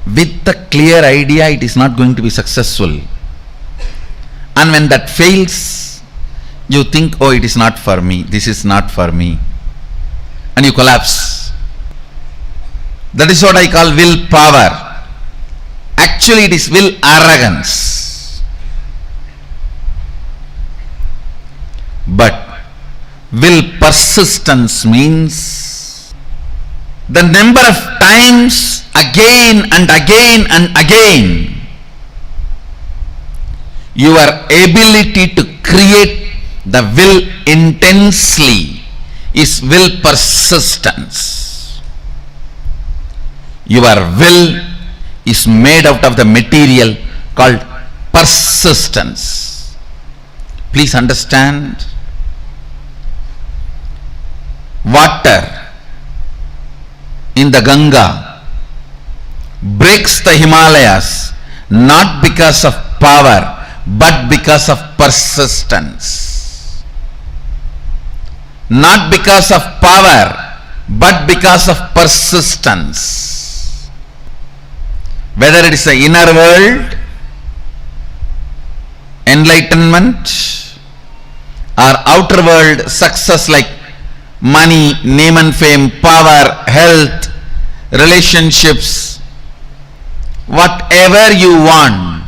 with the clear idea it is not going to be successful. And when that fails, you think, oh, it is not for me, this is not for me, and you collapse. That is what I call willpower. Actually, it is will arrogance. But will persistence means the number of times again and again and again your ability to create the will intensely is will persistence. Your will is made out of the material called persistence. Please understand, water in the Ganga breaks the Himalayas not because of power but because of persistence. Not because of power but because of persistence. Whether it is the inner world, enlightenment, or outer world success like money, name and fame, power, health, relationships, whatever you want,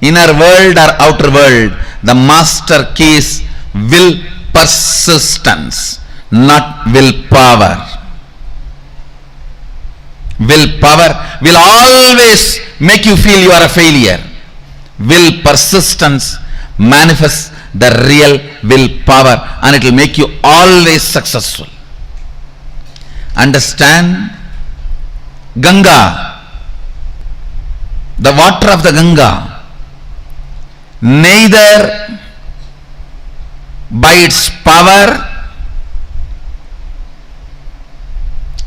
inner world or outer world, the master key is will persistence, not willpower. Willpower will always make you feel you are a failure. Will persistence manifests the real willpower and it will make you always successful. Understand? Ganga, the water of the Ganga, neither by its power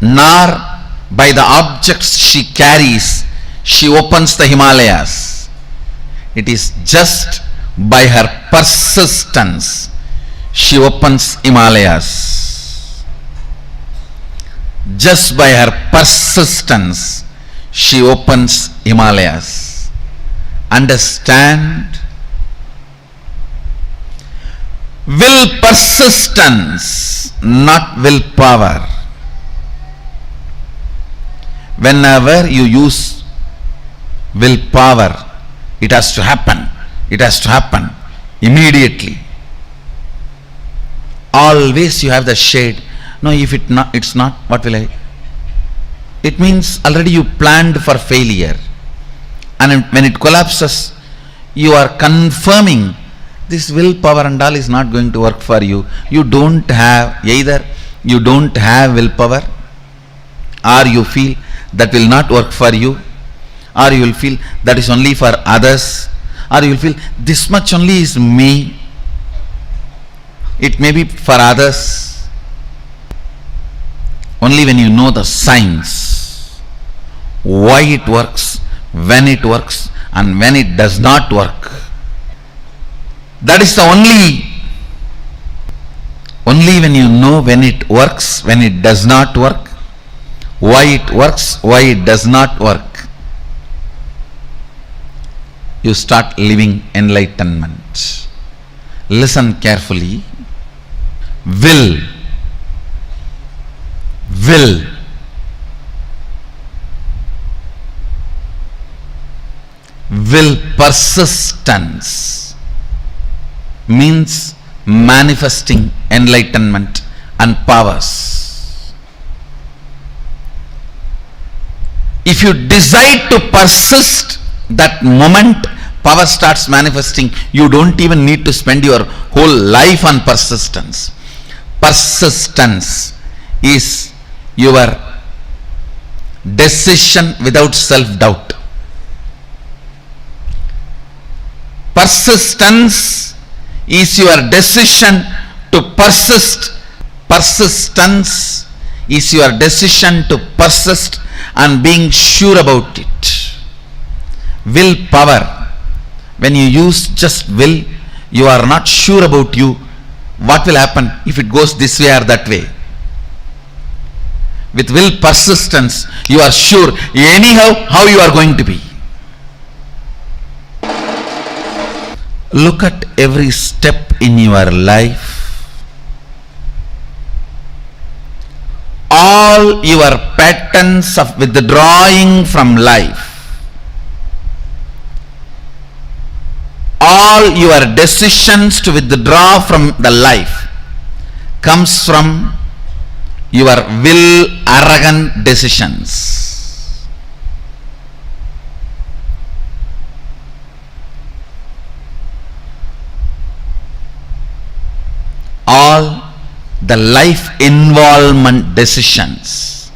nor by the objects she carries she opens the Himalayas. It is just by her persistence she opens Himalayas. Just by her persistence she opens Himalayas. Understand? Will persistence, not willpower. Whenever you use willpower, it has to happen. It has to happen immediately. Always you have the shade. No, if it's not, what will I? It means already you planned for failure. And when it collapses, you are confirming this willpower and all is not going to work for you. You don't have either you don't have willpower, or you feel that will not work for you, or you will feel that is only for others, or you will feel this much only is me, it may be for others. Only when you know the science, why it works, when it works, and when it does not work, that is the only when you know when it works, when it does not work, why it works, why it does not work, you start living enlightenment. Listen carefully. Will persistence means manifesting enlightenment and powers. If you decide to persist, that moment power starts manifesting. You don't even need to spend your whole life on persistence. Persistence is your decision without self-doubt. Persistence is your decision to persist. Persistence is your decision to persist and being sure about it. Willpower, when you use just will, you are not sure about you, what will happen if it goes this way or that way. With will persistence, you are sure anyhow how you are going to be. Look at every step in your life. All your patterns of withdrawing from life, all your decisions to withdraw from the life comes from your will arrogant decisions. All the life involvement decisions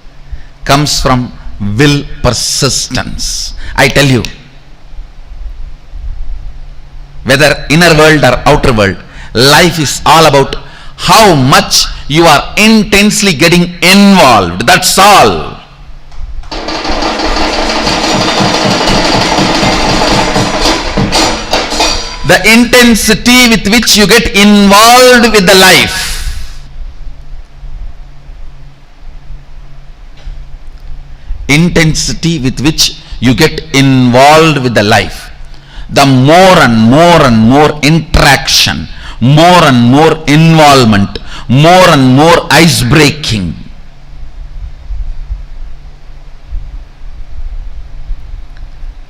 comes from will persistence. I tell you, whether inner world or outer world, life is all about how much you are intensely getting involved. That's all. The intensity with which you get involved with the life. Intensity with which you get involved with the life. The more and more interaction, more and more involvement, more and more ice breaking.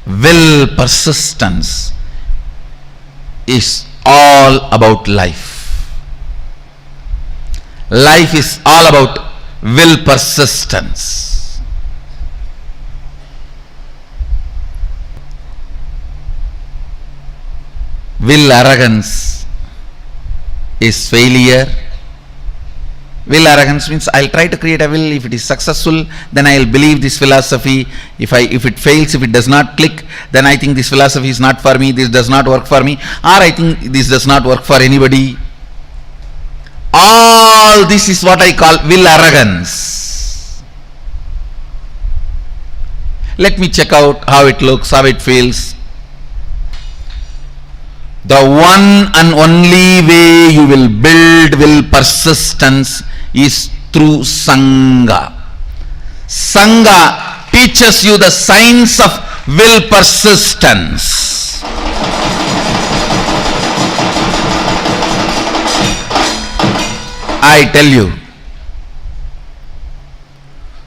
Will persistence is all about life. Life is all about will persistence. Will arrogance is failure. Will arrogance means I'll try to create a will. If it is successful, then I'll believe this philosophy. If it fails, if it does not click, then I think this philosophy is not for me. This does not work for me, or I think this does not work for anybody. All this is what I call will arrogance. Let me check out how it looks, how it feels. The one and only way you will build will persistence is through Sangha. Sangha teaches you the science of will persistence. I tell you,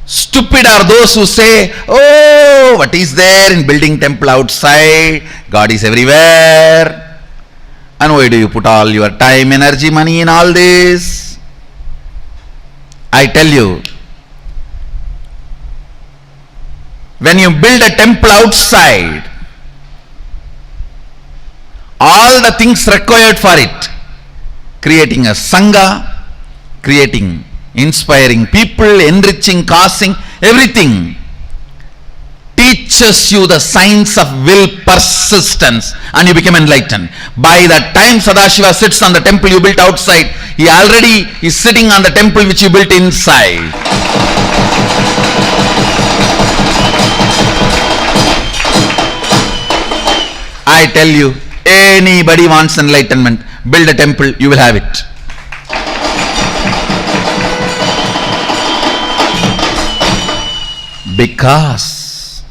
stupid are those who say, oh, what is there in building temple outside? God is everywhere. And why do you put all your time, energy, money in all this? I tell you, when you build a temple outside, all the things required for it, creating a Sangha, creating inspiring people, enriching, causing, everything teaches you the science of will persistence, and you become enlightened. By the time Sadashiva sits on the temple you built outside, he already is sitting on the temple which you built inside. I tell you, anybody wants enlightenment, build a temple, you will have it. Because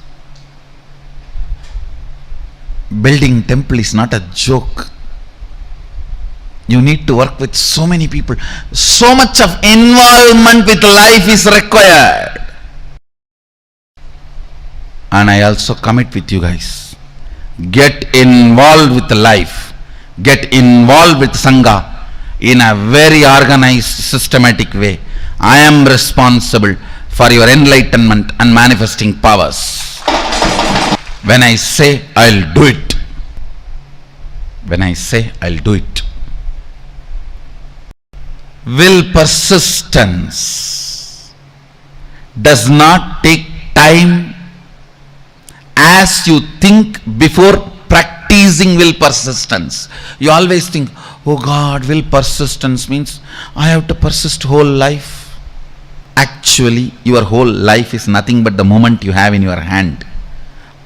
building temple is not a joke. You need to work with so many people. So much of involvement with life is required. And I also commit with you guys. Get involved with life. Get involved with Sangha in a very organized, systematic way. I am responsible for your enlightenment and manifesting powers. When I say I'll do it. When I say I'll do it. Will persistence does not take time as you think before practicing will persistence. You always think, oh God, will persistence means I have to persist whole life. Actually, your whole life is nothing but the moment you have in your hand.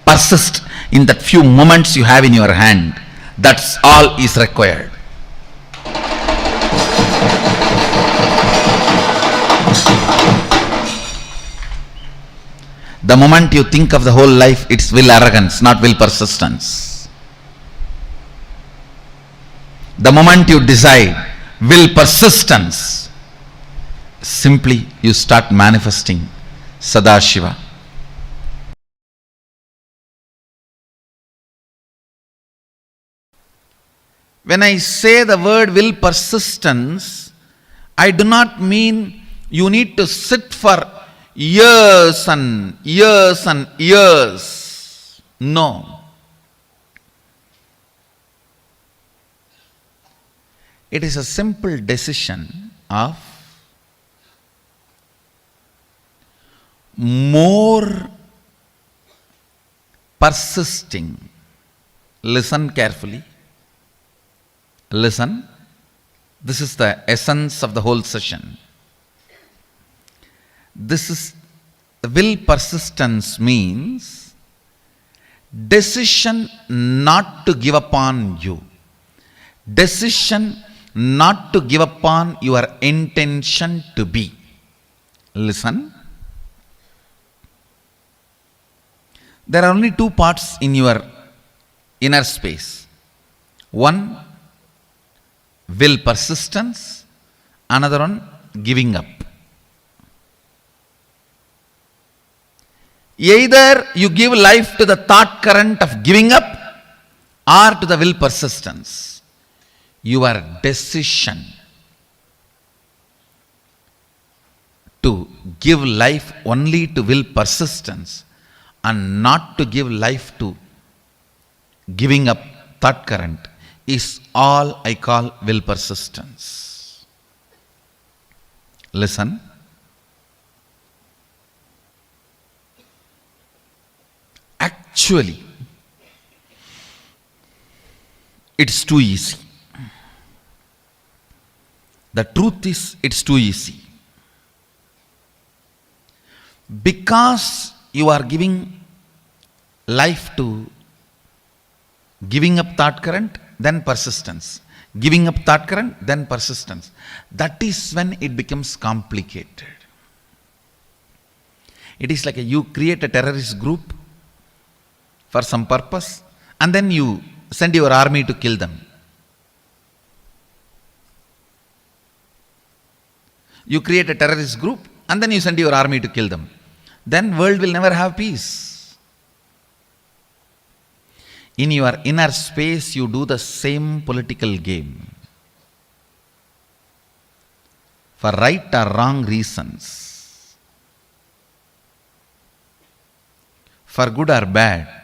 Persist in that few moments you have in your hand. That's all is required. The moment you think of the whole life, it's will arrogance, not will persistence. The moment you decide will persistence, simply you start manifesting Sadashiva. When I say the word will persistence, I do not mean you need to sit for years and years and years. No. It is a simple decision of more persisting. Listen carefully. Listen. This is the essence of the whole session. This is will persistence means decision not to give up on you. Decision not to give up on your intention to be. Listen. There are only two parts in your inner space. One, will persistence. Another one, giving up. Either you give life to the thought current of giving up or to the will persistence. Your decision to give life only to will persistence and not to give life to giving up thought current is all I call will persistence. Listen. Actually, it's too easy. The truth is, it's too easy. Because you are giving life to giving up thought current, then persistence. Giving up thought current, then persistence. That is when it becomes complicated. It is like you create a terrorist group for some purpose and then you send your army to kill them. You create a terrorist group and then you send your army to kill them. Then world will never have peace. In your inner space you do the same political game. For right or wrong reasons. For good or bad.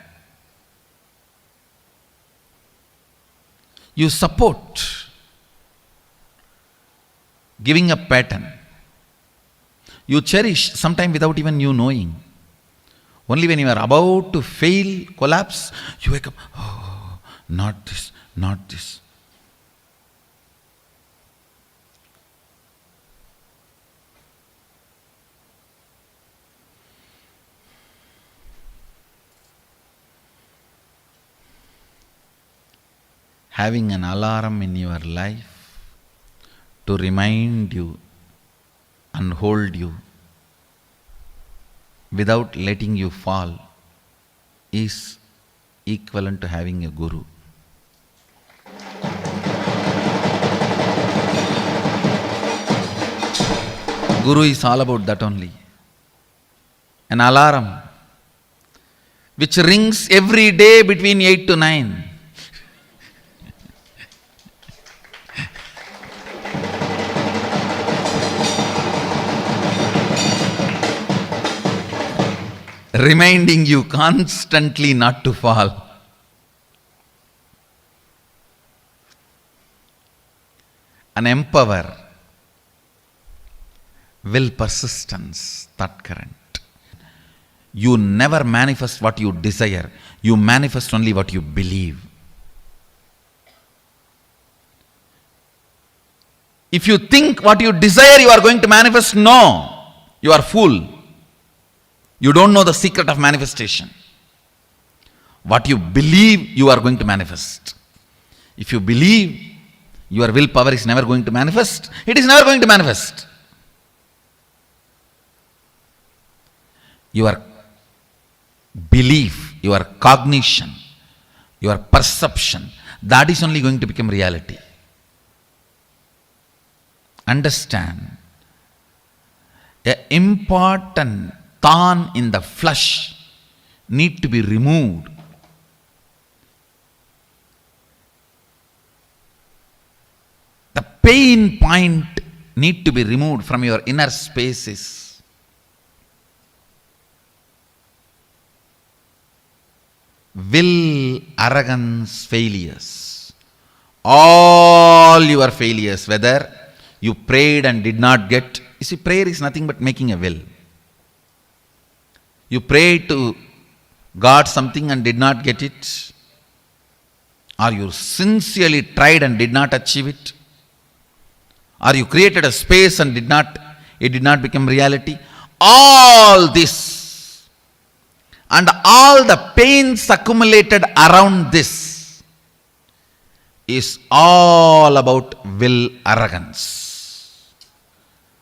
You support giving up pattern. You cherish sometime without even you knowing. Only when you are about to fail, collapse, you wake up, oh, not this, not this. Having an alarm in your life to remind you and hold you without letting you fall is equivalent to having a guru. Guru is all about that only. An alarm which rings every day between 8 to 9. Reminding you constantly not to fall. An empower, will persistence, that current. You never manifest what you desire, you manifest only what you believe. If you think what you desire you are going to manifest, no, you are fool. You don't know the secret of manifestation. What you believe, you are going to manifest. If you believe your willpower is never going to manifest, it is never going to manifest. Your belief, your cognition, your perception, that is only going to become reality. Understand, an important thorn in the flesh need to be removed. The pain point need to be removed from your inner spaces. Will, arrogance, failures. All your failures, whether you prayed and did not get. You see, prayer is nothing but making a will. You prayed to God something and did not get it, or you sincerely tried and did not achieve it, or you created a space and it did not become reality. All this and all the pains accumulated around this is all about will arrogance.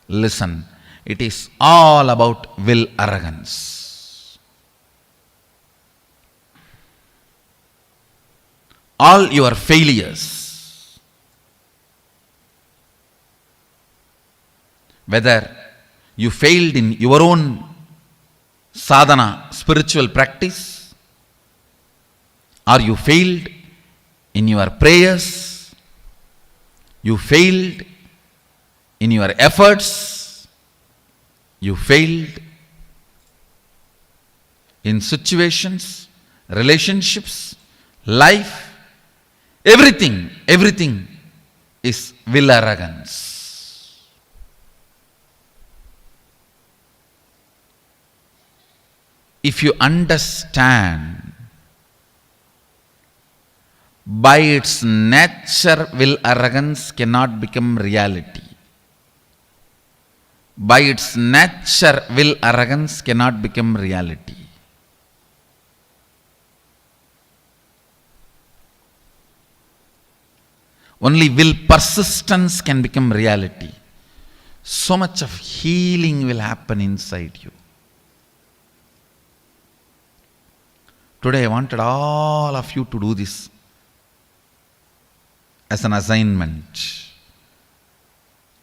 Listen, it is all about will arrogance. All your failures, whether you failed in your own sadhana, spiritual practice, or you failed in your prayers, you failed in your efforts, you failed in situations, relationships, life, everything is will arrogance. If you understand, by its nature, will arrogance cannot become reality. By its nature, will arrogance cannot become reality. Only will persistence can become reality. So much of healing will happen inside you. Today I wanted all of you to do this as an assignment.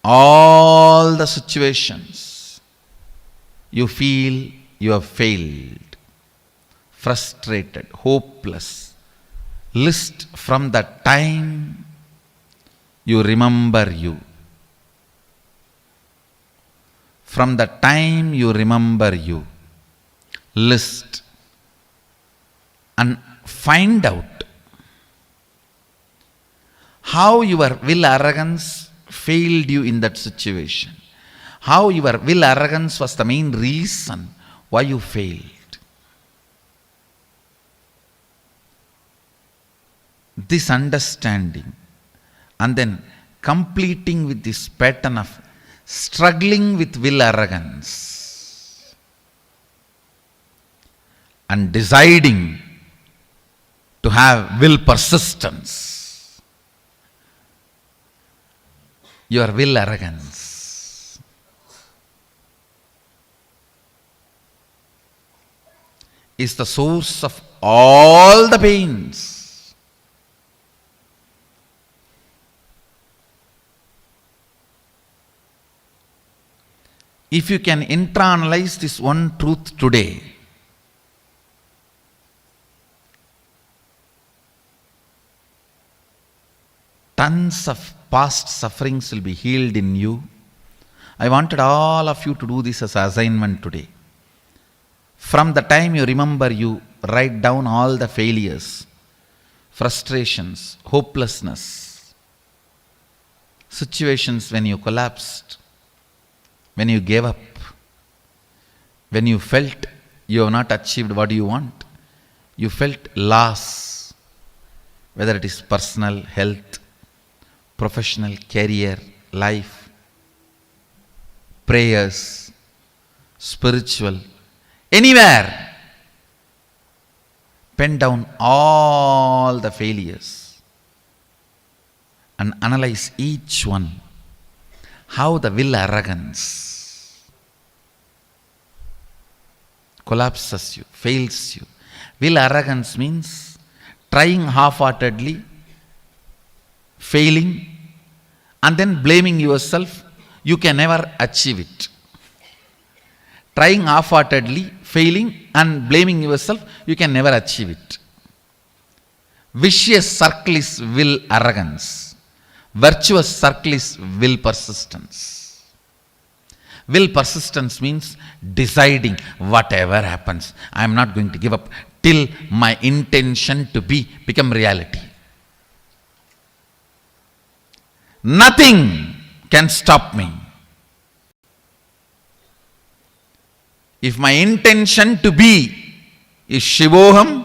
All the situations you feel you have failed, frustrated, hopeless, list from the time you remember you. From the time you remember you, list and find out how your will arrogance failed you in that situation. how your will arrogance was the main reason why you failed. This understanding and then completing with this pattern of struggling with will arrogance and deciding to have will persistence. Your will arrogance is the source of all the pains. If you can internalize this one truth today, tons of past sufferings will be healed in you. I wanted all of you to do this as an assignment today. From the time you remember, you write down all the failures, frustrations, hopelessness, situations when you collapsed, when you gave up, when you felt you have not achieved what you want, you felt loss, whether it is personal, health, professional, career, life, prayers, spiritual, anywhere. Pen down all the failures and analyze each one. How the will arrogance collapses you, fails you. Will arrogance means trying half-heartedly, failing, and then blaming yourself. You can never achieve it. Trying half-heartedly, failing, and blaming yourself, you can never achieve it. Vicious circle is will arrogance. Virtuous circle is will persistence. Will persistence means deciding whatever happens, I am not going to give up till my intention to become reality. Nothing can stop me. If my intention to be is Shivoham,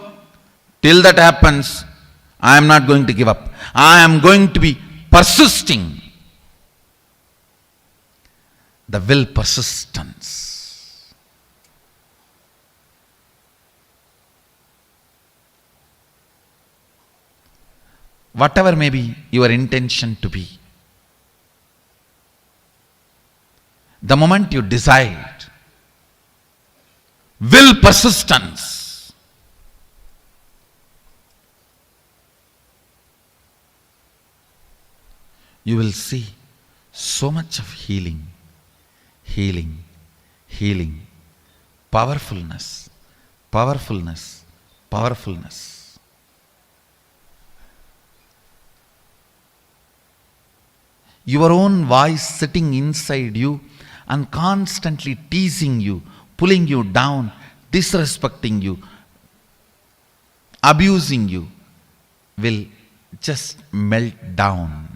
till that happens, I am not going to give up. I am going to be persisting. The will persistence. Whatever may be your intention to be, the moment you decide, will persistence, you will see so much of healing, healing, healing, powerfulness, powerfulness, powerfulness. Your own voice sitting inside you and constantly teasing you, pulling you down, disrespecting you, abusing you, will just melt down.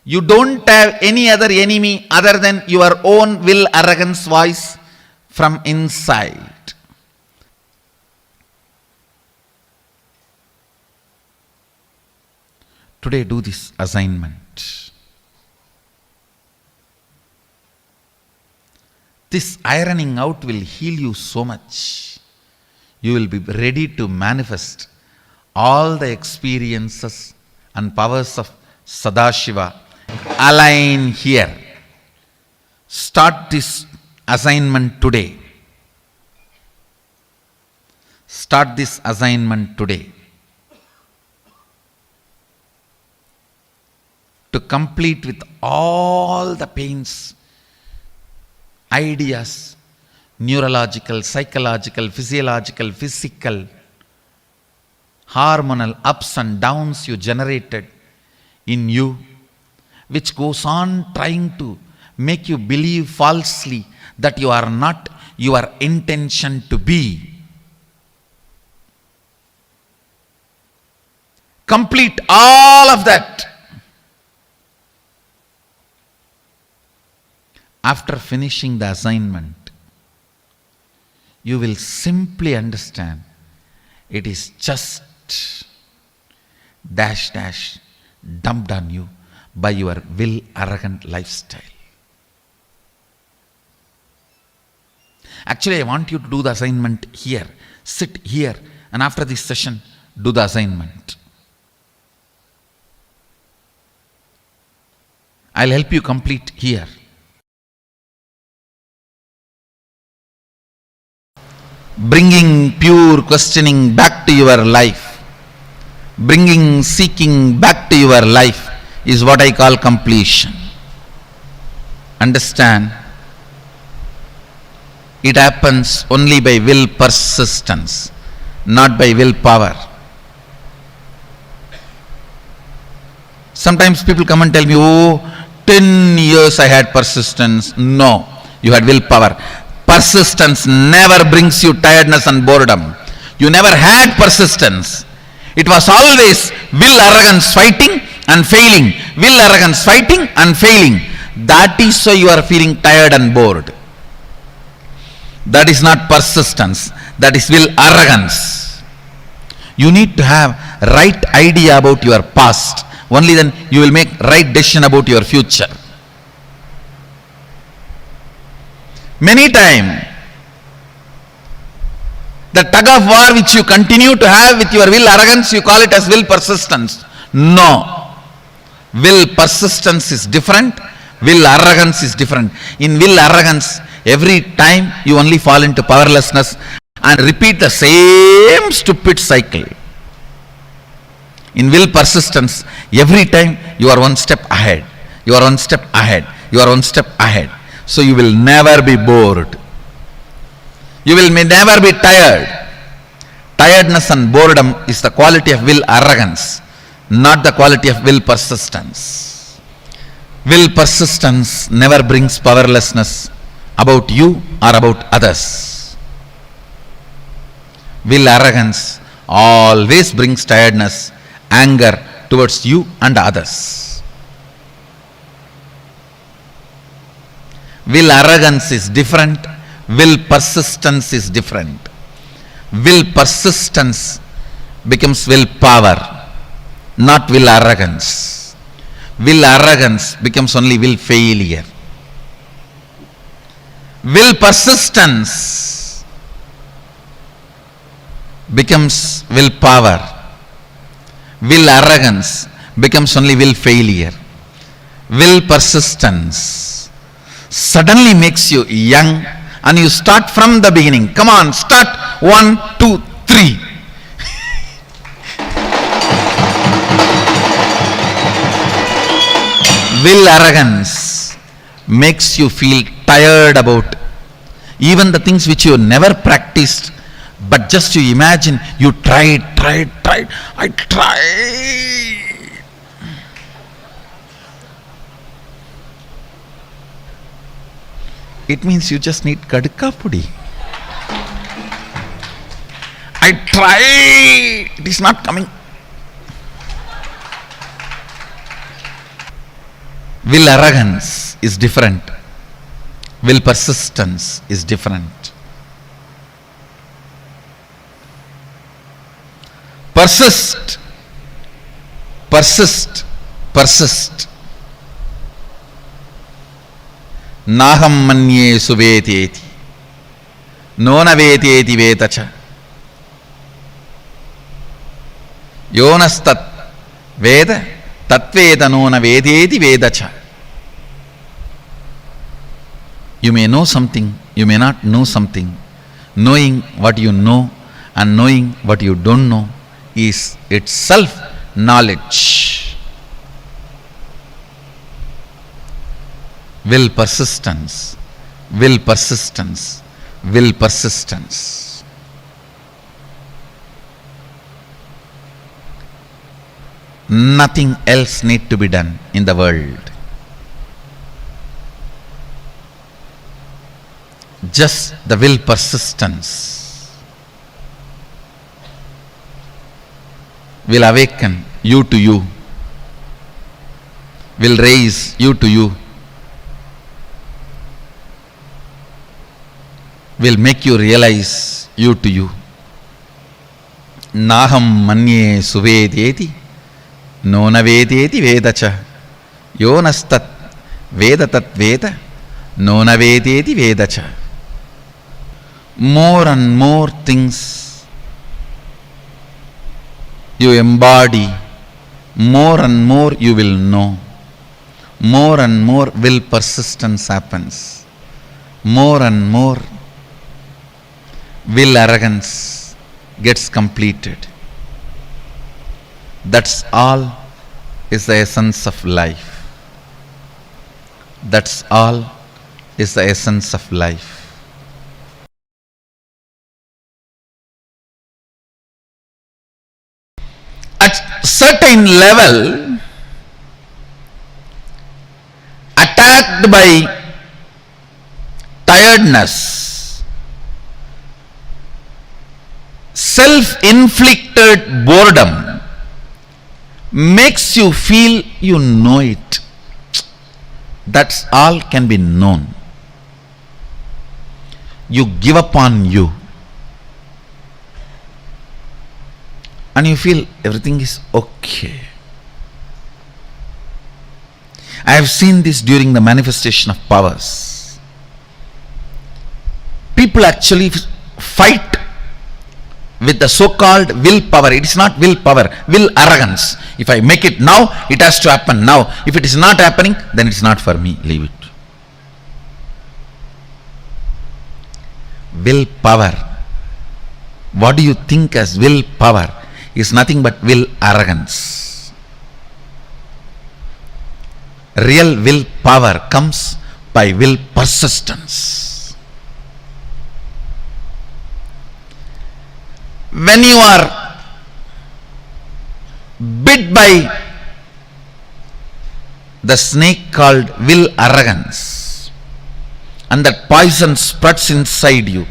You don't have any other enemy other than your own will arrogance voice from inside. Today do this assignment. This ironing out will heal you so much. You will be ready to manifest all the experiences and powers of Sadashiva. Align here. Start this assignment today. Start this assignment today. To complete with all the pains, ideas, neurological, psychological, physiological, physical, hormonal ups and downs you generated in you, which goes on trying to make you believe falsely that you are not your intention to be. Complete all of that. After finishing the assignment, you will simply understand it is just dash dash dumped on you by your will arrogant lifestyle. Actually, I want you to do the assignment here. Sit here, and after this session, do the assignment. I'll help you complete here. Bringing pure questioning back to your life, bringing seeking back to your life is what I call completion. Understand? It happens only by will persistence, not by willpower. Sometimes people come and tell me, oh, 10 years I had persistence. No, you had willpower. Persistence never brings you tiredness and boredom. You never had persistence. It was always will arrogance fighting and failing. Will arrogance fighting and failing. That is why you are feeling tired and bored. That is not persistence. That is will arrogance. You need to have right idea about your past. Only then you will make right decision about your future. Many times, the tug of war which you continue to have with your will arrogance, you call it as will persistence. No. Will persistence is different. Will arrogance is different. In will arrogance, every time you only fall into powerlessness and repeat the same stupid cycle. In will persistence, every time you are one step ahead. You are one step ahead. You are one step ahead. So you will never be bored. You will never be tired. Tiredness and boredom is the quality of will arrogance, not the quality of will persistence. Will persistence never brings powerlessness about you or about others. Will arrogance always brings tiredness, anger towards you and others. Will arrogance is different. Will persistence is different. Will persistence becomes will power, not will arrogance. Will arrogance becomes only will failure. Will persistence becomes will power. Will arrogance becomes only will failure. Will persistence suddenly makes you young and you start from the beginning. Come on, start 1, 2, 3. Will arrogance makes you feel tired about even the things which you never practiced, but just you imagine you tried. I tried. It means you just need kadka pudi. I tried. It is not coming. Will arrogance is different. Will persistence is different. Persist. Persist. Persist. Naham manye suveteti. Nona veteti vetacha. Yonastat veda tatveda nona vedeti vedacha. You may know something, you may not know something. Knowing what you know and knowing what you don't know is itself knowledge. Will persistence, will persistence, will persistence. Nothing else need to be done in the world. Just the will persistence will awaken you to you, will raise you to you. will make you realize you to you. Naham manye suvedeti, nona vedeti vedacha, yonastat vedatat veda, nona vedeti vedacha. More and more things you embody, more and more you will know. More and more will persistence happens. More and more will arrogance gets completed. That's all is the essence of life. That's all is the essence of life. At certain level, attacked by tiredness, self-inflicted boredom makes you feel you know it. That's all can be known. You give up on you and you feel everything is okay. I have seen this during the manifestation of powers. People actually fight with the so-called willpower. It is not willpower, will arrogance. If I make it now, it has to happen now. If it is not happening, then it's not for me. Leave it. Willpower. What do you think as willpower? Is nothing but will arrogance. Real willpower comes by will persistence. When you are bit by the snake called will arrogance, and that poison spreads inside you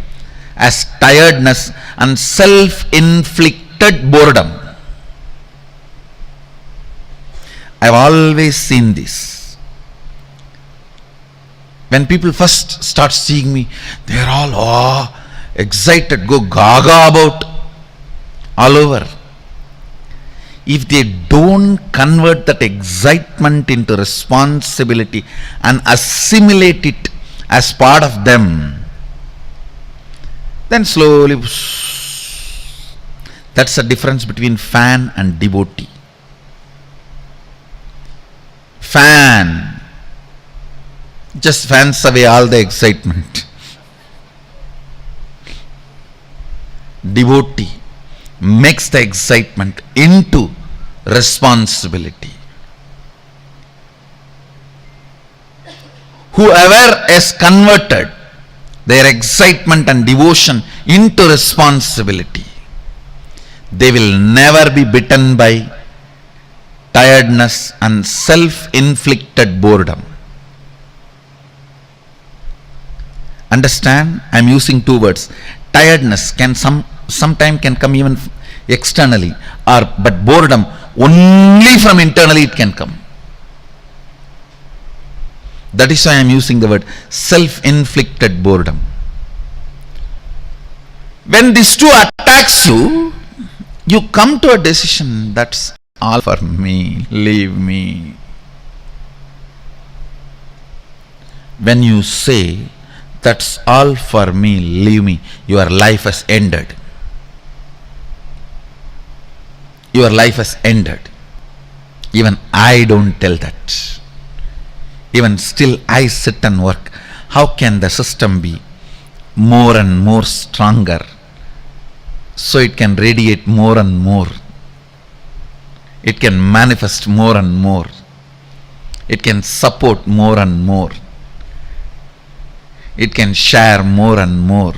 as tiredness and self-inflicted boredom. I've always seen this. When people first start seeing me, they're all excited, go gaga about all over. If they don't convert that excitement into responsibility and assimilate it as part of them, then slowly, that's the difference between fan and devotee. Fan just fans away all the excitement. Devotee makes the excitement into responsibility. Whoever has converted their excitement and devotion into responsibility, they will never be bitten by tiredness and self-inflicted boredom. Understand? I am using two words. Tiredness can sometime can come even externally, but boredom only from internally it can come. That is why I am using the word self-inflicted boredom. When these two attacks you, you come to a decision, that's all for me, leave me. When you say, that's all for me, leave me, your life has ended. Your life has ended. Even I don't tell that. Even still I sit and work. How can the system be more and more stronger so it can radiate more and more? It can manifest more and more. It can support more and more. It can share more and more.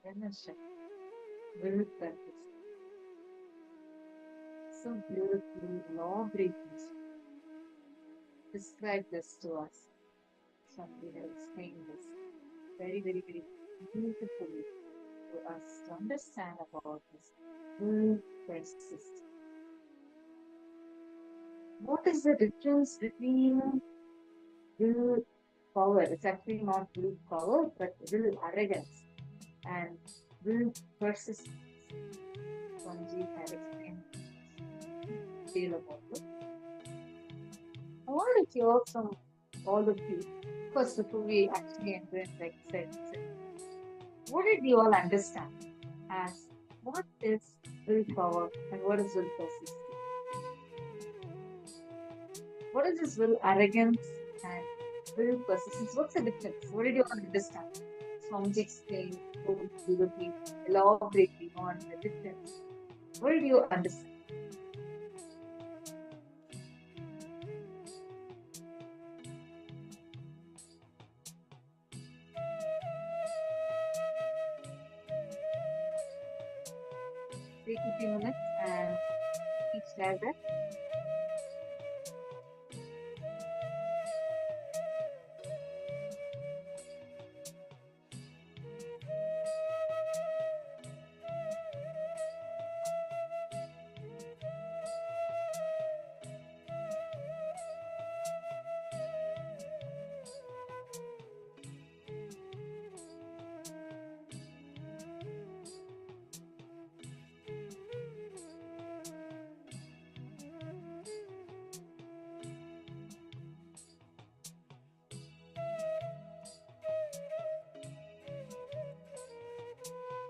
Energy, will practice. So beautifully, law breakers describe this to us. Somebody has explained this very, very, very beautifully to us to understand about this. Will persist. What is the difference between will power? It's actually not will power, but will arrogance and will persistence. Swamiji had explained detail about it. I want to hear from all of you. First, before we actually enter in, like I said, what did you all understand as what is willpower and what is will persistence? What is this will arrogance and will persistence? What's the difference? What did you all understand? Swamiji explained beautifully, elaborately on the difference. What did you understand? Take a few minutes and each share that.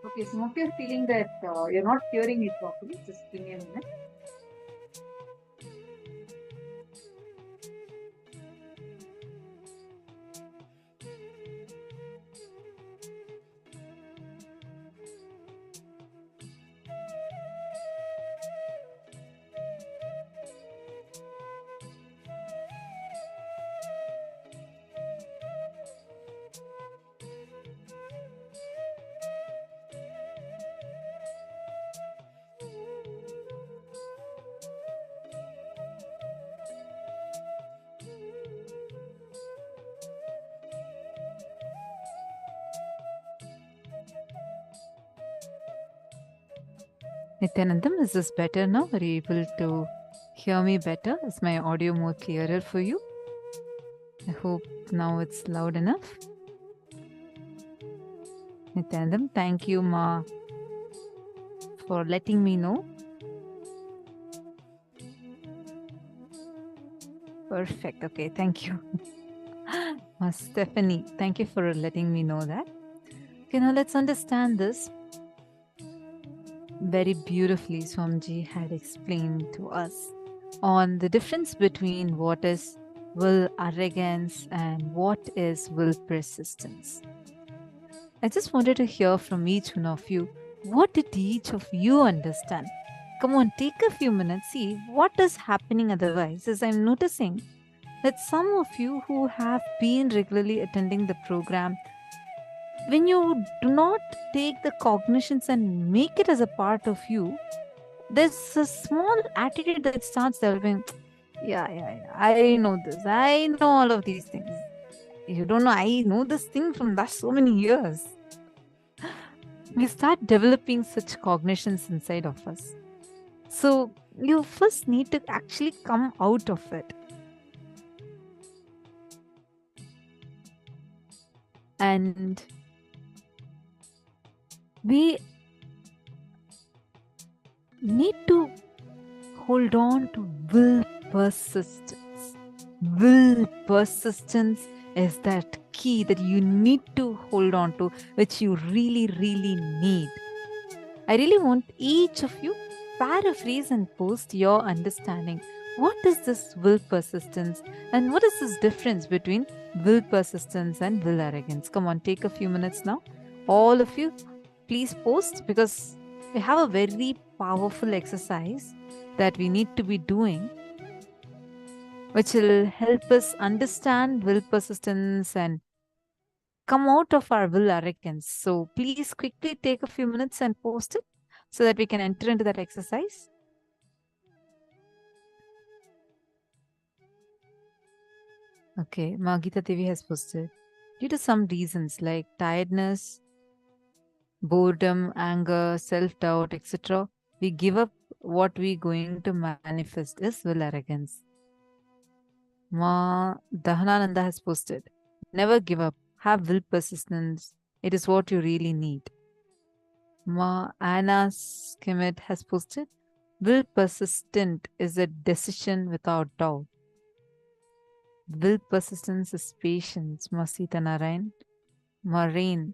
Okay, some of you are feeling that you're not hearing it properly. Just give me a minute. Nithyanandam, is this better now? Are you able to hear me better? Is my audio more clearer for you? I hope now it's loud enough. Nithyanandam, thank you, Ma, for letting me know. Perfect. Okay, thank you. Ma Stephanie, thank you for letting me know that. Okay, now let's understand this. Very beautifully, Swamiji had explained to us on the difference between what is will arrogance and what is will persistence. I just wanted to hear from each one of you. What did each of you understand? Come on, take a few minutes, see what is happening otherwise, as I'm noticing that some of you who have been regularly attending the program, when you do not take the cognitions and make it as a part of you, there's a small attitude that starts developing. Yeah. I know this. I know all of these things. You don't know, I know this thing from last so many years. We start developing such cognitions inside of us. So you first need to actually come out of it. And we need to hold on to will persistence. Will persistence is that key that you need to hold on to, which you really, really need. I really want each of you paraphrase and post your understanding. What is this will persistence, and what is this difference between will persistence and will arrogance? Come on, take a few minutes now. All of you, please post, because we have a very powerful exercise that we need to be doing, which will help us understand will persistence and come out of our will arrogance. So please quickly take a few minutes and post it so that we can enter into that exercise. Okay, Magita Devi has posted. Due to some reasons like tiredness, boredom, anger, self-doubt, etc., we give up what we going to manifest is will arrogance. Ma Dahanananda has posted. Never give up. Have will persistence. It is what you really need. Ma Anna Skimmett has posted. Will persistent is a decision without doubt. Will persistence is patience. Masita Narayan. Marine.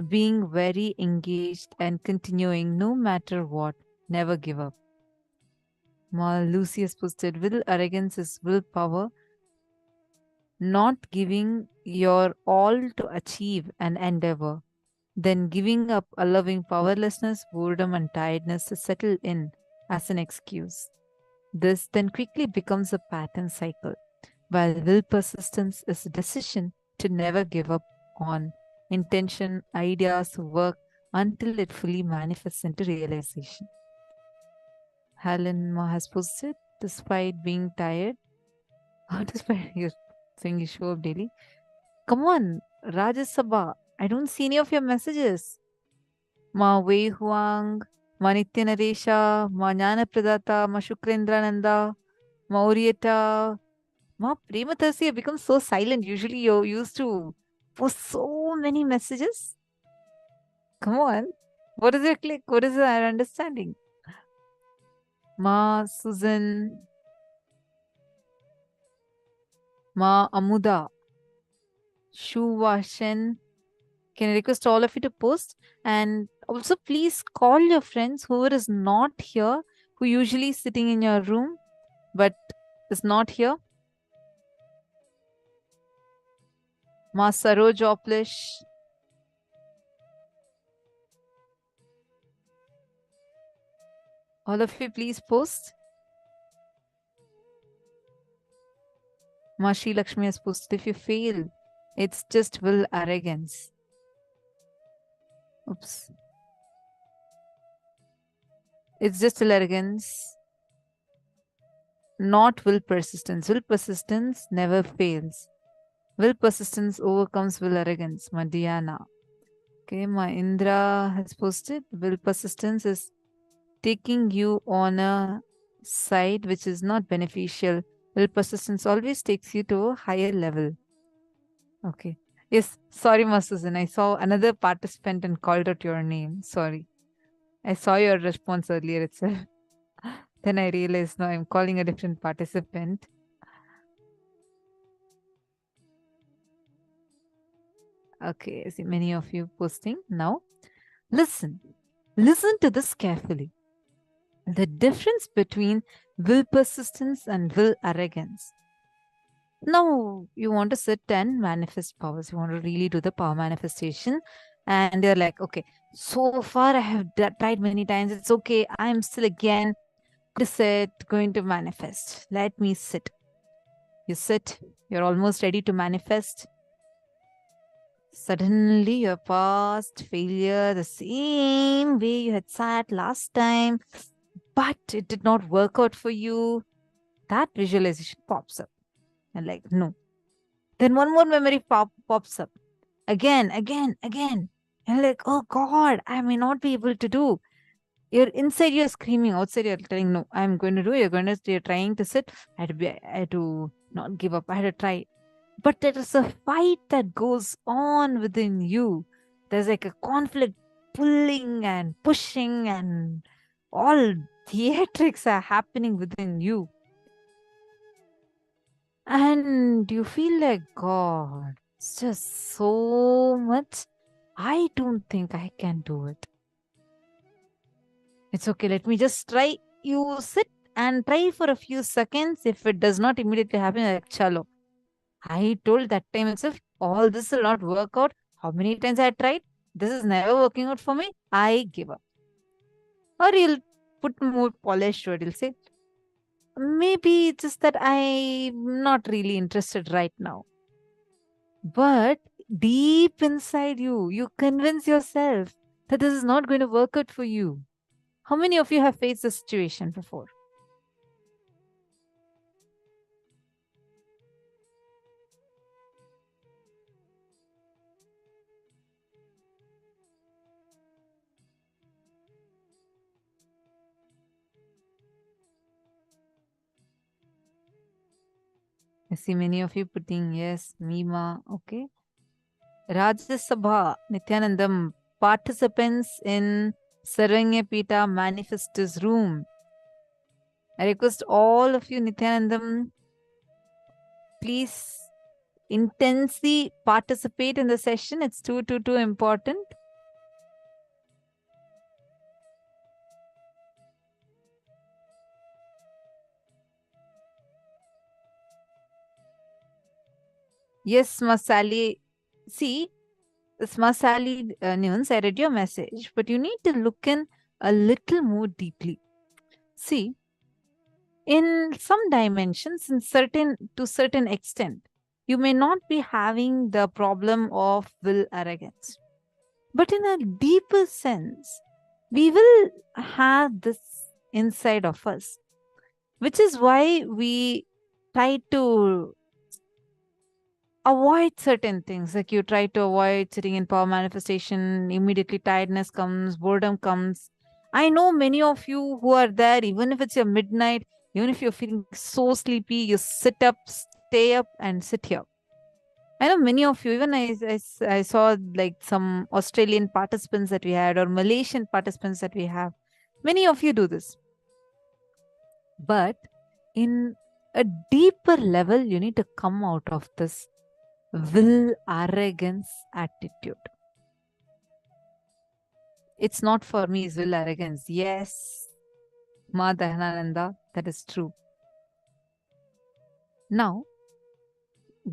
Being very engaged and continuing no matter what. Never give up. Ma Lucy has posted. Will arrogance is willpower. Not giving your all to achieve an endeavor, then giving up, allowing powerlessness, boredom, and tiredness to settle in as an excuse. This then quickly becomes a pattern cycle, while will persistence is a decision to never give up on intention, ideas, work until it fully manifests into realization. Helen Ma has posted, despite being tired, despite you saying you show up daily. Come on, Rajya Sabha. I don't see any of your messages. Ma Wei Huang, Ma Nitya Naresha, Ma Jnana Pradata, Ma Shukrendrananda, Ma Orieta, Ma Prema Tarsi have become so silent. Usually you used to post so many messages. Come on. What is your click? What is your understanding? Ma Susan, Ma Amuda, Shu Washen. Can I request all of you to post? And also please call your friends, whoever is not here, who usually sitting in your room, but is not here. Ma Saroj Oplish. All of you please post. Ma Shri Lakshmi has posted. If you fail, it's just will arrogance. Oops. It's just will arrogance, not will persistence. Will persistence never fails. Will persistence overcomes will arrogance. Ma Diana. Okay, Ma Indra has posted. Will persistence is taking you on a side which is not beneficial. Will persistence always takes you to a higher level. Okay. Yes, sorry, Ma Susan. I saw another participant and called out your name. Sorry. I saw your response earlier itself. Then I realized, no, I'm calling a different participant. Okay, I see many of you posting now. Listen to this carefully. The difference between will persistence and will arrogance. Now, you want to sit and manifest powers. You want to really do the power manifestation. And you're like, okay, so far I have tried many times. It's okay. I'm still again going to sit, going to manifest. Let me sit. You sit. You're almost ready to manifest. Suddenly your past failure, the same way you had sat last time, but it did not work out for you, that visualization pops up. And like, no. Then one more memory pops up. Again. And like, oh God, I may not be able to do. You're inside, you're screaming, outside you're telling, no, I'm going to do. You're trying to sit. I had to not give up. I had to try. But there is a fight that goes on within you. There's like a conflict, pulling and pushing, and all theatrics are happening within you. And you feel like, God, it's just so much. I don't think I can do it. It's okay, let me just try. You sit and try for a few seconds. If it does not immediately happen, like, chalo. I told that time itself, all this will not work out. How many times I tried? This is never working out for me. I give up. Or you'll put more polish to it. You'll say, maybe it's just that I'm not really interested right now. But deep inside you, you convince yourself that this is not going to work out for you. How many of you have faced this situation before? I see many of you putting yes, Mima, okay. Rajya Sabha, Nithyanandam, participants in Sarvanya Pita Manifestor's room. I request all of you, Nithyanandam, please intensely participate in the session. It's too important. Yes, Masali. See, this Masali Nunes, I read your message, but you need to look in a little more deeply. See, in some dimensions, to certain extent, you may not be having the problem of will arrogance. But in a deeper sense, we will have this inside of us, which is why we try to avoid certain things. Like you try to avoid sitting in power manifestation, immediately tiredness comes, boredom comes. I know many of you who are there, even if it's your midnight, even if you're feeling so sleepy, you sit up, stay up and sit here. I know many of you, even I saw like some Australian participants that we had or Malaysian participants that we have. Many of you do this. But in a deeper level, you need to come out of this will arrogance attitude. It's not for me, is will arrogance. Yes, Ma Dahanananda, that is true. Now,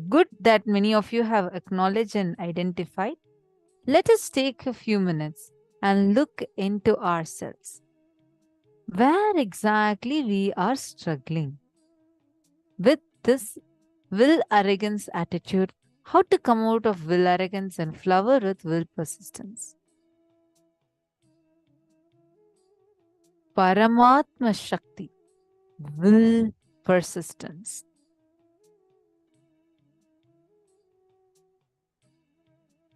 good that many of you have acknowledged and identified. Let us take a few minutes and look into ourselves. Where exactly we are struggling with this will arrogance attitude, how to come out of will arrogance and flower with will persistence. Paramatma Shakti, will persistence.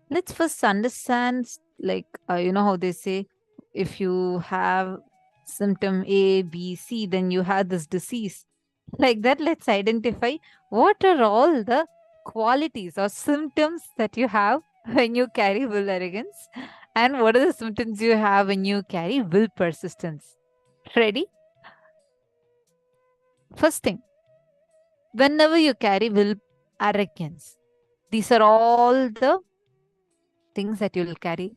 Let's first understand, like, you know how they say, if you have symptom A, B, C, then you have this disease. Like that, let's identify what are all the qualities or symptoms that you have when you carry will arrogance, and what are the symptoms you have when you carry will persistence. Ready? First thing, whenever you carry will arrogance, these are all the things that you will carry.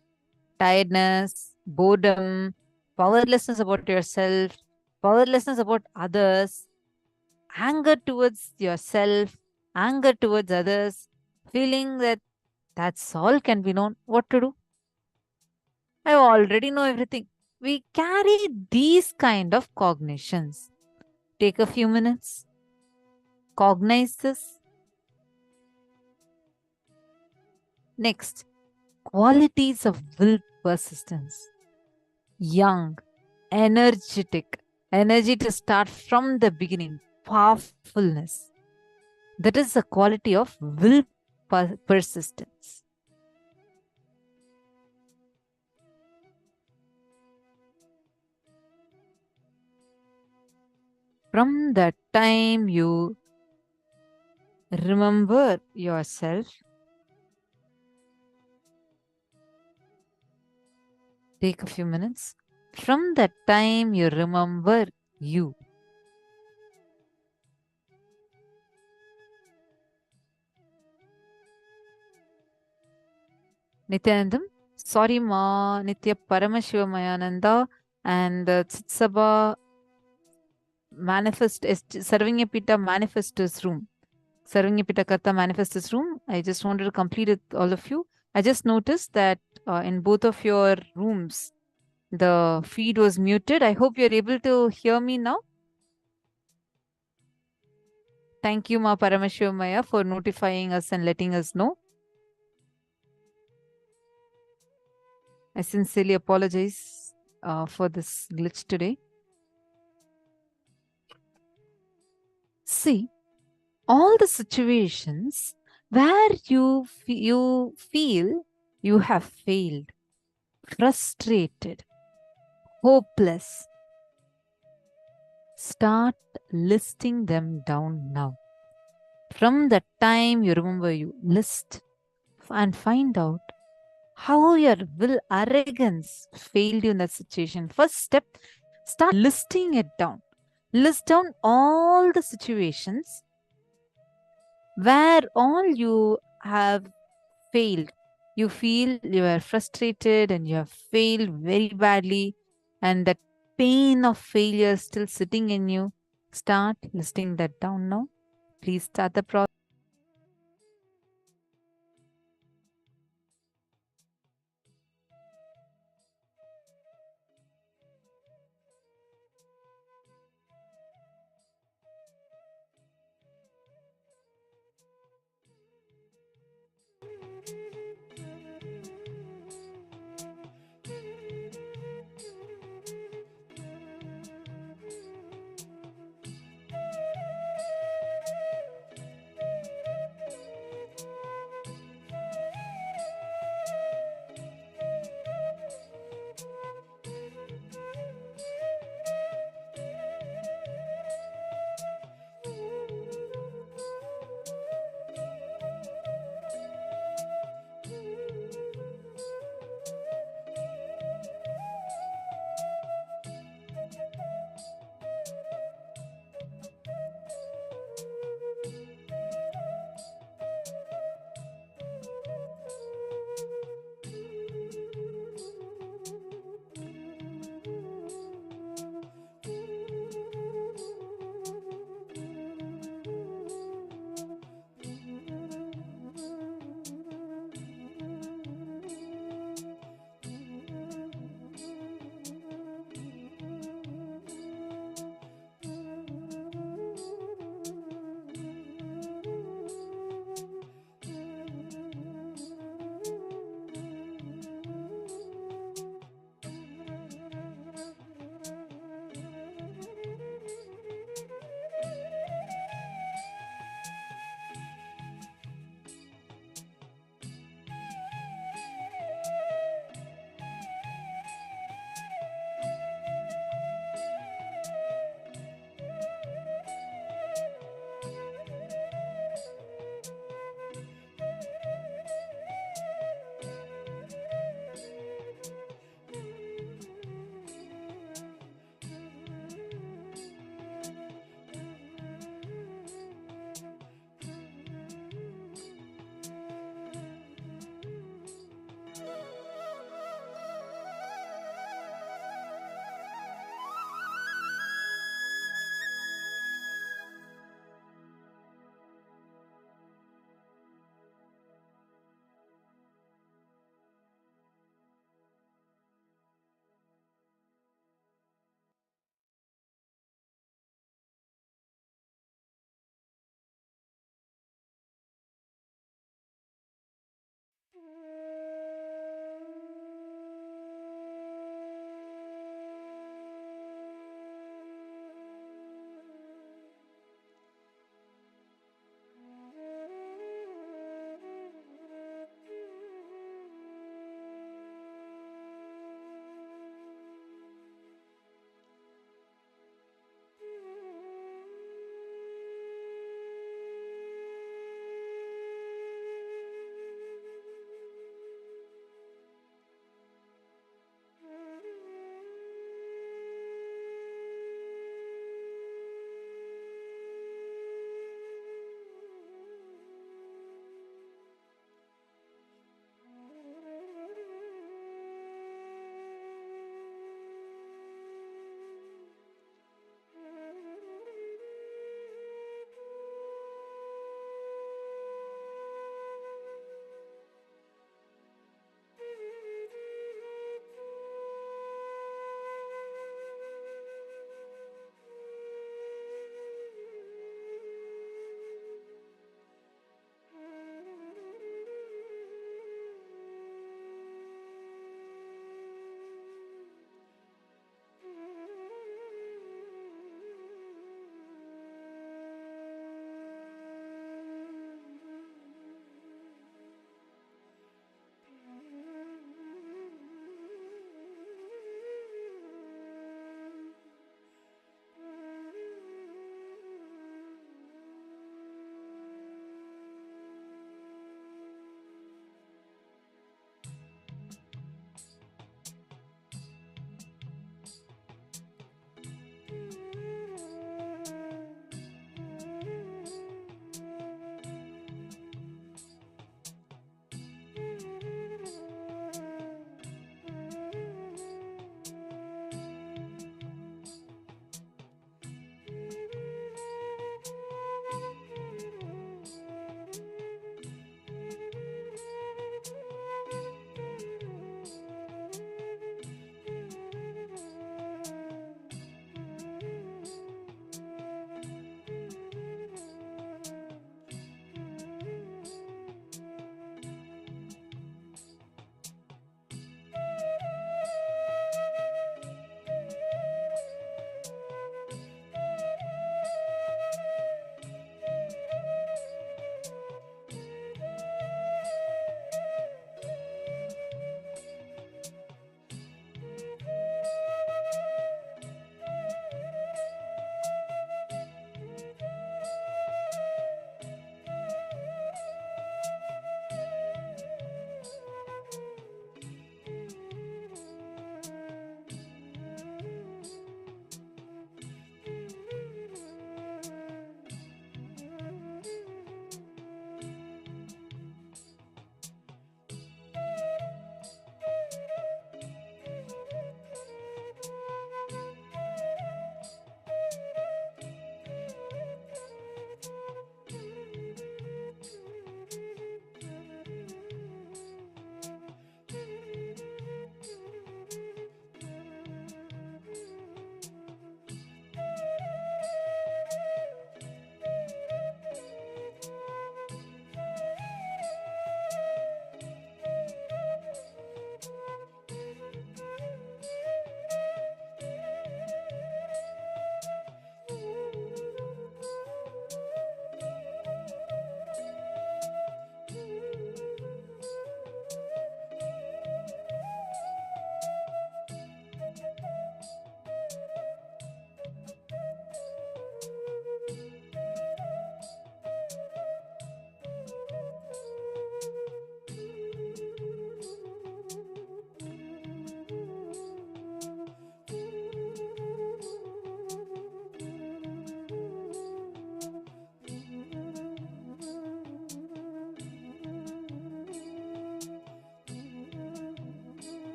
Tiredness, boredom, powerlessness about yourself, powerlessness about others, anger towards yourself, anger towards others, feeling that that's all can be known. What to do? I already know everything. We carry these kind of cognitions. Take a few minutes. Cognize this. Next, qualities of will persistence. Young, energetic, energy to start from the beginning, powerfulness. That is the quality of will persistence. From the time you remember yourself, take a few minutes. From the time you remember you, Nithyanandam, sorry ma, Nithya Paramashivam and Tsitsaba manifest, Sarvingapita manifestus room. Sarvingapita Karta manifestus room. I just wanted to complete it, all of you. I just noticed that in both of your rooms, the feed was muted. I hope you're able to hear me now. Thank you, Ma Paramashivamaya, for notifying us and letting us know. I sincerely apologize for this glitch today. See, all the situations where you feel you have failed, frustrated, hopeless, start listing them down now. From the time you remember you, list and find out how your will arrogance failed you in that situation. First step, start listing it down. List down all the situations where all you have failed. You feel you are frustrated and you have failed very badly, and that pain of failure is still sitting in you. Start listing that down now. Please start the process.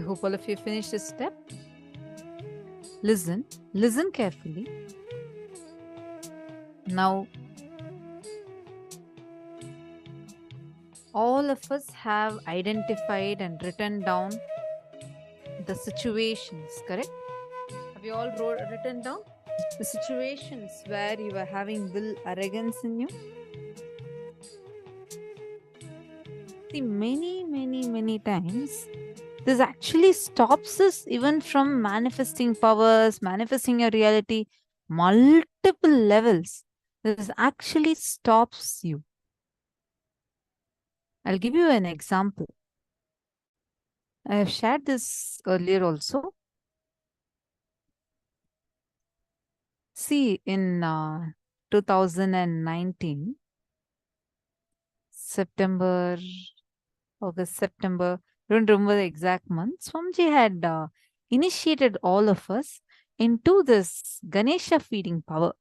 hope all of you finished this step. Listen carefully. Now, all of us have identified and written down the situations, correct? Have you all written down the situations where you were having will arrogance in you? See, many times this actually stops us even from manifesting powers, manifesting your reality, multiple levels. This actually stops you. I'll give you an example. I have shared this earlier also. See, in 2019, August, September, I don't remember the exact month, Swamiji had initiated all of us into this Ganesha feeding power.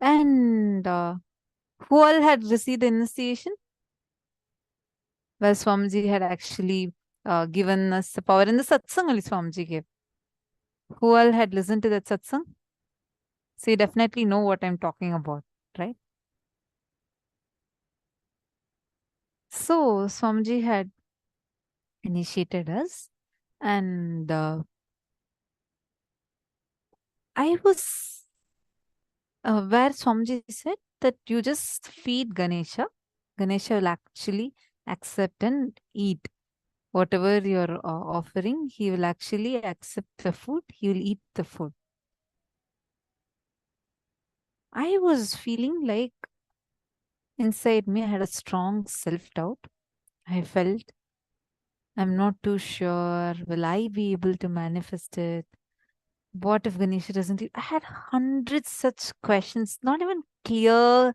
And who all had received the initiation? Well, Swamiji had actually given us the power in the satsang only Swamiji gave. Who all had listened to that satsang? So you definitely know what I'm talking about, right? So Swamiji had initiated us, and I was where Swamiji said that you just feed Ganesha. Ganesha will actually accept and eat. Whatever you're offering, he will actually accept the food, he will eat the food. I was feeling like inside me I had a strong self-doubt. I felt I'm not too sure. Will I be able to manifest it? What if Ganesha doesn't eat? I had hundreds such questions, not even clear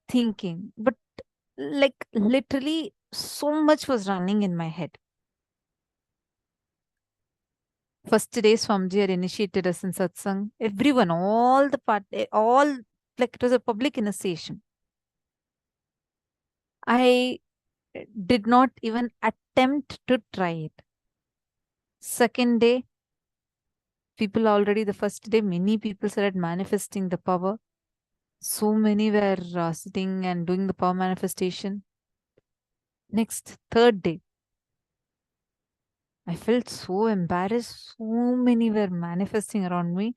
thinking, but like literally so much was running in my head. First day, Swamiji had initiated us in satsang. Everyone, all like it was a public initiation. I did not even attempt to try it. Second day, people already, the first day, many people started manifesting the power. So many were sitting and doing the power manifestation. Next, third day, I felt so embarrassed. So many were manifesting around me.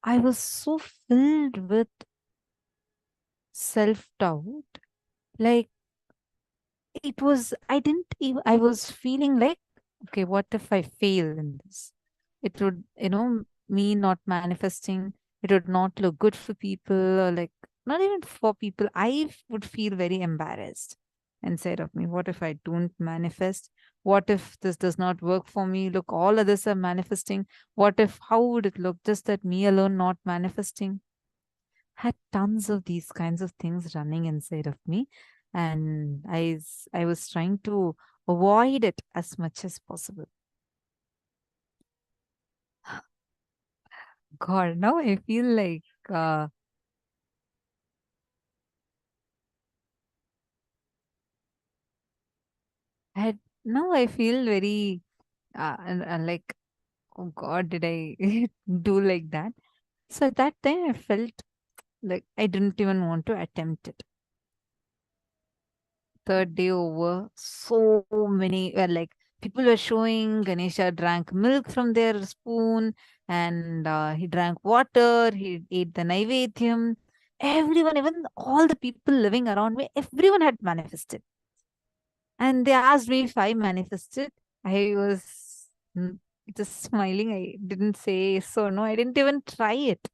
I was so filled with self-doubt. Like, it was, I was feeling like, okay, what if I fail in this? It would, me not manifesting, it would not look good for people, or like, not even for people. I would feel very embarrassed inside of me. What if I don't manifest? What if this does not work for me? Look, all others are manifesting. How would it look? Just that me alone not manifesting? Had tons of these kinds of things running inside of me. And I was trying to avoid it as much as possible. God, now I feel like now I feel very like, oh God, did I do like that? So at that time I felt like I didn't even want to attempt it. Third day over, so many like people were showing Ganesha drank milk from their spoon, and he drank water, he ate the Naivedyam. Everyone, even all the people living around me, everyone had manifested. And they asked me if I manifested. I was just smiling. I didn't say so. No, I didn't even try it.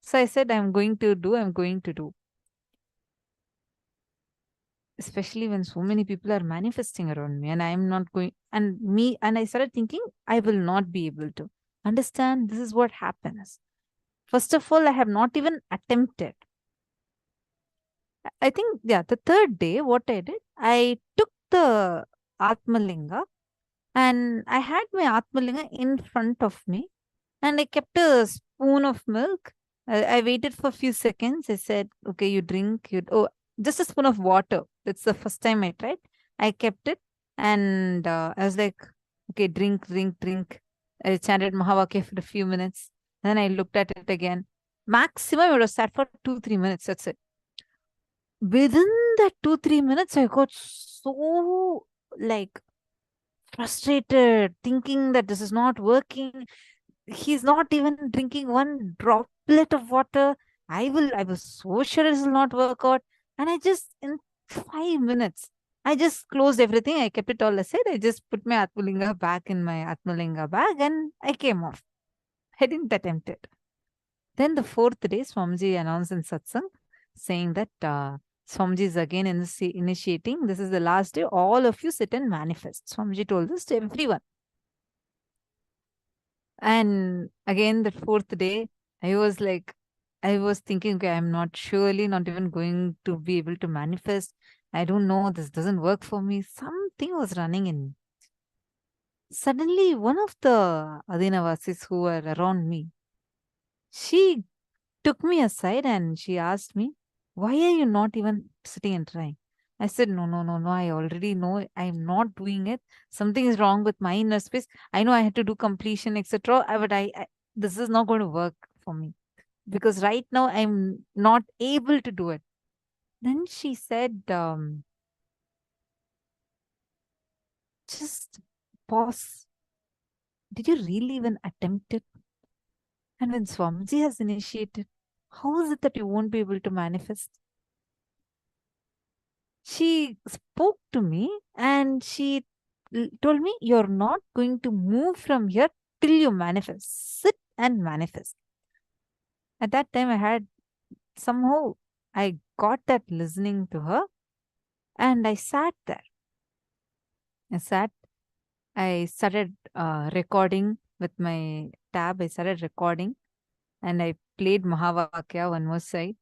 So I said, I'm going to do. Especially when so many people are manifesting around me and I am not going, and I started thinking, I will not be able to understand. This is what happens. First of all, I have not even attempted. I think, the third day, what I did, I took the Atmalinga and I had my Atmalinga in front of me and I kept a spoon of milk. I waited for a few seconds. I said, okay, you drink, just a spoon of water. That's the first time I tried. I kept it And I was like, okay, drink, drink, drink. I chanted Mahavakya for a few minutes. Then I looked at it again. Maximum, I would have sat for 2-3 minutes. That's it. Within that 2-3 minutes, I got so like frustrated, thinking that this is not working. He's not even drinking one droplet of water. I was so sure it will not work out. And I just, in 5 minutes, I just closed everything. I kept it all aside. I just put my Atmalinga back in my Atmalinga bag and I came off. I didn't attempt it. Then the 4th day, Swamiji announced in satsang saying that Swamiji is again initiating. This is the last day. All of you sit and manifest. Swamiji told this to everyone. And again, the 4th day, I was thinking, okay, I'm not even going to be able to manifest. I don't know, this doesn't work for me. Something was running in me. Suddenly, one of the Adinavasis who were around me, she took me aside and she asked me, why are you not even sitting and trying? I said, no, I already know I'm not doing it. Something is wrong with my inner space. I know I had to do completion, etc. But this is not going to work for me because right now I'm not able to do it. Then she said, just pause. Did you really even attempt it? And when Swamiji has initiated, how is it that you won't be able to manifest? She spoke to me and she told me, you're not going to move from here till you manifest. Sit and manifest. At that time, I got that listening to her and I sat there. I started recording with my tab. I started recording and I played Mahavakya one more side.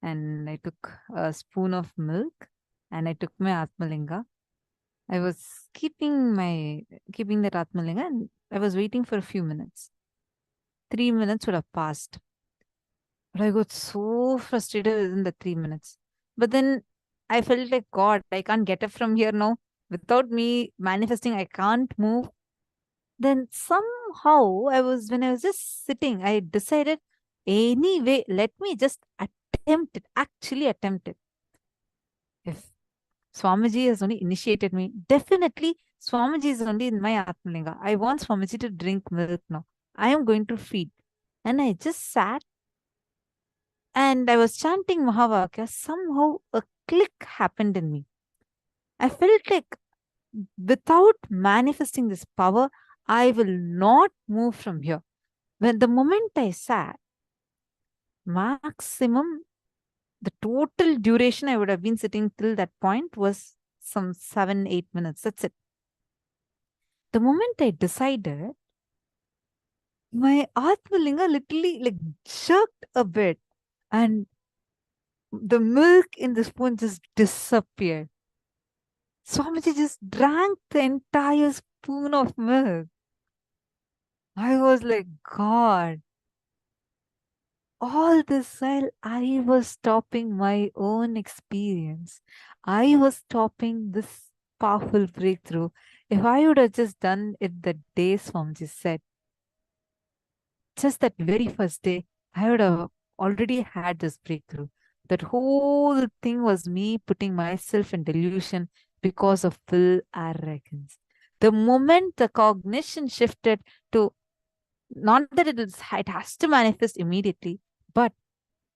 And I took a spoon of milk and I took my Atmalinga. I was keeping that Atmalinga and I was waiting for a few minutes. 3 minutes would have passed. But I got so frustrated in the 3 minutes. But then I felt like, God, I can't get up from here now. Without me manifesting, I can't move. Then somehow when I was just sitting, I decided, anyway, let me just actually attempt it. If Swamiji has only initiated me, definitely Swamiji is only in my Atmalinga. I want Swamiji to drink milk now. I am going to feed. And I just sat and I was chanting Mahavakya. Somehow a click happened in me. I felt like without manifesting this power, I will not move from here. When the moment I sat, maximum, the total duration I would have been sitting till that point was some 7-8 minutes. That's it. The moment I decided, my Atmalinga literally jerked a bit and the milk in the spoon just disappeared. Swamiji just drank the entire spoon of milk. I was like, God. All this while, I was stopping my own experience. I was stopping this powerful breakthrough. If I would have just done it the day Swamiji said, just that very first day, I would have already had this breakthrough. That whole thing was me putting myself in delusion because of full arrogance. The moment the cognition shifted to not that it has to manifest immediately, but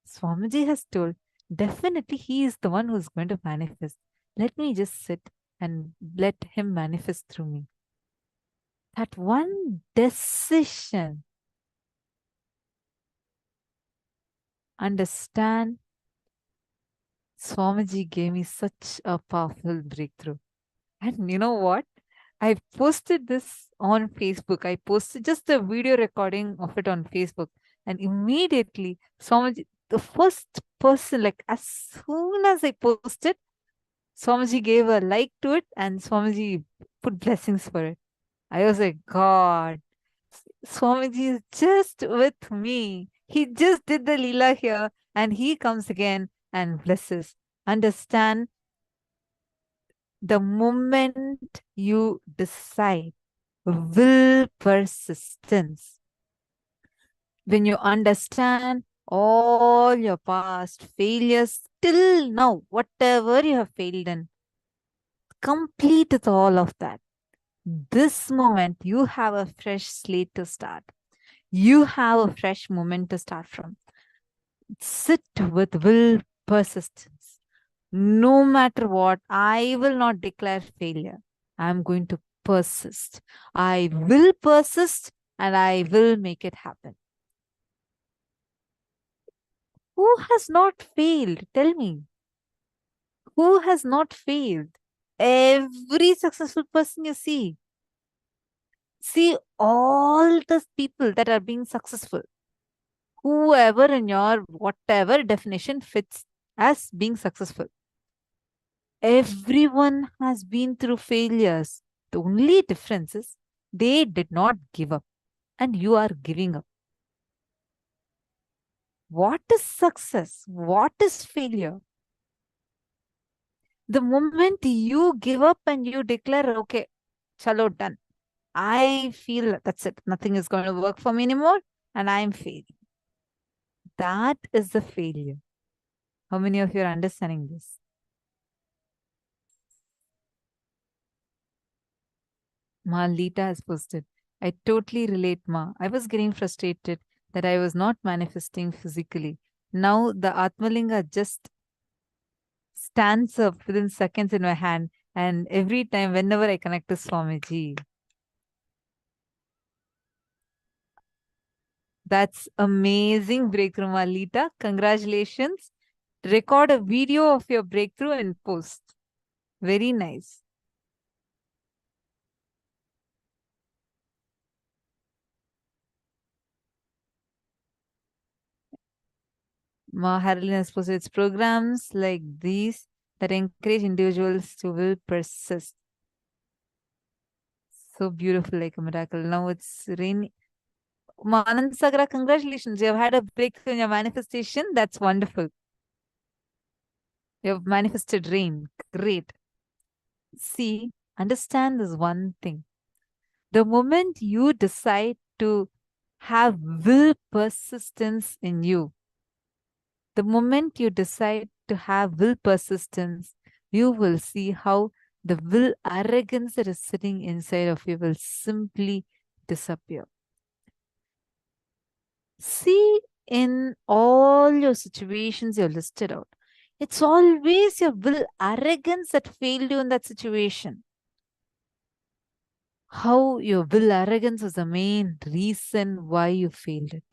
Swamiji has told, definitely he is the one who's going to manifest. Let me just sit and let him manifest through me. That one decision, understand, Swamiji gave me such a powerful breakthrough. And you know what? I posted this on Facebook. I posted just a video recording of it on Facebook. And immediately, Swamiji, the first person, like as soon as I posted, Swamiji gave a like to it and Swamiji put blessings for it. I was like, God, Swamiji is just with me. He just did the Leela here and he comes again and blesses. Understand? The moment you decide, will persistence. When you understand all your past failures till now, whatever you have failed in, complete with all of that. This moment, you have a fresh slate to start. You have a fresh moment to start from. Sit with will persistence. No matter what, I will not declare failure. I am going to persist. I will persist and I will make it happen. Who has not failed? Tell me. Who has not failed? Every successful person you see. See all the people that are being successful. Whoever in your whatever definition fits as being successful. Everyone has been through failures. The only difference is they did not give up and you are giving up. What is success? What is failure? The moment you give up and you declare, okay, chalo, done. I feel that's it. Nothing is going to work for me anymore and I'm failing. That is the failure. How many of you are understanding this? Ma Lita has posted, I totally relate, Ma. I was getting frustrated that I was not manifesting physically. Now the Atmalinga just stands up within seconds in my hand, and every time, whenever I connect to Swamiji. That's amazing breakthrough, Ma Lita. Congratulations. Record a video of your breakthrough and post. Very nice. Ma Harleen has posted, it's programs like these that encourage individuals to will persist. So beautiful, like a miracle. Now it's rainy. Ma Anand Sagra, congratulations. You have had a breakthrough in your manifestation. That's wonderful. You have manifested rain. Great. See, understand this one thing. The moment you decide to have will persistence in you, the moment you decide to have will persistence, you will see how the will arrogance that is sitting inside of you will simply disappear. See, in all your situations you're listed out, it's always your will arrogance that failed you in that situation. How your will arrogance was the main reason why you failed it.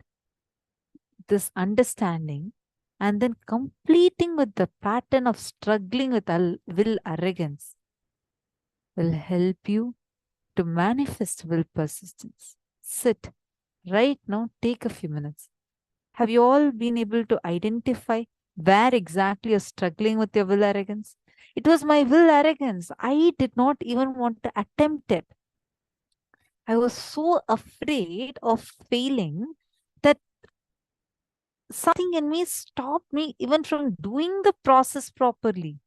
This understanding and then completing with the pattern of struggling with will arrogance will help you to manifest will persistence. Sit right now, take a few minutes. Have you all been able to identify where exactly you're struggling with your will arrogance? It was my will arrogance. I did not even want to attempt it. I was so afraid of failing that something in me stopped me even from doing the process properly.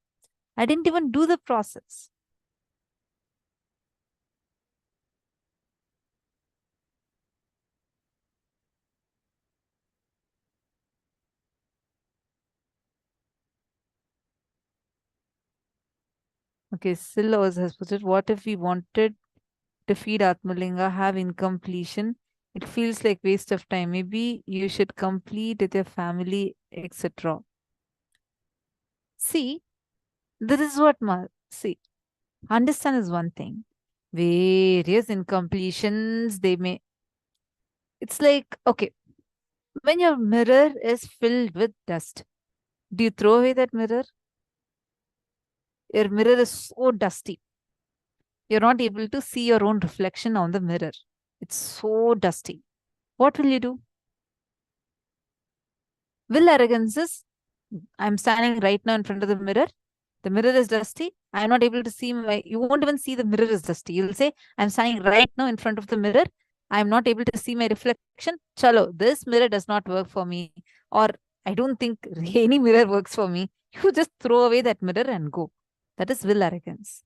I didn't even do the process. Okay, Silos has put it, what if we wanted to feed Atmalinga, have incompletion? It feels like waste of time. Maybe you should complete with your family, etc. See, this is what, see, understand is one thing. Various incompletions, they may, it's like, okay, when your mirror is filled with dust, do you throw away that mirror? Your mirror is so dusty. You're not able to see your own reflection on the mirror. It's so dusty. What will you do? Will arrogance is, I'm standing right now in front of the mirror. The mirror is dusty. I'm not able to see you won't even see the mirror is dusty. You'll say, I'm standing right now in front of the mirror. I'm not able to see my reflection. Chalo, this mirror does not work for me. Or I don't think any mirror works for me. You just throw away that mirror and go. That is will arrogance.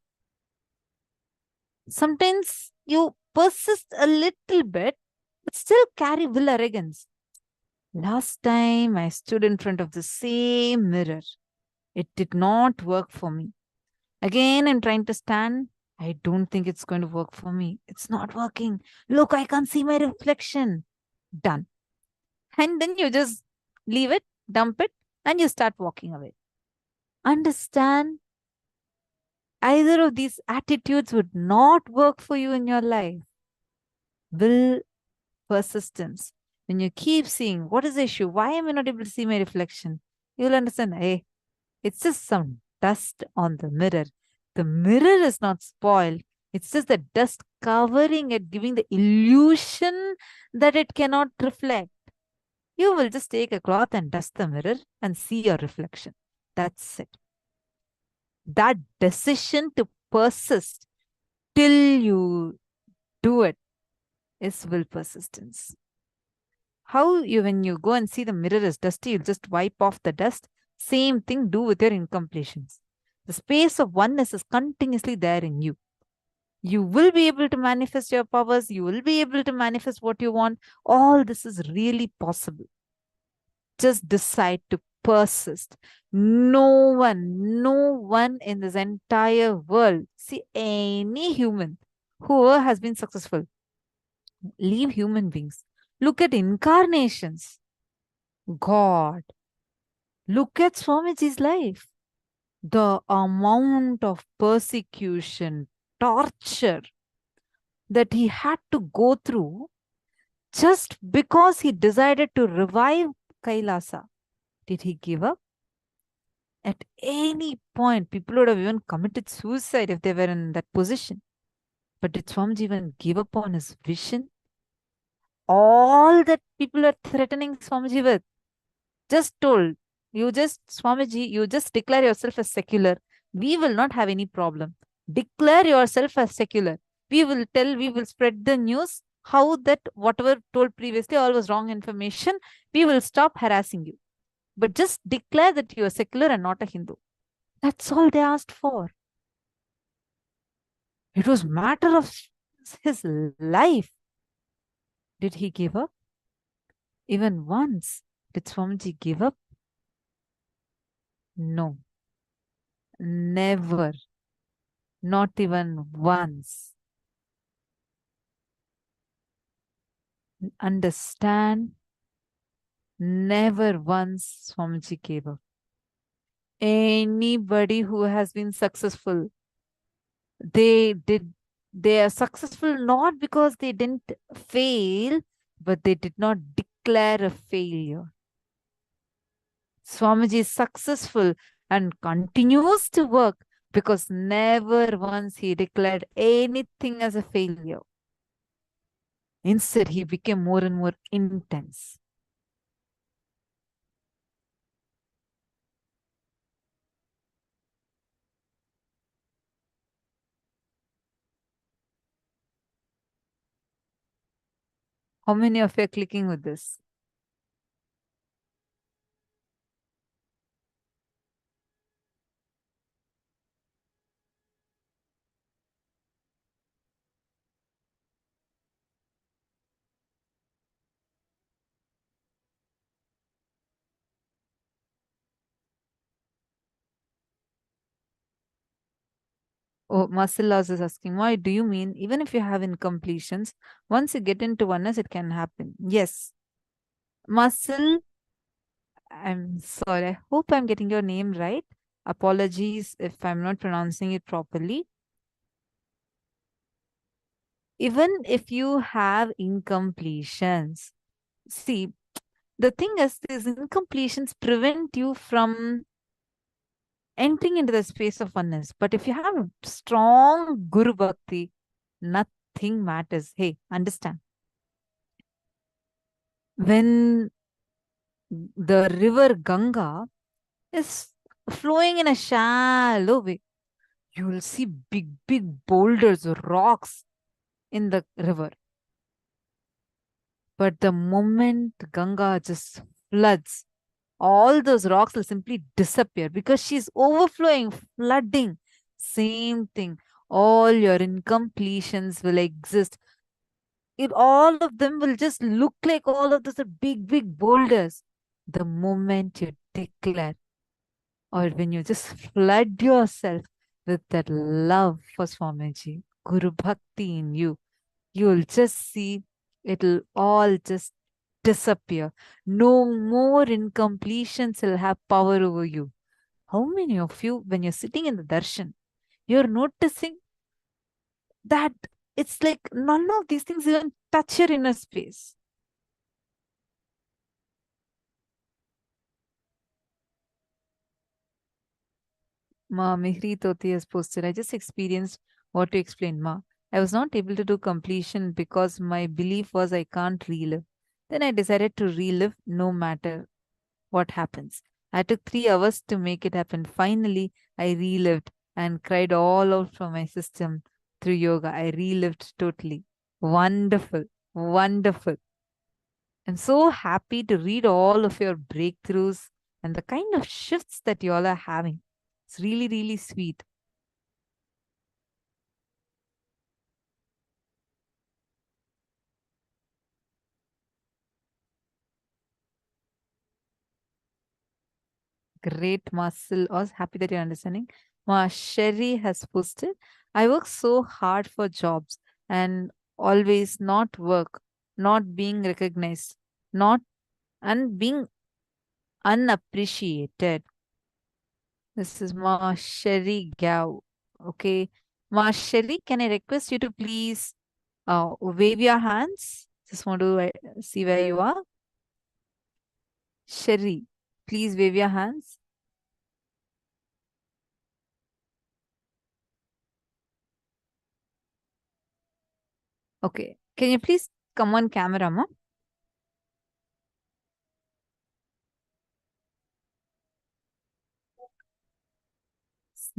Sometimes you persist a little bit, but still carry will arrogance. Last time I stood in front of the same mirror. It did not work for me. Again, I'm trying to stand. I don't think it's going to work for me. It's not working. Look, I can't see my reflection. Done. And then you just leave it, dump it, and you start walking away. Understand, either of these attitudes would not work for you in your life. Will, persistence. When you keep seeing, what is the issue? Why am I not able to see my reflection? You'll understand, hey, it's just some dust on the mirror. The mirror is not spoiled. It's just the dust covering it, giving the illusion that it cannot reflect. You will just take a cloth and dust the mirror and see your reflection. That's it. That decision to persist till you do it is will persistence. How you, when you go and see the mirror is dusty, you'll just wipe off the dust. Same thing do with your incompletions. The space of oneness is continuously there in you. You will be able to manifest your powers. You will be able to manifest what you want. All this is really possible. Just decide to persist. No one in this entire world, see any human who has been successful, leave human beings. Look at incarnations. God. Look at Swamiji's life. The amount of persecution, torture that he had to go through just because he decided to revive Kailasa. Did he give up? At any point, people would have even committed suicide if they were in that position. But did Swamiji even give up on his vision? All that people are threatening Swamiji with, just told, Swamiji, you just declare yourself as secular. We will not have any problem. Declare yourself as secular. We will spread the news how that whatever told previously all was wrong information. We will stop harassing you. But just declare that you are secular and not a Hindu. That's all they asked for. It was matter of his life. Did he give up? Even once, did Swamiji give up? No. Never. Not even once. Understand? Never once Swamiji gave up. Anybody who has been successful, they are successful not because they didn't fail, but they did not declare a failure. Swamiji is successful and continues to work because never once he declared anything as a failure. Instead, he became more and more intense. How many of you are clicking with this? Oh, Marcellus is asking, why do you mean even if you have incompletions, once you get into oneness, it can happen? Yes. Marcel, I'm sorry. I hope I'm getting your name right. Apologies if I'm not pronouncing it properly. Even if you have incompletions, see, the thing is, these incompletions prevent you from entering into the space of oneness. But if you have strong Guru Bhakti, nothing matters. Hey, understand. When the river Ganga is flowing in a shallow way, you will see big boulders or rocks in the river. But the moment Ganga just floods, all those rocks will simply disappear because she's overflowing, flooding. Same thing. all your incompletions will exist. All of them will just look like all of those are big, big boulders. The moment you declare, or when you just flood yourself with that love for Swamiji, Guru Bhakti in you, you'll just see it'll all just disappear. No more incompletions will have power over you. How many of you, when you're sitting in the darshan, you're noticing that it's like none of these things even touch your inner space? Ma Mihri Toti has posted, I just experienced what to explain, Ma. I was not able to do completion because my belief was I can't relive. Then I decided to relive no matter what happens. I took 3 hours to make it happen. Finally, I relived and cried all out from my system through yoga. I relived totally. Wonderful. Wonderful. I'm so happy to read all of your breakthroughs and the kind of shifts that you all are having. It's really, really sweet. Great, Marcel. I was happy that you're understanding. Ma Sherry has posted, I work so hard for jobs and always not work, not being recognized, not and being unappreciated. This is Ma Sherry Gao. Okay. Ma Sherry, can I request you to please wave your hands? Just want to see where you are. Sherry, please wave your hands. Okay. Can you please come on camera, ma?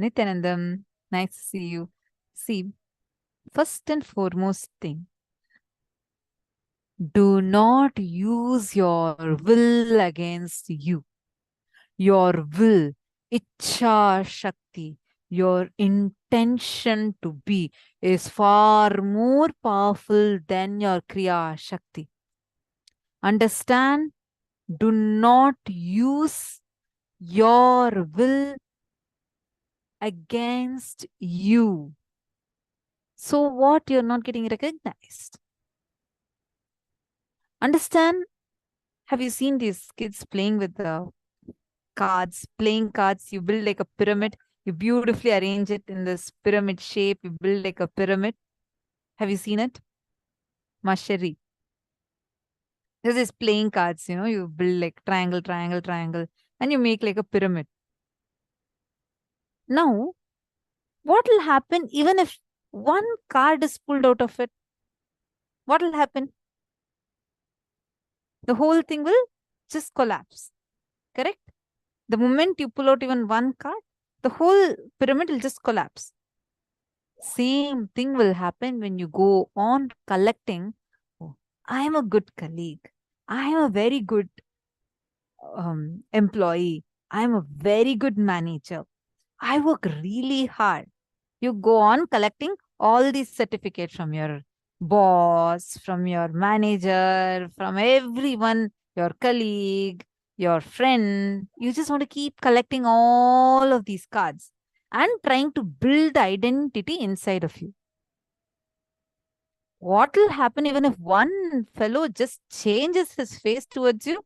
Nithyanandam, nice to see you. See, first and foremost thing, do not use your will against you. Your will, Ichcha Shakti, your intention to be is far more powerful than your Kriya Shakti. Understand? Do not use your will against you. So what? You're not getting recognized. Understand? Have you seen these kids playing with the cards, playing cards? You build like a pyramid. You beautifully arrange it in this pyramid shape. You build like a pyramid. Have you seen it? Mashari. This is playing cards, you know, you build like triangle, triangle, triangle, and you make like a pyramid. Now, what will happen even if one card is pulled out of it? What will happen? The whole thing will just collapse. Correct? The moment you pull out even one card, the whole pyramid will just collapse. Same thing will happen when you go on collecting. Oh, I am a good colleague. I am a very good employee. I am a very good manager. I work really hard. You go on collecting all these certificates from your boss, from your manager, from everyone, your colleague, your friend. You just want to keep collecting all of these cards and trying to build identity inside of you. What will happen even if one fellow just changes his face towards you?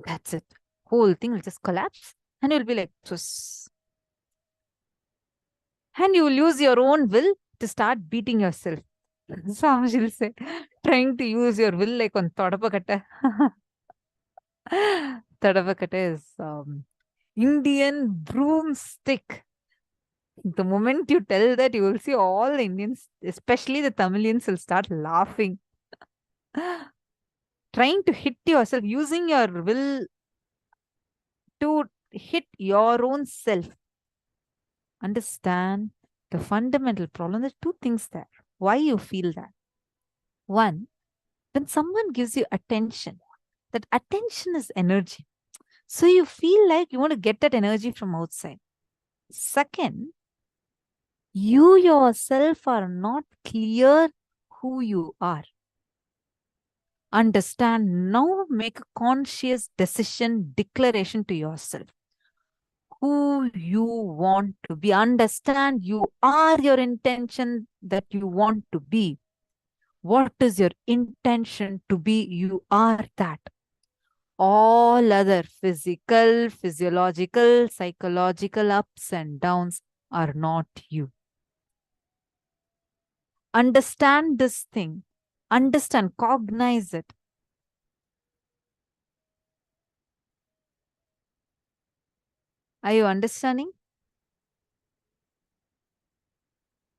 That's it. Whole thing will just collapse and you'll be like, Tuss. And you will use your own will to start beating yourself. Swamiji will say, trying to use your will like on Todapakatta. Todapakatta is Indian broomstick. The moment you tell that, you will see all Indians, especially the Tamilians, will start laughing. Trying to hit yourself, using your will to hit your own self. Understand the fundamental problem. There are two things there. Why you feel that? One, when someone gives you attention, that attention is energy. So you feel like you want to get that energy from outside. Second, You yourself are not clear who you are. Understand now, make a conscious decision, declaration to yourself. Who you want to be. Understand you are your intention that you want to be. What is your intention to be? You are that. All other physical, physiological, psychological ups and downs are not you. Understand this thing. Understand, cognize it. Are you understanding?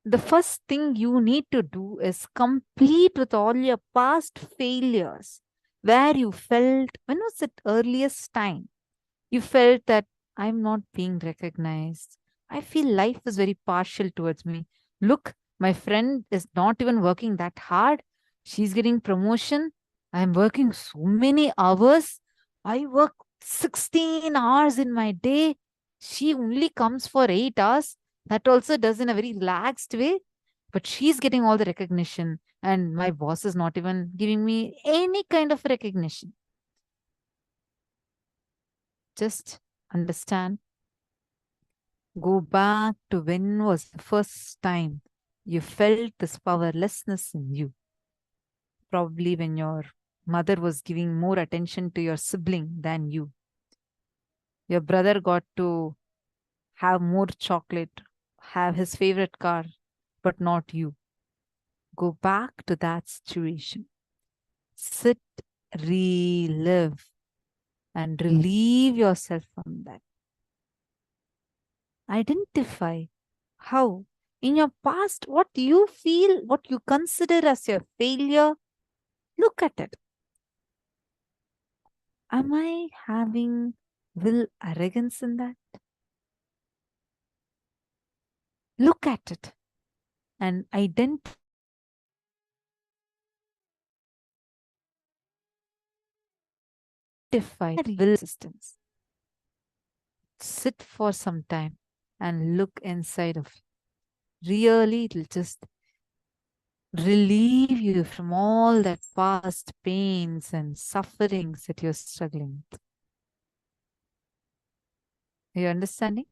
The first thing you need to do is complete with all your past failures where you felt, when was it earliest time? You felt that I'm not being recognized. I feel life is very partial towards me. Look, my friend is not even working that hard. She's getting promotion. I'm working so many hours. I work 16 hours in my day. She only comes for 8 hours. That also does in a very relaxed way. But she's getting all the recognition. And my boss is not even giving me any kind of recognition. Just understand. Go back to when was the first time you felt this powerlessness in you. Probably when your mother was giving more attention to your sibling than you. Your brother got to have more chocolate, have his favorite car, but not you. Go back to that situation. Sit, relive, and relieve yourself from that. Identify how in your past, what you feel, what you consider as your failure, look at it. Am I having will arrogance in that? Look at it and identify will resistance. Sit for some time and look inside of you. Really, it will just relieve you from all that past pains and sufferings that you're struggling with. Are you understanding?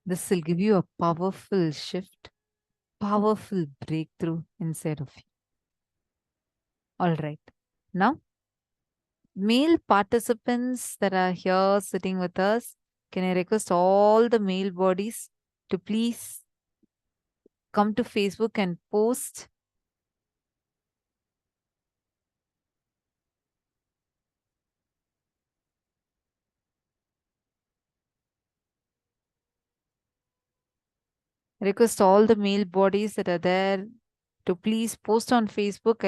This will give you a powerful shift, powerful breakthrough inside of you. All right. Now, male participants that are here sitting with us, can I request all the male bodies to please come to Facebook and post request all the male bodies that are there to please post on Facebook.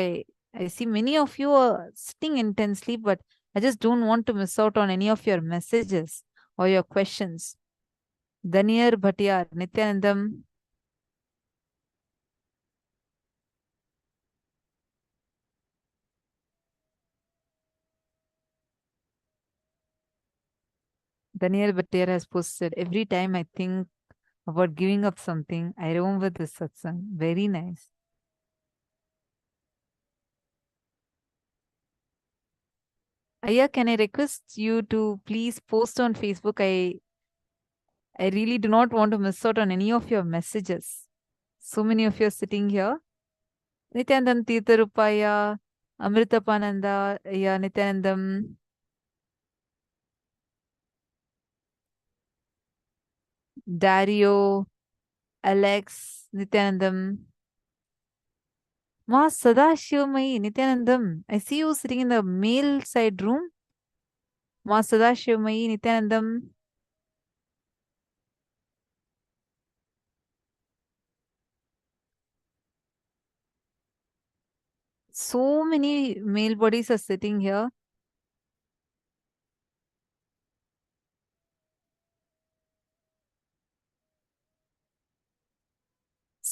I see many of you are sitting intensely, but I just don't want to miss out on any of your messages or your questions. Daniyar Bhattiyar, Nithyanandam. Daniel Bhattiyar has posted, every time I think about giving up something, I remember this satsang. Very nice. Aya, can I request you to please post on Facebook? I really do not want to miss out on any of your messages. So many of you are sitting here. Nityanandam Tirtharupaya, Amritapananda, yeah, Nityanandam. Dario, Alex, Nityanandam. Ma Sadashivamai, Nityanandam. I see you sitting in the male side room. Ma Sadashivamai, Nityanandam. So many male bodies are sitting here.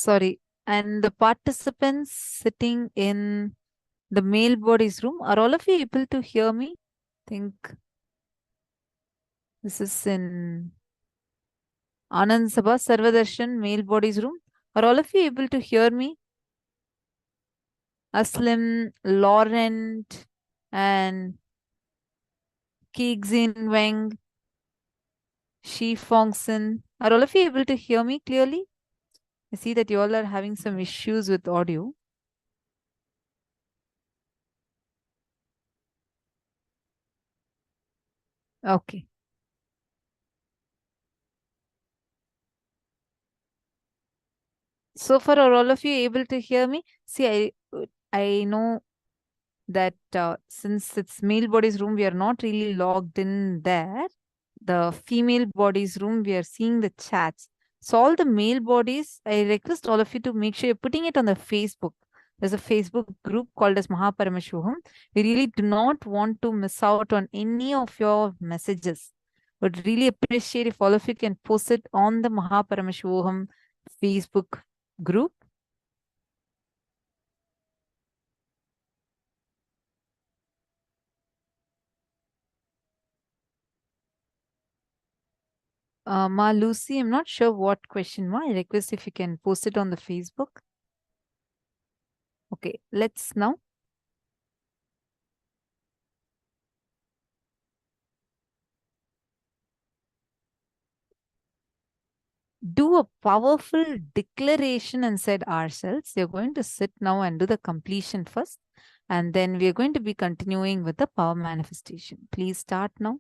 Sorry. And the participants sitting in the male body's room, are all of you able to hear me? Think this is in Anand Sabha Sarvadarshan male body's room. Are all of you able to hear me? Aslim, Laurent, and Keegzin Wang, Shi Fongson. Are all of you able to hear me clearly? I see that you all are having some issues with audio. Okay. So far, are all of you able to hear me? See, I know that since it's male body's room, we are not really logged in there. The female body's room, we are seeing the chats. So all the male bodies, I request all of you to make sure you're putting it on the Facebook. There's a Facebook group called as Paramashivoham. We really do not want to miss out on any of your messages. Would really appreciate if all of you can post it on the Paramashivoham Facebook group. Ma Lucy, I'm not sure what question, Ma. I request if you can post it on the Facebook. Okay, let's now. Do a powerful declaration inside ourselves. You're going to sit now and do the completion first. And then we're going to be continuing with the power manifestation. Please start now.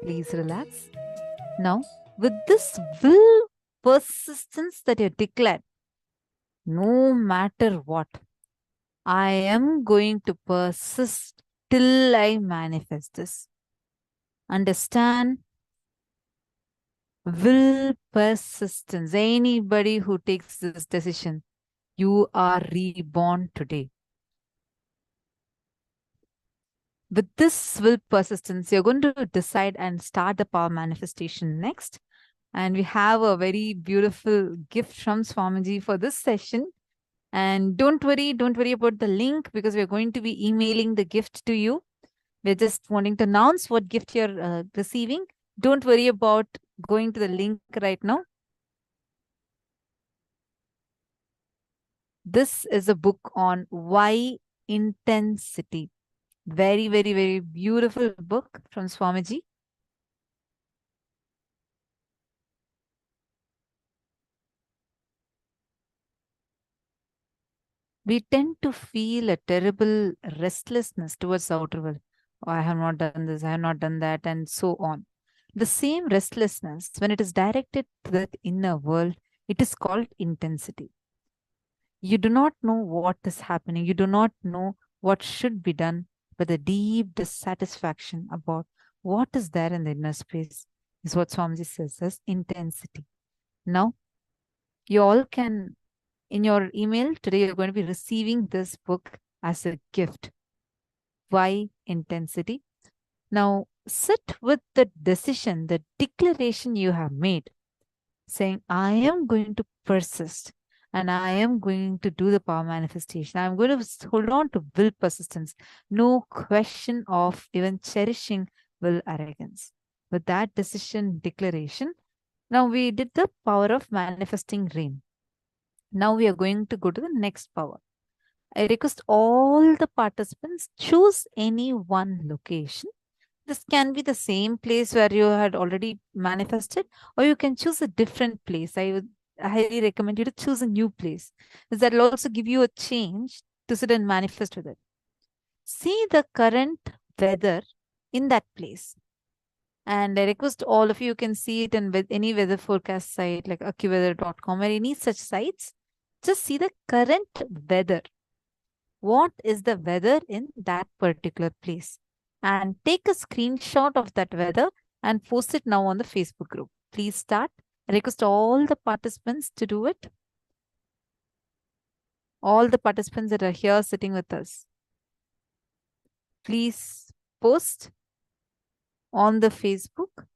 Please relax. Now, with this will persistence that you declared, no matter what, I am going to persist till I manifest this. Understand? Will persistence. Anybody who takes this decision, you are reborn today. With this will persistence, you're going to decide and start the power manifestation next. And we have a very beautiful gift from Swamiji for this session. And don't worry about the link, because we're going to be emailing the gift to you. We're just wanting to announce what gift you're receiving. Don't worry about going to the link right now. This is a book on why intensity. Very, very, very beautiful book from Swamiji. We tend to feel a terrible restlessness towards the outer world. Oh, I have not done this, I have not done that, and so on. The same restlessness, when it is directed to that inner world, it is called intensity. You do not know what is happening. You do not know what should be done, but the deep dissatisfaction about what is there in the inner space is what Swamiji says as intensity. Now, you all can, in your email today, you're going to be receiving this book as a gift. Why intensity? Now, sit with the decision, the declaration you have made, saying, I am going to persist and I am going to do the power manifestation. I'm going to hold on to will persistence. No question of even cherishing will arrogance. With that decision declaration, now we did the power of manifesting rain. Now we are going to go to the next power. I request all the participants choose any one location. This can be the same place where you had already manifested, or you can choose a different place. I would highly recommend you to choose a new place, because that will also give you a change to sit and manifest with it. See the current weather in that place. And I request all of you can see it in any weather forecast site like accuweather.com or any such sites. Just see the current weather. What is the weather in that particular place? And take a screenshot of that weather and post it now on the Facebook group. Please start. I request all the participants to do it. All the participants that are here sitting with us, please post on the Facebook.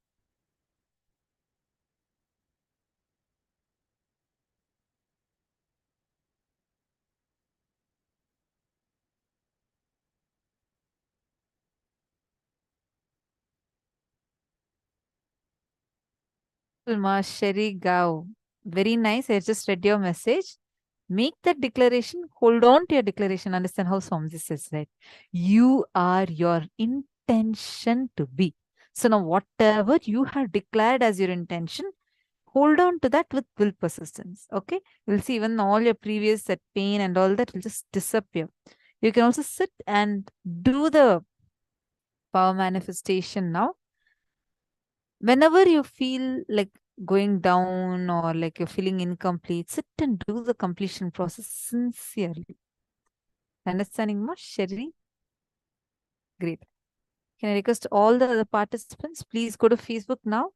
Sherry Gao. Very nice. I just read your message. Make that declaration. Hold on to your declaration. Understand how Swamiji says, right? You are your intention to be. So now whatever you have declared as your intention, hold on to that with will persistence. Okay. You'll see even all your previous that pain and all that will just disappear. You can also sit and do the power manifestation now. Whenever you feel like going down or like you're feeling incomplete, sit and do the completion process sincerely. Understanding more, Sherry? Great. Can I request all the other participants, please go to Facebook now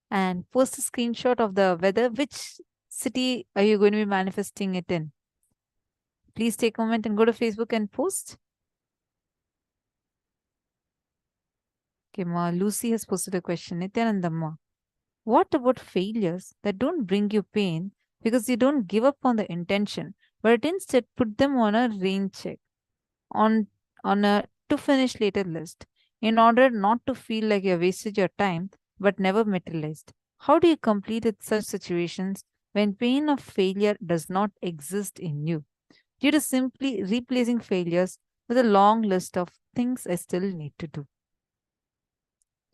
and post a screenshot of the weather. Which city are you going to be manifesting it in? Please take a moment and go to Facebook and post. Okay, Ma, Lucy has posted a question. Nithyanandamma, what about failures that don't bring you pain because you don't give up on the intention, but instead put them on a rain check, on a to finish later list, in order not to feel like you wasted your time but never materialized? How do you complete with such situations when pain of failure does not exist in you, due to simply replacing failures with a long list of things I still need to do?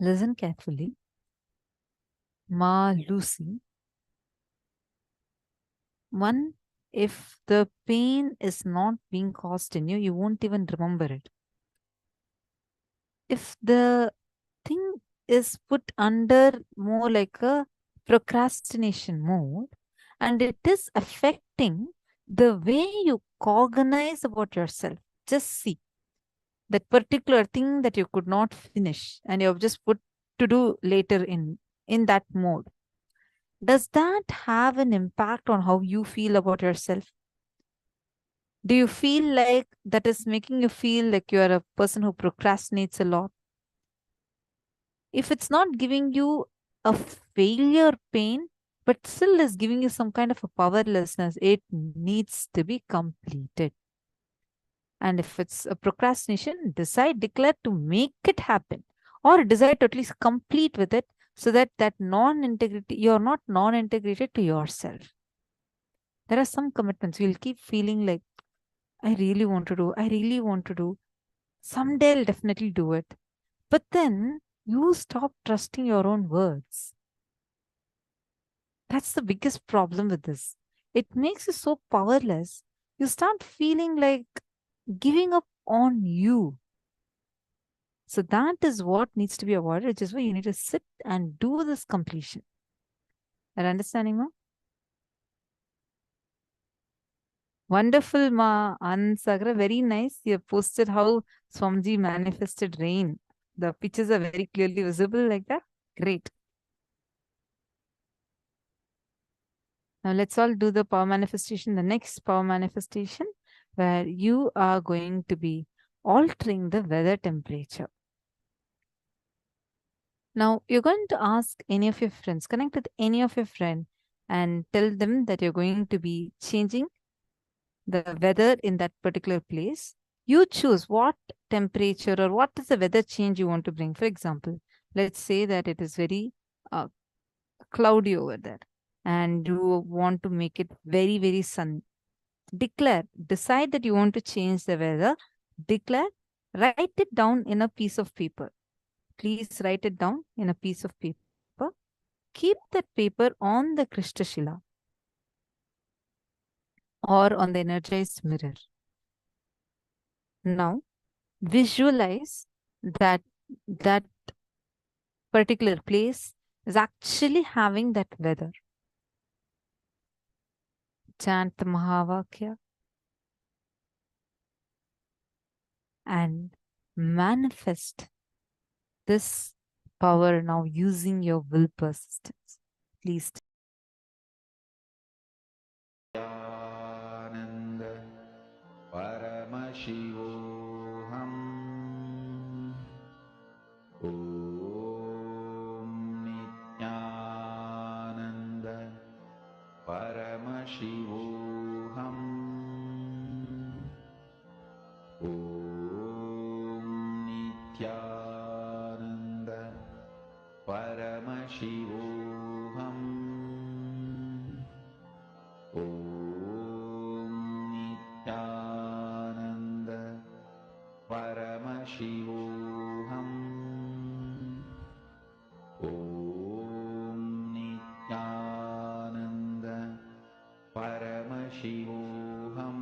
Listen carefully. Ma Lucy. One, if the pain is not being caused in you, you won't even remember it. If the thing is put under more like a procrastination mode, and it is affecting the way you cognize about yourself. Just see that particular thing that you could not finish and you have just put to do later in that mode. Does that have an impact on how you feel about yourself? Do you feel like that is making you feel like you are a person who procrastinates a lot? If it's not giving you a failure pain, but still is giving you some kind of a powerlessness, it needs to be completed. And if it's a procrastination, declare to make it happen, or decide to at least complete with it, so that non-integrity, you're not non-integrated to yourself. There are some commitments you'll keep feeling like, I really want to do. Someday I'll definitely do it. But then you stop trusting your own words. That's the biggest problem with this. It makes you so powerless. You start feeling like giving up on you. So that is what needs to be avoided, which is why you need to sit and do this completion. Are you understanding, ma? Wonderful, ma. Ansagra, very nice. You have posted how Swamiji manifested rain. The pictures are very clearly visible like that. Great. Now let's all do the power manifestation, the next power manifestation, where you are going to be altering the weather temperature. Now you're going to ask any of your friends, connect with any of your friends and tell them that you're going to be changing the weather in that particular place. You choose what temperature or what is the weather change you want to bring. For example, let's say that it is very cloudy over there and you want to make it very, very sunny. Decide that you want to change the weather. Write it down in a piece of paper. Please write it down in a piece of paper. Keep that paper on the Krishtashila or on the energized mirror. Now, visualize that particular place is actually having that weather. Chant the Mahavakya and manifest this power now using your will persistence. Please. Nithyananda Paramashivoham. Om Nithyananda Paramashivoham. Om Nithyananda Paramashivoham. Om Nithyananda Paramashivoham. Om Nithyananda Paramashivoham.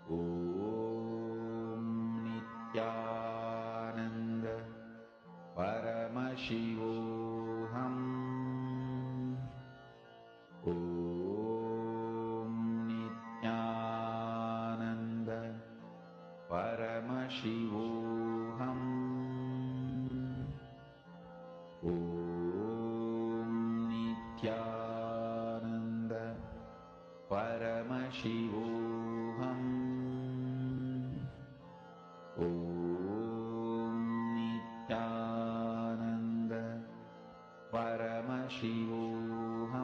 Om Nithyananda Paramashivoham. Om Nithyananda Paramashivoham. Om Nithyananda Paramashivoham. Om Nithyananda Paramashivoham.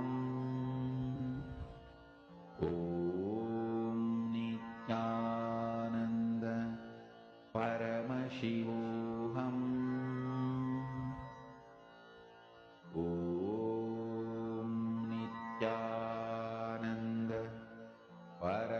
Om Nithyananda Paramashivoham. Om Nithyananda Paramashivoham.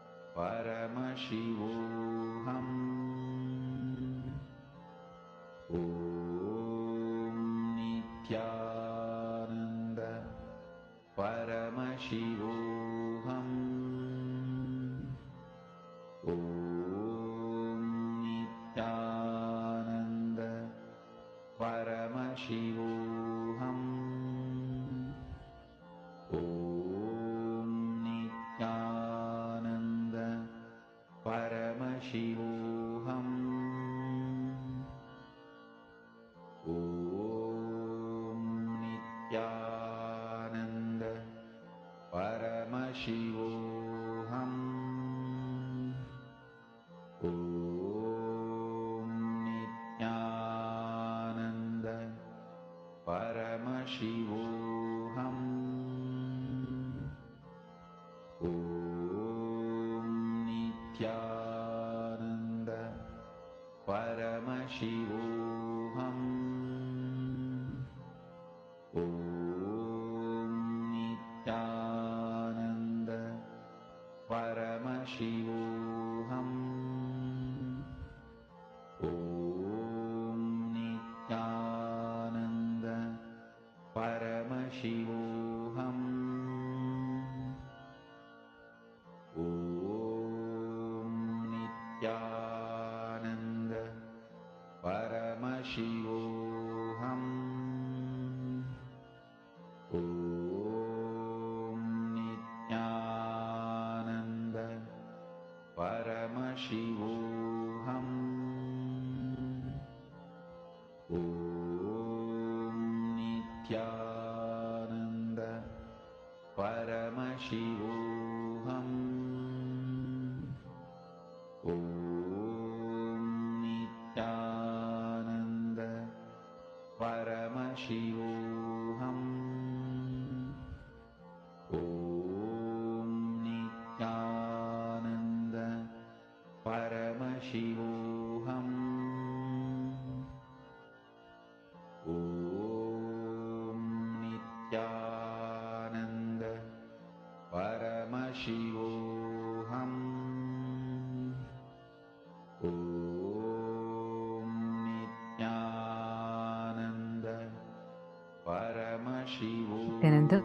Nityananda,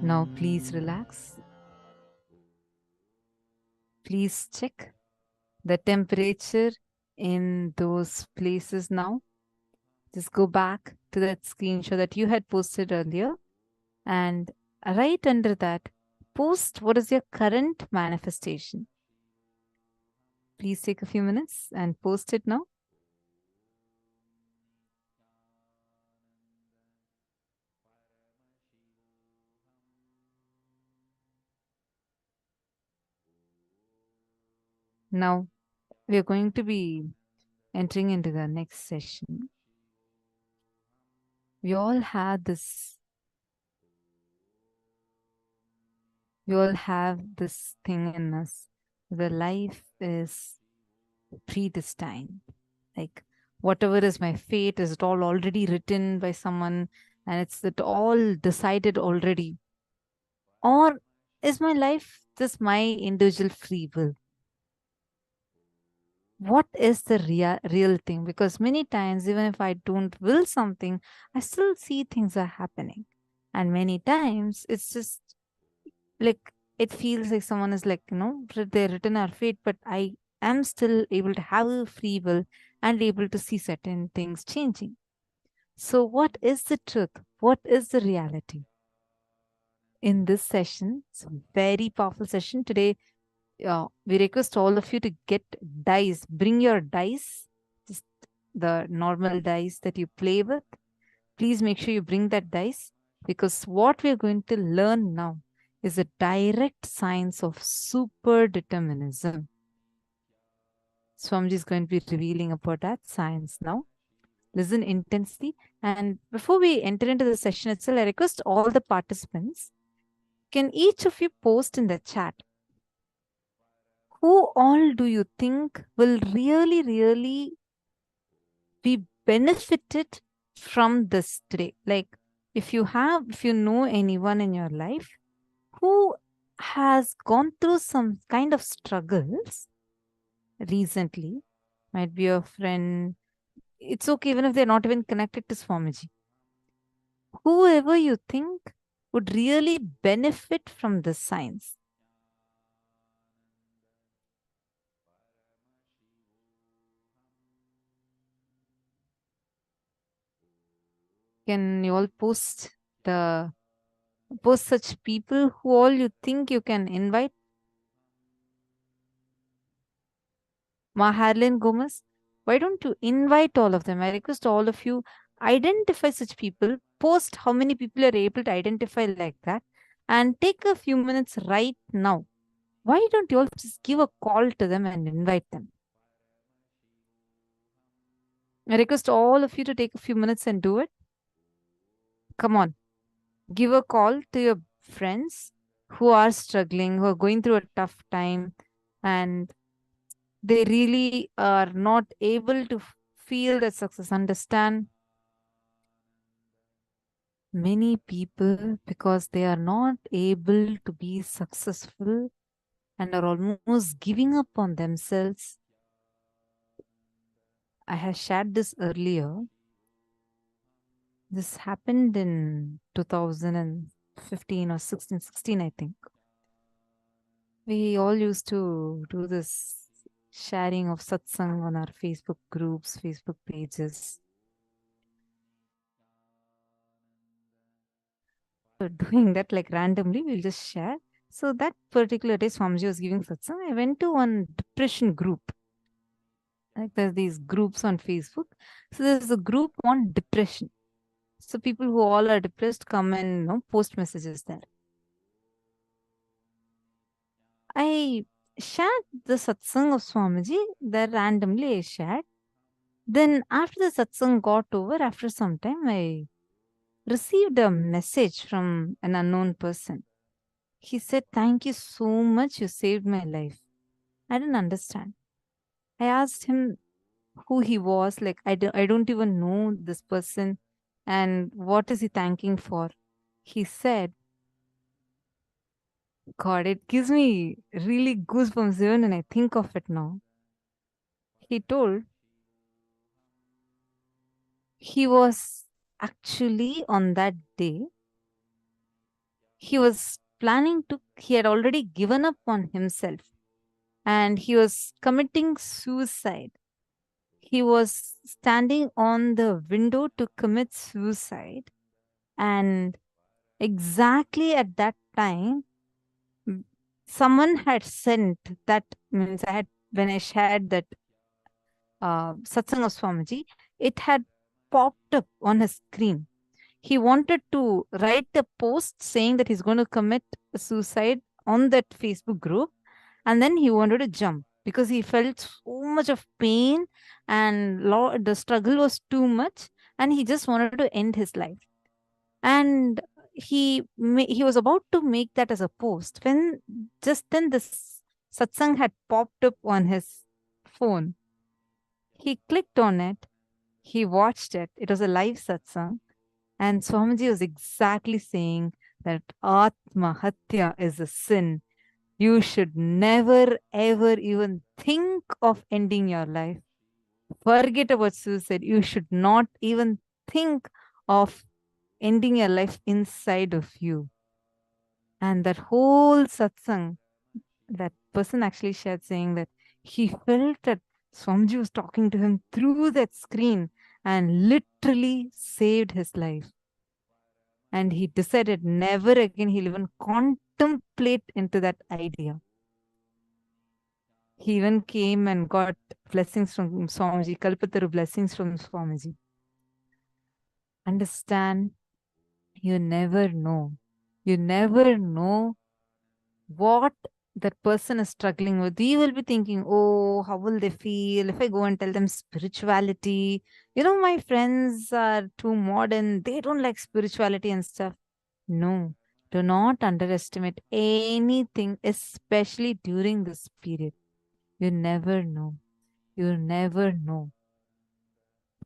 now please relax. Please check the temperature in those places now. Just go back to that screenshot that you had posted earlier, and right under that, post what is your current manifestation. Please take a few minutes and post it now. Now, we are going to be entering into the next session. We all have this thing in us. The life is predestined. Like whatever is my fate, is it all already written by someone and it's it all decided already? Or is my life just my individual free will? What is the real thing? Because many times, even if I don't will something, I still see things are happening. And many times it's just like it feels like someone is like, they're written our fate, but I am still able to have a free will and able to see certain things changing. So what is the truth? What is the reality? In this session, it's a very powerful session today. We request all of you to get dice. Bring your dice, just the normal dice that you play with. Please make sure you bring that dice, because what we're going to learn now is a direct science of super determinism. Swamiji is going to be revealing about that science now. Listen intensely. And before we enter into the session itself, I request all the participants, can each of you post in the chat, who all do you think will really, really be benefited from this today? Like if you know anyone in your life who has gone through some kind of struggles recently, might be a friend, it's okay even if they're not even connected to Swamiji. Whoever you think would really benefit from this science. Can you all post such people who all you think you can invite? Maharlin Gomez, why don't you invite all of them? I request all of you, identify such people, post how many people are able to identify like that, and take a few minutes right now. Why don't you all just give a call to them and invite them? I request all of you to take a few minutes and do it. Come on. Give a call to your friends who are struggling, who are going through a tough time, and they really are not able to feel the success. Understand? Many people, because they are not able to be successful and are almost giving up on themselves. I have shared this earlier. This happened in 2015 or 16, I think. We all used to do this sharing of satsang on our Facebook groups, Facebook pages. So doing that like randomly, we'll just share. So that particular day, Swamiji was giving satsang. I went to one depression group. Like there's these groups on Facebook. So there's a group on depression. So people who all are depressed come and post messages there. I shared the satsang of Swamiji there randomly. I shared. Then after the satsang got over, after some time, I received a message from an unknown person. He said, "Thank you so much. You saved my life." I didn't understand. I asked him who he was. Like, I don't even know this person. And what is he thanking for? He said, God, it gives me really goosebumps even when I think of it now. He told he was actually on that day, he was planning to, he had already given up on himself and he was committing suicide. He was standing on the window to commit suicide. And exactly at that time, someone had sent that, means when I shared that satsang of Swamiji, it had popped up on his screen. He wanted to write a post saying that he's going to commit suicide on that Facebook group. And then he wanted to jump because he felt so much of pain and the struggle was too much. And he just wanted to end his life. And he was about to make that as a post when just then this satsang had popped up on his phone. He clicked on it. He watched it. It was a live satsang. And Swamiji was exactly saying that Atma Hatya is a sin. You should never ever even think of ending your life. Forget about suicide. You should not even think of ending your life inside of you. And that whole satsang, that person actually shared saying that he felt that Swamiji was talking to him through that screen and literally saved his life. And he decided never again he'll even contemplate into that idea. He even came and got blessings from Swamiji, Kalpataru blessings from Swamiji. Understand, you never know. You never know what that person is struggling with. You will be thinking, oh, how will they feel if I go and tell them spirituality? My friends are too modern. They don't like spirituality and stuff. No, do not underestimate anything, especially during this period. You never know. You never know.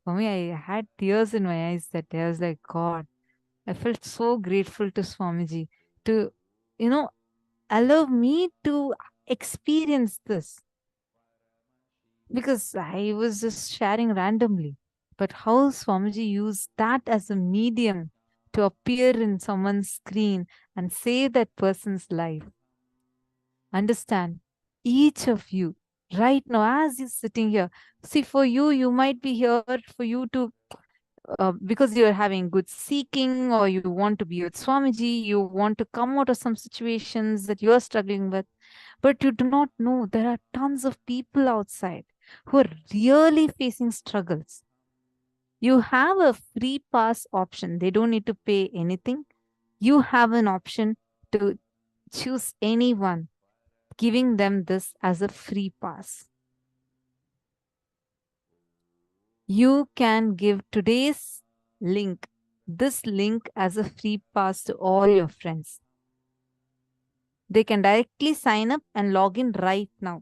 For me, I had tears in my eyes that day. I was like, God, I felt so grateful to Swamiji to, allow me to experience this. Because I was just sharing randomly. But how Swamiji used that as a medium to appear in someone's screen and save that person's life. Understand, each of you, right now, as you're sitting here, see, for you, you might be here for you to, because you're having good seeking, or you want to be with Swamiji, you want to come out of some situations that you're struggling with, but you do not know there are tons of people outside who are really facing struggles. You have a free pass option. They don't need to pay anything. You have an option to choose anyone, giving them this as a free pass. You can give today's link, this link as a free pass to all your friends. They can directly sign up and log in right now.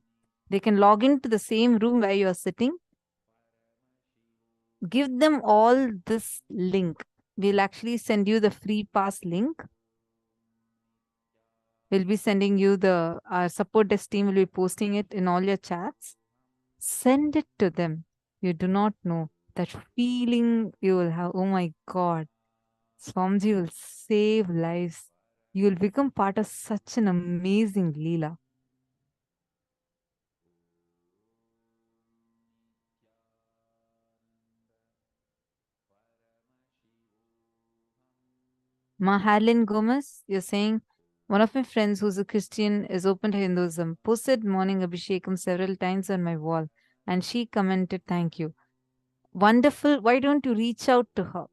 They can log into the same room where you are sitting. Give them all this link. We'll actually send you the free pass link. We'll be sending you our support desk team will be posting it in all your chats. Send it to them. You do not know that feeling you will have. Oh my God. Swamiji will save lives. You will become part of such an amazing Leela. Mahalin Gomez, you're saying, one of my friends who's a Christian is open to Hinduism, posted morning Abhishekam several times on my wall, and she commented, thank you. Wonderful. Why don't you reach out to her?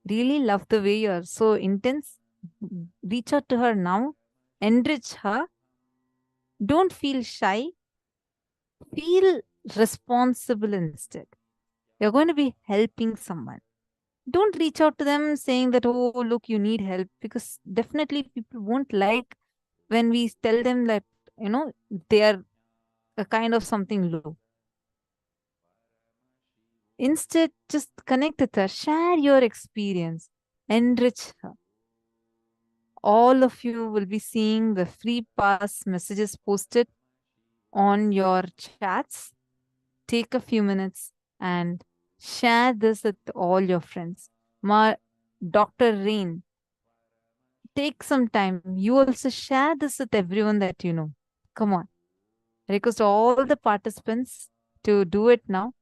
Really love the way you're so intense. Reach out to her now. Enrich her. Don't feel shy. Feel responsible instead. You're going to be helping someone. Don't reach out to them saying that, oh, look, you need help, because definitely people won't like when we tell them that, they are a kind of something low. Instead, just connect with her, share your experience, enrich her. All of you will be seeing the free pass messages posted on your chats. Take a few minutes and share this with all your friends. Dr. Rain, take some time. You also share this with everyone that you know. Come on. I request all the participants to do it now.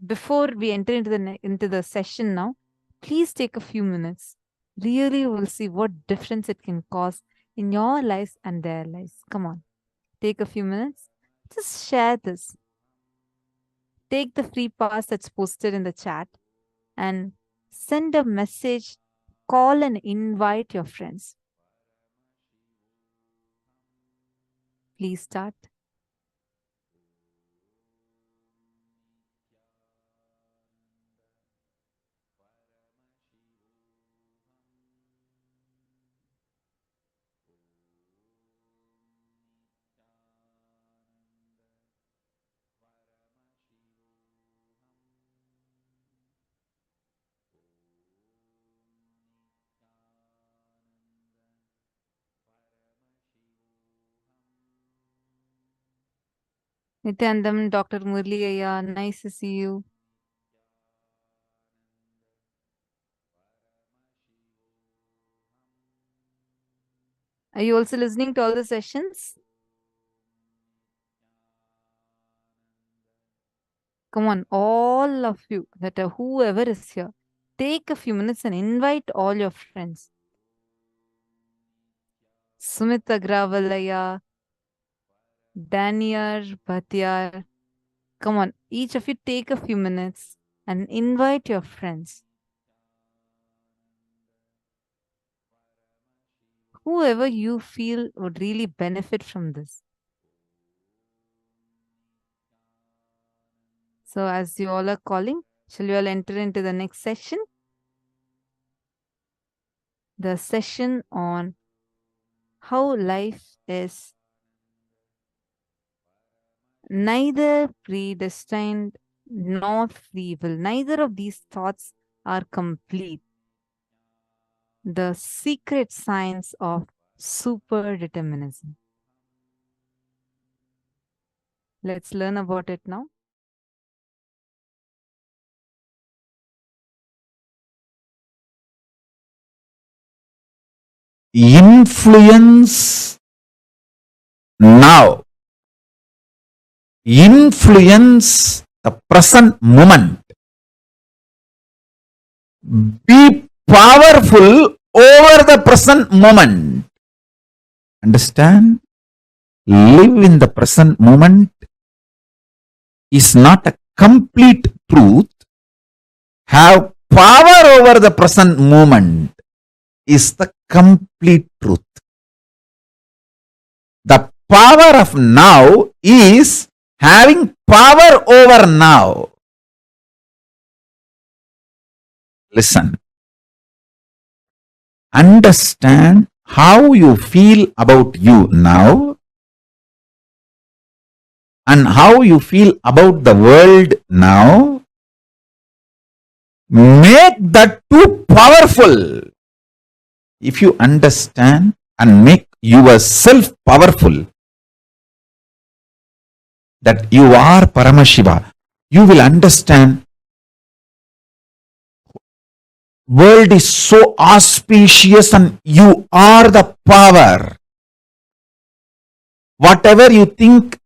Before we enter into the session now, please take a few minutes. Really, you will see what difference it can cause in your lives and their lives. Come on. Take a few minutes. Just share this. Take the free pass that's posted in the chat and send a message, call and invite your friends. Please start. Nityanandam, Dr. Murli Ayya, nice to see you. Are you also listening to all the sessions? Come on, all of you, whoever is here, take a few minutes and invite all your friends. Sumit Agravalaya, Daniel Bhatyar. Come on, each of you take a few minutes and invite your friends. Whoever you feel would really benefit from this. So as you all are calling, shall we all enter into the next session? The session on how life is neither predestined nor free will. Neither of these thoughts are complete. The secret science of super determinism. Let's learn about it now. Influence now. Influence the present moment. Be powerful over the present moment. Understand? Live in the present moment is not a complete truth. Have power over the present moment is the complete truth. The power of now is having power over now. Listen. Understand how you feel about you now and how you feel about the world now. Make that too powerful. If you understand and make yourself powerful, that you are Paramashiva, you will understand world is so auspicious and you are the power. Whatever you think,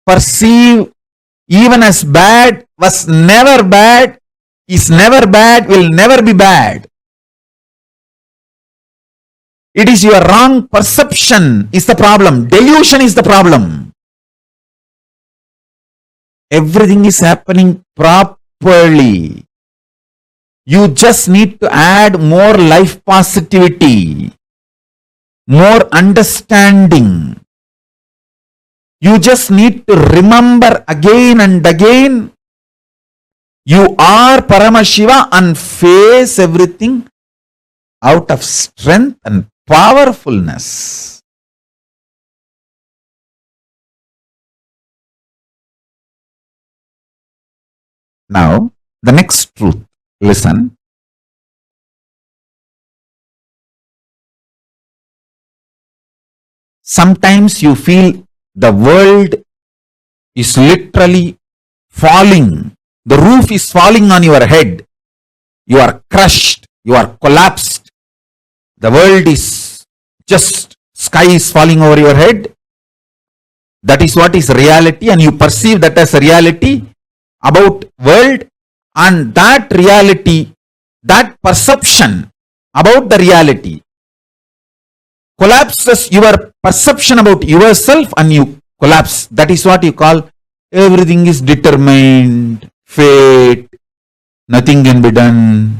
perceive, even as bad, was never bad, is never bad, will never be bad. It is your wrong perception is the problem. Delusion is the problem. Everything is happening properly. You just need to add more life positivity, more understanding. You just need to remember again and again, you are Paramashiva, and face everything out of strength and powerfulness. Now, the next truth. Listen. Sometimes you feel the world is literally falling. The roof is falling on your head. You are crushed. You are collapsed. The world is just, sky is falling over your head. That is what is reality, and you perceive that as a reality about world, and that reality, that perception about the reality collapses your perception about yourself, and you collapse. That is what you call everything is determined, fate, nothing can be done.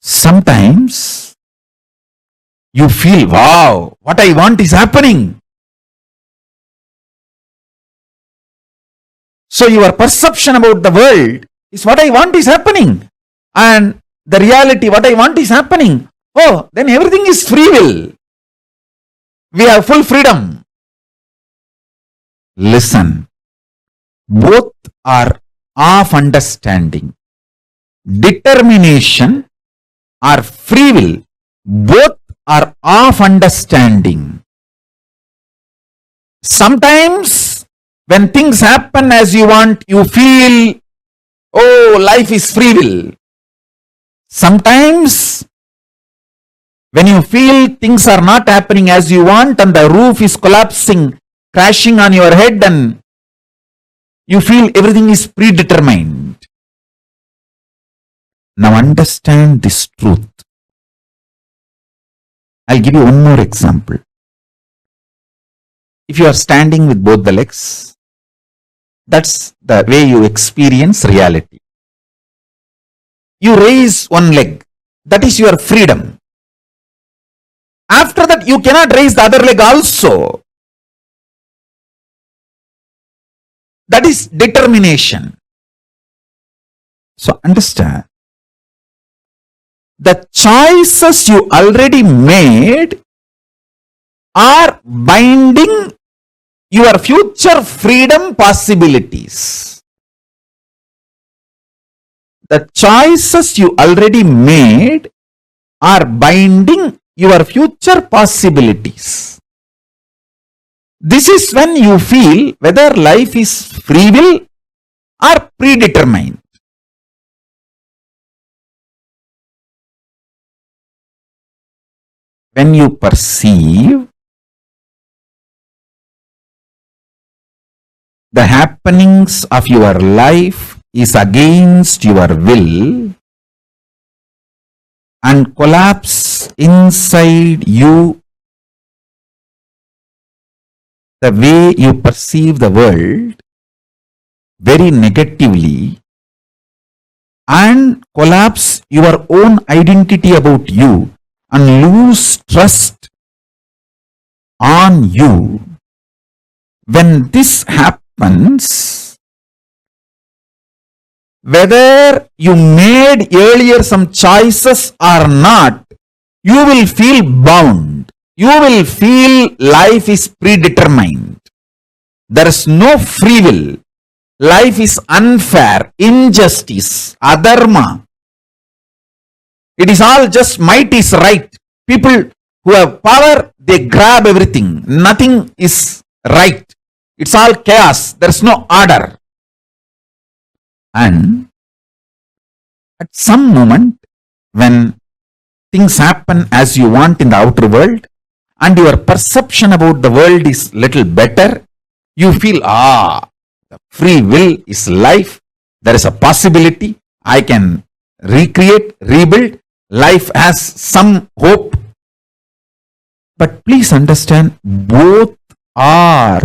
Sometimes you feel, wow, what I want is happening. So your perception about the world is what I want is happening. And the reality, what I want is happening. Oh, then everything is free will. We have full freedom. Listen. Both are of understanding. Determination or free will, both are of understanding. Sometimes when things happen as you want, you feel, oh, life is free will. Sometimes when you feel things are not happening as you want and the roof is collapsing, crashing on your head, and you feel everything is predetermined. Now understand this truth. I'll give you one more example. If you are standing with both the legs, that's the way you experience reality. You raise one leg, that is your freedom. After that, you cannot raise the other leg also. That is determination. So understand, the choices you already made are binding your future freedom possibilities. The choices you already made are binding your future possibilities. This is when you feel whether life is free will or predetermined. When you perceive the happenings of your life is against your will and collapse inside you, the way you perceive the world very negatively, and collapse your own identity about you and lose trust on you. When this happens, whether you made earlier some choices or not, you will feel bound. You will feel life is predetermined. There is no free will. Life is unfair, injustice, adharma. It is all just might is right. People who have power, they grab everything. Nothing is right. It's all chaos. There is no order. And at some moment, when things happen as you want in the outer world, and your perception about the world is little better, you feel, the free will is life. There is a possibility. I can recreate, rebuild. Life has some hope. But please understand, both are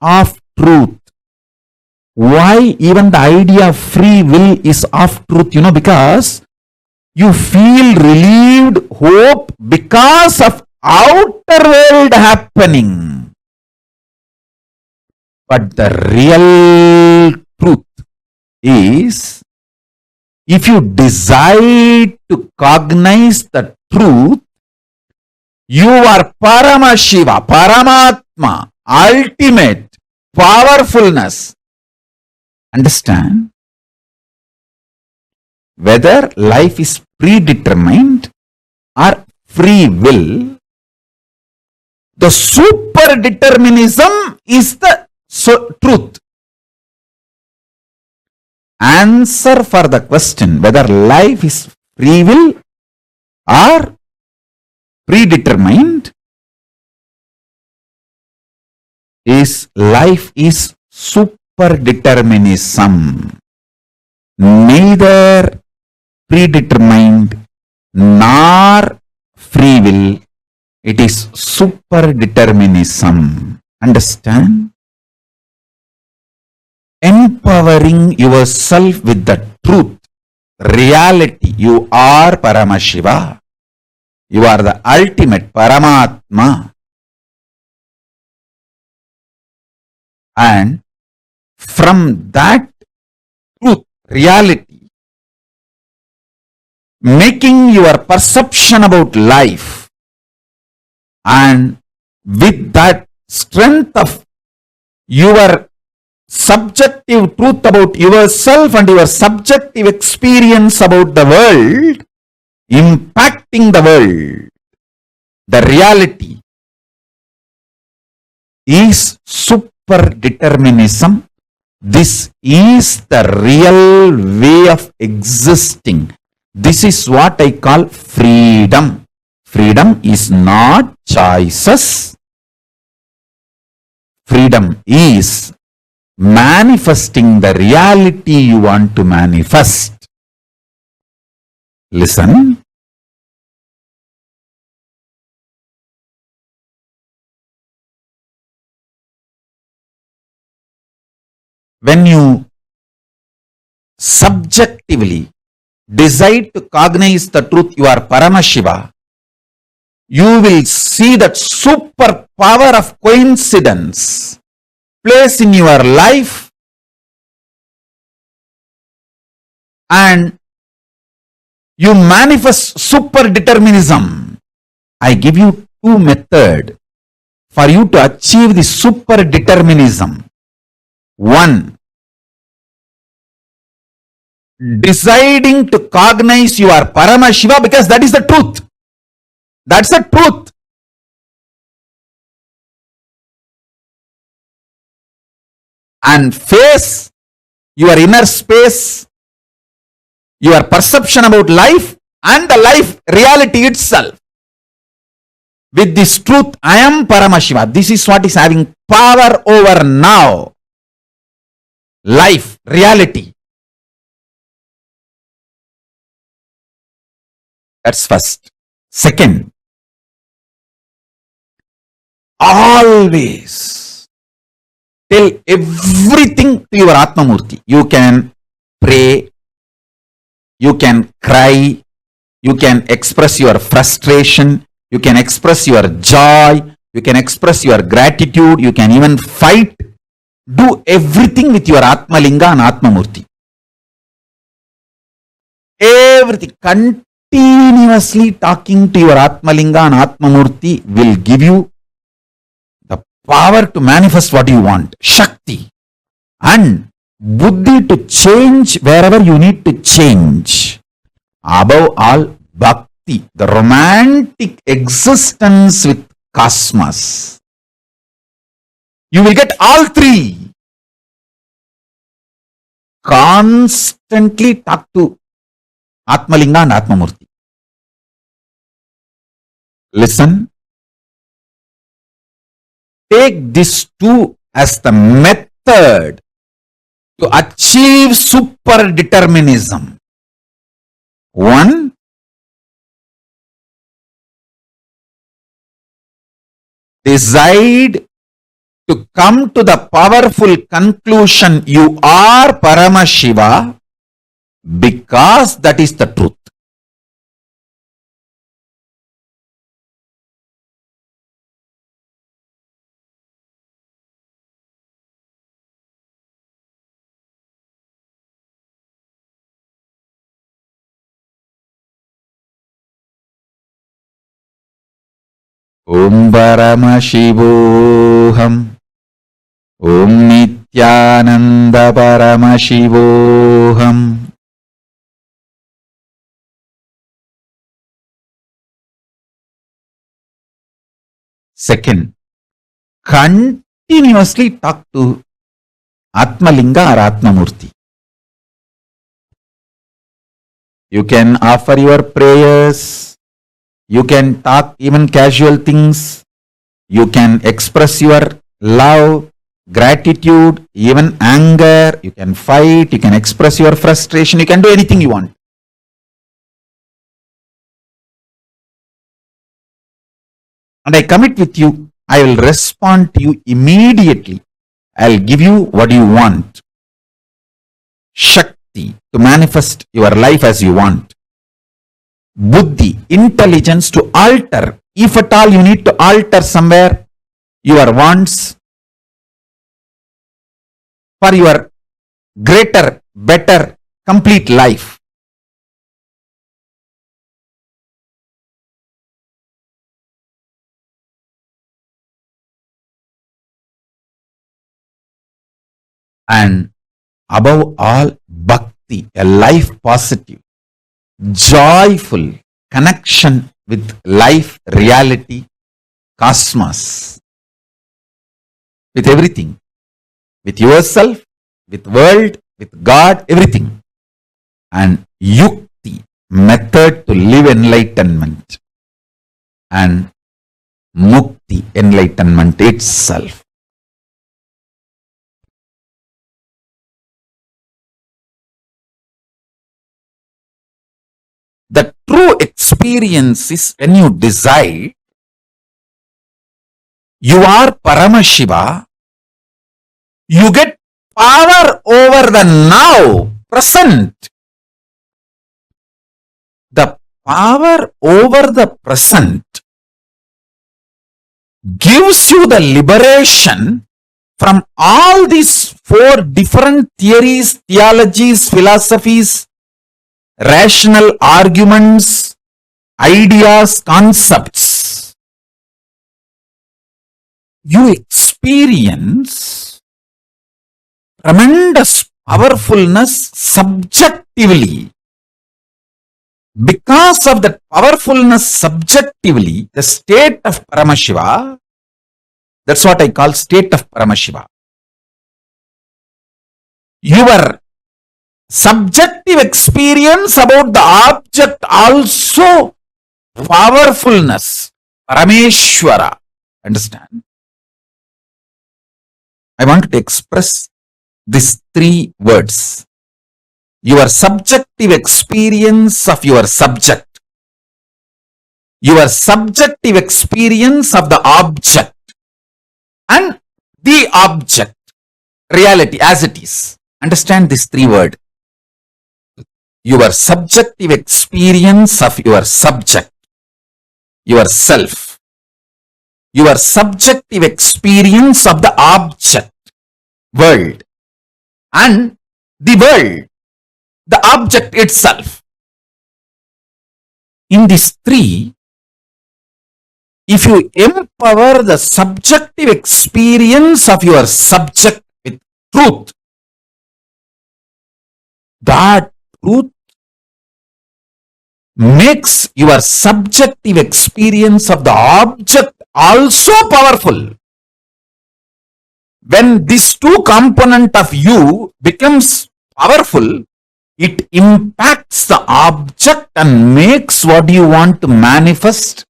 of truth. Why even the idea of free will is of truth? Because you feel relieved, hope because of outer world happening. But the real truth is, if you decide to cognize the truth, you are Paramashiva, Paramatma, ultimate powerfulness. Understand? Whether life is predetermined or free will, the super determinism is the truth. Answer for the question whether life is free will or predetermined is life is super determinism. Neither predetermined nor free will. It is super determinism. Understand? Empowering yourself with the truth, reality. You are Paramashiva. You are the ultimate Paramatma. And from that truth, reality, making your perception about life, and with that strength of your subjective truth about yourself and your subjective experience about the world, impacting the world, the reality is super determinism. This is the real way of existing. This is what I call freedom. Freedom is not choices. Freedom is manifesting the reality you want to manifest. Listen. When you subjectively decide to cognize the truth, you are Paramashiva, you will see that super power of coincidence place in your life, and you manifest super determinism. I give you two methods for you to achieve the super determinism. One, deciding to cognize you are Paramashiva because that is the truth. That's the truth. And face your inner space, your perception about life and the life reality itself. With this truth, I am Paramashiva. This is what is having power over now. Life, reality. That's first. Second, always tell everything to your Atmamurti. You can pray, you can cry, you can express your frustration, you can express your joy, you can express your gratitude, you can even fight. Do everything with your Atmalinga and Atmamurti. Everything. Continuously talking to your Atmalinga and Atmamurti will give you the power to manifest what you want. Shakti. And Buddhi to change wherever you need to change. Above all, Bhakti, the romantic existence with cosmos. You will get all three. Constantly talk to Atmalinga and Atmamurti. Listen. Take these two as the method to achieve super determinism. One, decide to come to the powerful conclusion you are Paramashiva because that is the truth. Om Paramashivoham. Om Nithyananda Paramashivoham. Second, continuously talk to Atmalinga or Atmamurti. You can offer your prayers, you can talk even casual things, you can express your love, gratitude, even anger, you can fight, you can express your frustration, you can do anything you want. And I commit with you, I will respond to you immediately. I'll give you what you want. Shakti, to manifest your life as you want. Buddhi, intelligence to alter. If at all you need to alter somewhere your wants for your greater, better, complete life. And above all, bhakti, a life positive, joyful connection with life, reality, cosmos, with everything, with yourself, with world, with God, everything. And yukti, method to live enlightenment, and mukti, enlightenment itself. The true experience is when you decide you are Paramashiva, you get power over the now, present. The power over the present gives you the liberation from all these four different theories, theologies, philosophies, rational arguments, ideas, concepts. You experience tremendous powerfulness subject subjectively. Because of that powerfulness subjectively, the state of Paramashiva, that's what I call state of Paramashiva. Your subjective experience about the object also powerfulness, Parameshwara. Understand? I want to express these three words. Your subjective experience of your subject, your subjective experience of the object, and the object, reality as it is. Understand these three words. Your subjective experience of your subject, yourself, your subjective experience of the object, world, and the world, the object itself. In these three, if you empower the subjective experience of your subject with truth, that truth makes your subjective experience of the object also powerful. When these two components of you becomes powerful, it impacts the object and makes what you want to manifest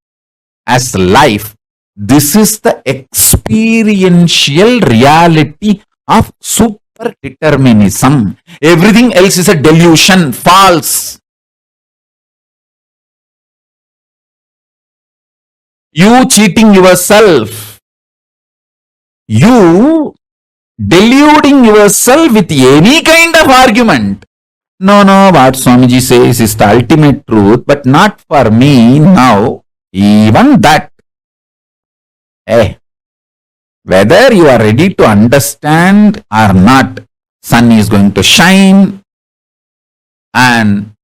as life. This is the experiential reality of superdeterminism. Everything else is a delusion, false. You cheating yourself, you deluding yourself with any kind of argument. No, what Swamiji says is the ultimate truth, but not for me now. Even that. Whether you are ready to understand or not, sun is going to shine and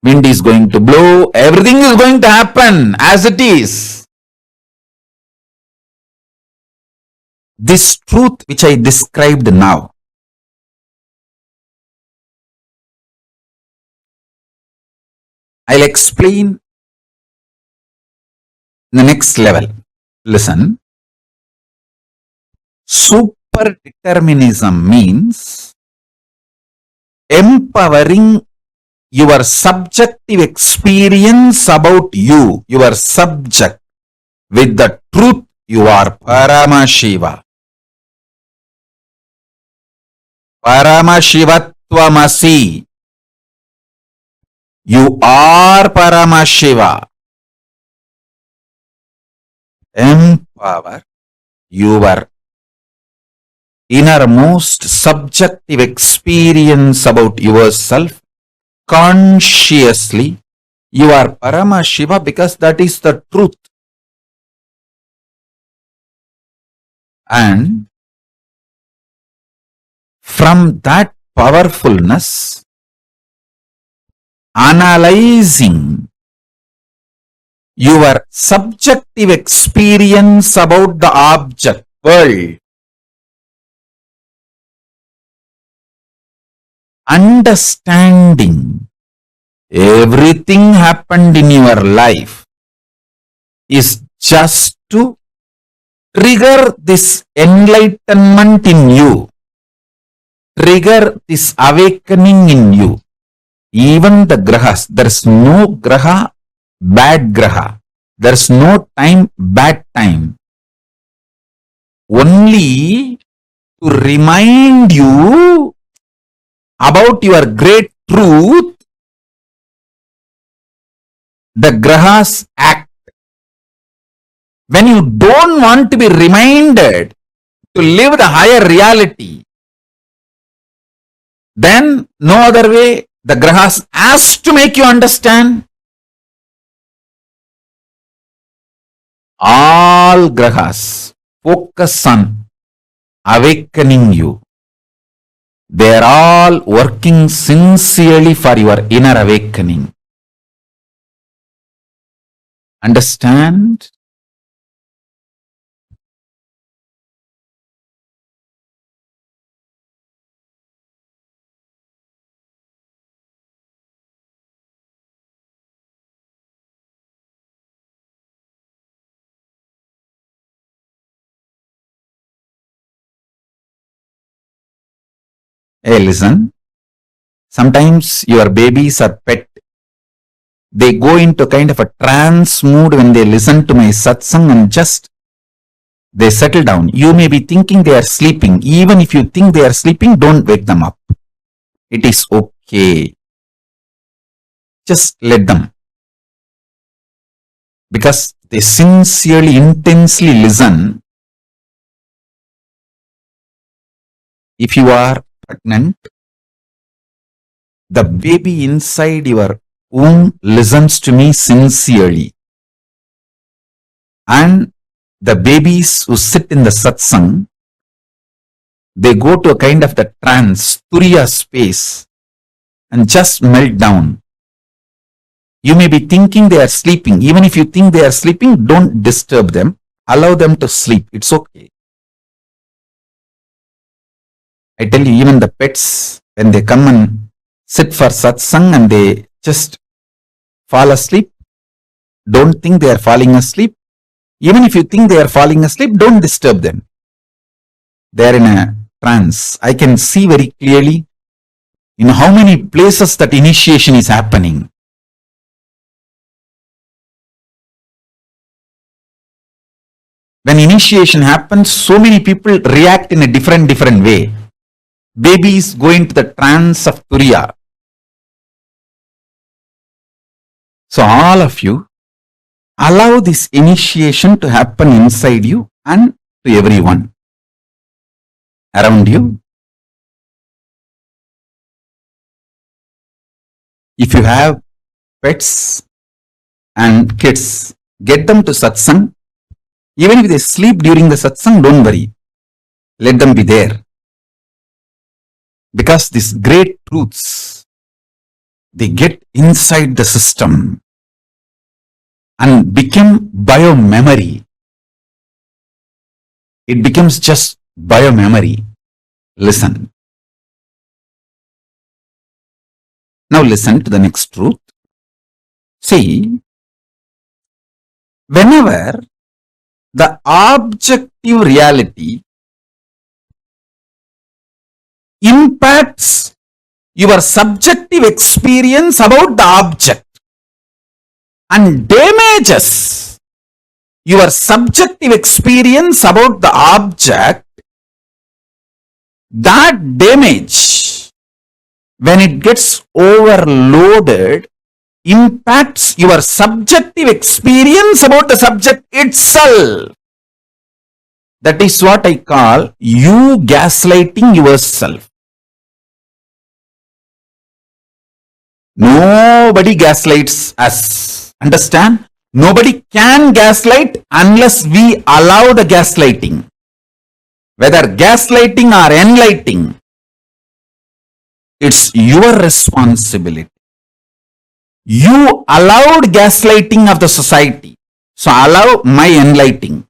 wind is going to blow. Everything is going to happen as it is. This truth which I described now, I'll explain the next level. Listen. Superdeterminism means empowering your subjective experience about you, your subject, with the truth you are Paramashiva. Paramashivatvamasi. You are Paramashiva. Empower your innermost subjective experience about yourself consciously. You are Paramashiva because that is the truth. And from that powerfulness, analyzing your subjective experience about the object, world, understanding everything happened in your life is just to trigger this enlightenment in you, trigger this awakening in you. Even the grahas, there is no graha, bad graha. There is no time, bad time. Only to remind you about your great truth, the grahas act. When you don't want to be reminded to live the higher reality, then no other way, the grahas has to make you understand. All grahas focus on awakening you. They are all working sincerely for your inner awakening. Understand? Hey, listen. Sometimes your babies or pet, they go into kind of a trance mood when they listen to my satsang and just they settle down. You may be thinking they are sleeping. Even if you think they are sleeping, don't wake them up. It is okay. Just let them. Because they sincerely, intensely listen. If you are pregnant, the baby inside your womb listens to me sincerely. And the babies who sit in the satsang, they go to a kind of the trance, turiya space, and just melt down. You may be thinking they are sleeping. Even if you think they are sleeping, don't disturb them. Allow them to sleep. It's okay. I tell you, even the pets, when they come and sit for satsang and they just fall asleep, don't think they are falling asleep. Even if you think they are falling asleep, don't disturb them. They are in a trance. I can see very clearly in how many places that initiation is happening. When initiation happens, so many people react in a different way. Babies go into the trance of Turiya. So all of you, allow this initiation to happen inside you and to everyone around you. If you have pets and kids, get them to satsang. Even if they sleep during the satsang, don't worry. Let them be there. Because these great truths, they get inside the system and become bio-memory. It becomes just bio-memory. Listen. Now listen to the next truth. See, whenever the objective reality impacts your subjective experience about the object and damages your subjective experience about the object, that damage, when it gets overloaded, impacts your subjective experience about the subject itself. That is what I call you gaslighting yourself. Nobody gaslights us. Understand? Nobody can gaslight unless we allow the gaslighting. Whether gaslighting or enlightening, it's your responsibility. You allowed gaslighting of the society. So allow my enlightening.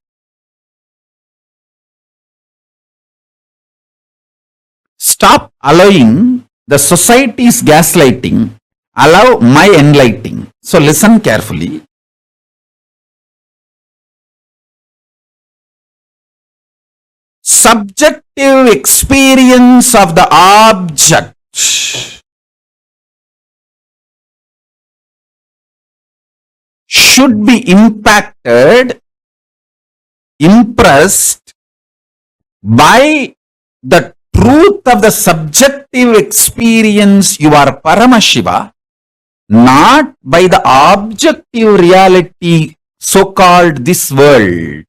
Stop allowing the society's gaslighting. Allow my enlightening. So listen carefully. Subjective experience of the object should be impacted, impressed by the truth of the subjective experience you are Paramashiva, not by the objective reality so-called this world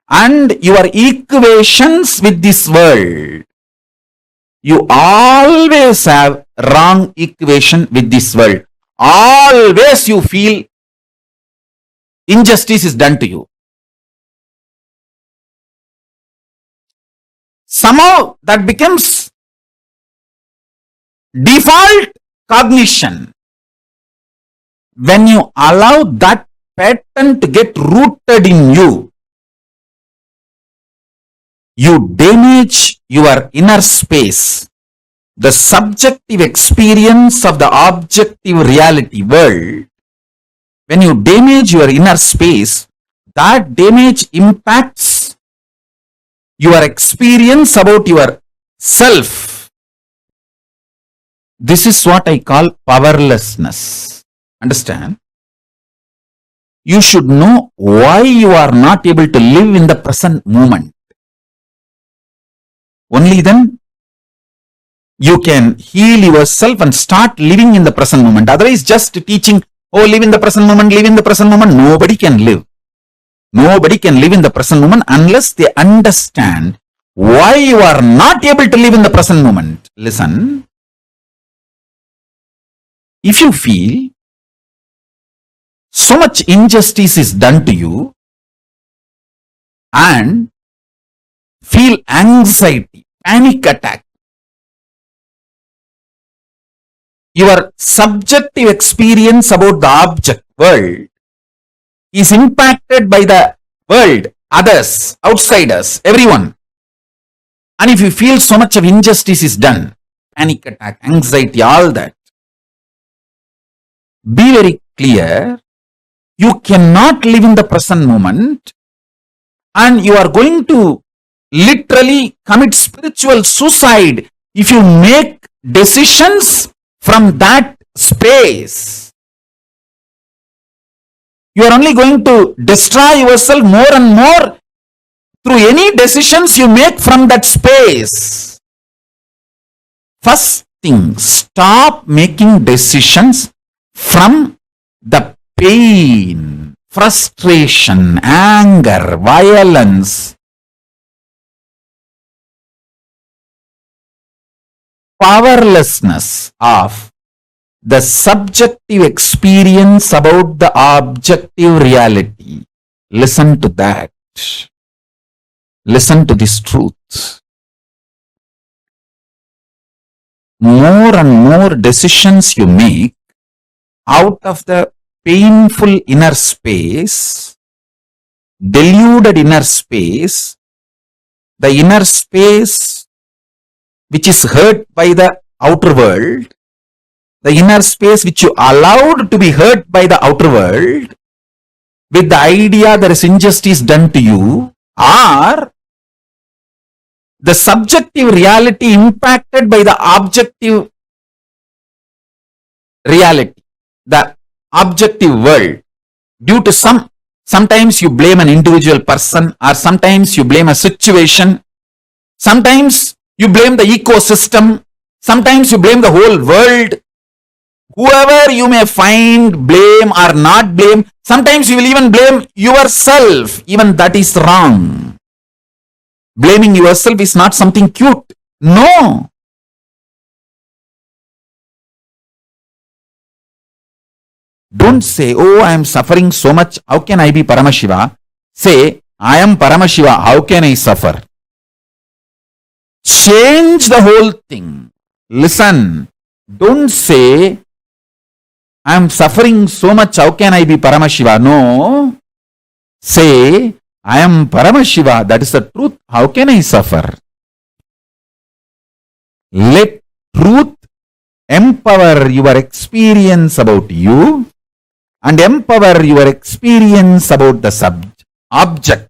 and your equations with this world. You always have wrong equation with this world. Always you feel injustice is done to you. Somehow that becomes default cognition. When you allow that pattern to get rooted in you, you damage your inner space, the subjective experience of the objective reality world. When you damage your inner space, that damage impacts your experience about your self This is what I call powerlessness. Understand? You should know why you are not able to live in the present moment. Only then you can heal yourself and start living in the present moment. Otherwise, just teaching, oh, live in the present moment, live in the present moment. Nobody can live. Nobody can live in the present moment unless they understand why you are not able to live in the present moment. Listen. If you feel so much injustice is done to you and feel anxiety, panic attack, your subjective experience about the object world is impacted by the world, others, outsiders, everyone. And if you feel so much of injustice is done, panic attack, anxiety, all that, be very clear, you cannot live in the present moment and you are going to literally commit spiritual suicide if you make decisions from that space. You are only going to destroy yourself more and more through any decisions you make from that space. First thing, stop making decisions from the pain, frustration, anger, violence, powerlessness of the subjective experience about the objective reality. Listen to that. Listen to this truth. More and more decisions you make out of the painful inner space, deluded inner space, the inner space which is hurt by the outer world, the inner space which you allowed to be hurt by the outer world, with the idea there is injustice done to you, or the subjective reality impacted by the objective reality, the objective world, due to sometimes you blame an individual person, or sometimes you blame a situation, sometimes you blame the ecosystem, sometimes you blame the whole world. Whoever you may find, blame or not blame, sometimes you will even blame yourself. Even that is wrong. Blaming yourself is not something cute. No. Don't say, oh, I am suffering so much. How can I be Paramashiva? Say, I am Paramashiva. How can I suffer? Change the whole thing. Listen. Don't say, I am suffering so much. How can I be Paramashiva? No. Say, I am Paramashiva. That is the truth. How can I suffer? Let truth empower your experience about you and empower your experience about the object.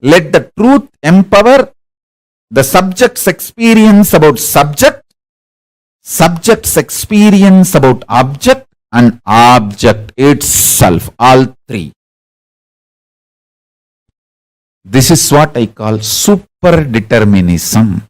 Let the truth empower the subject's experience about subject, subject's experience about object, and object itself, all three. This is what I call super determinism.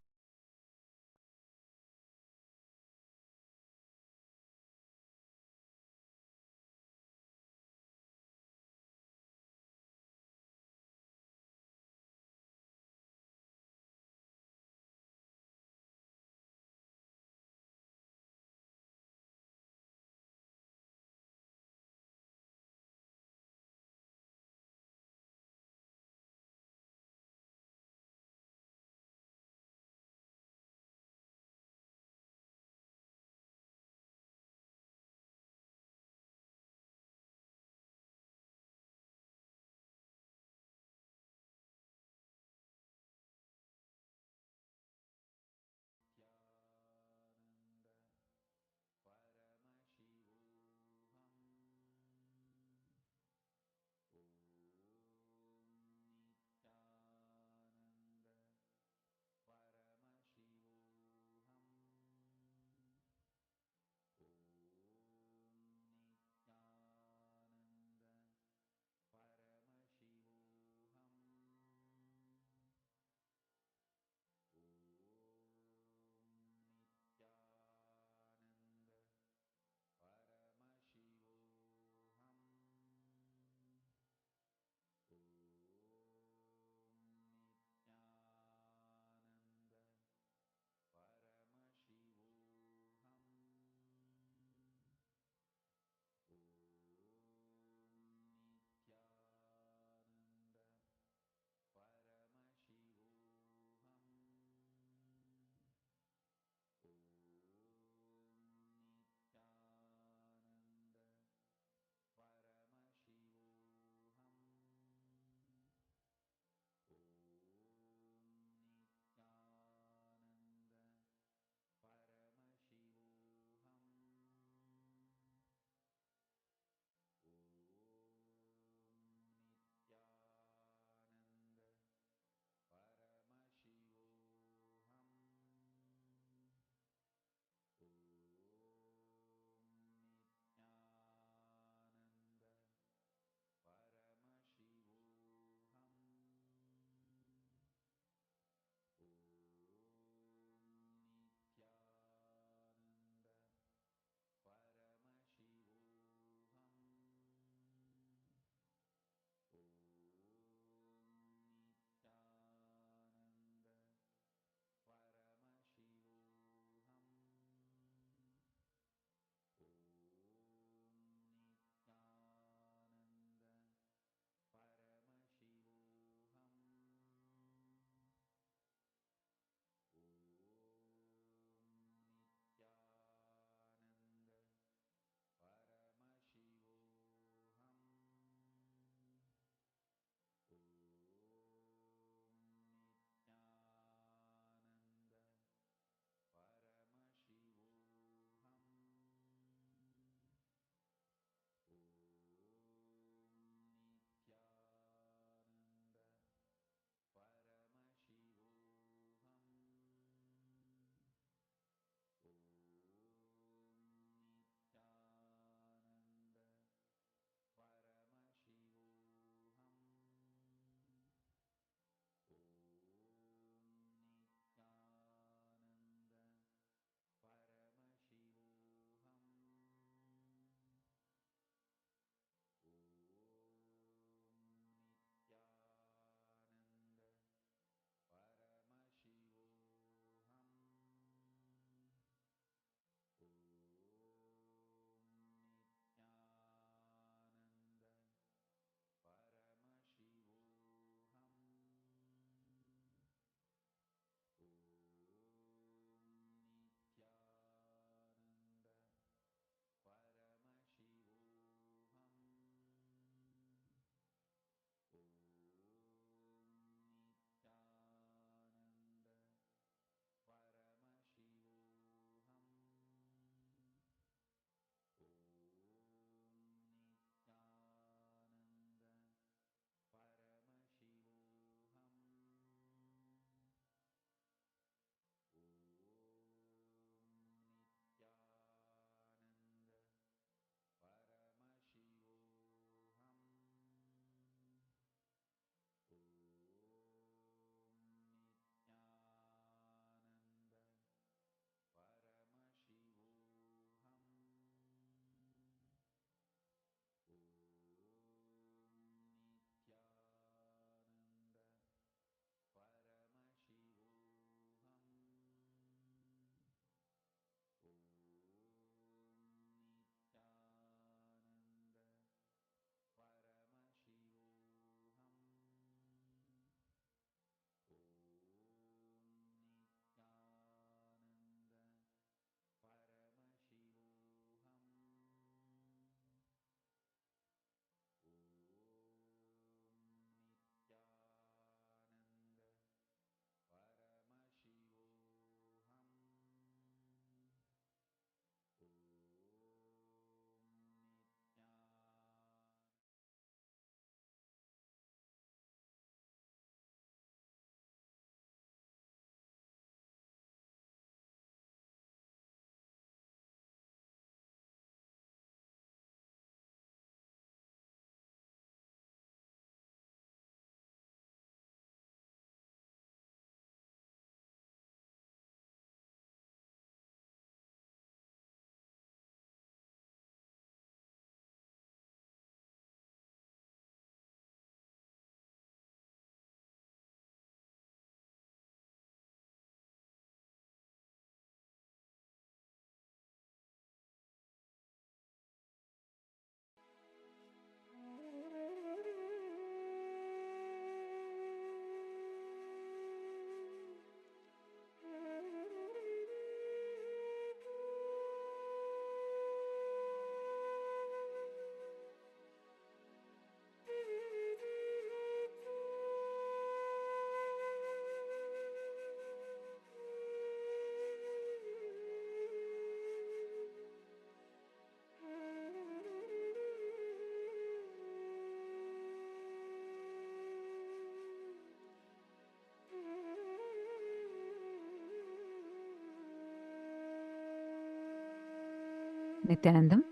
Nithyanandam,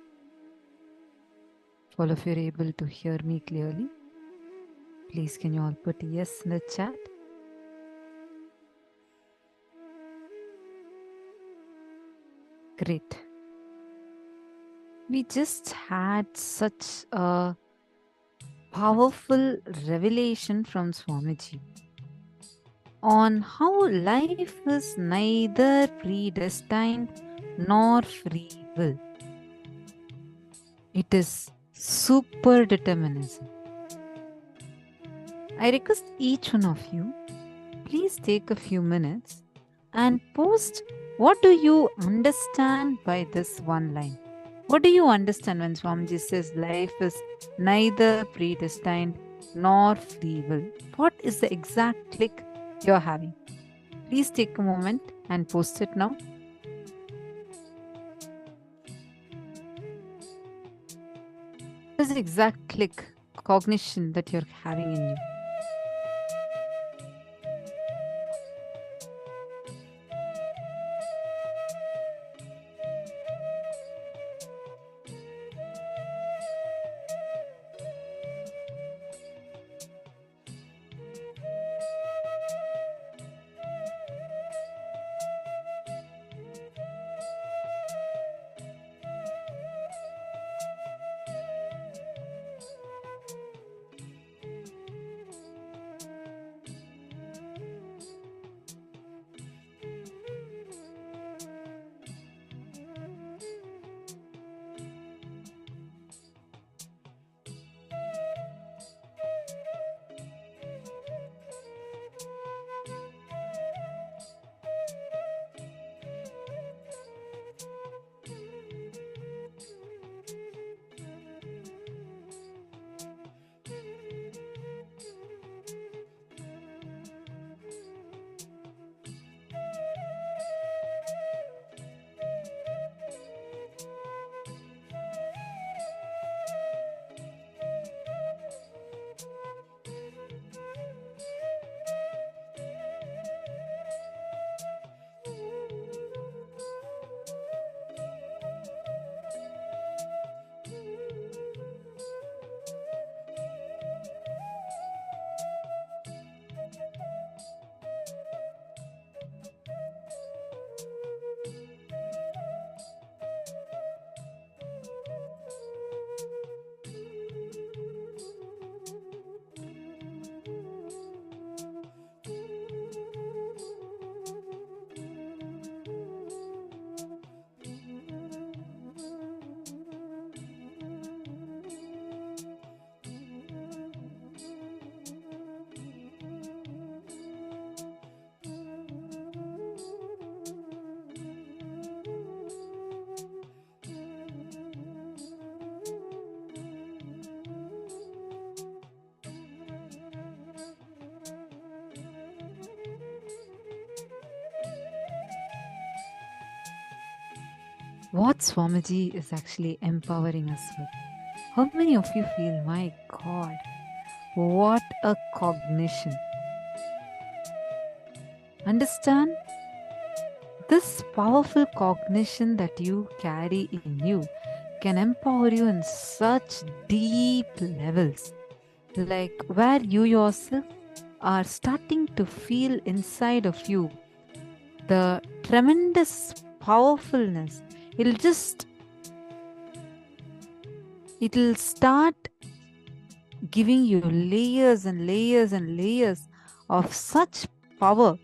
all of you are able to hear me clearly. Please, can you all put yes in the chat? Great. We just had such a powerful revelation from Swamiji on how life is neither predestined nor free will. It is super determinism. I request each one of you, please take a few minutes and post what do you understand by this one line. What do you understand when Swamiji says life is neither predestined nor free will? What is the exact click you're having? Please take a moment and post it now. What is the exact click, cognition that you're having in you? What Swamiji is actually empowering us with. How many of you feel, my God, what a cognition? Understand? This powerful cognition that you carry in you can empower you in such deep levels, like where you yourself are starting to feel inside of you the tremendous powerfulness. It'll start giving you layers and layers and layers of such power.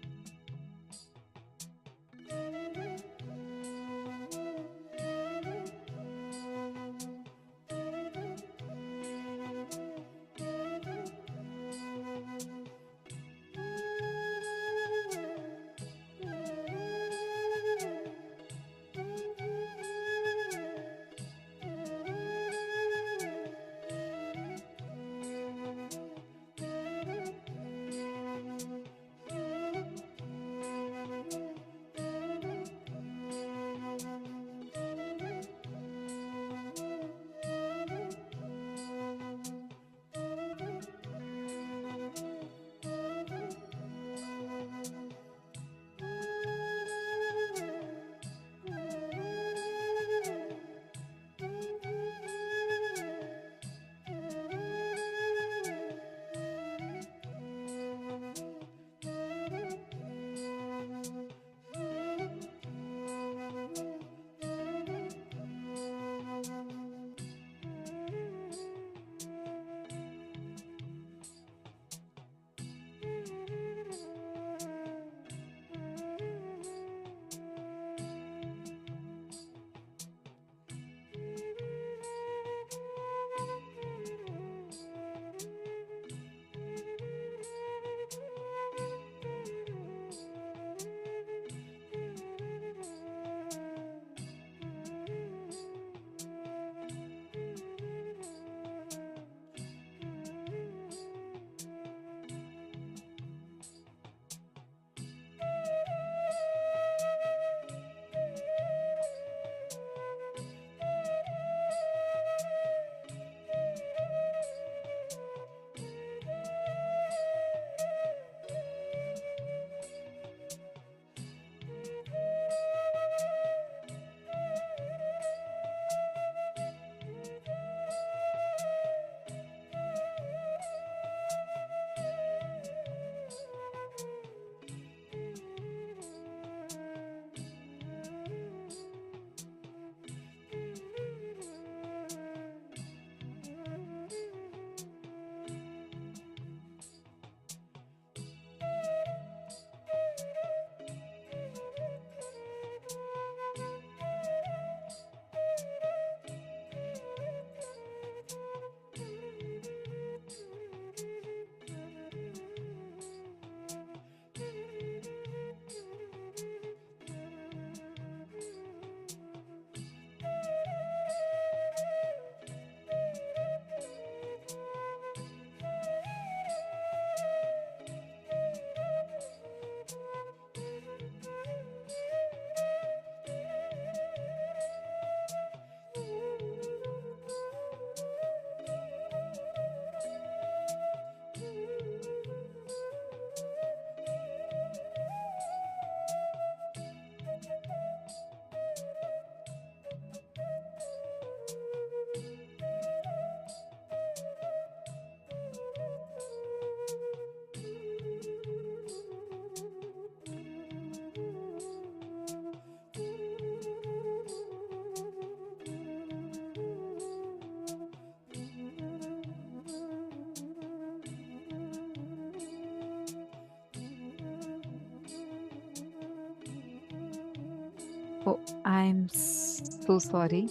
Oh, I'm so sorry.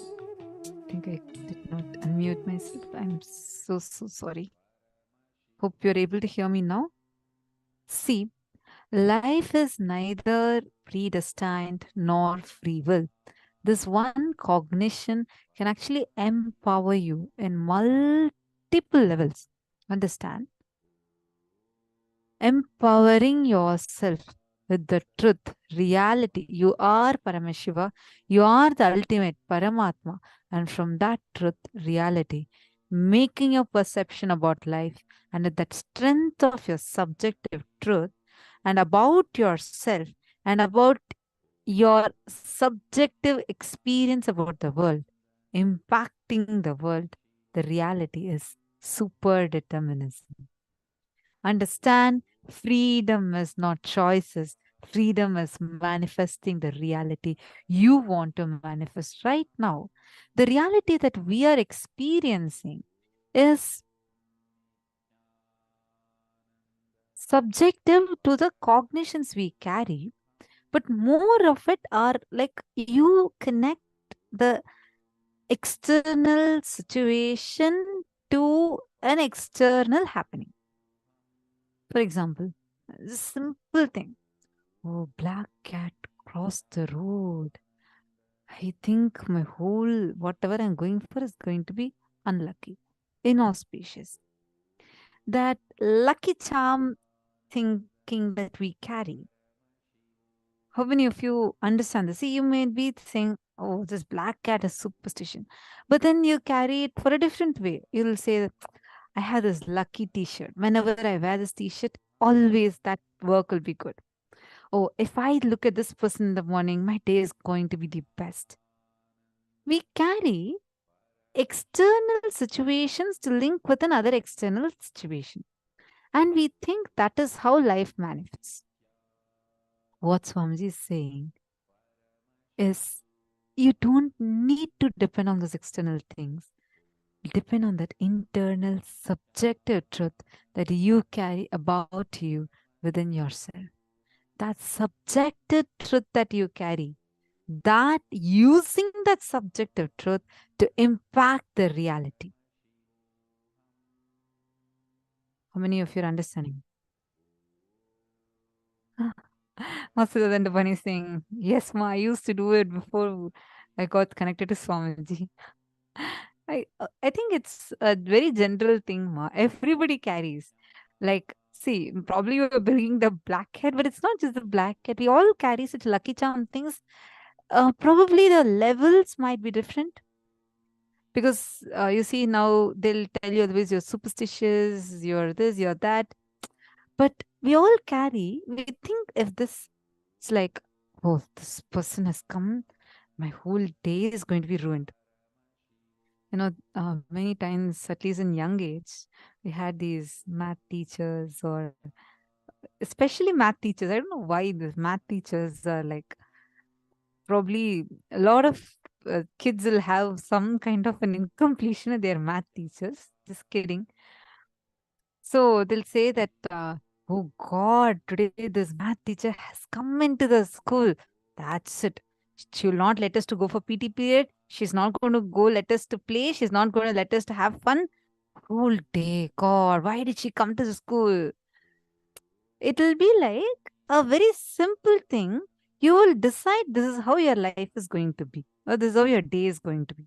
I think I did not unmute myself. I'm so sorry. Hope you're able to hear me now. See, life is neither predestined nor free will. This one cognition can actually empower you in multiple levels. Understand? Empowering yourself with the truth, reality. You are Paramashiva. You are the ultimate Paramatma. And from that truth, reality, making your perception about life and with that strength of your subjective truth and about yourself and about your subjective experience about the world, impacting the world, the reality is super determinism. Understand, freedom is not choices. Freedom is manifesting the reality you want to manifest right now. The reality that we are experiencing is subjective to the cognitions we carry, but more of it are like you connect the external situation to an external happening. For example, a simple thing. Oh, black cat crossed the road. I think my whole whatever I'm going for is going to be unlucky, inauspicious. That lucky charm thinking that we carry. How many of you understand this? See, you may be saying, oh, this black cat is superstition. But then you carry it for a different way. You'll say, I have this lucky t-shirt. Whenever I wear this t-shirt, always that work will be good. Oh, if I look at this person in the morning, my day is going to be the best. We carry external situations to link with another external situation. And we think that is how life manifests. What Swamiji is saying is you don't need to depend on those external things. Depend on that internal subjective truth that you carry about you within yourself. That subjective truth that you carry, that using that subjective truth to impact the reality. How many of you are understanding? Master Dandapani is saying, yes, ma, I used to do it before I got connected to Swamiji. I think it's a very general thing, ma. Everybody carries. Like, see, probably you're bringing the black cat, but it's not just the black cat. We all carry such lucky charm things. Probably the levels might be different. Because you see, now they'll tell you otherwise you're superstitious, you're this, you're that. But we all carry, we think if this, it's like, oh, this person has come, my whole day is going to be ruined. You know, many times, at least in young age, we had these math teachers or especially math teachers. I don't know why the math teachers are like, probably a lot of kids will have some kind of an incompletion of their math teachers. Just kidding. So they'll say that, oh God, today this math teacher has come into the school. That's it. She will not let us to go for PT period. She's not going to go let us to play. She's not going to let us to have fun. Whole day. God, why did she come to the school? It will be like a very simple thing. You will decide this is how your life is going to be, or this is how your day is going to be.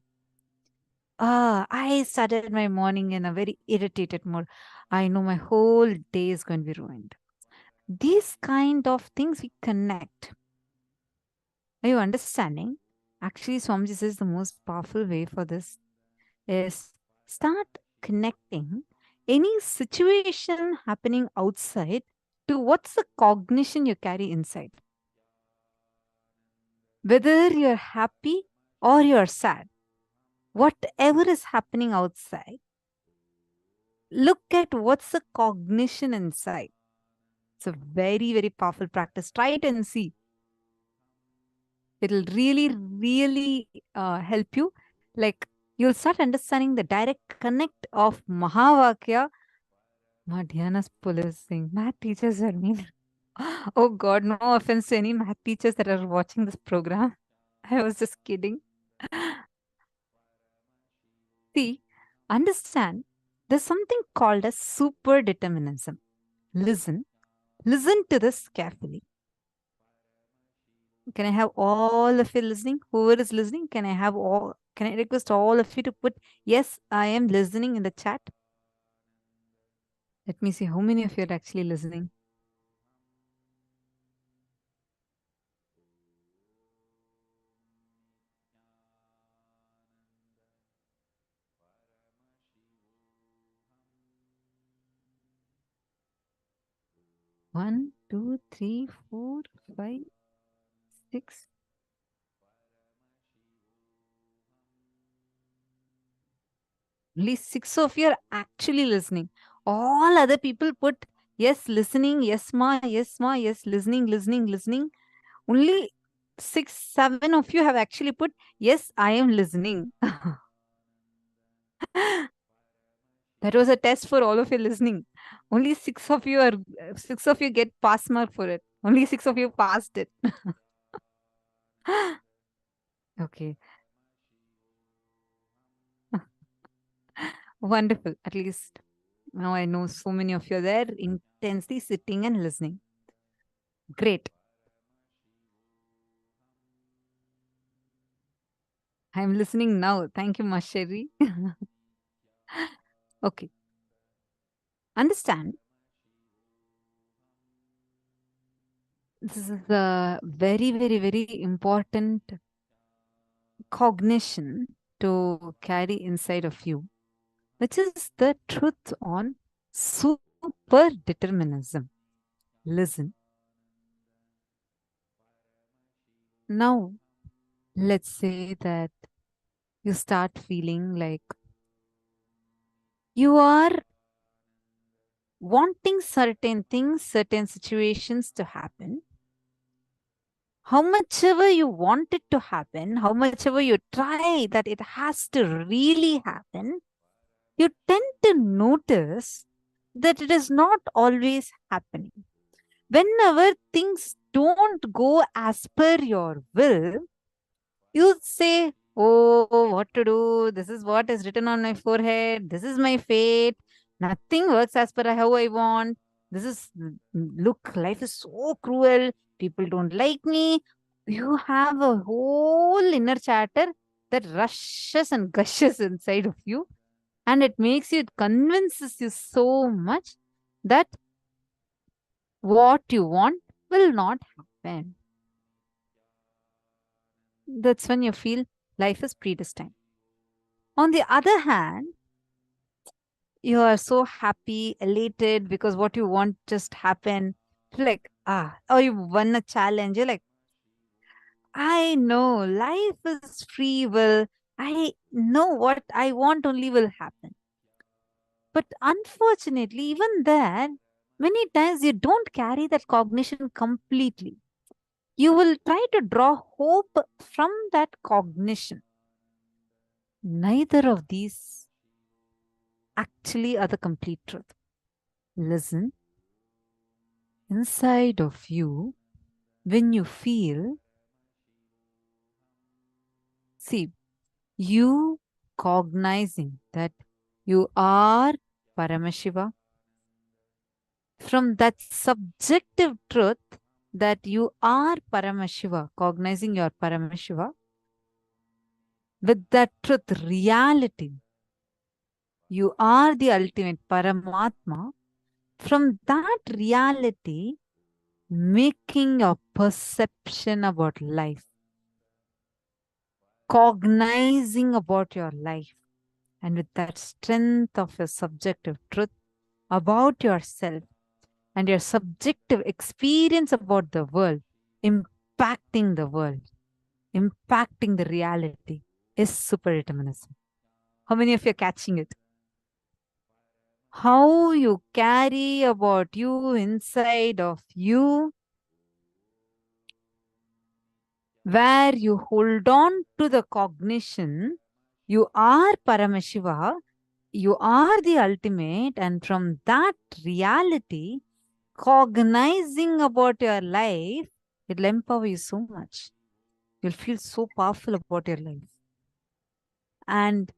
I started my morning in a very irritated mood. I know my whole day is going to be ruined. These kind of things we connect. Are you understanding? Actually, Swamiji says the most powerful way for this is start connecting any situation happening outside to what's the cognition you carry inside. Whether you're happy or you're sad, whatever is happening outside, look at what's the cognition inside. It's a very, very powerful practice. Try it and see. It'll really, really help you. Like, you'll start understanding the direct connect of Mahavakya. Madhyana's policing. Math teachers are mean. Oh God, no offense to any math teachers that are watching this program. I was just kidding. See, understand, there's something called as super determinism. Listen to this carefully. Can I have all of you listening? Whoever is listening, can I request all of you to put yes, I am listening in the chat? Let me see how many of you are actually listening. One, two, three, 4, 5, 6. At least 6 of you are actually listening. All other people put yes, listening, yes, yes, listening. Only 6, 7 of you have actually put yes, I am listening. That was a test for all of you listening. Only 6 of you get pass mark for it. Only 6 of you passed it. Okay. Wonderful. At least now I know so many of you are there intensely sitting and listening. Great. I'm listening now. Thank you, Masheri. Okay. Understand, this is a very, very, very important cognition to carry inside of you, which is the truth on super determinism. Listen. Now, let's say that you start feeling like you are wanting certain things, certain situations to happen. How much ever you want it to happen, how much ever you try that it has to really happen, you tend to notice that it is not always happening. Whenever things don't go as per your will, you say, oh, what to do? This is what is written on my forehead. This is my fate. Nothing works as per how I want. Look, life is so cruel. People don't like me. You have a whole inner chatter that rushes and gushes inside of you. And it convinces you so much that what you want will not happen. That's when you feel life is predestined. On the other hand, you are so happy, elated because what you want just happened. Like, or you won a challenge. You're like, I know life is free will. I know what I want only will happen. But unfortunately, even there, many times you don't carry that cognition completely. You will try to draw hope from that cognition. Neither of these actually are the complete truth. Listen, inside of you, when you feel, see, you cognizing that you are Paramashiva, from that subjective truth that you are Paramashiva, cognizing your Paramashiva, with that truth reality, you are the ultimate Paramatma. From that reality, making a perception about life, cognizing about your life, and with that strength of your subjective truth about yourself and your subjective experience about the world, impacting the world, impacting the reality, is superdeterminism. How many of you are catching it? How you carry about you inside of you, where you hold on to the cognition, you are Paramashiva, you are the ultimate, and from that reality, cognizing about your life, it will empower you so much. You'll feel so powerful about your life. And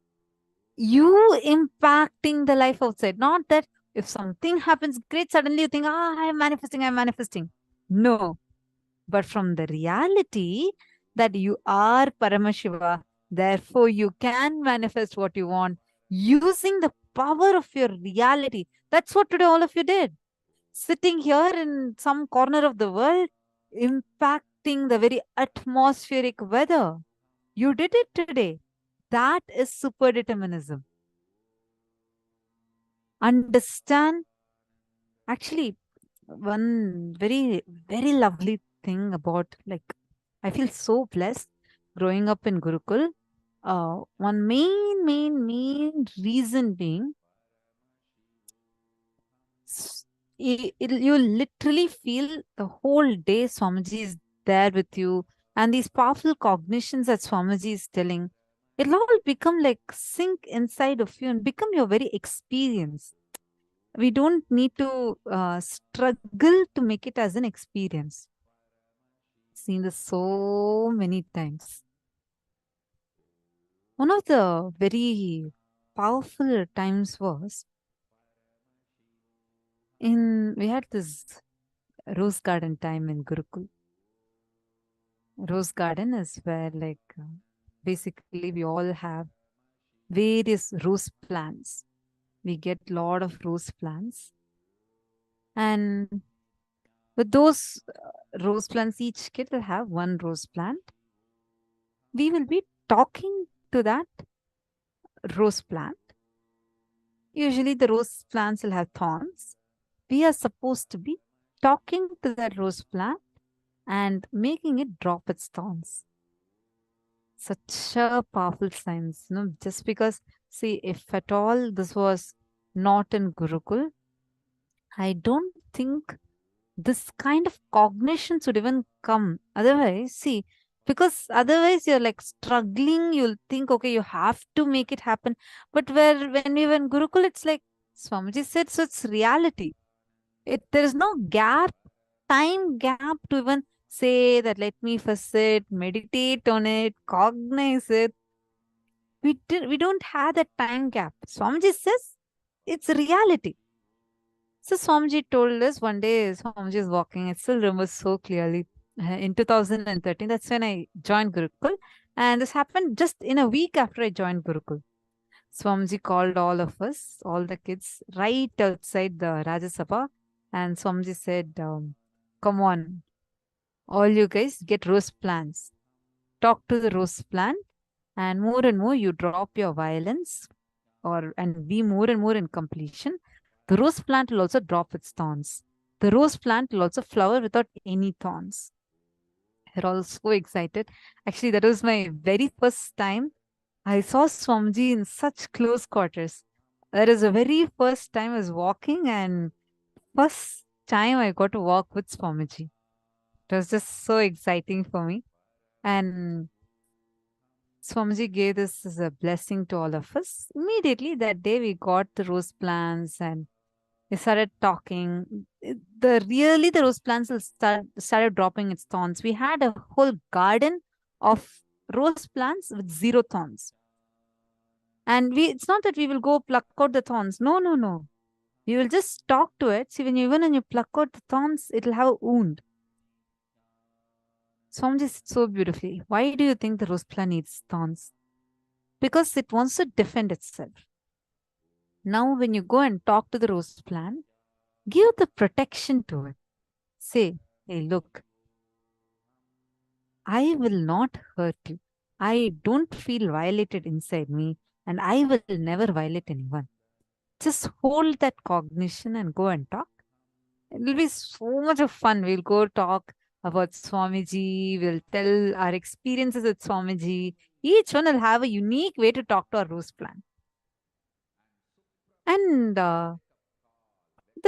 you impacting the life outside. Not that if something happens great, suddenly you think, I'm manifesting. No. But from the reality that you are Paramashiva, therefore you can manifest what you want using the power of your reality. That's what today all of you did. Sitting here in some corner of the world, impacting the very atmospheric weather. You did it today. That is super determinism. Understand, actually, one very, very lovely thing about, like, I feel so blessed growing up in Gurukul. One main reason being, you literally feel the whole day Swamiji is there with you, and these powerful cognitions that Swamiji is telling, it'll all become like sink inside of you and become your very experience. We don't need to struggle to make it as an experience. I've seen this so many times. One of the very powerful times was we had this rose garden time in Gurukul. Rose garden is where, like, basically we all have various rose plants. We get a lot of rose plants. And with those rose plants, each kid will have one rose plant. We will be talking to that rose plant. Usually the rose plants will have thorns. We are supposed to be talking to that rose plant and making it drop its thorns. Such a powerful science, just because, see, if at all this was not in Gurukul, I don't think this kind of cognition should even come. Otherwise, see, because otherwise you're like struggling, you'll think, okay, you have to make it happen. But when we were in Gurukul, it's like Swamiji said, so it's reality. There is no time gap to even say that, let me first sit, meditate on it, cognize it. We don't have that time gap. Swamiji says it's reality. So Swamiji told us one day, Swamiji is walking, I still remember so clearly, in 2013, that's when I joined Gurukul. And this happened just in a week after I joined Gurukul. Swamiji called all of us, all the kids, right outside the Rajya Sabha. And Swamiji said, come on, all you guys get rose plants. Talk to the rose plant, and more you drop your violence and be more and more in completion. The rose plant will also drop its thorns. The rose plant will also flower without any thorns. They're all so excited. Actually, that was my very first time I saw Swamiji in such close quarters. That is the very first time I was walking, and first time I got to walk with Swamiji. It was just so exciting for me. And Swamiji gave this as a blessing to all of us. Immediately that day, we got the rose plants and we started talking. The rose plants started dropping its thorns. We had a whole garden of rose plants with 0 thorns. And it's not that we will go pluck out the thorns. No. We will just talk to it. See, even when you pluck out the thorns, it'll have a wound. Swamiji said so beautifully. Why do you think the rose plant needs thorns? Because it wants to defend itself. Now, when you go and talk to the rose plant, give the protection to it. Say, hey, look, I will not hurt you. I don't feel violated inside me, and I will never violate anyone. Just hold that cognition and go and talk. It will be so much of fun. We'll go talk about Swamiji. We'll tell our experiences with Swamiji. Each one will have a unique way to talk to our rose plant. And the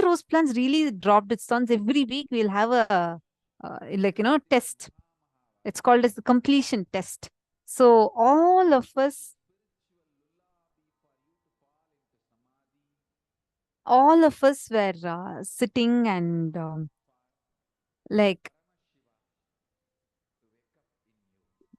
rose plants really dropped its thorns. Every week we'll have a test. It's called as the completion test. So all of us were sitting and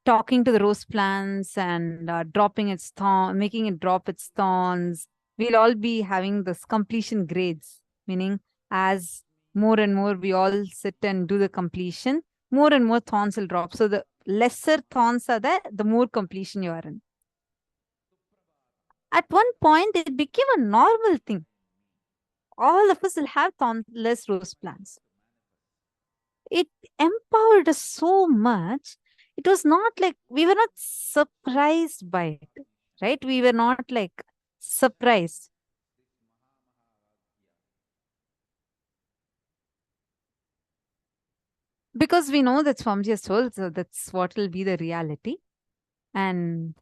talking to the rose plants and dropping its thorn, making it drop its thorns. We'll all be having this completion grades, meaning as more and more we all sit and do the completion, more and more thorns will drop. So the lesser thorns are there, the more completion you are in. At one point, it became a normal thing. All of us will have thornless rose plants. It empowered us so much. It was not like we were not surprised by it, right? We were not like surprised. Because we know that Swamiji has told, so that's what will be the reality. And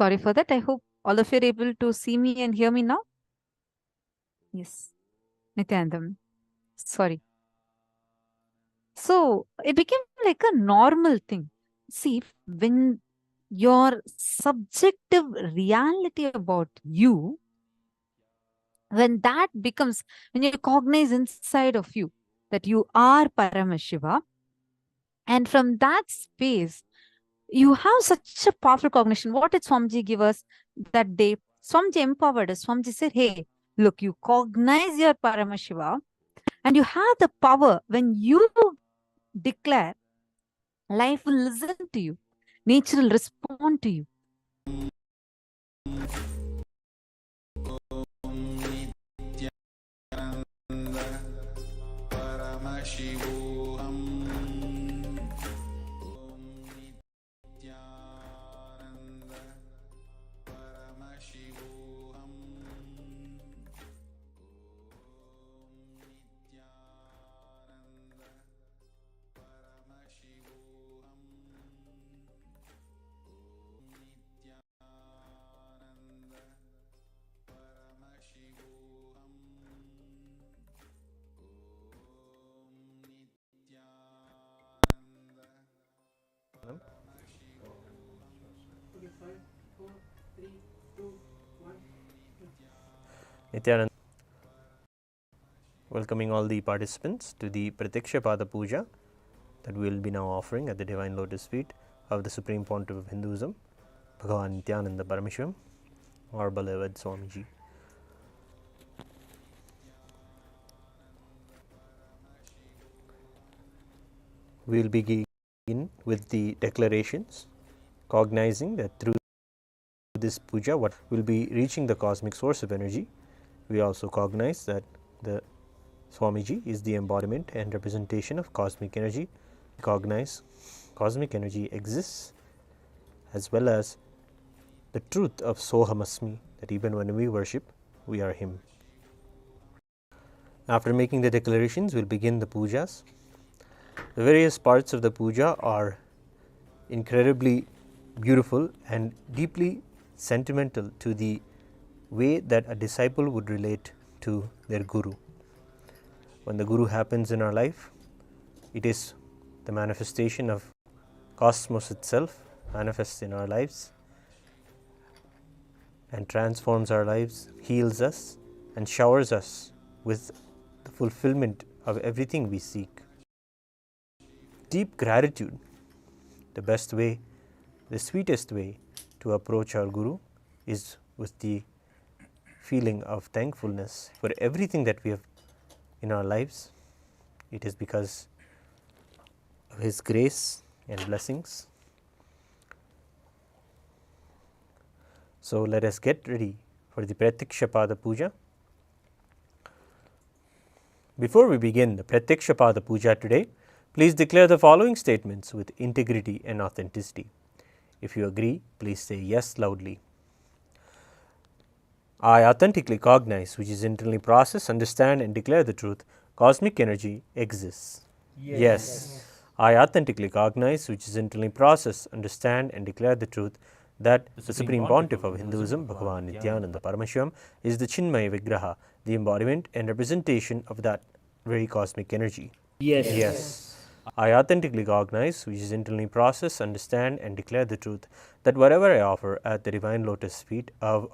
sorry for that. I hope all of you are able to see me and hear me now. Yes. Nityanandam. Sorry. So it became like a normal thing. See, when your subjective reality about you, when that becomes, when you cognize inside of you that you are Paramashiva, and from that space, you have such a powerful cognition. What did Swamiji give us that day? Swamiji empowered us. Swamiji said, hey, look, you cognize your Paramashiva and you have the power. When you declare, life will listen to you. Nature will respond to you. Paramashivoham. Paramashivoham. Nithyananda, welcoming all the participants to the Pratiksha Pada Puja that we will be now offering at the Divine Lotus Feet of the Supreme Pontiff of Hinduism, Bhagavan Nithyananda Paramashivam, our beloved Swamiji. We will begin with the declarations, cognizing that through this puja, what will be reaching the cosmic source of energy. We also cognize that the Swamiji is the embodiment and representation of cosmic energy. We cognize cosmic energy exists, as well as the truth of Sohamasmi, that even when we worship, we are Him. After making the declarations, we'll begin the pujas. The various parts of the puja are incredibly beautiful and deeply sentimental to the way that a disciple would relate to their guru. When the guru happens in our life, it is the manifestation of cosmos itself manifests in our lives and transforms our lives, heals us, and showers us with the fulfillment of everything we seek. Deep gratitude, the best way, the sweetest way to approach our guru is with the feeling of thankfulness for everything that we have in our lives. It is because of His grace and blessings. So let us get ready for the Pratyakshapada Puja. Before we begin the Pratyakshapada Puja today, please declare the following statements with integrity and authenticity. If you agree, please say yes loudly. I authentically cognize, which is internally process, understand and declare the truth, cosmic energy exists. Yes. I authentically cognize, which is internally process, understand and declare the truth, that the Supreme Pontiff of Hinduism, Bhagavan Nithyananda Paramashivam, is the Chinmaya Vigraha, the embodiment and representation of that very cosmic energy. Yes. I authentically cognize, which is internally process, understand and declare the truth, that whatever I offer at the divine lotus feet of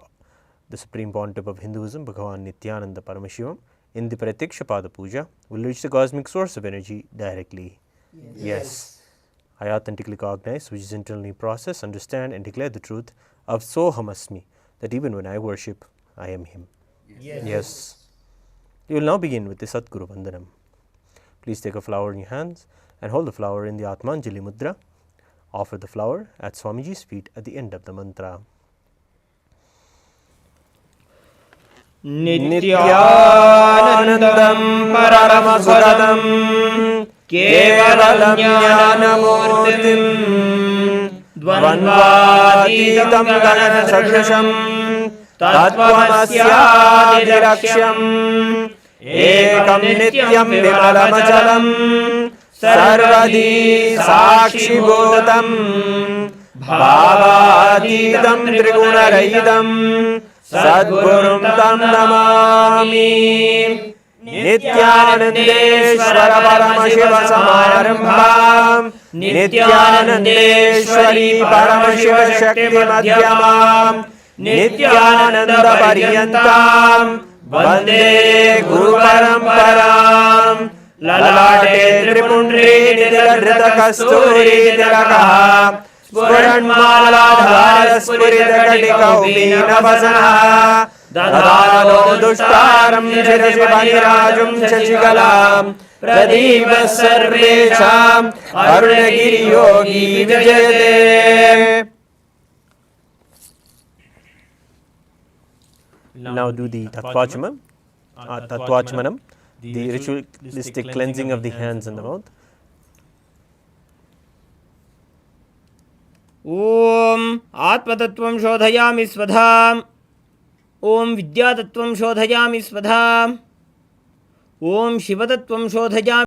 the Supreme Pontiff of Hinduism, Bhagavan Nithyananda Paramashivam, in the Pratyakshapada Puja, will reach the cosmic source of energy directly. Yes. I authentically cognize, which is internally process, understand and declare the truth of Soham Asmi, that even when I worship, I am Him. Yes. You will now begin with the Satguru Vandanam. Please take a flower in your hands and hold the flower in the Atmanjali Mudra. Offer the flower at Swamiji's feet at the end of the mantra. Nithyanandam Paramashivam Kevalam Jnanamurtim Dvanvatitam Ganasaksham Tattvamasyadiraksham Ekam Nityam Vimalamachalam Sarvadi Sakshibhutam Bhavatitam Trigunarahidam Sadgurum Tam Namami Nithyanandeshwara Paramashiva Samarambham Nithyanandeshwari Paramashiva Shakti Madhyamam Nithyananda Paryantam Vande Guru Paramparam Lalate Tripundri Nidhradrita Kasturi Tilakah Spuranmaladhara Spuridakatika Ubina Vasana Dadano Dushtaram Jirashivanirajum Chachikalam Pradipa Sarvesham Arunagiri Yogi Vijayate. Now do the Tattvachmanam, the ritualistic cleansing of the hands and the mouth. Om Atmatattvam Shodhayami Svadham. Om Vidyatattvam Shodhayami Svadham. Om Shivatattvam Shodhayami